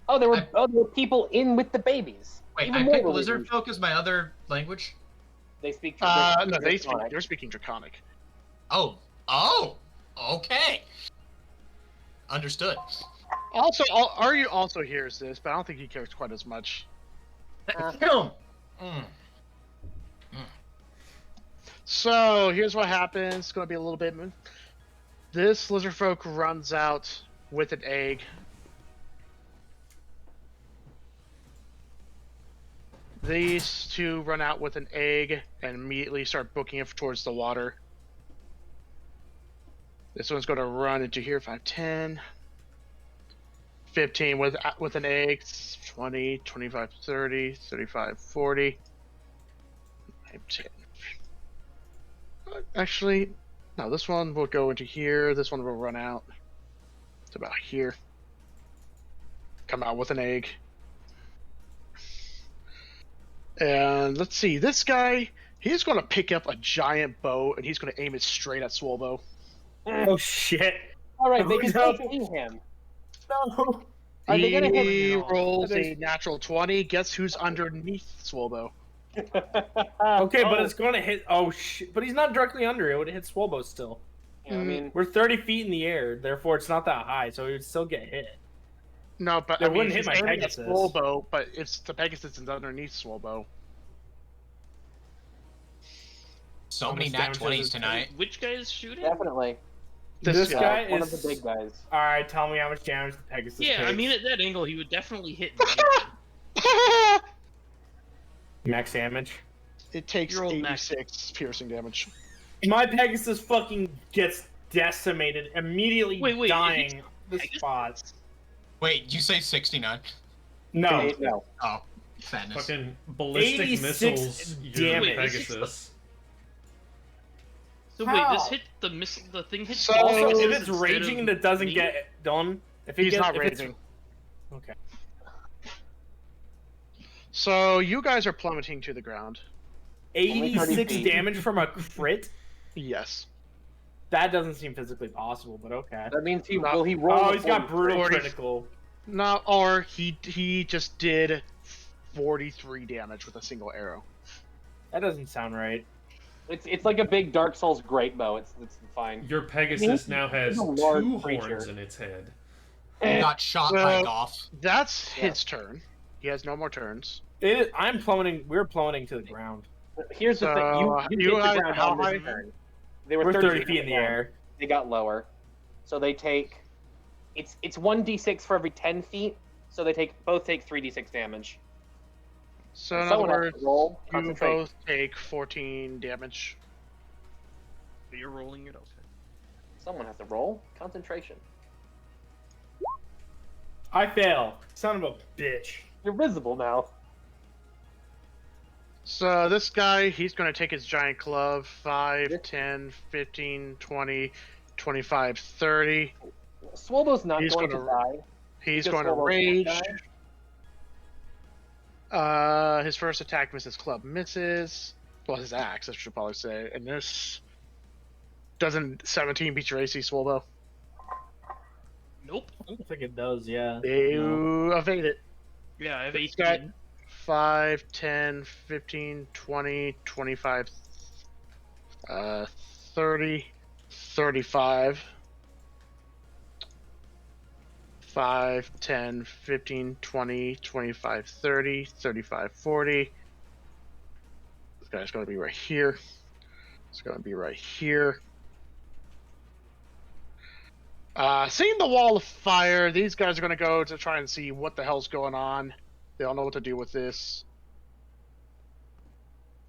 Oh, there were people in with the babies. Wait, Even I more picked religions. Lizard Folk as my other language? They speak. no, Draconic. they're speaking Draconic. Oh, okay. Understood. Also, Aryu also hears this, but I don't think he cares quite as much. Mm. So, here's what happens. It's going to be a little bit... This lizard folk runs out with an egg. These two run out with an egg and immediately start booking it towards the water. This one's going to run into here, 5, 10, 15 with an egg, 20, 25, 30, 35, 40, 10. Actually, no, this one will go into here. This one will run out. It's about here. Come out with an egg. And let's see, this guy, he's going to pick up a giant bow and he's going to aim it straight at Swolbo. Oh shit! All right, they Oh, can no. still see him. No. Are they gonna hit He him? rolls a natural 20. Guess who's underneath Swolbo? Okay, but it's going to hit. Oh shit! But he's not directly under it. It would hit Swolbo still. Yeah, I mean, We're 30 feet in the air, therefore it's not that high, so he would still get hit. No, but It I mean, wouldn't hit he's my aiming at Pegasus. Swolbo, but it's the Pegasus is underneath Swolbo. So How many much nat damage 20s does it tonight. Which guy is shooting? definitely. This guy One is of the big guys. All right, tell me how much damage the Pegasus Yeah, I takes. mean at that angle he would definitely hit. Max damage. It takes Your old Max. 86 piercing damage. My Pegasus fucking gets decimated, immediately Wait, dying it's the Pegasus? spot. Wait, you say 69? No, No. Oh, sadness. Fucking ballistic 86 missiles. You're damage. the Pegasus. So How? wait, this hit the thing hit. So- also, Pegasus if it's instead raging of that doesn't me? get done, if it He's gets, not if it's- raging. Okay. So you guys are plummeting to the ground. 86 feet. damage from a crit? Yes. That doesn't seem physically possible, but okay. That means he Not- will he roll. Oh, he's got brutal 40. critical. No, or he just did 43 damage with a single arrow. That doesn't sound right. It's like a big Dark Souls great bow. It's fine. Your Pegasus now has It's a large 2 creature. horns in its head. You got shot by So- Goff. That's his turn. He has no more turns. I'm plummeting. We're plummeting to the ground. Here's the thing. So, You you hit the guys- ground how on this high? turn. They were We're 30 feet in the down. air. They got lower, so they take. It's 1d6 for every 10 feet, so they both take 3d6 damage. So in other Someone has words, to roll you concentration. both take 14 damage. You're rolling it, okay. Someone has to roll concentration. I fail. Son of a bitch. You're visible now. So this guy, he's going to take his giant club, 5, 10, 15, 20, 25, 30. Swobo's not He's going to gonna- die. He's Just going to Swobo rage. can't die. His first attack misses, club misses. Well, his axe, I should probably say. And this doesn't 17 beat your AC, Swolbo? Nope. I don't think it does. Yeah. You evade it. Yeah, I have This 18. guy- 5, 10, 15, 20, 25, 30, 35. 5, 10, 15, 20, 25, 30, 35, 40. This guy's going to be right here. It's going to be right here. Seeing the wall of fire, these guys are going to go to try and see what the hell's going on. They don't know what to do with this.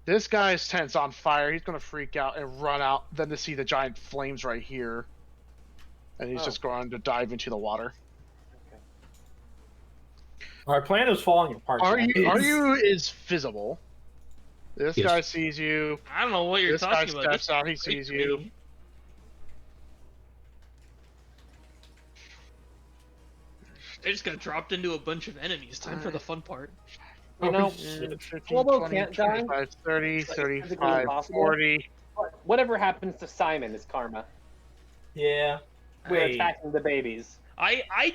This guy's tent's on fire. He's going to freak out and run out. Then to see the giant flames right here. And he's just going to dive into the water. Our plan is falling apart. Are guys. you is visible. This Yes. guy sees you. I don't know what you're This guy talking about. steps out. He sees you. I just got dropped into a bunch of enemies. Time for the fun part. You know, 15, Swobo 20, can't die. 25, 30, It's like 35, physically impossible. 40. whatever happens to Simon is karma. Yeah. For Wait. attacking the babies. I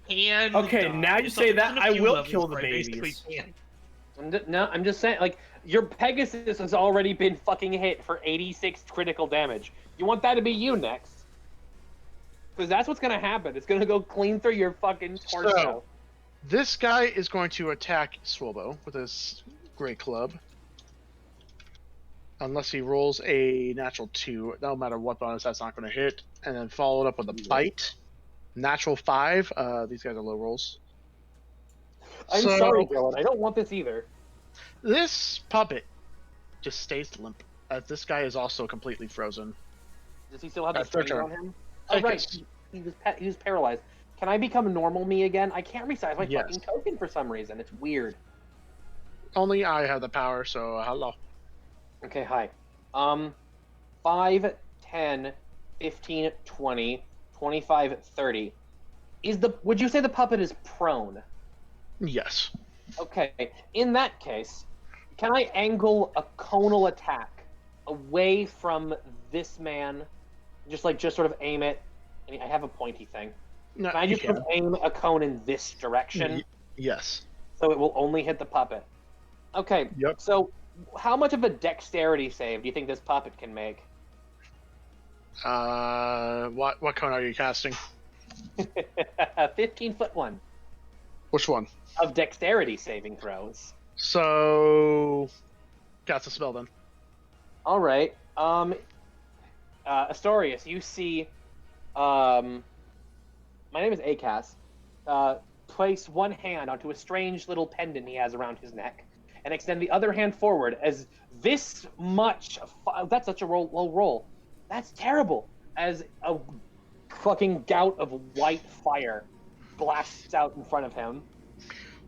can. Okay, die. now you It's say on that, a I few will levels kill the where I basically babies. can't. No, I'm just saying, like, your Pegasus has already been fucking hit for 86 critical damage. You want that to be you next? Because that's what's gonna happen. It's gonna go clean through your fucking torso. So, this guy is going to attack Swobo with his great club. Unless he rolls a natural 2. No matter what bonus, that's not going to hit. And then followed up with a bite. Natural 5. These guys are low rolls. I'm So- sorry, Dylan. I don't want this either. This puppet just stays limp. As this guy is also completely frozen. Does he still have the That's their strain turn. on him? I Oh, right. guess. He was paralyzed. Can I become normal me again? I can't resize my Yes. fucking token for some reason. It's weird. Only I have the power, so hello. Okay, hi. 5, 10, 15, 20, 25, 30. Would you say the puppet is prone? Yes. Okay, in that case, can I angle a conal attack away from this man? Just sort of aim it. And I have a pointy thing. No, Can I you just sort can. of aim a cone in this direction? Yes. So it will only hit the puppet. Okay. Yep. So how much of a dexterity save do you think this puppet can make? What cone are you casting? 15-foot one Which one? of dexterity saving throws. So, cast a spell then. All right. Astorius, you see. My name is Acas. Place one hand onto a strange little pendant he has around his neck, and extend the other hand forward as this much. That's such a low roll. That's terrible. As a fucking gout of white fire blasts out in front of him.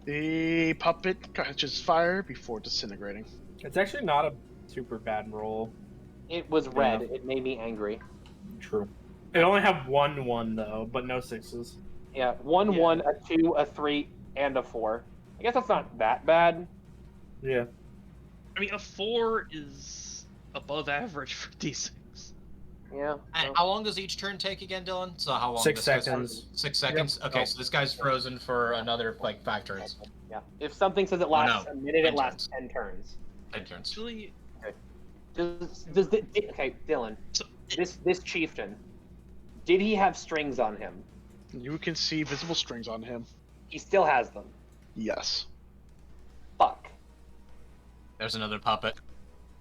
The puppet catches fire before disintegrating. It's actually not a super bad roll. It was red. Yeah. It made me angry. True. It only have 1/1 though, but no 6s. Yeah, 1, a 2, a 3, and a 4. I guess that's not that bad. Yeah. I mean, a 4 is above average for D6. Yeah. And well, how long does each turn take again, Dylan? So how long? 6 this guy's seconds. frozen? 6 seconds. Okay, so this guy's frozen for another 5 turns. yeah. If something says it lasts no. a minute, 10 it lasts turns. 10 turns. 10 turns. Actually, Okay, Dylan. This chieftain, did he have strings on him? You can see visible strings on him. He still has them. Yes. Fuck. There's another puppet.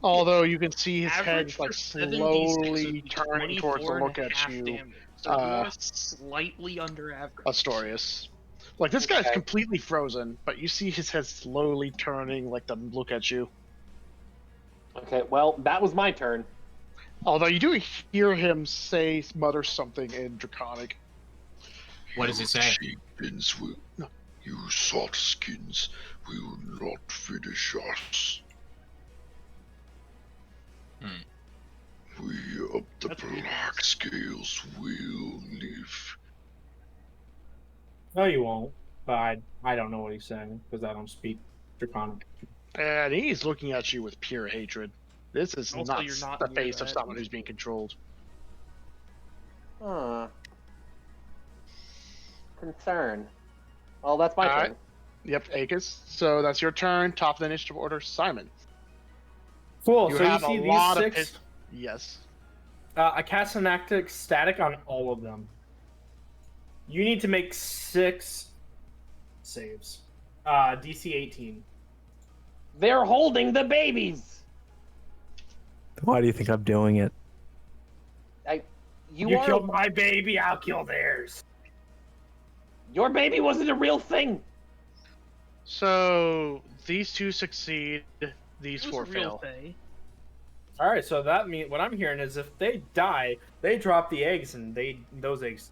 Although you can see his Average head like for 76 slowly would be turning towards to 24 and look a at half you, damage. So you are slightly under average. Astorius. Like this guy's Okay. completely frozen, but you see his head slowly turning like to look at you. Okay, well, that was my turn. Although you do hear him mutter something in Draconic. What does it say? Chieftains will, you salt skins will not finish us. We of the That's black scales will live. No, you won't. But I don't know what he's saying because I don't speak Draconic. And he's looking at you with pure hatred. This is Also, not you're not the near face of that. someone who's being controlled. Concern. Well, that's my Alright. turn. Yep, Akis. So that's your turn. Top of the initiative order, Simon. Cool. You so you have a see these lot of 6. Yes. I cast Synaptic Static on all of them. You need to make 6 saves. DC 18. They're holding the babies. Why do you think I'm doing it? You are. killed my baby, I'll kill theirs. Your baby wasn't a real thing. So these 2 succeed. These It 4 was a real fail. thing. All right, so that means what I'm hearing is if they die, they drop the eggs and those eggs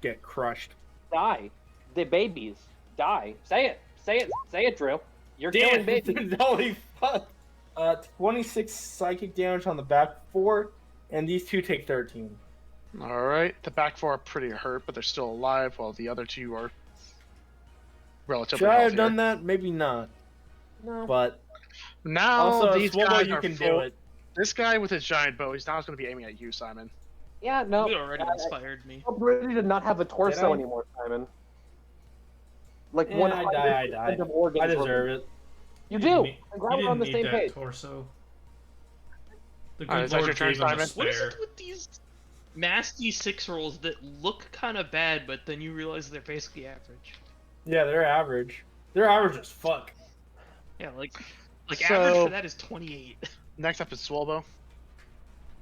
get crushed. Die. The babies. Die. Say it. Say it. Say it, Drew. You're killing babies. Holy fuck. 26 psychic damage on the back 4, and these 2 take 13. Alright. The back 4 are pretty hurt, but they're still alive, while the other 2 are relatively Should I have healthier. done that? Maybe not. No. But Now also, these Swobo, guys you are can full. do it. This guy with his giant bow, he's now going to be aiming at you, Simon. Yeah, no. You already inspired me. I'm ready to not have a Did torso I? anymore, Simon. Like Yeah, 100% I die. of organs. I deserve it. You didn't do. need- I'm glad you we're on the didn't need same that page. torso. The Alright, good is that your Lord turn, gave him a Simon? What is spare. it with these nasty 6 rolls that look kind of bad, but then you realize they're basically average? Yeah, they're average. They're average as fuck. Yeah, like So- average for that is 28. Next up is Swolbo.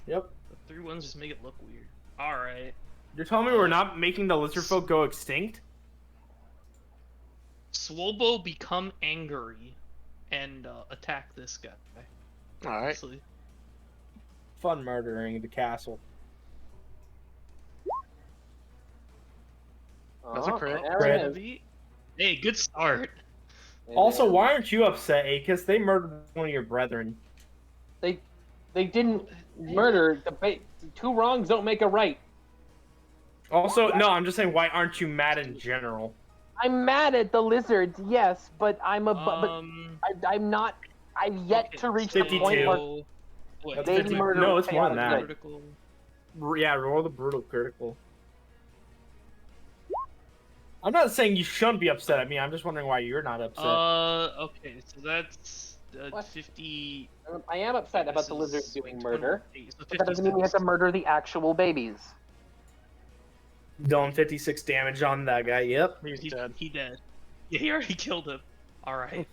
Yep. The 3 ones just make it look weird. Alright. You're telling me we're not making the lizard folk go extinct? Swolbo become angry and attack this guy. Alright. Honestly. Fun murdering the castle. That's a crit. There it is. Hey, good start. Also, why aren't you upset, Akis? They murdered one of your brethren. They didn't murder. 2 wrongs don't make a right. Also, no, I'm just saying, why aren't you mad in general? I'm mad at the lizards, yes, but I'm I'm not. I've yet okay, to reach 52. the point where so- what, That's they 50 murder. no, it's more than that. critical? Yeah, roll the brutal critical. I'm not saying you shouldn't be upset at me. I'm just wondering why you're not upset. Okay, so that's What? 50. I am upset about This the lizards is doing 20, murder, so but that doesn't mean we have to 56. murder the actual babies. Doing 56 damage on that guy. Yep. He's dead. He dead. Yeah, he already killed him. Alright.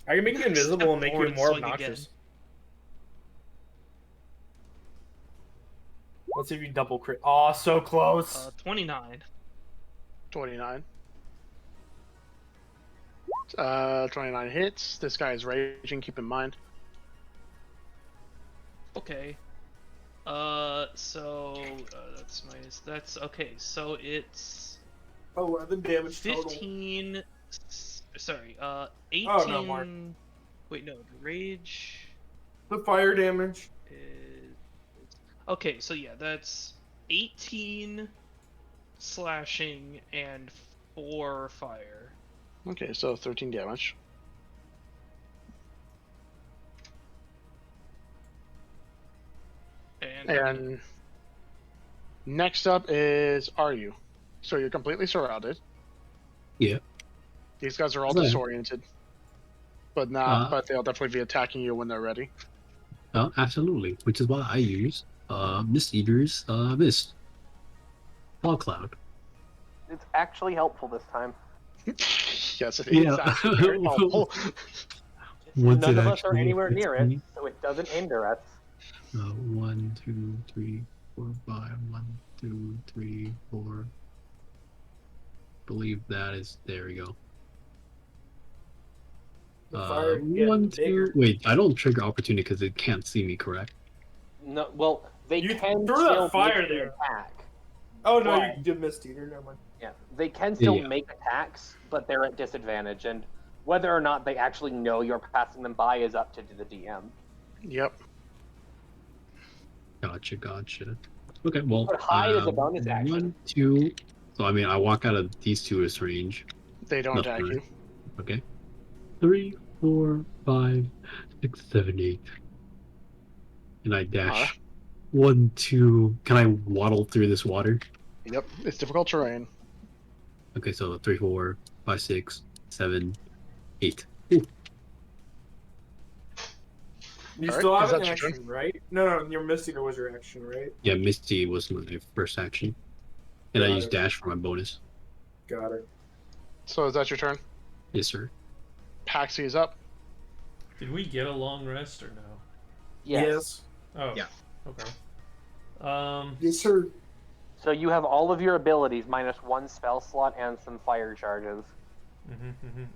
I can make you invisible and make you forward and more swing obnoxious. Let's see if you double crit. Oh, so close. 29. 29. 29 hits. This guy is raging, keep in mind. Okay. So that's minus. That's okay. So it's 11 damage 15. Sorry. 18. Oh, no, Mark. Wait, no. The rage The fire damage. is. Okay, so yeah, that's 18 slashing and 4 fire. Okay, so 13 damage. And next up is Are-You? So you're completely surrounded. Yeah. These guys are all Right. disoriented. But now, but they'll definitely be attacking you when they're ready. Absolutely. Which is why I use Mist Eater's Mist. Fog Cloud. It's actually helpful this time. Yes, it is Yeah. actually very helpful. Once None it of us are actually anywhere hits near it, me. so it doesn't hinder us. 1, 2, 3, 4, 5. 1, 2, 3, 4. Believe that is. There we go. The fire getting 1, 2. bigger. Wait, I don't trigger opportunity because it can't see me, correct? No, well, they You can threw that still fire make the there. attack. Oh no, Why? you did Mist Eater. Never mind. Yeah, they can still Yeah. make attacks, but they're at disadvantage, and whether or not they actually know you're passing them by is up to the DM. Yep. Gotcha. Okay, well, But hide is a bonus action. 1, 2. So I mean, I walk out of these two's range. They don't Nothing, attack right? you. Okay. 3, 4, 5, 6, 7, 8. And I dash. 1, 2. Can I waddle through this water? Yep. It's difficult terrain. Okay, so 3, 4, 5, 6, 7, 8. Ooh. You Alright, still have is an that your action, right? No, your Mist Eater was your action, right? Yeah, Misty was my first action. And I Got used it. dash for my bonus. Got it. So is that your turn? Yes, sir. Paxi is up. Did we get a long rest or no? Yes. Oh. Yeah. Okay. Yes, sir. So you have all of your abilities minus 1 spell slot and some fire charges.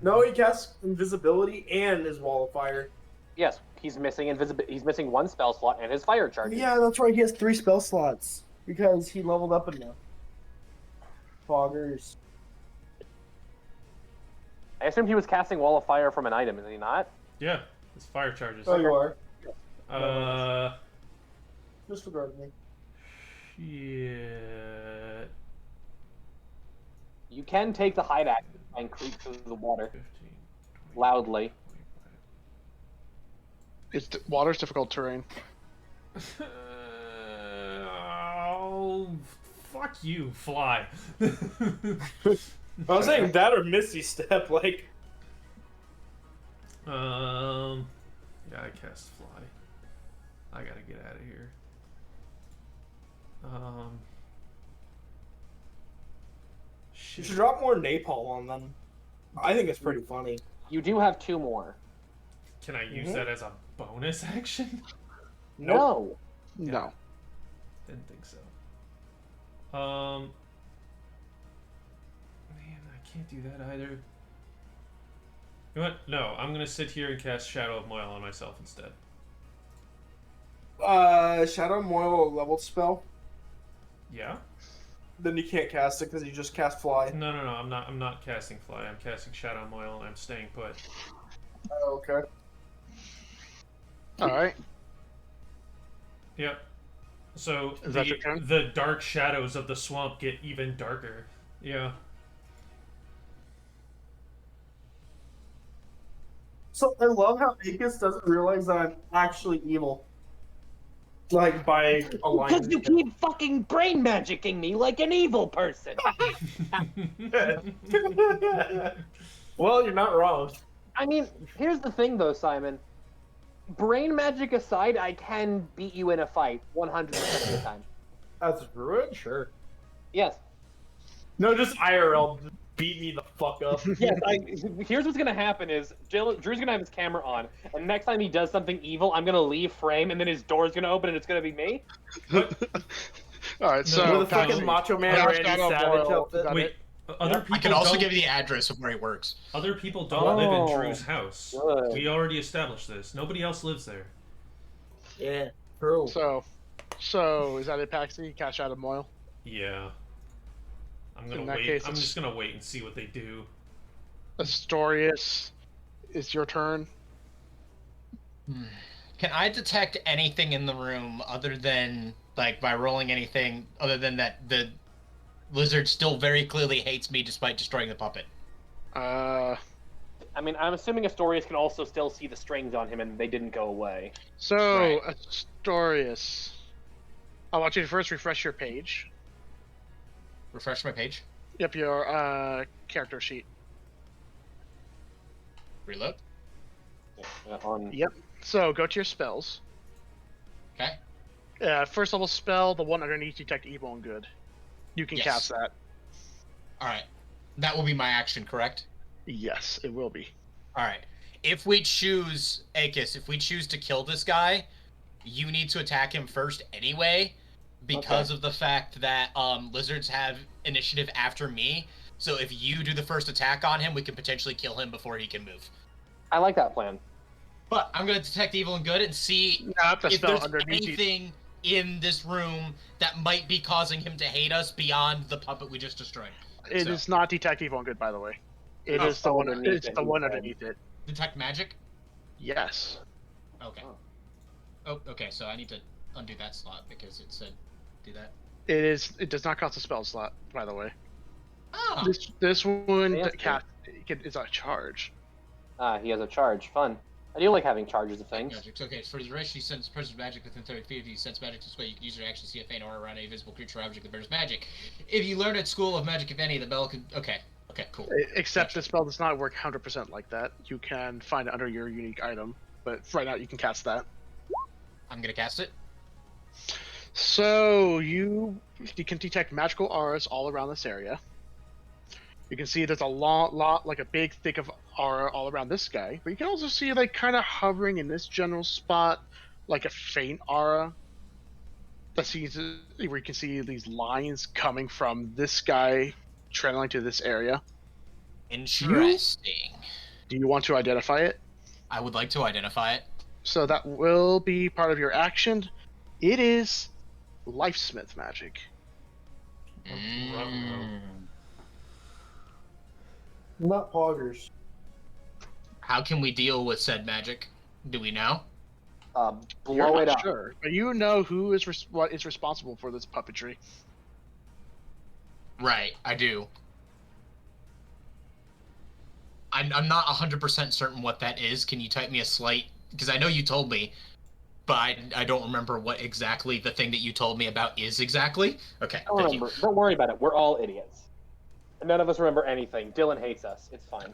No, he casts invisibility and his wall of fire. Yes, he's missing He's missing 1 spell slot and his fire charges. Yeah, that's right. He has 3 spell slots because he leveled up enough. Foggers. I assumed he was casting wall of fire from an item, is he not? Yeah, it's fire charges. Oh, you are. Disregard me. Shit. You can take the hide action and creep through the water 15, 20, loudly. 'It's water's difficult terrain. 25. Oh, fuck you, fly. I was saying that or Misty Step, like. Yeah, I cast fly. I gotta get out of here. You Shit. should drop more napalm on them. I think it's pretty funny. You do have 2 more. Can I use that as a bonus action? No. No. Didn't think so. Man, I can't do that either. You know what? No, I'm gonna sit here and cast Shadow of Moil on myself instead. Shadow Moil, a leveled spell. Yeah? Then you can't cast it because you just cast Fly. No, I'm not casting Fly. I'm casting Shadow Moil and I'm staying put. Oh, okay. Alright. Yep. So Is that your turn? the dark shadows of the swamp get even darker. Yeah. So I love how Akis doesn't realize that I'm actually evil. Like by alignment. Because you keep fucking brain magicking me like an evil person. Well, you're not wrong. I mean, here's the thing though, Simon. Brain magic aside, I can beat you in a fight 100% of the time. That's rude, sure. Yes. No, just IRL beat me the fuck up. Yes, here's what's gonna happen is Drew's gonna have his camera on, and next time he does something evil, I'm gonna leave frame, and then his door's gonna open, and it's gonna be me. Alright, so With a fucking Macho Man Dash Randy Shadow Savage Moil, outfit. got Wait, it. other people I can also don't, give you the address of where he works. other people don't live in Oh, Drew's house. good. We already established this. Nobody else lives there. Yeah, true. So is that it, Paxi? Cash out of Moil? Yeah. I'm gonna In that wait. case, I'm it's- just gonna wait and see what they do. Astorius, it's your turn. Can I detect anything in the room other than, like, by rolling anything other than that the lizard still very clearly hates me despite destroying the puppet? I mean, I'm assuming Astorius can also still see the strings on him, and they didn't go away. So, Right. Astorius, I want you to first refresh your page. Refresh my page. Yep, your character sheet. Reload. On Yep. So go to your spells. Okay. First level spell, the one underneath Detect Evil and Good. You can Yes. cast that. All right. That will be my action, correct? Yes, it will be. All right. If we choose, Akis, if we choose to kill this guy, you need to attack him first anyway, because of the fact that lizards have initiative after me. So if you do the first attack on him, we can potentially kill him before he can move. I like that plan. But I'm going to detect evil and good and see if there's anything in this room that might be causing him to hate us beyond the puppet we just destroyed. It is not Detect Evil and Good, by the way. It is the one. It's the one underneath it. Detect magic? Yes. Okay. Oh, okay. So I need to undo that slot because it said do that. It is. It does not cost a spell slot, by the way. Oh. This one Fancy. is a charge. He has a charge. Fun. I do like having charges of things. Magic. Okay, for the duration you sense person's magic within 30 feet. If you sense magic this way, you can use your action to see a faint aura around a visible creature or object that bears magic. If you learn at School of Magic, if any, the bell could. Okay, cool. Except the spell does not work 100% like that. You can find it under your unique item, but right now you can cast that. I'm gonna cast it. So you can detect magical auras all around this area. You can see there's a lot, like a big thick of aura all around this guy, but you can also see like kind of hovering in this general spot, like a faint aura. That sees where you can see these lines coming from this guy, traveling to this area. Interesting. Do you want to identify it? I would like to identify it. So that will be part of your action. It is Lifesmith magic. Not poggers. How can we deal with said magic? Do we know? You're Blow it not up. sure, but you know who is what is responsible for this puppetry. Right, I do. I'm not 100% certain what that is. Can you type me a slight? Because I know you told me, but I don't remember what exactly the thing that you told me about is exactly. Okay, thank you. Don't worry about it. We're all idiots. None of us remember anything. Dylan hates us. It's fine.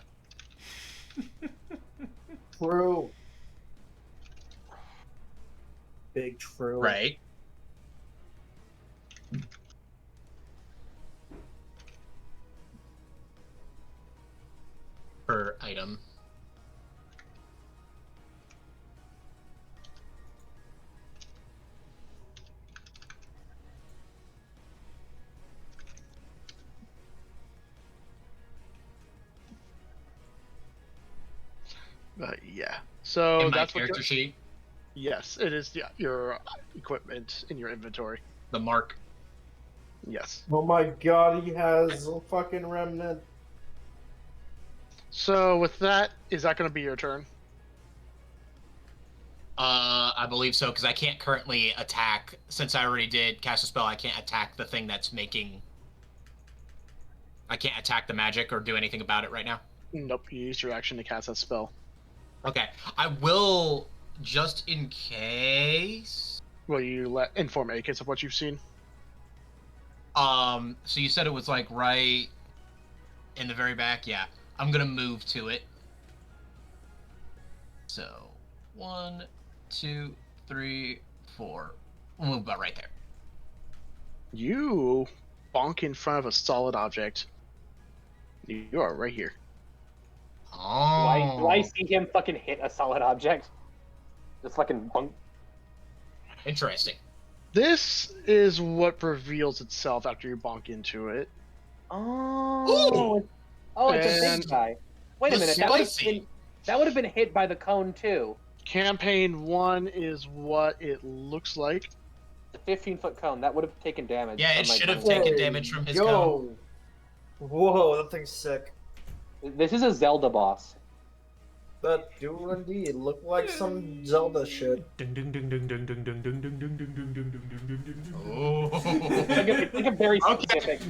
True. Big true. Right. Per item. Yeah. So In my that's character what. sheet, Yes, it is your equipment in your inventory. the mark. Yes. Oh my god, he has a fucking remnant. So with that, is that going to be your turn? I believe so, because I can't currently attack. Since I already did cast a spell, I can't attack the thing that's making... I can't attack the magic or do anything about it right now. Nope, you used your action to cast that spell. Okay, I will, just in case... Will you inform Akis of what you've seen? So you said it was, like, right in the very back? Yeah. I'm gonna move to it. So, 1, 2, 3, 4. We'll move about right there. You bonk in front of a solid object. You are right here. Oh. Do I see him fucking hit a solid object? Just fucking bunk. Interesting. This is what reveals itself after you bonk into it. Oh. Ooh. Oh, it's a And big guy. Wait a minute. That would have been hit by the cone too. Campaign 1 is what it looks like. The 15-foot cone. That would have taken damage. Yeah, from it my should have cone. taken damage from his Yo. cone. Whoa, that thing's sick. This is a Zelda boss. That do indeed look like some Zelda shit. Ding ding ding ding ding ding ding ding ding ding ding ding ding ding ding ding ding. Oh. Like a very specific.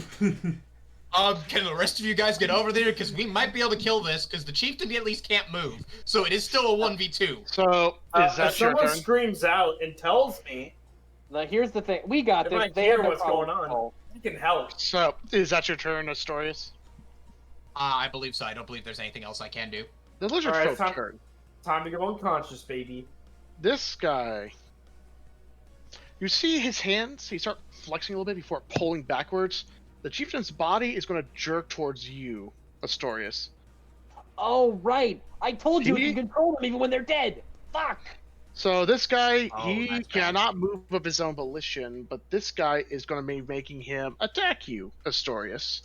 Can the rest of you guys get over there? Because we might be able to kill this, because the chieftain at least can't move. So it is still a 1v2. So, is that if your someone turn? screams out and tells me, Now here's the thing. We got if this. I They hear have no what's problem going with on, Cole. you can help. So, is that your turn, Astorius? I believe so. I don't believe there's anything else I can do. The lizard Alright, folk turn. time to go unconscious, baby. This guy You see his hands, he start flexing a little bit before pulling backwards. The chieftain's body is going to jerk towards you, Astorius. Oh, right. I told you we He- can control them even when they're dead. Fuck. So this guy, Oh, he that's bad. cannot move of his own volition, but this guy is going to be making him attack you, Astorius.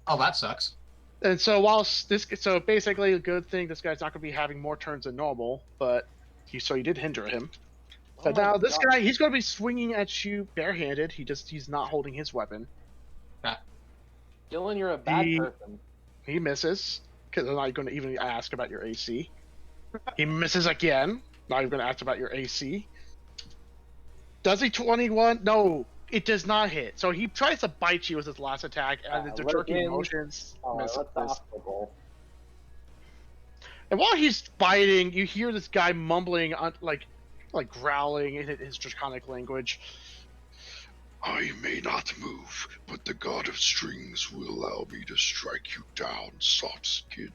Oh, that sucks. And so so basically a good thing, this guy's not going to be having more turns than normal, but you did hinder him. But now this guy, he's going to be swinging at you barehanded. He's not holding his weapon. Dylan, you're a bad person. He misses because I'm not going to even ask about your AC. He misses again. Not even going to ask about your AC. Does he 21? No, it does not hit. So he tries to bite you with his last attack, and the jerking motions misses. And while he's biting, you hear this guy mumbling, like growling in his draconic language. I may not move, but the god of strings will allow me to strike you down, soft skin.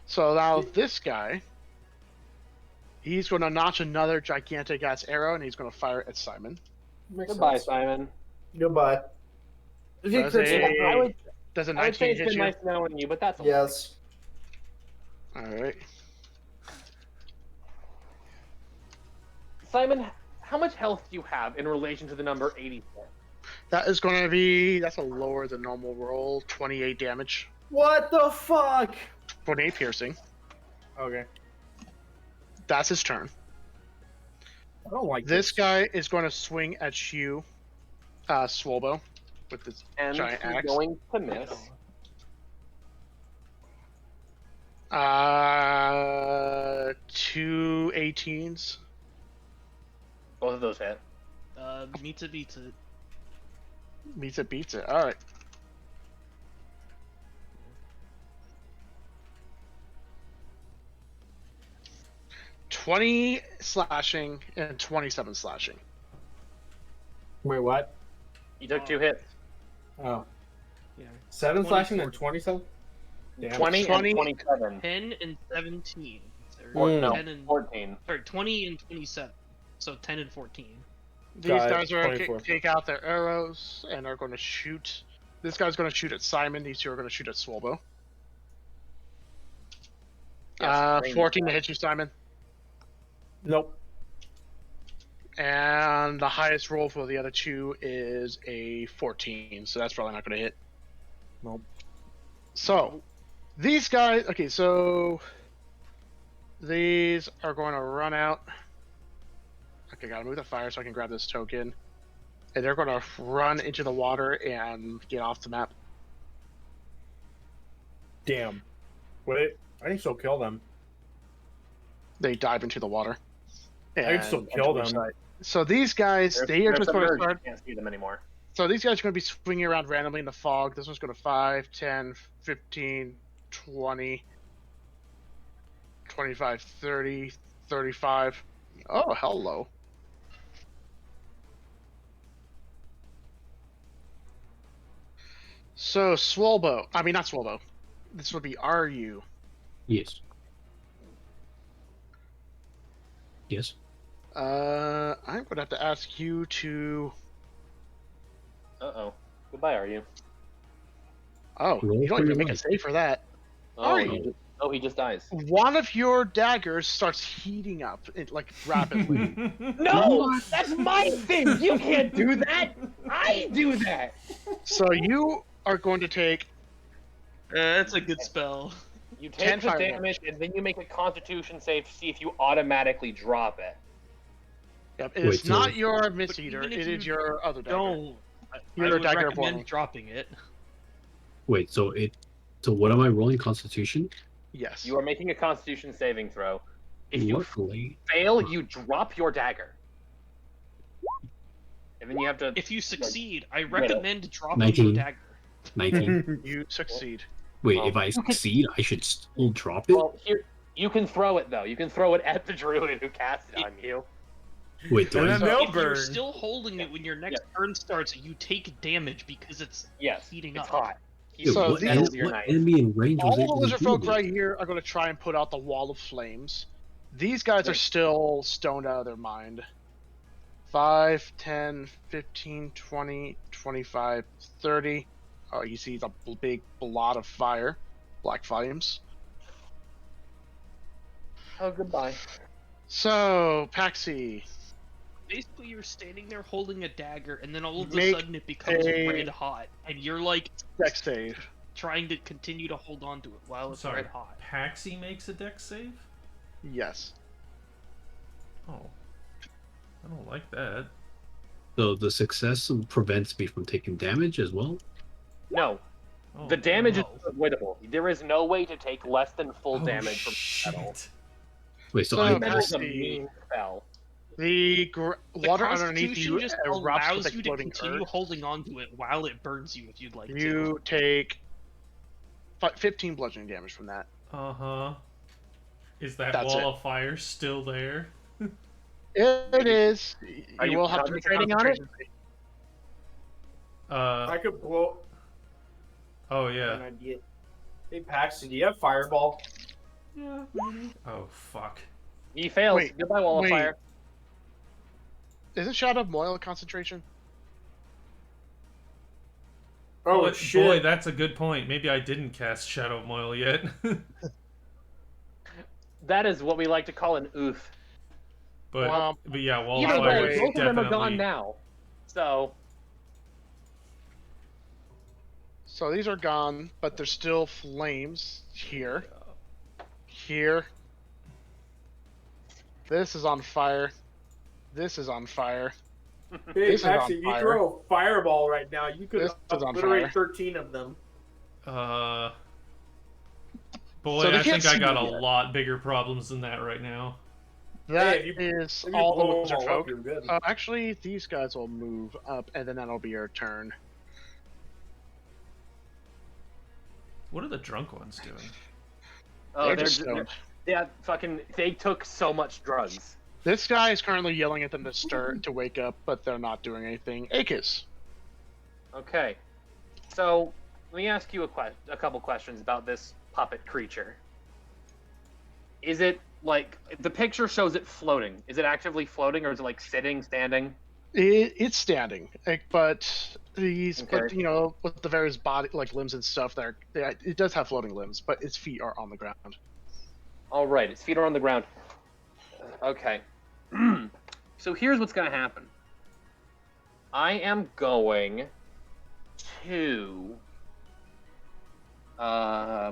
So now this guy, he's going to notch another gigantic ass arrow, and he's going to fire at Simon. Goodbye, Simon. Goodbye. If you Does could a I would say 19 it's hit been you? nice knowing you, but that's yes. All right. Simon, how much health do you have in relation to the number 84? That's a lower than normal roll. 28 damage. What the fuck? 28 piercing. Okay. That's his turn. I don't like This guy is going to swing at you, Swolbo, with this And giant he's axe. going to miss. 2 18s. Both of those hit. Beats it. Beats it. All right. 20 slashing and 27 slashing. Wait, what? You took 2 hits. Oh. Yeah. 7 20, slashing and 27? Damn. 20 20. and 27. 10 and 17. Or, no, 10 and 14. Sorry, 20 and 27. So 10 and 14. These Got it, guys are going 24. to take out their arrows and are going to shoot. This guy's going to shoot at Simon. These two are going to shoot at Swolbo. Yes, 14 to hit you, Simon. Nope. And the highest roll for the other two is a 14, so that's probably not going to hit. Nope. So, these guys... Okay, so... These are going to run out. Okay, gotta move the fire so I can grab this token. And they're going to run into the water and get off the map. Damn. Wait, I can still kill them. They dive into the water. I can still kill them. So these guys, they are just going to start... You can't see them anymore. So these guys are going to be swinging around randomly in the fog. This one's going to 5, 10, 15, 20, 25, 30, 35. Oh, hello. So, Swolbo. I mean, not Swolbo. This would be RU. Yes. Yes. I'm going to have to ask you to... Uh-oh. Goodbye, are you? Oh, Roll you don't for even your make a life. save for that. Oh, Are he just dies. One of your daggers starts heating up, rapidly. No! That's my thing! You can't do that! I do that! So you are going to take... That's a good spell. You 10 take the fire damage, and then you make a constitution save to see if you automatically drop it. Yep, it is Wait, so- not your Miss Eater, even it if is you your other dagger. Don't. I Your would dagger recommend boiling. dropping it. Wait, so what am I rolling? Constitution? Yes. You are making a constitution saving throw. If you Luckily. fail, you drop your dagger. And then you have to... If you succeed, I recommend dropping 19. your dagger. 19. You succeed. Wait, Well, if I succeed, I should still drop it? Well, here, you can throw it, though. You can throw it at the druid who cast it on you. Wait, do And I... then they'll If you're burn. still holding it when your next turn starts, you take damage because it's Yes, heating it's up. hot. Dude, So what, these- what enemy in range All was the able to lizard do folk this? right here are going to try and put out the wall of flames. These guys are still stoned out of their mind. 5, 10, 15, 20, 25, 30. Oh, you see the big blot of fire. Black flames. Oh, goodbye. So, Paxi. Basically, you're standing there holding a dagger, and then all of a Make sudden it becomes a- red hot, and you're like Dex save. trying to continue to hold on to it while it's Sorry, red hot. Paxi makes a dex save? Yes. Oh. I don't like that. So the success prevents me from taking damage as well? No. Oh, The damage no. is avoidable. There is no way to take less than full Oh, damage from metal. shit. Wait, so So, I Metal's a Paxi, mean spell. The The water underneath Constitution you just erupts allows with you to exploding continue earth. holding on to it while it burns you if you'd like to. You take 15 bludgeoning damage from that. Uh-huh. Is that That's wall it. of fire still there? It is. Are you will have to make a concentrating on it? concentration save. I could blow Oh, an yeah. idea. Hey, Paxton, do you have Fireball? Yeah. Oh, fuck. He fails. Wait, Goodbye, wall of fire. Isn't Shadow of Moil a concentration? Oh, Boy, shit. boy, that's a good point. Maybe I didn't cast Shadow of Moil yet. That is what we like to call an oof. but yeah, wall of Either fire way, is both of them are definitely... gone now. So, So these are gone, but there's still flames here. Here. This is on fire. This is on fire. Hey, This is on Paxton, you fire. throw a Fireball right now. You could This is on obliterate fire. 13 of them. Boy, So they I can't think I see got a you yet. lot bigger problems than that right now. That Hey, is if you all the blow them lizard all up, folk. you're good. Actually, these guys will move up, and then that'll be your turn. What are the drunk ones doing? oh, They're just stoned. yeah, fucking, they took so much drugs. This guy is currently yelling at them to to wake up, but they're not doing anything. Akis. Okay, so let me ask you a couple questions about this puppet creature. Is it like the picture shows it floating? Is it actively floating, or is it like sitting, standing? It's standing, but these, but Okay. you know, with the various body, like limbs and stuff, it does have floating limbs, but its feet are on the ground. All right, its feet are on the ground. Okay. So here's what's gonna happen. I am going to. I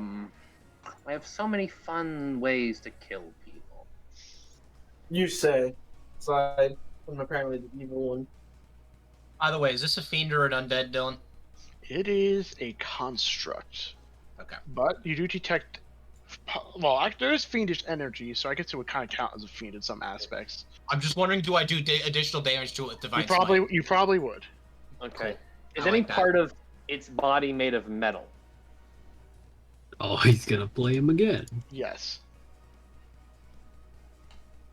have so many fun ways to kill people. You say. Aside from apparently the evil one. By the way, is this a fiend or an undead, Dylan? It is a construct, Okay. but you do detect. Well, there is fiendish energy, so I guess it would kind of count as a fiend in some aspects. I'm just wondering, do I do additional damage to it with divine You probably would. Okay. Cool. Is I any like that. part of its body made of metal? Oh, he's gonna play him again. Yes.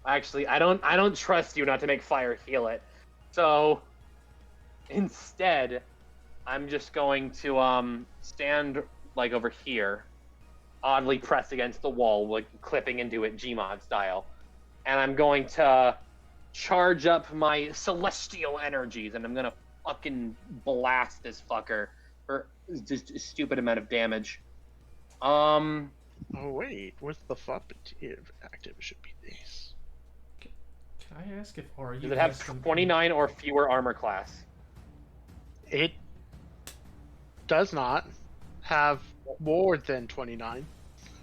Actually, I don't trust you not to make fire heal it. So instead, I'm just going to stand like over here, oddly pressed against the wall, like clipping into it Gmod style. And I'm going to charge up my celestial energies, and I'm gonna fucking blast this fucker for just a stupid amount of damage. Oh wait, with the FUP active, it should be these. Can I ask if RU Does it have has some- 29 or fewer armor class? It does not have more than 29.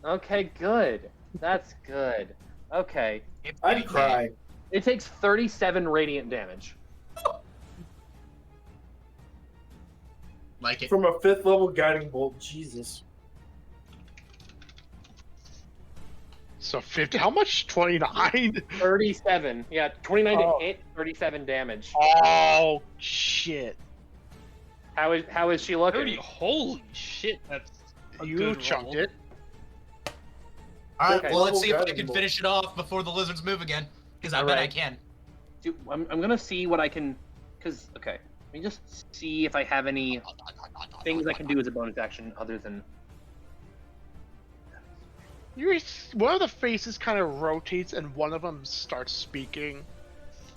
Okay, good. That's good. Okay. I'd cry. It takes 37 radiant damage. Like it. From a 5th level guiding bolt. Jesus. So 50. How much? 29. 37. Yeah, 29 Oh. to hit, 37 damage. Oh shit! How is she looking? Holy shit, that's a You good chunked roll. it. Alright, Okay. well, let's see if I Guiding can bolt. finish it off before the lizards move again. Because I bet I Alright. can. Dude, I'm gonna see what I can. Cause okay, let me just see if I have any things I can do as a bonus action other than. One of the faces kind of rotates, and one of them starts speaking.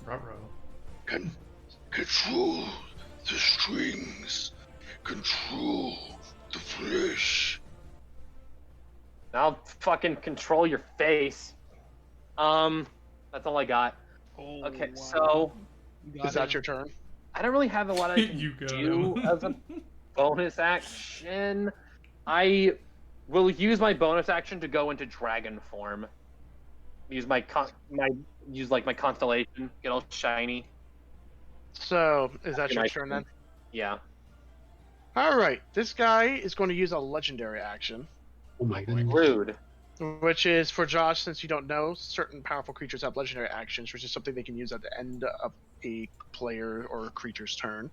Ruh-roh. Control the strings. Control the flesh. I'll fucking control your face. That's all I got. Oh, Okay, wow. so You got Is that him. your turn? I don't really have a lot I can You got do him. as a bonus action. I will use my bonus action to go into dragon form. Use my my constellation, get all shiny. So, is that your My turn then? Yeah. All right. This guy is going to use a legendary action, Oh my goodness. Rude. which is for Josh. Since you don't know, certain powerful creatures have legendary actions, which is something they can use at the end of a player or a creature's turn.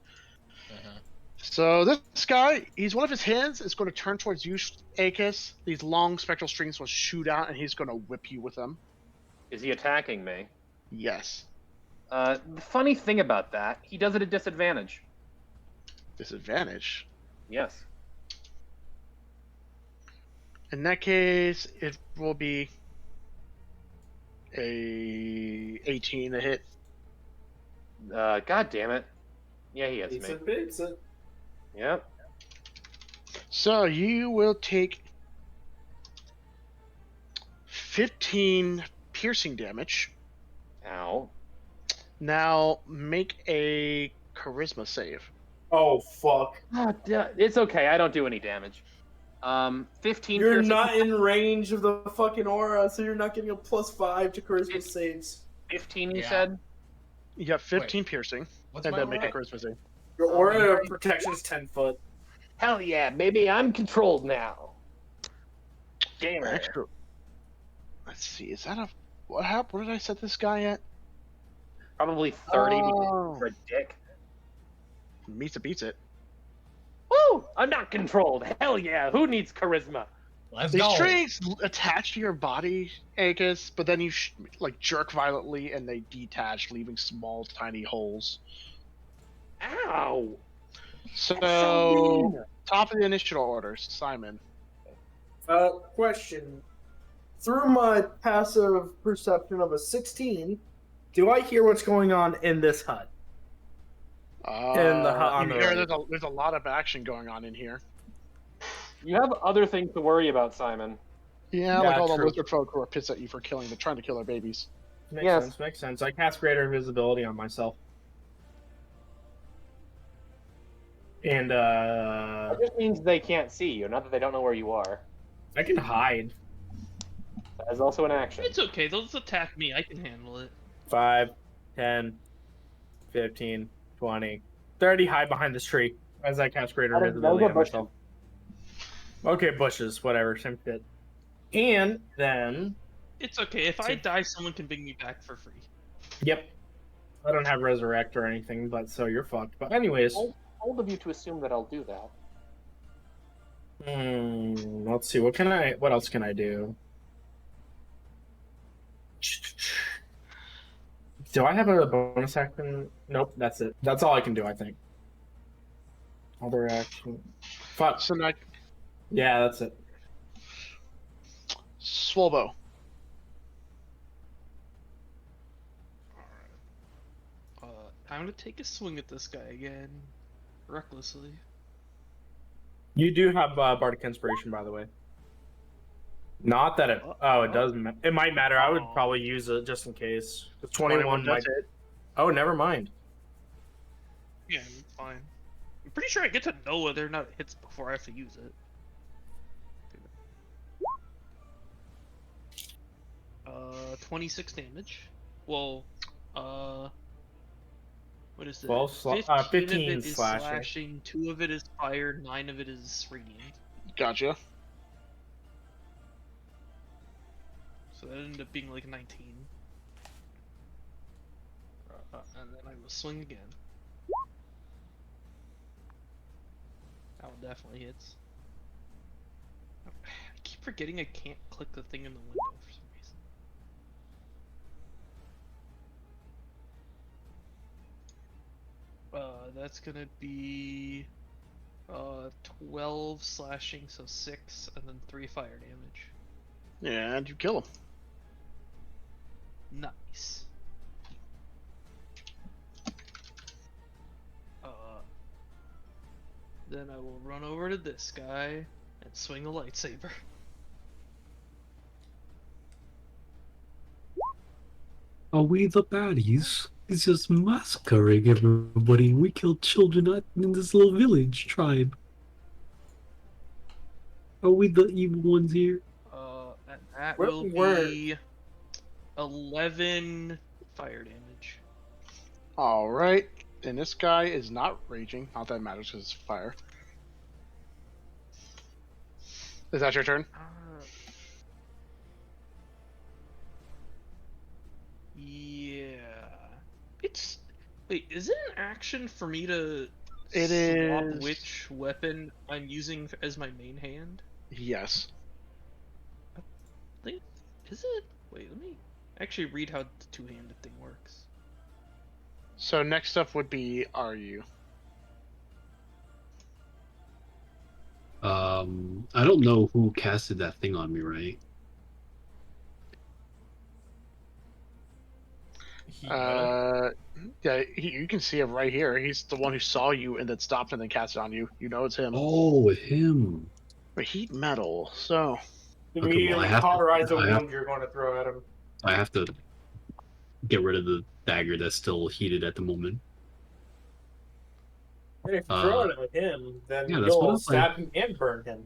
So this guy, one of his hands is going to turn towards you, Akis. These long spectral strings will shoot out, and he's going to whip you with them. Is he attacking me? Yes. The funny thing about that, he does it at disadvantage. Disadvantage. Yes. In that case, it will be a 18 to hit. God damn it. Yeah, he hits me. Beats it. Yep. So you will take 15 piercing damage. Ow. Now make a charisma save. Oh fuck! It's okay. I don't do any damage. 15. You're piercing- not in range of the fucking aura, so you're not getting a +5 to charisma saves. 15. You Yeah. said. You got 15 piercing, What's and my then make a aura? charisma save. Your aura of protection is 10 foot. Hell yeah, baby! I'm controlled now. Gamer. Actually, let's see. Is that a what happened? What did I set this guy at? Probably 30 Oh. for a dick. Meets it, beats it. Woo! I'm not controlled. Hell yeah! Who needs charisma? Let's These go. strings attach to your body, Agus, but then you jerk violently, and they detach, leaving small, tiny holes. Ow! So, top of the initial order, Simon. Question. Through my passive perception of a 16, do I hear what's going on in this hut? In the hut on you the hear right. there's a lot of action going on in here. You have other things to worry about, Simon. Yeah, Yeah, like all the true. lizard folk who are pissed at you for trying to kill their babies. Makes Yes. sense. Makes sense. I cast greater visibility on myself. And That just means they can't see you, not that they don't know where you are. I can hide. That is also an action. It's okay. They'll just attack me. I can handle it. 5, 10, 15, 20, 30. Hide behind this tree as I cast greater That is- visibility those are on myself. Okay, bushes, whatever, same shit. And then, It's okay. If I die, someone can bring me back for free. yep, I don't have resurrect or anything, but so you're fucked. But anyways, Bold of you to assume that I'll do that. let's see. What else can I do? Do I have a bonus action? Nope, that's it. That's all I can do, I think. Other action. Fuck. So now, Yeah, that's it. Swolbo. Time to take a swing at this guy again. Recklessly. You do have Bardic Inspiration, by the way. Not that it. Oh, it does. It might matter. I would probably use it just in case. 21 might. does hit. Oh, never mind. Yeah, it's fine. I'm pretty sure I get to know whether or not it hits before I have to use it. 26 damage. Well, what is it? 12 15 of it is slashing. 2 of it is fire, 9 of it is radiant. Gotcha. So that ended up being like 19. And then I will swing again. That one definitely hits. I keep forgetting I can't click the thing in the window for some reason. That's gonna be 12 slashing, so 6, and then 3 fire damage. And you kill him. Nice. Then I will run over to this guy and swing a lightsaber. Are we the baddies? It's just massacring everybody. We killed children in this little village tribe. Are we the evil ones here? And that Where will we were- be 11 fire damage. All right. And this guy is not raging. Not that it matters because it's fire. Is that your turn? Yeah. It's wait. Is it an action for me to It swap is. which weapon I'm using as my main hand? Yes. Is it? Wait, let me actually read how the two-handed thing works. So next up would be, are you? I don't know who casted that thing on me, right? Yeah, you can see him right here. He's the one who saw you and then stopped and then cast it on you. You know it's him. Oh, him. But heat metal, so Immediately cauterize the wound you're going to throw at him. I have to get rid of the dagger that's still heated at the moment. And if you throw it at him, then yeah, that's what you'll I'm stab him and burn him.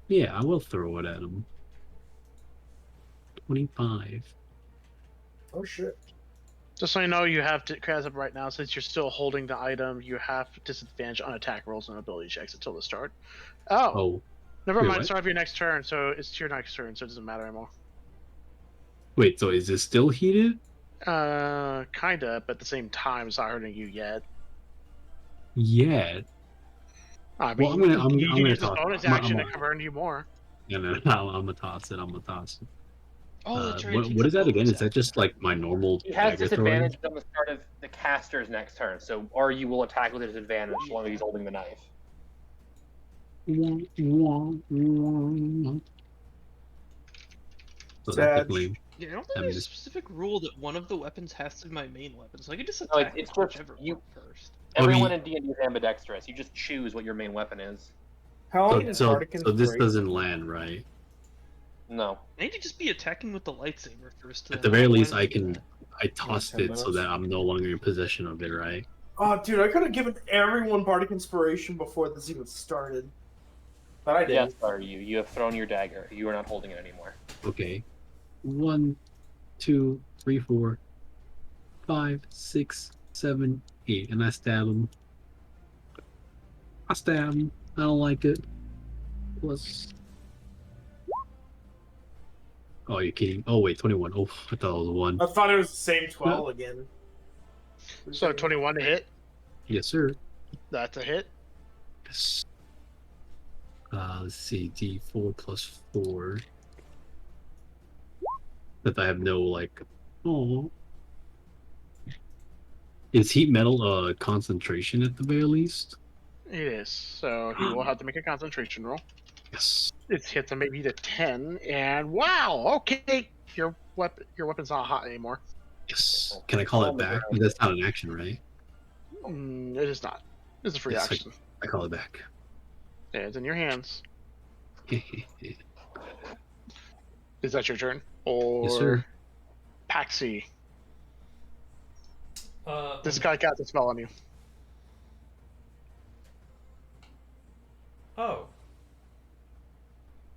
Yeah, I will throw it at him. 25. Oh shit. just so you know, you have to cast up right now. Since you're still holding the item, you have disadvantage on attack rolls and ability checks until the start. Oh. Never Wait, mind. what? Start of your next turn, so it's your next turn, so it doesn't matter anymore. Wait, so is this still heated? Kinda, but at the same time, it's not hurting you yet. Yeah. I mean, Well, I'm you gonna use this toss. bonus I'm action gonna- to convert you more. Yeah, no, I'm gonna toss it. I'm gonna toss it. Oh, that's right. What is that again? Is that just like my normal He has dagger throwing? disadvantage on the start of the caster's next turn, so or you will attack with a disadvantage as long as he's holding the knife. So technically, Yeah, I don't think there's a specific rule that one of the weapons has to be my main weapon, so I could just No, attack it's with just whichever you. one first. Everyone in D&D is ambidextrous. You just choose what your main weapon is. How long is so Hardican's this break? doesn't land, right? No. I need to just be attacking with the lightsaber first. At the very least, I can. can. I tossed 10 it so minutes. that I'm no longer in possession of it, right? Oh, dude, I could have given everyone Bardic Inspiration before this even started. But I didn't. Yes, are you? You have thrown your dagger. You are not holding it anymore. Okay. 1, 2, 3, 4, 5, 6, 7, 8, and I stab him. I stab him. I don't like it. Plus. Oh, you're kidding. Oh, wait, 21. Oh, I thought it was 1. I thought it was the same 12 again. So 21 to hit. Yes, sir. That's a hit. Yes. Let's see. D4 plus 4. That I have no, like. Oh. Is heat metal concentration at the very least? It is. So he will have to make a concentration roll. Yes. It's hit to maybe to 10, and wow, okay, your weapon's not hot anymore. Yes. Can I call it back? That's not an action, right? It is not. It's a free Yes, action. I call it back. Yeah, it's in your hands. Is that your turn? Or Yes, sir. Paxi? This guy cast a spell on you. Oh.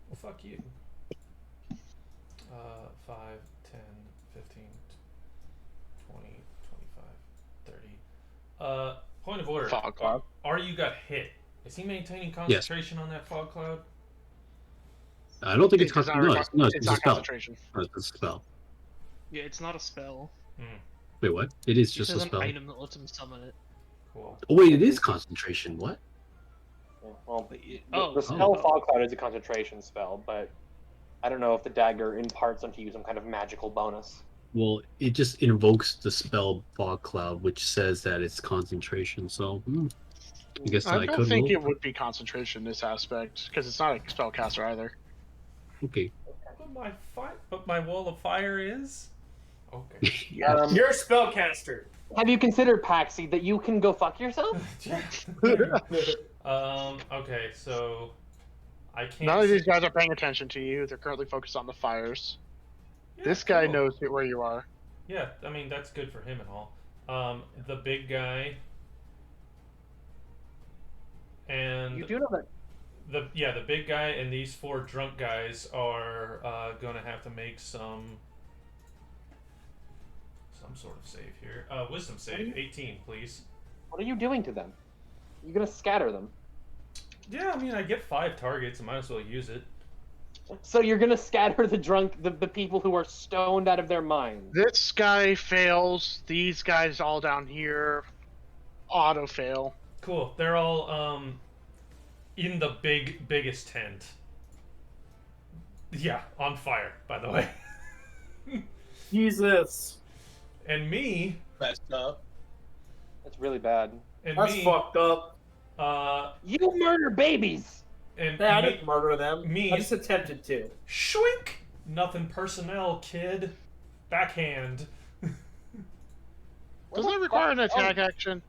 Well, fuck you. 5, 10, 15, 20, 25, 30. Point of order. Fog cloud. Aryu got hit. Is he maintaining concentration on that fog cloud? I don't think it's It does not concentration. No, require- it's it's a not spell. concentration. No, it's a spell. Yeah, it's not a spell. Wait, what? It is It just a says an spell. item that lets him summon it. Cool. Oh, wait, it is concentration. What? Well, Oh, the spell oh. Fog Cloud is a concentration spell, but I don't know if the dagger imparts onto you some kind of magical bonus. Well, it just invokes the spell Fog Cloud, which says that it's concentration. So, I guess I I don't could think roll. it would be concentration in this aspect because it's not a spellcaster either. Okay. But my wall of fire is. Okay. You're a spellcaster. Have you considered, Paxi, that you can go fuck yourself? Okay, so I can't. None of these guys are paying attention to you. They're currently focused on the fires. Yeah, This guy cool. knows where you are. Yeah, I mean that's good for him and all. The big guy. And You do know that. the big guy and these 4 drunk guys are gonna have to make some sort of save here. Wisdom save, 18, please. What are you doing to them? You're gonna scatter them. Yeah, I mean I get 5 targets, I might as well use it. So you're gonna scatter the people who are stoned out of their minds. This guy fails. These guys all down here auto fail. Cool. They're all in the biggest tent. Yeah, on fire, by the way. Jesus. And me. Messed up. That's really bad. And That's me. fucked up. You murder babies! And Hey, I me, didn't murder them. Me. I just attempted to. Shwink! Nothing personnel, kid. Backhand. Does it require an attack action?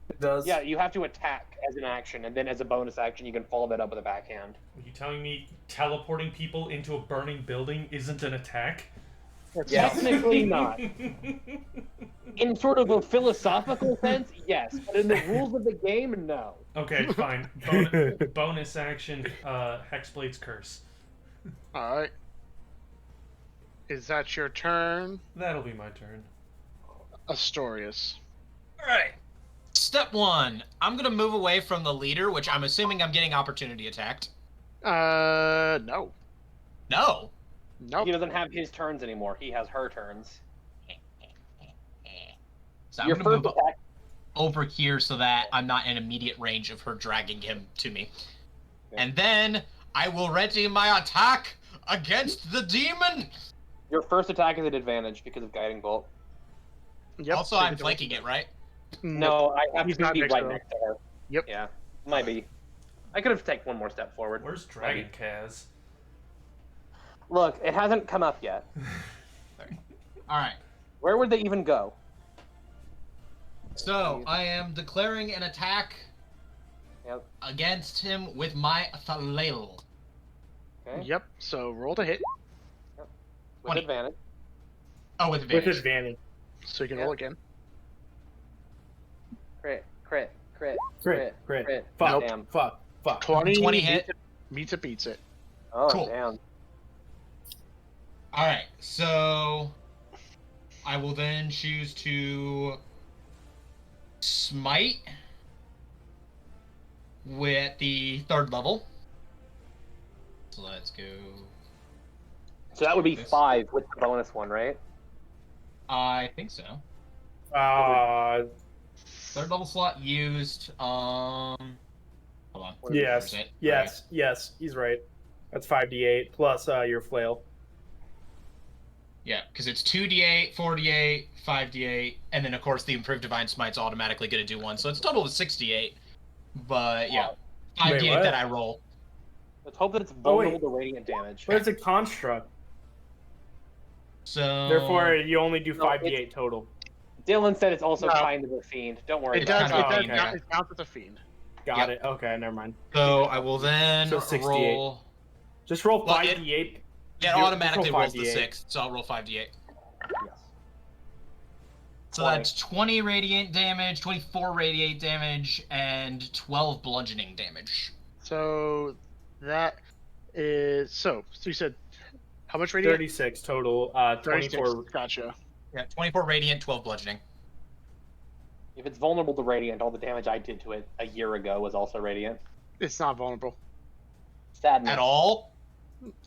It does. Yeah, you have to attack as an action, and then as a bonus action, you can follow that up with a backhand. Are you telling me teleporting people into a burning building isn't an attack? Technically not. In sort of a philosophical sense, yes. But in the rules of the game, no. Okay, fine. Bonus action, Hexblade's Curse. Alright. Is that your turn? That'll be my turn. Astorius. Alright. Step 1. I'm gonna move away from the leader, which I'm assuming I'm getting opportunity attacked. No. No. Nope. He doesn't have his turns anymore. He has her turns. So Your I'm gonna first move attack. over here so that I'm not in immediate range of her dragging him to me. Okay. And then I will ready my attack against the demon. Your first attack is at advantage because of Guiding Bolt. Yep. Also, I'm flanking it, right? No, I have He's to not be next right to her. next to her. Yep. Yeah, might be. I could have taken one more step forward. Where's Dragon Kaz? Look, it hasn't come up yet. Alright. Where would they even go? So, I am declaring an attack Yep. against him with my Thalil. Okay. Yep. So roll to hit, With 20. advantage. Oh, with advantage. With advantage. so you can Yeah. roll again. Crit, crit, crit, Crit, crit, crit. Fuck, Damn. fuck, fuck. 20 hit. Meets it, beats it. Oh, Cool. damn. Alright, so I will then choose to smite with the 3rd level. So let's go. So that would be This. 5 with the bonus one, right? I think so. 3rd level slot used. Hold on. Yes, Where's it? yes, yes, he's right. That's 5d8 plus your flail. Yeah, because it's 2d8, 4d8, 5d8, and then of course the improved divine smite's automatically going to do 1, so it's a total of 6d8. But yeah, 5d8 Wait, what? that I roll. Let's hope that it's Oh, wait. vulnerable to radiant damage. But it's a construct. So Therefore, you only do No, 5d8 total. Dylan said it's also No. kind of a fiend. Don't worry It about does. Oh, It does. okay. Count, it counts as a fiend. Got it. Okay, never mind. So I will then So 68. roll. Just roll Well, 5d8. Yeah, it You- automatically roll rolls the 5d8. 6, so I'll roll 5d8. Yes. So 20. that's 20 radiant damage, 24 radiant damage, and 12 bludgeoning damage. So that is so you said how much radiant? 36 total. 36. 24. Gotcha. Yeah, 24 radiant, 12 bludgeoning. If it's vulnerable to radiant, all the damage I did to it a year ago was also radiant. It's not vulnerable. Sadness. At all?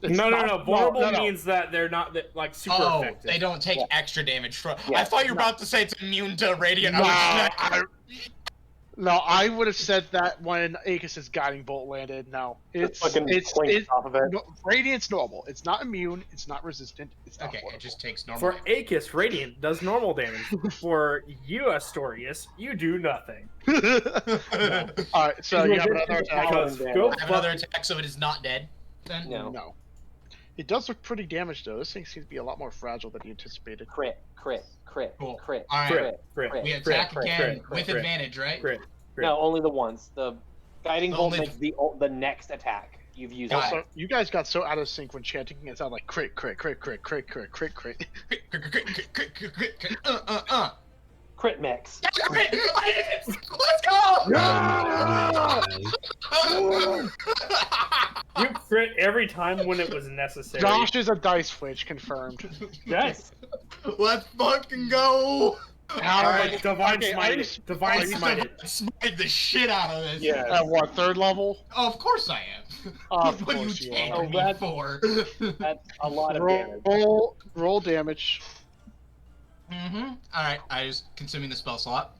It's No. not- Vulnerable no. means that they're not like super Oh, effective. they don't take Yeah. extra damage from. Yeah, I thought you were no. about to say it's immune to radiant. No, I I would have said that when Aegis' guiding bolt landed. No, it's Fucking clinks off of it. no, Radiant's normal. It's not immune. It's not resistant. It's not okay, vulnerable. it just takes normal. For damage. Aegis, Radiant does normal damage. For you, Astorius, you do nothing. All right, so He's you have resistant another to attack. power Because and go I have another attack, so it is not dead. Then No. No. It does look pretty damaged though. This thing seems to be a lot more fragile than you anticipated. Crit. Cool. Crit. All right. Crit. We attack crit, again crit, with crit. advantage, right? Crit. No, only the once. The guiding bolt Only- makes the next attack you've used. Got Also, you guys got so out of sync when chanting it sounded like crit, crit, crit, crit, crit, crit, crit, crit. Crit mix. Let's go! You crit every time when it was necessary. Josh is a dice witch, confirmed. Yes. Let's fucking go! Alright, divine okay, smite I'm- it. Divine smite it. Smite the shit out of this. Yeah. At what, 3rd level? Oh, of course I am. Of What are you course you taking are. me Oh, for? That's a lot of damage. Roll damage. Alright, I was consuming the spell slot.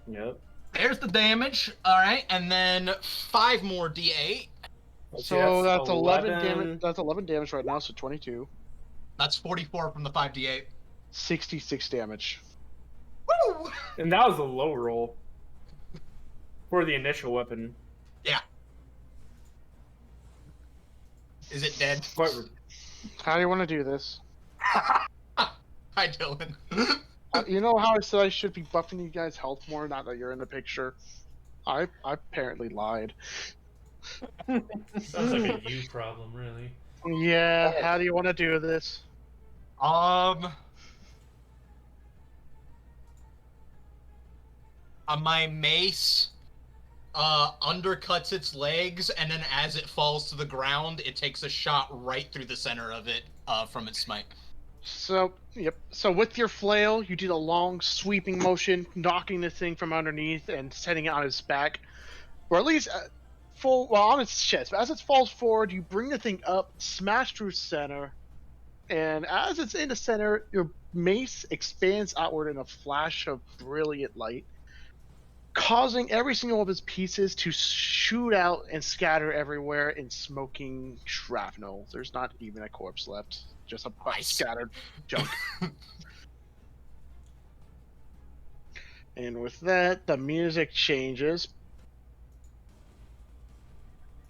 Yep. There's the damage. Alright, and then 5 more d8. So that's 11 damage. That's 11 damage right now, so 22. That's 44 from the 5d8. 66 damage. Woo! And that was a low roll. For the initial weapon. Yeah. Is it dead? But How do you want to do this? Hi, Dylan. You know how I said I should be buffing you guys' health more now that you're in the picture? I apparently lied. Sounds like a you problem, really. Yeah, how do you want to do this? My mace undercuts its legs, and then as it falls to the ground, it takes a shot right through the center of it from its smite. So, yep. So with your flail, you did a long sweeping motion, knocking the thing from underneath and setting it on its back, or at least on its chest. But as it falls forward, you bring the thing up, smash through center, and as it's in the center, your mace expands outward in a flash of brilliant light, causing every single one of its pieces to shoot out and scatter everywhere in smoking shrapnel. There's not even a corpse left, just a bunch of scattered junk. And with that, the music changes.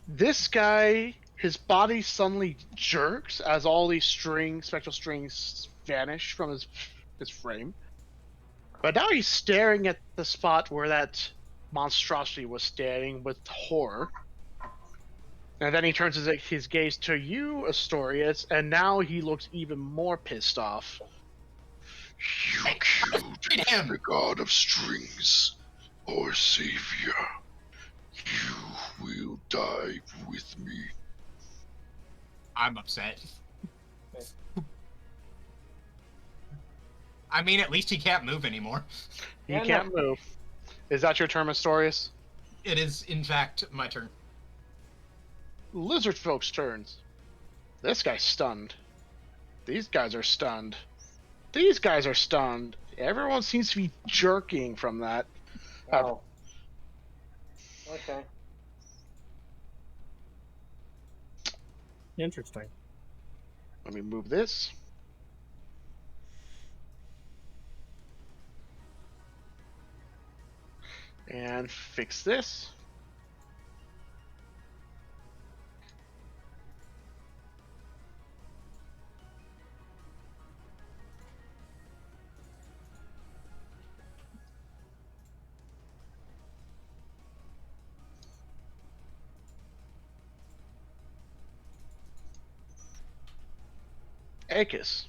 This guy, his body suddenly jerks as all these spectral strings vanish from his frame. But now he's staring at the spot where that monstrosity was standing with horror. And then he turns his gaze to you, Astorius, and now he looks even more pissed off. You killed the god of strings, our savior. You will die with me. I'm upset. I mean, at least he can't move anymore. You can't move. Is that your turn, Astorius? It is, in fact, my turn. Lizard folks' turns. This guy's stunned. These guys are stunned. These guys are stunned. Everyone seems to be jerking from that. Oh. Okay. Interesting. Let me move this. And fix this. Akis.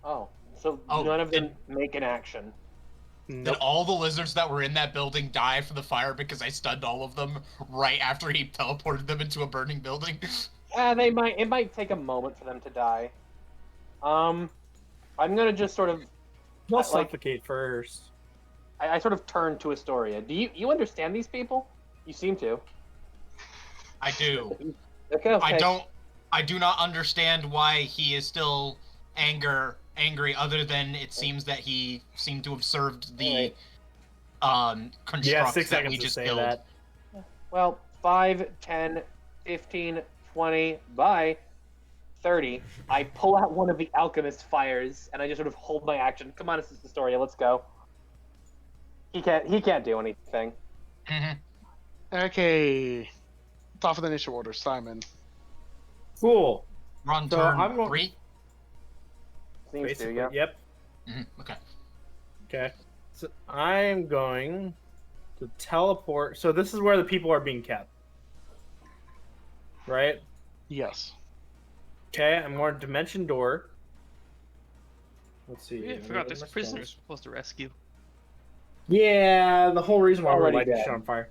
Oh, so Oh, none of them make an action. Did all the lizards that were in that building die from the fire because I stunned all of them right after he teleported them into a burning building? They might. It might take a moment for them to die. I'm gonna just sort of. They'll suffocate first. I sort of turn to Astoria. Do you understand these people? You seem to. I do. Okay. I do not understand why he is still angry, other than it seems that he seemed to have served the constructs Yeah, 6 that seconds we to just say killed. that. Well, 5, 10, 15, 20, by 30. I pull out one of the alchemist fires and I just sort of hold my action. Come on, Astoria, let's go. He can't do anything. Okay. Top of the initial order, Simon. Cool. We're on So turn I'm going- 3? Seems to, Basically, yeah. yep. Okay. Okay. So I'm going to teleport. So this is where the people are being kept. Right? Yes. Okay, I'm going to Dimension Door. Let's see. Yeah, I let me forgot look there's at my prisoners spells. we're supposed to rescue. Yeah, the whole reason why we're Already lighting dead. shit on fire.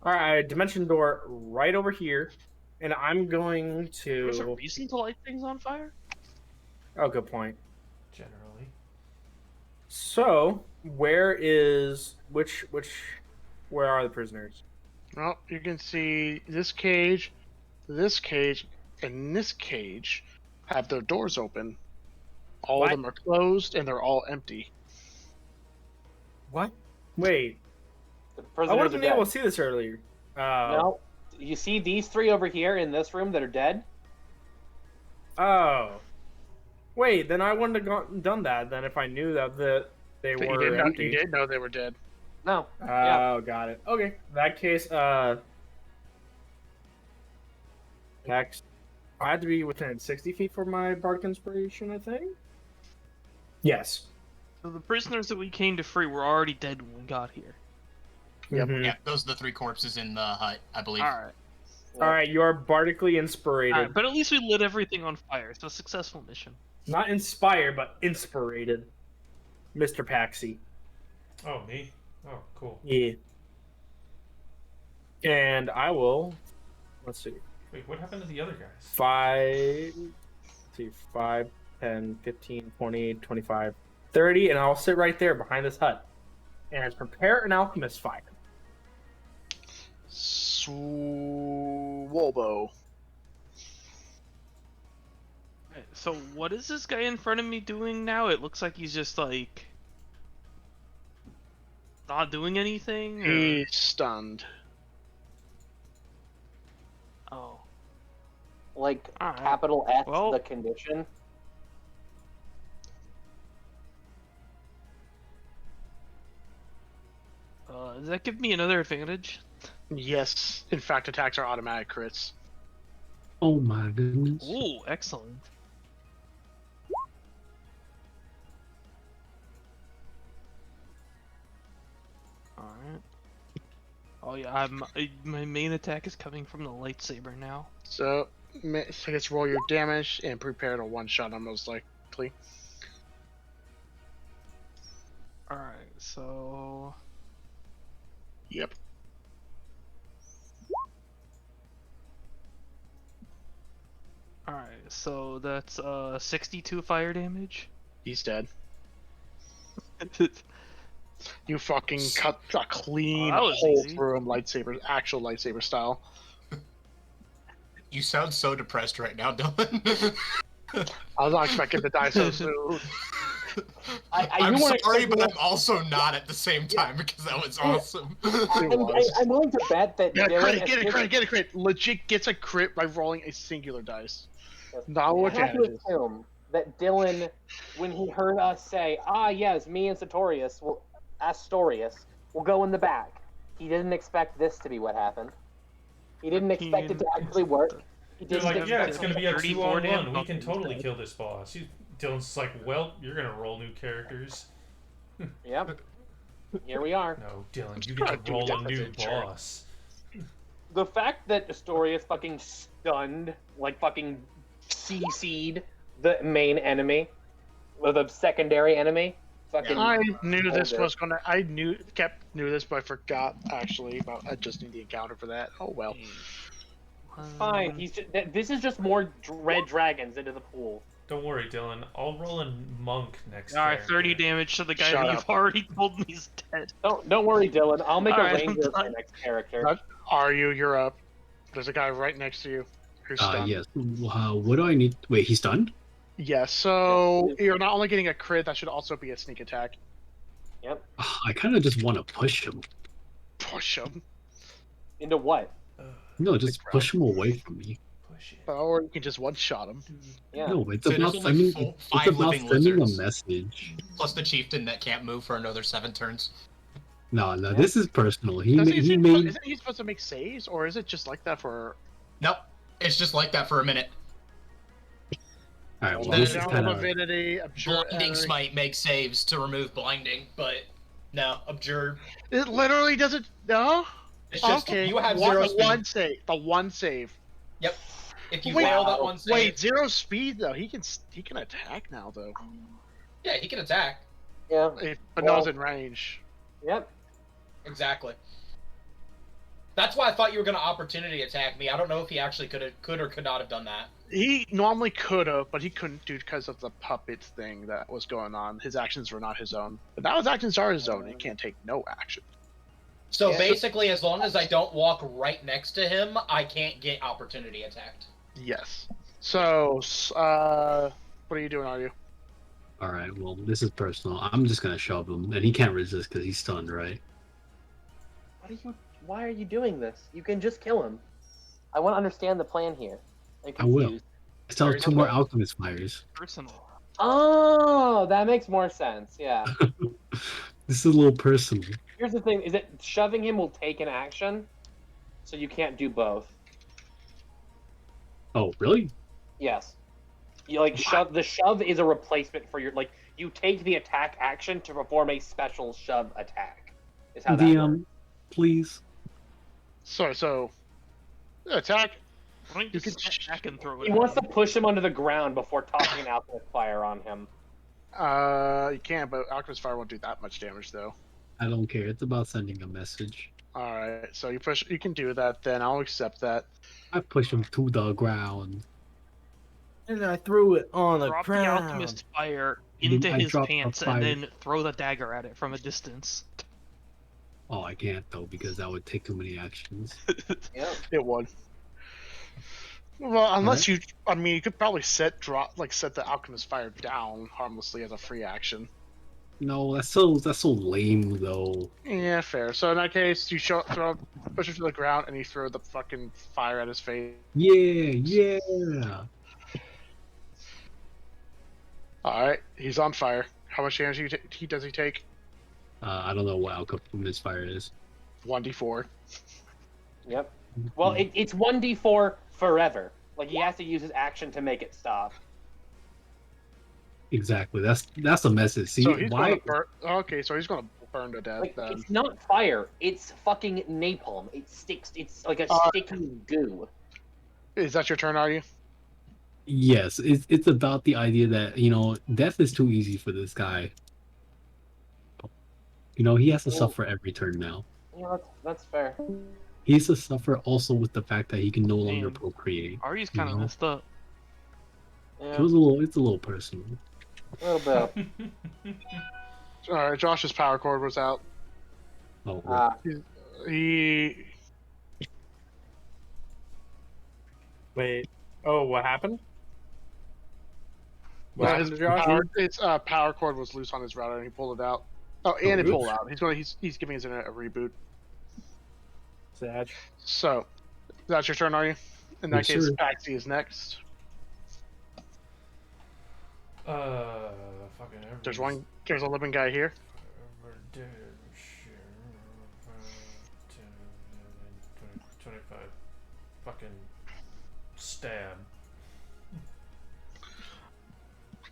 Alright, Dimension Door right over here. And I'm going There's a to... reason to light things on fire? Oh, good point. Generally. So, where are the prisoners? Well, you can see this cage, and this cage have their doors open. All What? of them are closed, and they're all empty. What? Wait, The I would prisoners have are been dead. able to see this earlier. No. You see these 3 over here in this room that are dead? Oh. Wait, then I wouldn't have done that then if I knew that they But were empty. you did know they were dead. No. Oh, got it. Okay, in that case, Hex, I had to be within 60 feet for my Bardic Inspiration, I think? Yes. So the prisoners that we came to free were already dead when we got here. Yep. Mhm. Yeah, those are the 3 corpses in the hut, I believe. Alright. Alright, you are Bardically inspirated. Alright, but at least we lit everything on fire. So a successful mission. Not inspired, but inspirated. Mr. Paxi. Oh, me? Oh, cool. Yeah. And I will... Let's see. Wait, what happened to the other guys? 5, 10, 15, 20, 25, 30, and I'll sit right there behind this hut. And prepare an alchemist fire. Swobo. So what is this guy in front of me doing now? It looks like he's just like not doing anything. Or... He's stunned. Oh. Like Alright. capital X, Well- the condition. Does that give me another advantage? Yes. In fact, attacks are automatic crits. Oh my goodness. Ooh, excellent. Alright. Oh yeah, my main attack is coming from the lightsaber now. So, let's roll your damage and prepare to one-shot him most likely. Alright, so... Yep. Alright, so that's 62 fire damage. He's dead. You fucking cut a clean Oh, that was hole easy. through him, actual lightsaber style. You sound so depressed right now, Dylan. I was not expecting to die so soon. I'm you weren't sorry, expecting but that- I'm also not at the same time because that was awesome. I'm willing to bet that Yeah, Dylan get a crit. Legit gets a crit by rolling a singular dice. Not with I have to advantages. assume that Dylan, when he heard us say, "Ah, yes, me and Astorius will go in the back," he didn't expect this to be what happened. He didn't expect it to actually work. He They're didn't like, yeah, expect it's gonna be a 34 2-on-1. We damage. can totally kill this boss. Dylan's like, well, you're gonna roll new characters. Yep. Here we are. No, Dylan, you get to roll a new boss. The fact that Astorius fucking stunned, like fucking CC'd the main enemy, or the secondary enemy, fucking. I knew this older. was gonna. knew this, but I forgot actually about. I just need the encounter for that. Oh well. Fine. This is just more red dragons into the pool. Don't worry, Dylan. I'll roll a monk next Alright, character. 30 damage to the guy Shut that up. you've already told me is dead. Don't worry, Dylan. I'll make Alright, a I'm ranger for done. the next character. Not- Are you? You're up. There's a guy right next to you. Who's stunned. Yes. What do I need? Wait, he's done? Yes. So you're not only getting a crit, that should also be a sneak attack. Yep. I kind of just want to push him. Push him. Into what? No, just push him away from me. Push it. Or you can just one-shot him. Yeah. No, it's So about there's only sending. It's 5 about living sending a lizards. message. Plus the chieftain that can't move for another 7 turns. No, this is personal. He Isn't made. he supposed to make saves, or is it just like that for? Nope. It's just like that for a minute. All right, well, Then this is down kind to of divinity, abjure. Blinding smite makes saves to remove blinding, but no, abjure. It literally doesn't. No. It's just Okay. you have zero the speed. one save. The one save. Yep. If you Wait, fail that one save, Wait, 0 speed though. He can attack now though. yeah, he can attack. Yeah. But not in range. Yep. Exactly. That's why I thought you were gonna opportunity attack me. I don't know if he actually could or could not have done that. He normally could have, but he couldn't do because of the puppet thing that was going on. His actions were not his own. But now his actions are his own. He can't take no action. So Yeah. basically, as long as I don't walk right next to him, I can't get opportunity attacked. Yes. So, what are you doing, are you? all right. Well, this is personal. I'm just gonna shove him, and he can't resist because he's stunned, right? Why are you doing this? You can just kill him. I want to understand the plan here. I'm I will. confused. I still have Very 2 more okay. alchemist fires. Personal. Oh, that makes more sense. Yeah. This is a little personal. Here's the thing: is that shoving him will take an action, so you can't do both. Oh, really? Yes. You shove. The shove is a replacement for your You take the attack action to perform a special shove attack. Is how that works. Please. So, attack. Why don't you just step back and throw it He at wants to him? push him onto the ground before tossing an alchemist fire on him. You can, but alchemist fire won't do that much damage though. I don't care. It's about sending a message. All right, so you push. You can do that. Then I'll accept that. I push him to the ground. And I threw it on the Drop the ground. alchemist fire And then into I his drop the pants fire. and then throw the dagger at it from a distance. Oh, I can't though because that would take too many actions. Yeah. It would. Well, unless you, I mean, you could probably set the alchemist fire down harmlessly as a free action. No, that's so lame though. Yeah, fair. So in that case, you push him to the ground, and you throw the fucking fire at his face. Yeah. All right, he's on fire. How much damage does he take? I don't know what alchemist fire is. 1d4. Yep. Well, it's 1d4 forever. Like he has to use his action to make it stop. Exactly. That's a message. See So he's why? gonna burn. Okay, so he's gonna burn to death Like then. it's not fire. It's fucking napalm. It sticks. It's like a sticky goo. Is that your turn? Are you? Yes, it's about the idea that death is too easy for this guy. He has to suffer every turn now. Yeah, that's fair. He has to suffer also with the fact that he can no longer Man. procreate. Ari's kind of messed up. Yeah, It's a little personal. a little bit. All right, Josh's power cord was out. Oh, He Wait. Oh, what happened? What happened to Josh? his power cord was loose on his router, and he pulled it out. Oh, and it pulled out. He's giving his internet a reboot. Sad. So, that's your turn, are you? In that Yes, case, sir. Paxi is next. Fucking There's a living guy here. 25. Fucking stab.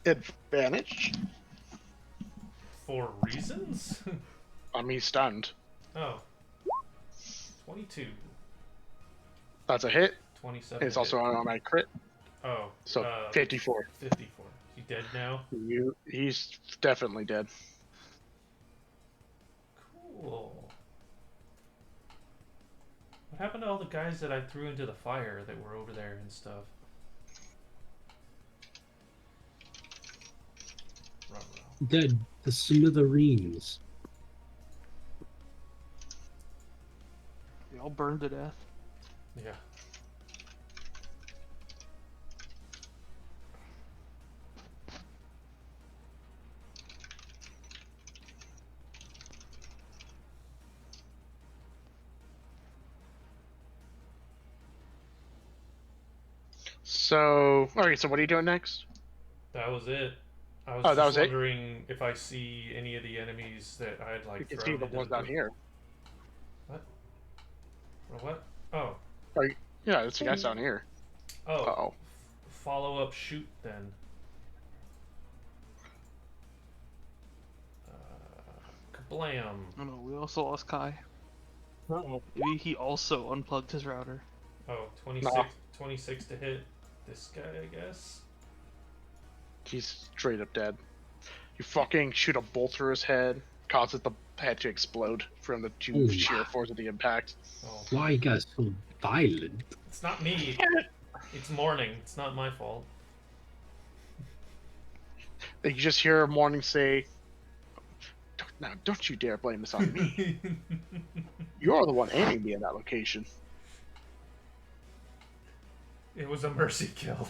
Advantage. For reasons? I mean, stunned. Oh. 22. That's a hit. 27. It's also hit. on my crit. Oh. So 54. 54. He dead now? He's definitely dead. Cool. What happened to all the guys that I threw into the fire that were over there and stuff? Ruh-roh. dead to smithereens. They all burned to death. Yeah. So, alright, so what are you doing next? That was it. I was Oh, that just was it? wondering if I see any of the enemies that I'd like You can thrown see the into ones down here. What? Or what? Oh. Yeah, it's the guys down here. Oh. Uh-oh. Follow up shoot then. Blam. Oh no, we also lost Kai. Uh-oh. Maybe he also unplugged his router. Oh, 26 to hit this guy, I guess. He's straight up dead. You fucking shoot a bolt through his head, causes the head to explode from the sheer force of the impact. Oh, Why you guys so violent? it's not me. It's morning. It's not my fault. You just hear Morning say, "Now, don't you dare blame this on me. You're the one aiming me in that location." It was a mercy kill.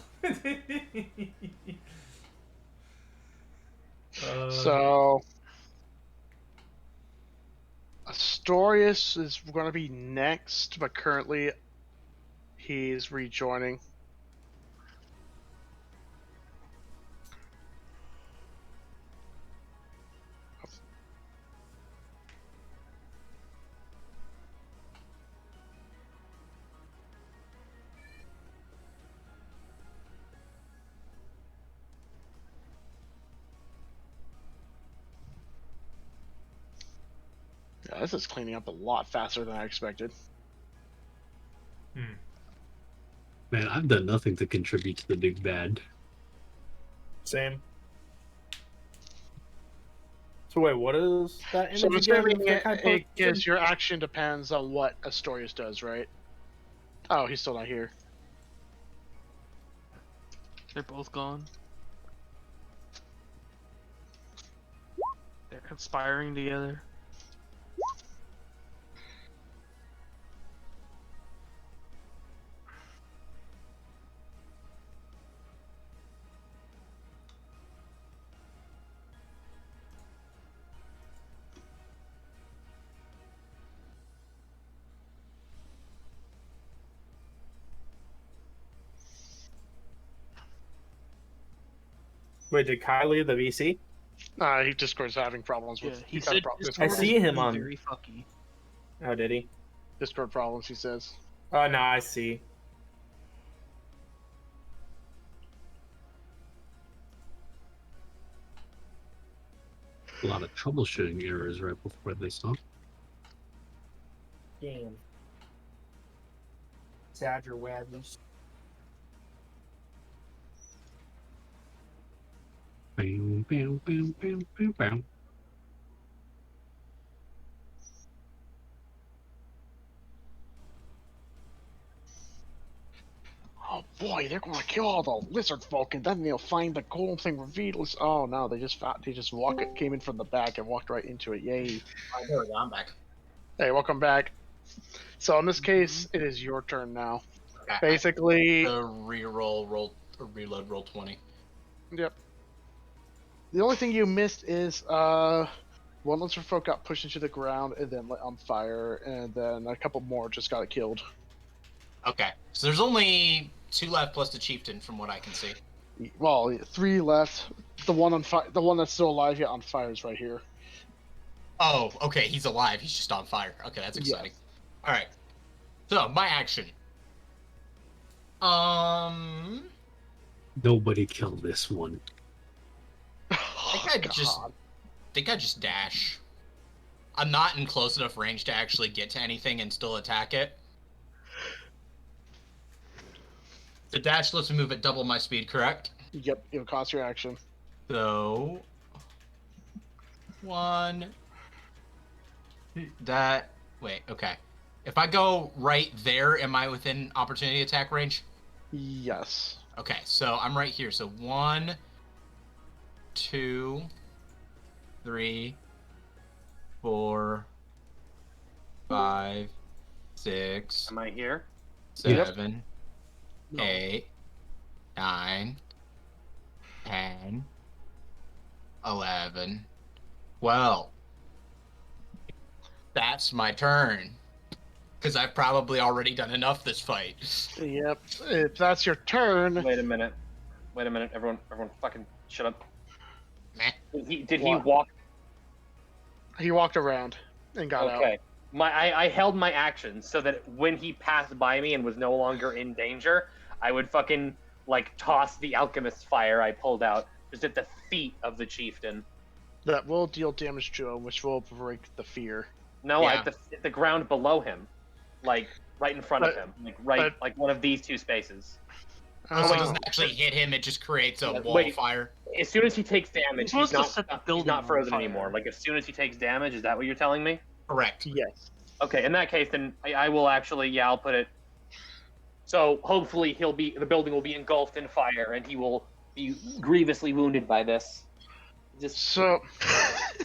So, Astorius is going to be next, but currently he's rejoining. Yeah, this is cleaning up a lot faster than I expected. Man, I've done nothing to contribute to the big bad. Same. So wait, what is that So image assuming again? because your action depends on what Astorius does, right? Oh, he's still not here. They're both gone. They're conspiring together. Wait, did Kai leave the VC? He Discord's having problems with. Yeah, he he's had said problems. I see him on. very fucky. Oh, did he? Discord problems. He says. Oh no, I see. A lot of troubleshooting errors right before they stop. Game. Sadger Wadley's. Bam, bam, bam, bam, bam, bam. Oh boy, they're going to kill all the lizard folk, and then they'll find the golem thing revealed. Oh no, they just came in from the back and walked right into it. Yay! There we go. I'm back. Hey, welcome back. So in this case, it is your turn now. Okay. Basically, The reload roll 20. yep. The only thing you missed is one lizard folk got pushed into the ground and then lit on fire, and then a couple more just got killed. Okay, so there's only 2 left plus the chieftain, from what I can see. Well, 3 left. The one on fire, the one that's still alive yet on fire is right here. Oh, okay, he's alive. He's just on fire. Okay, that's exciting. All right. So my action. Nobody killed this one. I think I just dash. I'm not in close enough range to actually get to anything and still attack it. The dash lets me move at double my speed, correct? Yep, it'll cost your action. So 1. That. Wait. Okay. If I go right there, am I within opportunity attack range? Yes. Okay, so I'm right here. So 1, 2, 3, 4, 5, 6. Am I here? 7, 8, 9, 10, 11, 12. That's my turn. Because I've probably already done enough this fight. Yep. If that's your turn. Wait a minute. Everyone fucking shut up. Meh. Did he walk? He walked around and got out. Okay. I held my action so that when he passed by me and was no longer in danger, I would fucking toss the alchemist fire I pulled out just at the feet of the chieftain. That will deal damage to him, which will break the fear. No, I Yeah. have to hit the ground below him, like right in front of But- him, but- like one of these two spaces. Oh, so it Oh, doesn't actually hit him, it just creates a Yeah, wall wait. fire. As soon as he takes damage, supposed he's to not, set the he's building not on frozen fire. anymore. Like as soon as he takes damage, is that what you're telling me? Correct. yes. Okay, in that case, then I will actually, yeah, I'll put it. So hopefully the building will be engulfed in fire, and he will be grievously wounded by this. Just So,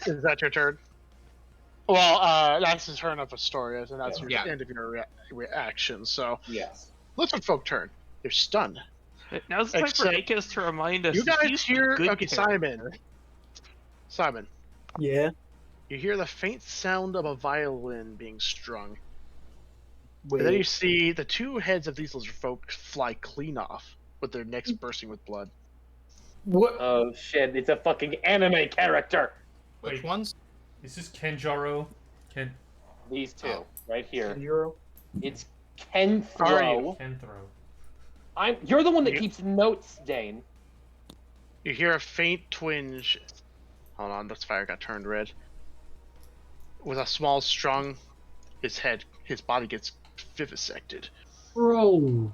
is that your turn? Well, that's the turn of Astorius, and that's your Yeah. end of your reaction. So, yes. lizard folk turn. They're stunned. Now's the time for Except- Akos to remind us. You guys he's the hear? good Okay, character. Simon. Yeah. You hear the faint sound of a violin being strung. Wait. And then you see the two heads of these lizard folk fly clean off, with their necks bursting with blood. What? Oh shit! It's a fucking anime character. Which Wait. ones? Is this Kenjaro? These two Oh. right here. Euro? It's Are you? Kenthro. Kenthro. You're the one that You- keeps notes, Dane. You hear a faint twinge. Hold on, this fire got turned red. With a small strung, his body gets vivisected. Bro.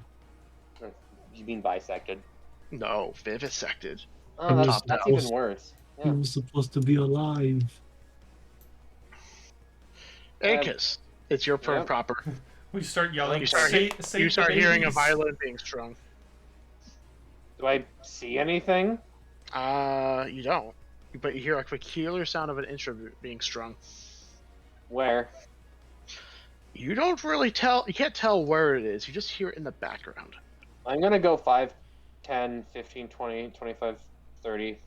You mean bisected? No, vivisected. Oh, that's That even was- worse. He Yeah. was supposed to be alive. Akis, it's your turn Yep. proper. We start yelling. You start, Save you the start hearing a babies." violin being strung. Do I see anything? You don't. But you hear a peculiar sound of an instrument being strung. Where? You don't really tell. You can't tell where it is. You just hear it in the background. I'm gonna go 5, 10, 15, 20, 25, 30.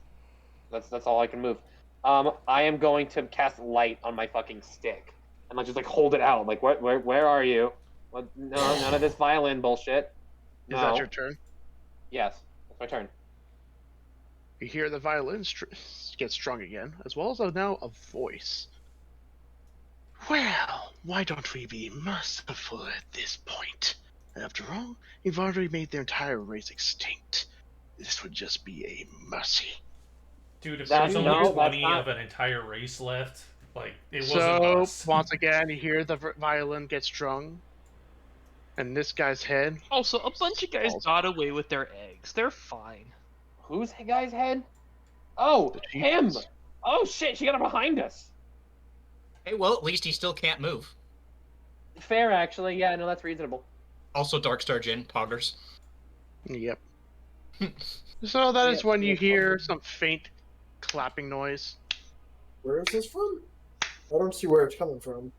That's all I can move. I am going to cast light on my fucking stick and like just like hold it out. Like where are you? What? No, none of this violin bullshit. Is No. that your turn? Yes, that's my turn. You hear the violin get strung again, as well as now a voice. Well, why don't we be merciful at this point? After all, you've already made their entire race extinct. This would just be a mercy. Dude, if That's- there's no, only that's 20 not- of an entire race left, like, it wasn't So, us. once again, you hear the violin get strung, and this guy's head. Also, a bunch of guys got away with their eggs. They're fine. Whose guy's head? Oh, The him! chief's. Oh shit, she got it behind us. Hey, well, at least he still can't move. Fair, actually. Yeah, no, that's reasonable. Also, Darkstar Jin, Poggers. Yep. So that is Yeah, when you yeah, hear probably. some faint clapping noise Where is this from? I don't see where it's coming from.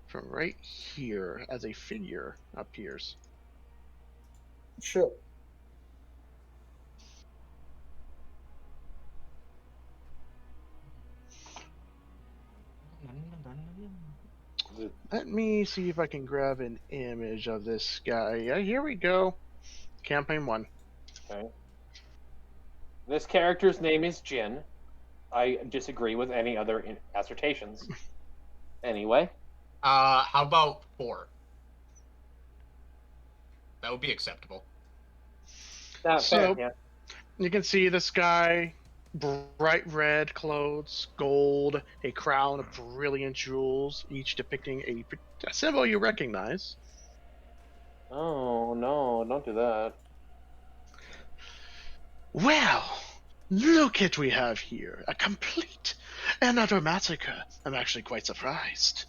from right here as a figure appears. Shit. Let me see if I can grab an image of this guy. Yeah, here we go. Campaign 1. Okay. This character's name is Jin. I disagree with any other assertions. Anyway, How about 4? That would be acceptable. that's So- fair, yeah. You can see this guy, bright red clothes, gold, a crown of brilliant jewels, each depicting a symbol you recognize. Oh no, don't do that. Well, look at we have here. A complete and utter massacre. I'm actually quite surprised.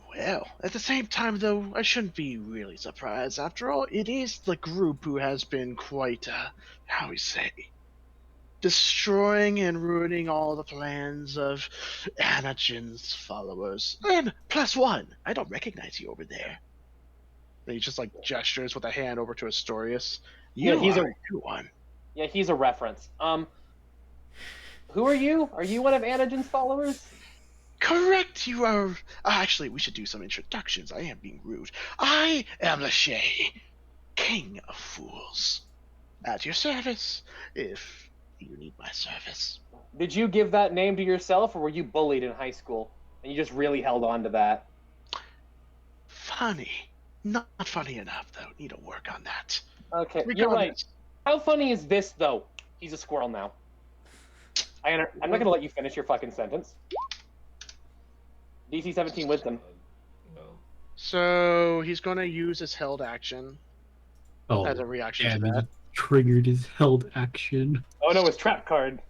Well, at the same time, though, I shouldn't be really surprised. After all, it is the group who has been quite, how we say, destroying and ruining all the plans of Anakin's followers. And +1, I don't recognize you over there. And he just, like, gestures with a hand over to Astorius. You Yeah, he's are a- a new one. Yeah, he's a reference. Who are you? Are you one of Anakin's followers? Correct, you are. Actually, we should do some introductions. I am being rude. I am Lachey, King of Fools. At your service, if you need my service. Did you give that name to yourself, or were you bullied in high school and you just really held on to that? Funny. Not funny enough, though. Need to work on that. Okay, you're right. Regardless, How funny is this, though? He's a squirrel now. I'm not going to let you finish your fucking sentence. DC 17 Wisdom. Well, So he's going to use his held action Oh, as a reaction damn, to that. he triggered his held action. Oh no, it's trap card.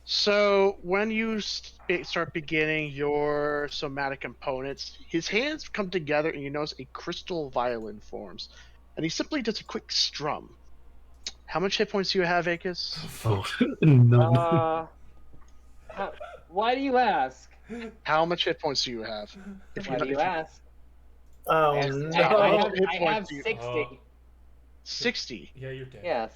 So when you start beginning your somatic components, his hands come together and you notice a crystal violin forms. And he simply does a quick strum. How much hit points do you have, Akis? Oh, none. Why do you ask? How much hit points do you have? Why do you ask? Oh I no! have 60. 60. yeah, you're dead. Yes.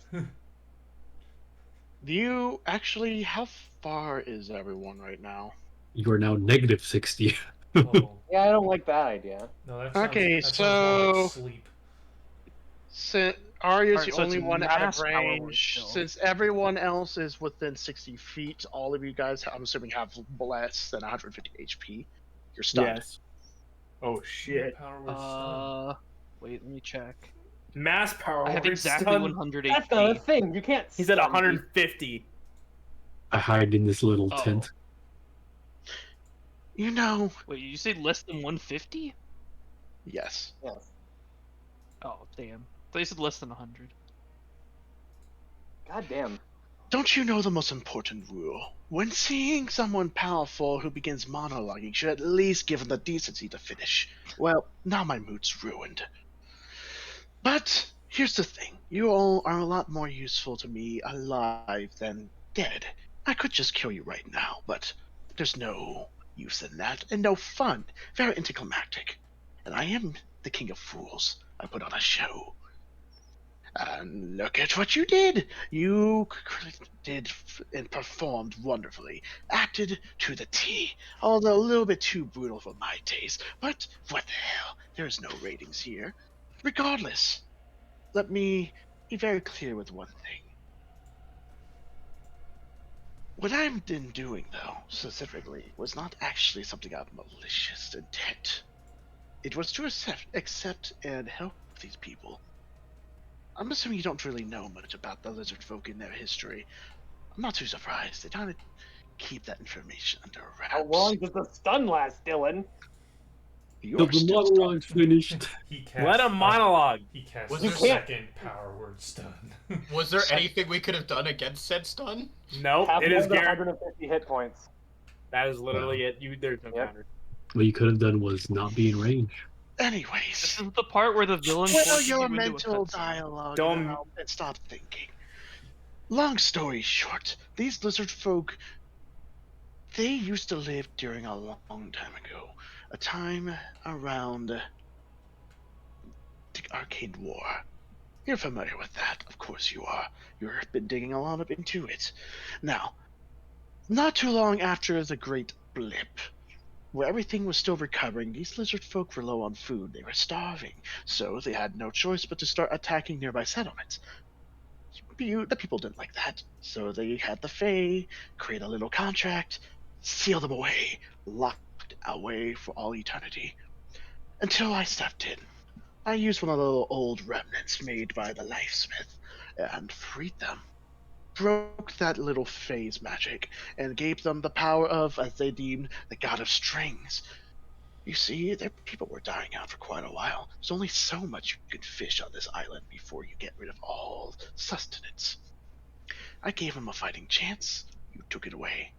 Do you actually, how far is everyone right now? You are now negative 60. Oh, Yeah, I don't like that idea. no, that sounds, Okay, that sounds more like so- sleep. Arya's Alright, the so only it's one out of mass power word range. still. Since everyone else is within 60 feet, all of you guys, I'm assuming, have less than 150 HP. You're stunned. Yes. Oh shit. Power word stun. Wait, let me check. Mass power. I have word exactly stun. 100 That's HP. not a thing. You can't. He's at stun 150. I hide in this little Oh. tent. You know. Wait, you say less than 150? Yes. people. Yes. Oh, damn. I thought you said less than 100. God damn. Don't you know the most important rule? When seeing someone powerful who begins monologuing, you should at least give them the decency to finish. Well, now my mood's ruined. But here's the thing. You all are a lot more useful to me alive than dead. I could just kill you right now, but there's no use in that, and no fun. Very anticlimactic. And I am the king of fools. I put on a show. And look at what you did! You did and performed wonderfully. Acted to the T. Although a little bit too brutal for my taste. But what the hell? There's no ratings here. Regardless, let me be very clear with one thing. What I've been doing, though, specifically, was not actually something of malicious intent. It was to accept and help these people. I'm assuming you don't really know much about the lizard folk and their history. I'm not too surprised. They try to keep that information under wraps. How long does the stun last, Dylan? You The are still monologue's finished. He cast, Let him monologue. He cast Was the there- second power word stun. Was there anything we could have done against said stun? Nope. Have It more is than guaranteed. 150 hit points. That is literally it. There's no Yep. counter. What you could have done was not be in range. Anyways, This is the part where the villain well, forces your you into a mental cutscene. dialogue Don't- now and stop thinking. Long story short, these lizard folk, they used to live during a long time ago. A time around the Arcade War. You're familiar with that, of course you are. You've been digging a lot into it. Now, not too long after the Great Blip, where everything was still recovering, these lizard folk were low on food. They were starving, so they had no choice but to start attacking nearby settlements. The people didn't like that, so they had the Fae create a little contract, seal them away, locked away for all eternity. Until I stepped in. I used one of the little old remnants made by the Lifesmith and freed them. Broke that little Fae's magic and gave them the power of, as they deemed, the god of strings. You see, their people were dying out for quite a while. There's only so much you can fish on this island before you get rid of all sustenance. I gave them a fighting chance. You took it away.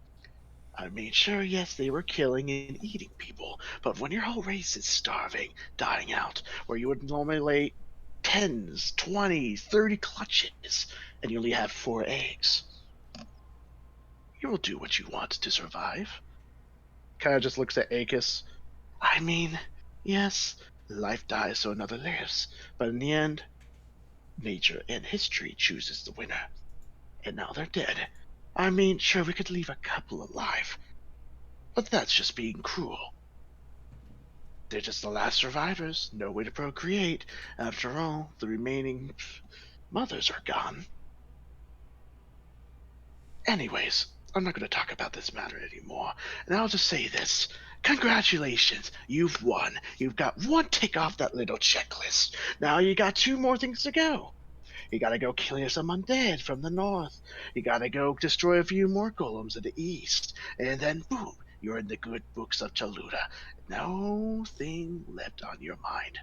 I made sure, yes, they were killing and eating people, but when your whole race is starving, dying out, where you would normally lay 10s, 20s, 30 clutches, and you only have 4 eggs, you will do what you want to survive. Kind of just looks at Akis. I mean, yes, life dies so another lives, but in the end, nature and history chooses the winner. And now they're dead. I mean, sure, we could leave a couple alive, but that's just being cruel. They're just the last survivors, no way to procreate. After all, the remaining mothers are gone. Anyways, I'm not going to talk about this matter anymore, and I'll just say this. Congratulations, you've won. You've got one tick off that little checklist. Now you got 2 more things to go. You gotta go kill some undead from the north. You gotta go destroy a few more golems in the east. And then, boom, you're in the good books of Chaluda. No thing left on your mind.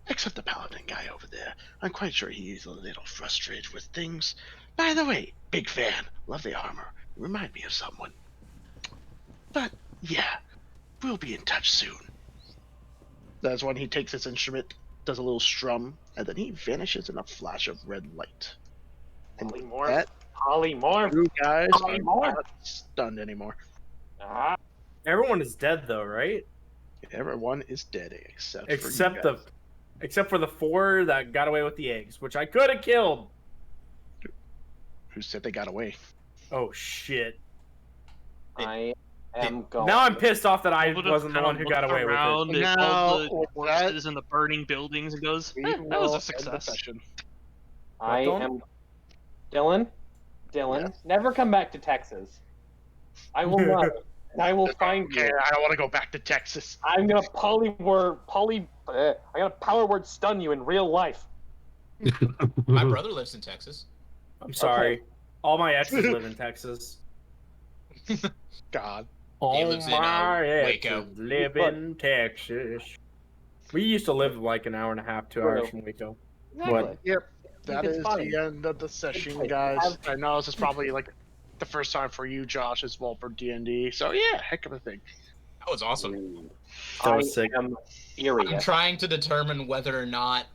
Except the paladin guy over there. I'm quite sure he's a little frustrated with things. By the way, big fan. Love the armor. Remind me of someone. But, yeah, we'll be in touch soon. That's when he takes his instrument, does a little strum, and then he vanishes in a flash of red light. And Polymorph. Polymorph. you guys are Polymorph. not stunned anymore. Ah. Everyone is dead though, right? Everyone is dead except for you guys. Except for the 4 that got away with the eggs, which I could have killed. Who said they got away? Oh shit! I am going. Now I'm pissed off that I Would've wasn't the kinda one who got looked away with it. around at No, all the that- corpses and the burning buildings and goes, We that was will a end the success. session. I Don't- am. Dylan, never come back to Texas. I will not. And I will find Okay, you. I don't want to go back to Texas. I'm gonna I'm gonna power word stun you in real life. My brother lives in Texas. I'm sorry. All my exes live in Texas. God. He lives in, Waco. exes live in Texas. We used to live like an hour and a half, 2 hours from Waco. Exactly. Yep. That It's is fine. the end of the session, Okay, guys. I know this is probably like the first time for you, Josh, as well for D&D. So yeah, heck of a thing. That was awesome. That I was sick. am I'm furious. trying to determine whether or not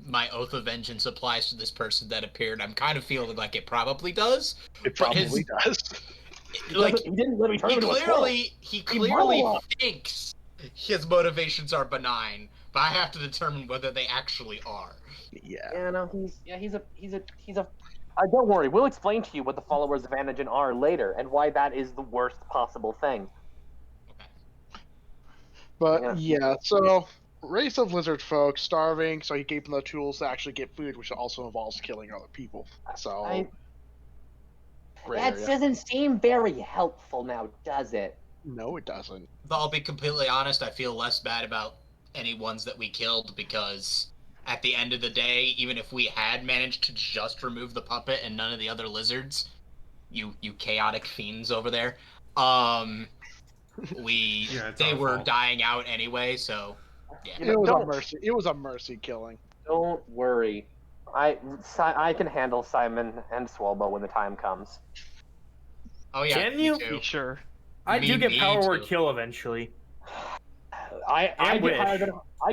my Oath of Vengeance applies to this person that appeared. I'm kind of feeling like it probably does. It But probably does. Like, He didn't let me turn he into a troll. clearly blew up. thinks his motivations are benign, but I have to determine whether they actually are. Yeah. Yeah, no, he's a. Don't worry, we'll explain to you what the followers of Anagen are later, and why that is the worst possible thing. But yeah, so race of lizard folk starving, so he gave them the tools to actually get food, which also involves killing other people. So That doesn't seem very helpful now, does it? No, it doesn't. But I'll be completely honest, I feel less bad about any ones that we killed because at the end of the day, even if we had managed to just remove the puppet and none of the other lizards, you chaotic fiends over there, they were dying out anyway, so yeah. It was a mercy. It was a mercy killing. Don't worry, I can handle Simon and Swalbo when the time comes. Oh yeah, Can you? too. Sure. I do get Me power word too. kill eventually. I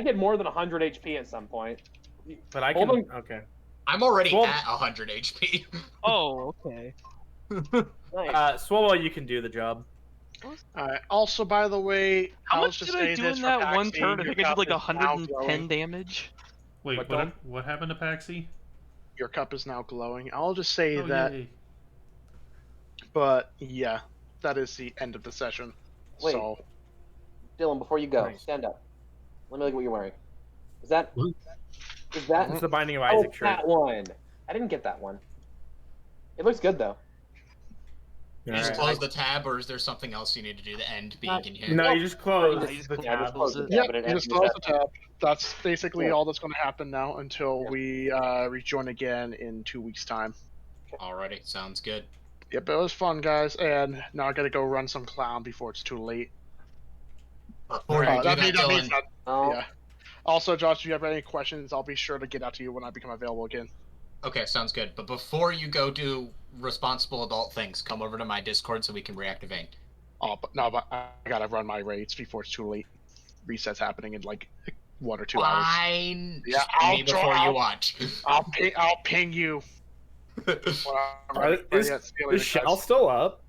get more than 100 HP at some point. But I can. Hold Okay. I'm already Well- at 100 HP. Oh, okay. Nice. Swallow, you can do the job. Also, by the way, How I'll much just did I say do this in for that one Paxi, turn? I your think I did cup like is now 110 glowing. damage. Wait, But what happened to Paxi? Your cup is now glowing. I'll just say Oh, that. yay. But yeah, that is the end of the session. Wait. So Dylan, before you go, Nice. stand up. Let me look at what you're wearing. Is that? What? Is that? It's the Binding of Oh, Isaac shirt. that one. I didn't get that one. It looks good though. You just Alright. close the tab, or is there something else you need to do to end being in here? No, you just close I just the close Yeah, tab. just close the it. tab. yeah, but it you ends just in close the the tab. That's basically Yeah. all that's going to happen now until we rejoin again in 2 weeks' time. Alrighty, sounds good. Yep, it was fun, guys, and now I got to go run some clown before it's too late. Before you do that, means Dylan, that. Oh, Yeah. Also, Josh, if you have any questions, I'll be sure to get out to you when I become available again. okay, sounds good. But before you go do responsible adult things, come over to my Discord so we can reactivate. Oh, but I gotta run my raids before it's too late. Reset's happening in like 1 or 2 hours. Fine. Yeah, Just ping me I'll before draw- you watch. I'll ping you. When I'm ready Is for it. See you later, Is Shell guys. still up?